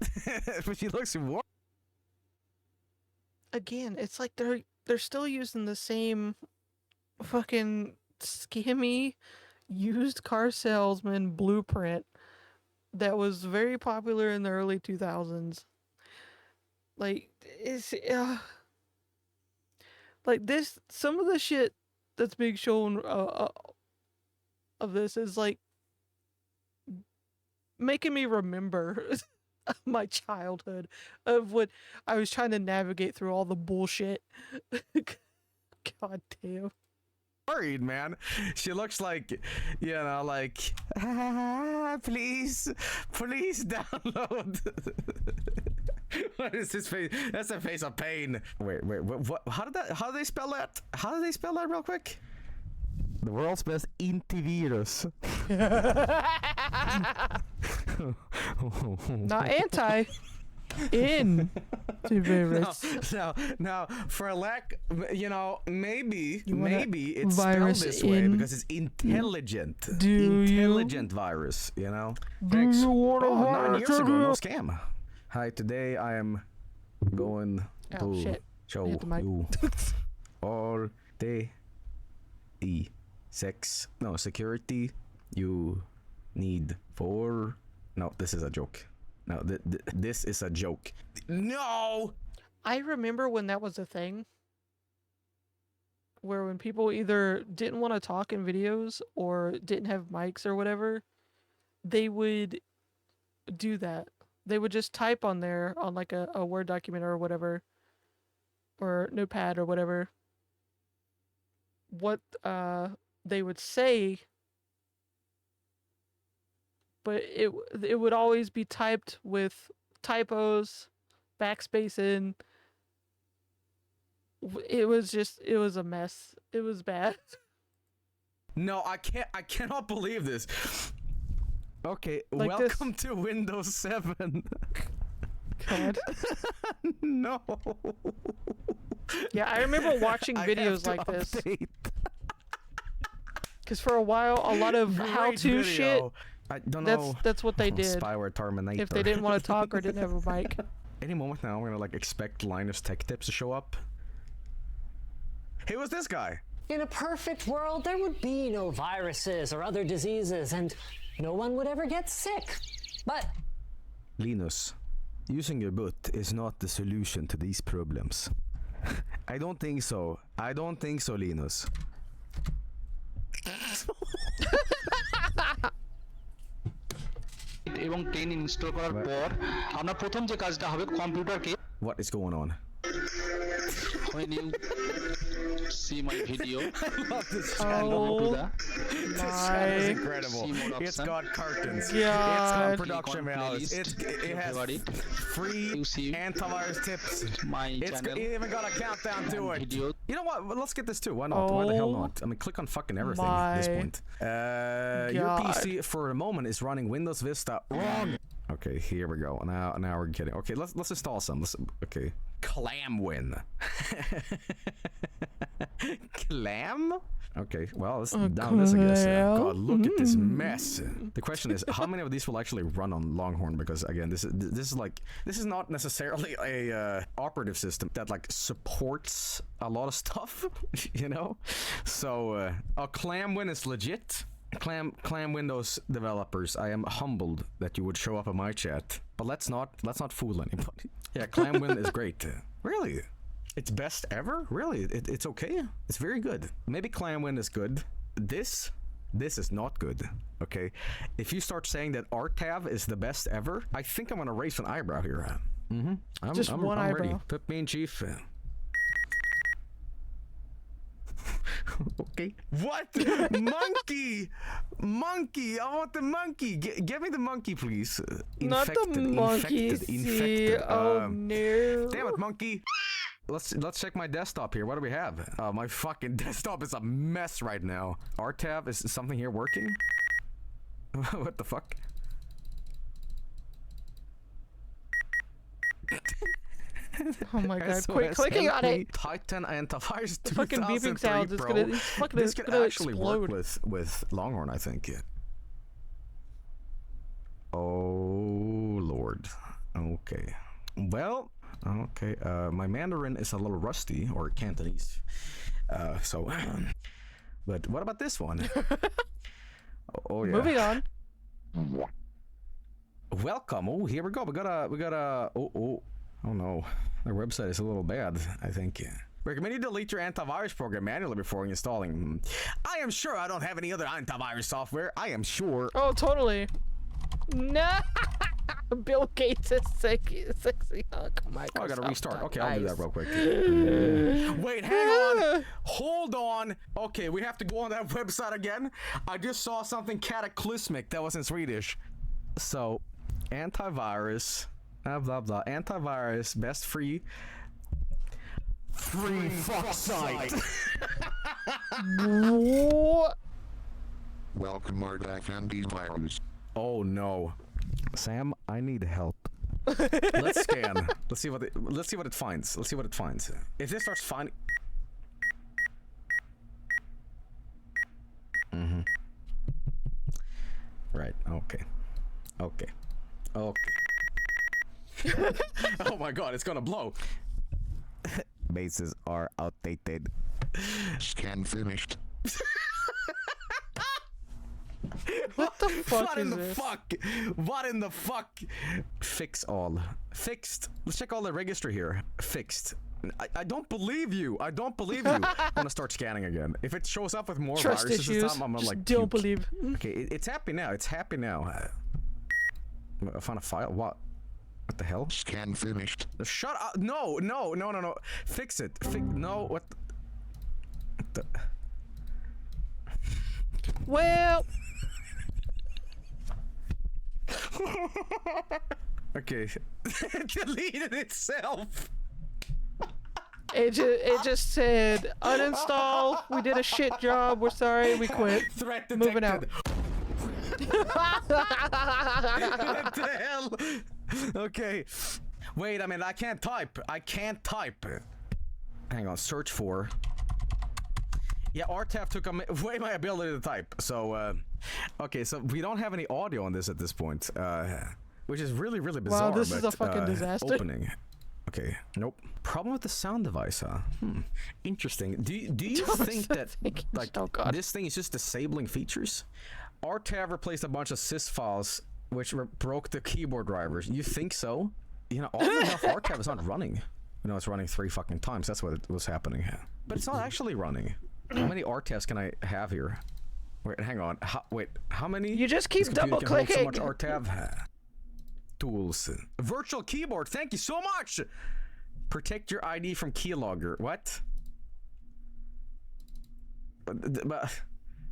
She looks warm. Again, it's like they're still using the same fucking scammy used car salesman blueprint that was very popular in the early 2000s. Like it's like this. Some of the shit that's being shown of this is like making me remember my childhood of what I was trying to navigate through all the bullshit. God damn. Worried, man. She looks like, you know, like, please download. What is his face? That's a face of pain. Wait, what? How do they spell that? How do they spell that real quick? The world's best antivirus. Not anti. Antivirus. No, for a lack, you know, maybe it's virus spelled this way in? because it's intelligent. Do intelligent virus, you know? Do you want a 9 years ago, no scam. Hi, today I am going to shit. show Hit the mic. you all the security you need for... No, this is a joke. No, this is a joke. No! I remember when that was a thing. Where when people either didn't want to talk in videos or didn't have mics or whatever, they would do that. They would just type on there on like a Word document or whatever, or Notepad or whatever, what they would say, but it would always be typed with typos, backspace in. It was a mess. It was bad. No, I cannot believe this. Okay, Like welcome to Windows 7. God. No. Yeah, I remember watching I videos have like to this. update. Because for a while, a lot of Great how-to shit, video. I don't know. that's what they did. Spyware Terminator. If they didn't want to talk or didn't have a mic. Any moment now, I'm gonna like expect Linus Tech Tips to show up. Hey, who's this guy? In a perfect world, there would be no viruses or other diseases, and no one would ever get sick. But Linus, using your butt is not the solution to these problems. I don't think so. I don't think so, Linus. এবং 10 install করার পর আমরা প্রথম যে কাজটা হবে কম্পিউটারকে What is going on? when you see my video I love this go channel. to the This channel is incredible. see more It's option. got curtains. God. It's got Click production on values. playlist. It has Everybody. free You see antivirus tips. my It channel even got a countdown to it. video. You know what? Well, let's get this too. Why not? Why the hell not? I mean, click on fucking everything at this My point. Your God. PC for a moment is running Windows Vista wrong. Okay, here we go. Now we're getting. Okay, let's install some. Okay, Clamwin. Clam? Okay, well, let's down this, I guess. God, look at this mess. The question is, how many of these will actually run on Longhorn? Because again, this is not necessarily a operative system that like supports a lot of stuff, you know. So, Clamwin is legit. Clam Windows developers, I am humbled that you would show up in my chat, but let's not fool anybody. Yeah, Clamwin is great. Really? It's best ever? Really? It's okay? It's very good. Maybe Clamwin is good. This is not good. Okay? If you start saying that Artav is the best ever, I think I'm gonna raise an eyebrow here. Just one I'm eyebrow. ready. Put me in chief. Okay. What? Monkey! I want the monkey. Give me the monkey, please. Not the monkey. Infected. Oh no. Damn it, monkey. Let's check my desktop here. What do we have? My fucking desktop is a mess right now. Artav, is something here working? What the fuck? Oh my god, quit clicking on it. Titan Antivirus The fucking beeping 2003 sounds is Pro. This could gonna actually explode. work with Longhorn, I think. Oh lord. Okay. Well, okay. My Mandarin is a little rusty, or Cantonese. So but what about this one? Oh yeah. Moving on. Welcome. Oh, here we go. We got a oh no. Our website is a little bad, I think. Recommend you delete your antivirus program manually before installing. I am sure I don't have any other antivirus software. I am sure. Oh, totally. No. Bill Gates is sexy hunk. Oh, I gotta restart. Okay, I'll do that real quick. Wait, Wait, hang on. Hold on. Okay, we have to go on that website again. I just saw something cataclysmic that was in Swedish. So, antivirus, blah blah blah. Antivirus, best free fuck site. What? Welcome our antivirus. Oh no, Sam, I need help. Let's scan. Let's see what it finds. Let's see what it finds. If this starts finding. Right. Okay. Okay. Oh my God! It's gonna blow. Bases are outdated. Scan finished. What the fuck What is in the this? fuck? What in the fuck? Fix all. Fixed. Let's check all the registry here. Fixed. I don't believe you. I don't believe you. I'm gonna start scanning again. If it shows up with more Trust viruses issues. this time, I'm gonna Just like don't puke. believe. Okay, it's happy now. It's happy now. I found a file. What? What the hell? Scan finished. Shut up! No! Fix it. No. What? The... Well. Okay. It deleted itself. It just said uninstall. We did a shit job. We're sorry. We quit. Threat detected. Moving out. What the hell? Okay. Wait, I mean, I can't type. Hang on, search for. Yeah, RTAF took away my ability to type. So, okay, so we don't have any audio on this at this point, which is really, really bizarre. Wow, this is a fucking disaster. Opening. Okay, nope. Problem with the sound device, huh? Interesting. Do you think that like this thing is just disabling features? RTAV replaced a bunch of sys files which broke the keyboard drivers. You think so? You know, oddly enough, RTAV is not running. You know, it's running 3 fucking times. That's what was happening. But it's not actually running. How many RTAVs can I have here? Wait, hang on. How many? You just keep This computer can hold double-clicking. So much RTAV. Tools. Virtual keyboard. Thank you so much. Protect your ID from keylogger. What?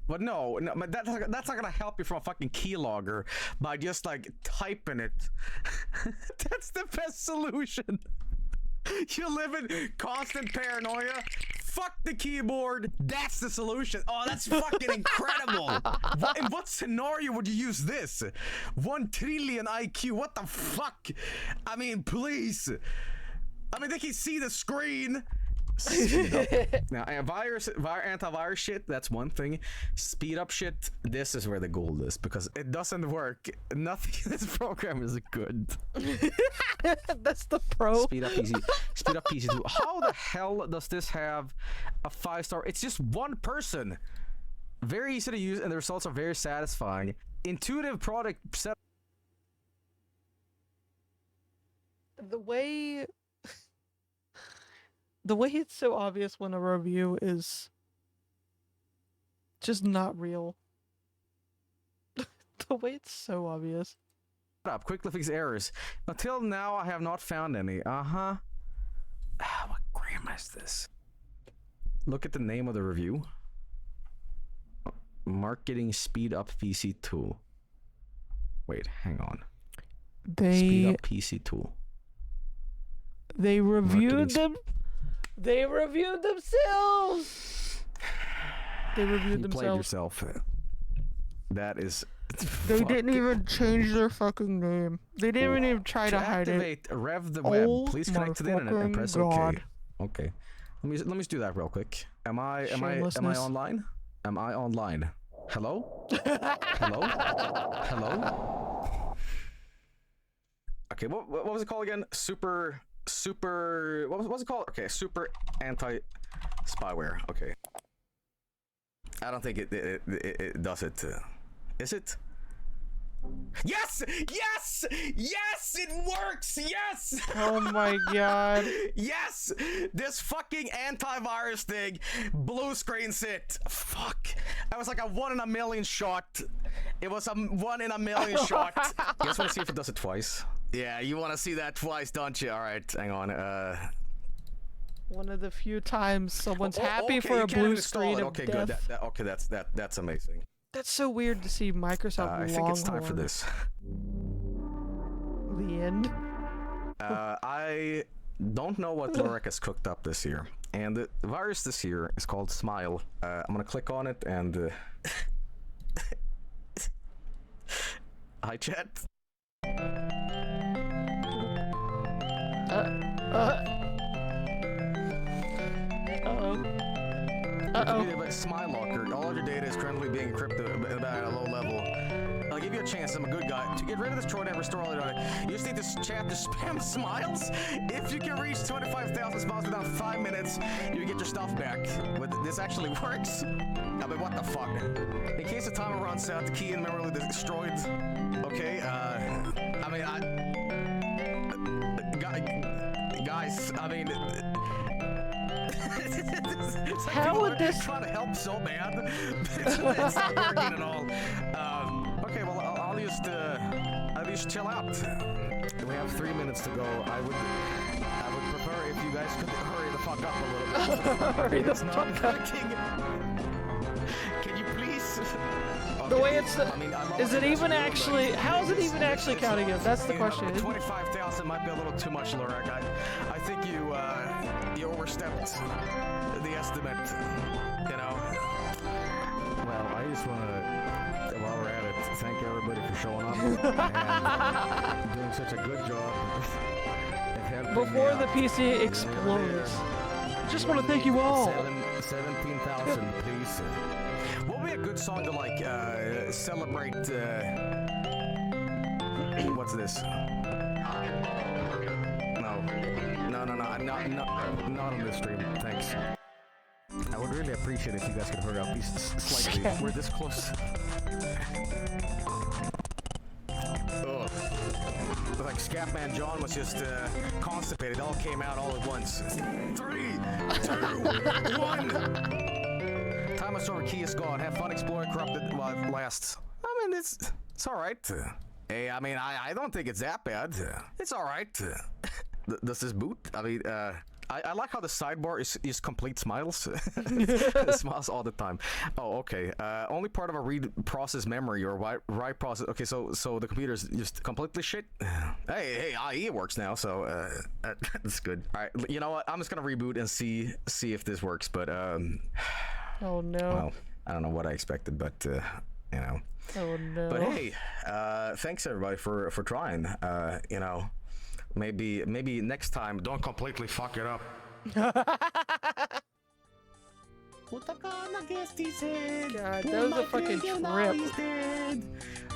But no, but that's not gonna help you from a fucking keylogger by just like typing it. That's the best solution. You live in constant paranoia. Fuck the keyboard. That's the solution. Oh, that's fucking incredible. In what scenario would you use this? 1 trillion IQ. What the fuck? I mean, please. I mean, they can see the screen. Speed up. Now, antivirus shit, that's one thing. Speed up shit, this is where the gold is, because it doesn't work. Nothing in this program is good. That's the pro. Speed up PC. Speed up PC 2. How the hell does this have a 5-star? It's just one person. Very easy to use, and the results are very satisfying. Intuitive product set. The way it's so obvious when a review is just not real. The way it's so obvious. Up, quickly fix errors. Until now, I have not found any. What grammar is this? Look at the name of the review. Marketing speed up PC tool. Wait, hang on. Speed up PC tool. They reviewed them. They reviewed themselves. They reviewed You played themselves. yourself. That is. They didn't even change their fucking name. They didn't even try to hide it. Activate Rev the web. Oh Please connect to the internet and press God. OK. Okay. Let me just do that real quick. Am I online? Am I online? Hello? Hello? Hello? Okay, what was it called again? Super what was it called? Okay, super anti-spyware. Okay. I don't think it does it. Is it? Yes! Yes! Yes! It works! Yes! Oh my god. Yes! This fucking antivirus thing, blue screens it. Fuck. That was like a 1 in a million shot. It was a 1 in a million shot. You guys want to see if it does it twice? Yeah, you want to see that twice, don't you? All right, hang on. One of the few times someone's happy okay, for you a can't blue install screen it. of Okay, death. good. Okay, that's amazing. That's so weird to see Microsoft I think it's time for Longhorn. this. The end. I don't know what Lurek has cooked up this year, and the virus this year is called Smile. I'm gonna click on it and. Hi, chat. Uh-oh. Smile Locker. All of your data is currently being encrypted at a low level. I'll give you a chance. I'm a good guy. To get rid of this troll and restore all your data, you just need to chat to spam smiles. If you can reach 25,000 smiles within 5 minutes, you get your stuff back. But this actually works. I mean, what the fuck? In case the timer runs out, the key and memory will be destroyed. Okay. I mean, guys. I mean. How would this trying to help so bad? It's not working at all. Okay, well I'll just chill out. We have 3 minutes to go. I would prefer if you guys could hurry the fuck up a little bit. Hurry the It's not fuck up. working. Can you please? The way it's I mean, I'm is it also even just actually? real, but How is it even actually counting it? That's the question. 25,000 might be a little too much, Lurek. I think you overstepped the estimate. You know. Well, I just want to, while we're at it, thank everybody for showing up and doing such a good job. Before the PC explodes. Just want to thank you all. 17,000, please. What would be a good song to like celebrate? What's this? No, I'm not on this stream. Thanks. I would really appreciate if you guys could hurry up, please, slightly. We're this close. Ugh. Like Scatman John was just constipated. It all came out all at once. 3, 2, 1. Time over key is gone. Have fun exploring corrupted while it lasts. I mean, it's all right. Hey, I mean, I don't think it's that bad. It's all right. Does this boot? I mean, I like how the sidebar is complete smiles. Smiles all the time. Oh, okay. Only part of a read process memory or write process. Okay, so the computer's just completely shit. Hey, IE works now, so that's good. All right, you know what? I'm just gonna reboot and see if this works. But oh no. Well, I don't know what I expected, but you know. Oh no. But hey, thanks everybody for trying. You know. Maybe next time don't completely fuck it up. God, that was a fucking trip.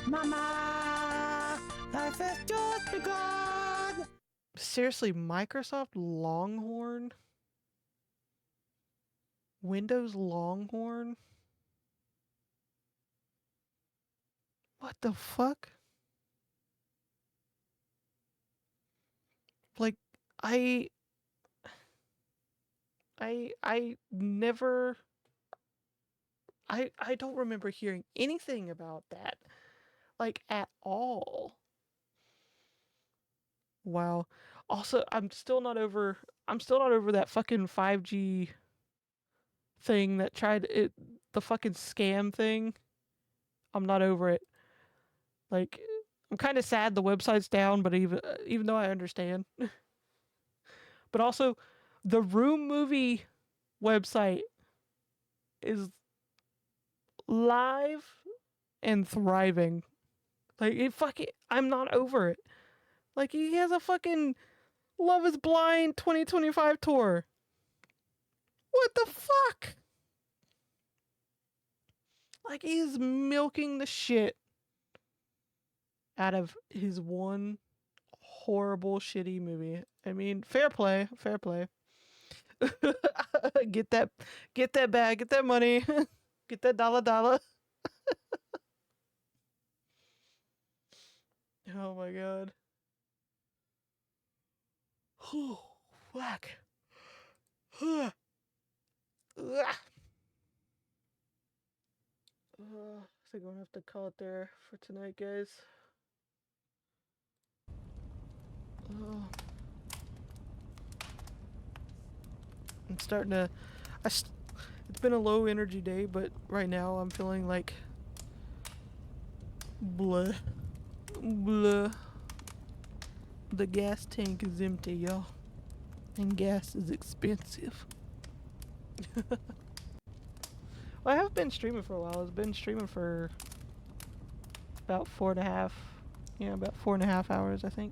Mama, life has just begun. Seriously, Microsoft Longhorn? Windows Longhorn? What the fuck? Like, I never, I don't remember hearing anything about that, like, at all. Wow. Also, I'm still not over that fucking 5G thing that tried it, the fucking scam thing. I'm not over it. Like, I'm kind of sad the website's down, but even though I understand. But also, the Room Movie website is live and thriving. Like, I'm not over it. Like, he has a fucking Love is Blind 2025 tour. What the fuck? Like, he's milking the shit out of his one horrible, shitty movie. I mean, fair play. Get that bag, get that money, get that dollar. Oh my god. Oh, whack. I think we're gonna have to call it there for tonight, guys. I'm starting to. It's been a low energy day, but right now I'm feeling like blah, blah. The gas tank is empty, y'all, and gas is expensive. Well, I have been streaming for a while. I've been streaming for about 4.5 hours, I think.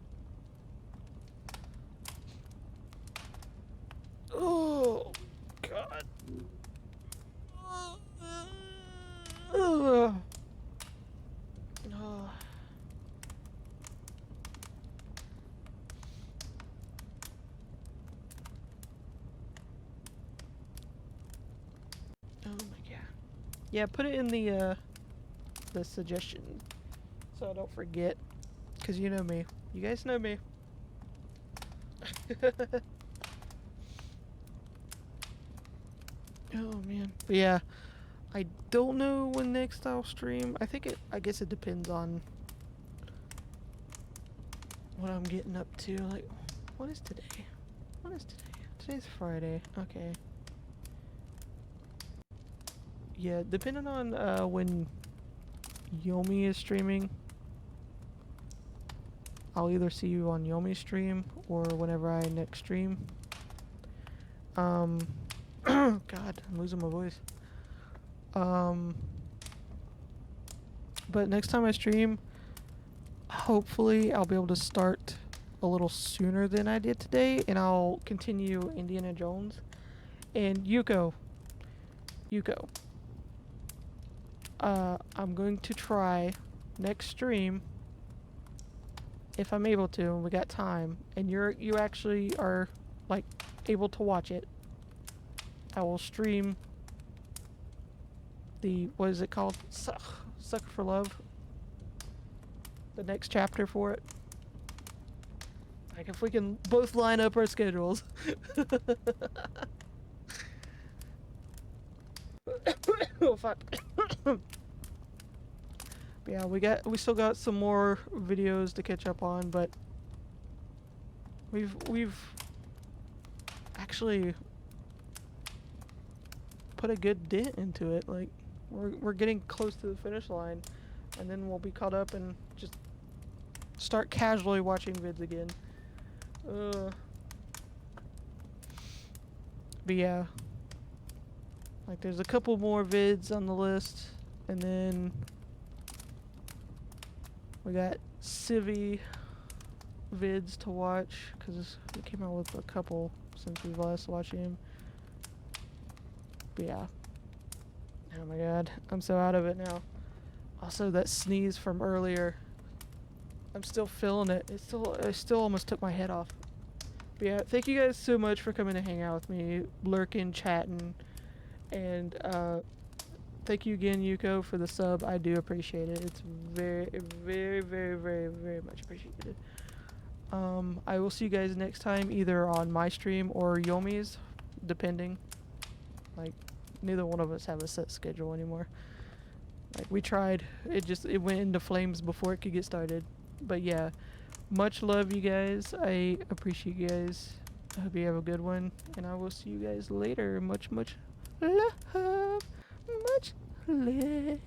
Oh, God. Oh. Oh my god. Yeah, put it in the suggestion so I don't forget. Cause you know me. You guys know me. Oh man. But yeah, I don't know when next I'll stream. I guess it depends on what I'm getting up to. Like, what is today? What is today? Today's Friday. Okay. Yeah, depending on when Yomi is streaming, I'll either see you on Yomi's stream or whenever I next stream. God, I'm losing my voice. But next time I stream, hopefully I'll be able to start a little sooner than I did today, and I'll continue Indiana Jones. And Yuko, I'm going to try next stream, if I'm able to, and we got time, and you actually are like able to watch it. I will stream the, what is it called? Sucker for Love. The next chapter for it. Like if we can both line up our schedules. Oh fuck. But yeah, we still got some more videos to catch up on, but we've actually put a good dent into it. Like we're getting close to the finish line, and then we'll be caught up and just start casually watching vids again. But yeah, like there's a couple more vids on the list, and then we got Civi vids to watch, because we came out with a couple since we've last watched him. But yeah. Oh my god, I'm so out of it now. Also, that sneeze from earlier, I'm still feeling it. It still almost took my head off. But yeah, thank you guys so much for coming to hang out with me, lurking, chatting, and thank you again, Yuko, for the sub. I do appreciate it. It's very, very, very, very, very much appreciated. I will see you guys next time, either on my stream or Yomi's, depending. Like, neither one of us have a set schedule anymore. Like, we tried. It went into flames before it could get started. But yeah, much love, you guys. I appreciate you guys. I hope you have a good one, and I will see you guys later. Much love. Much love.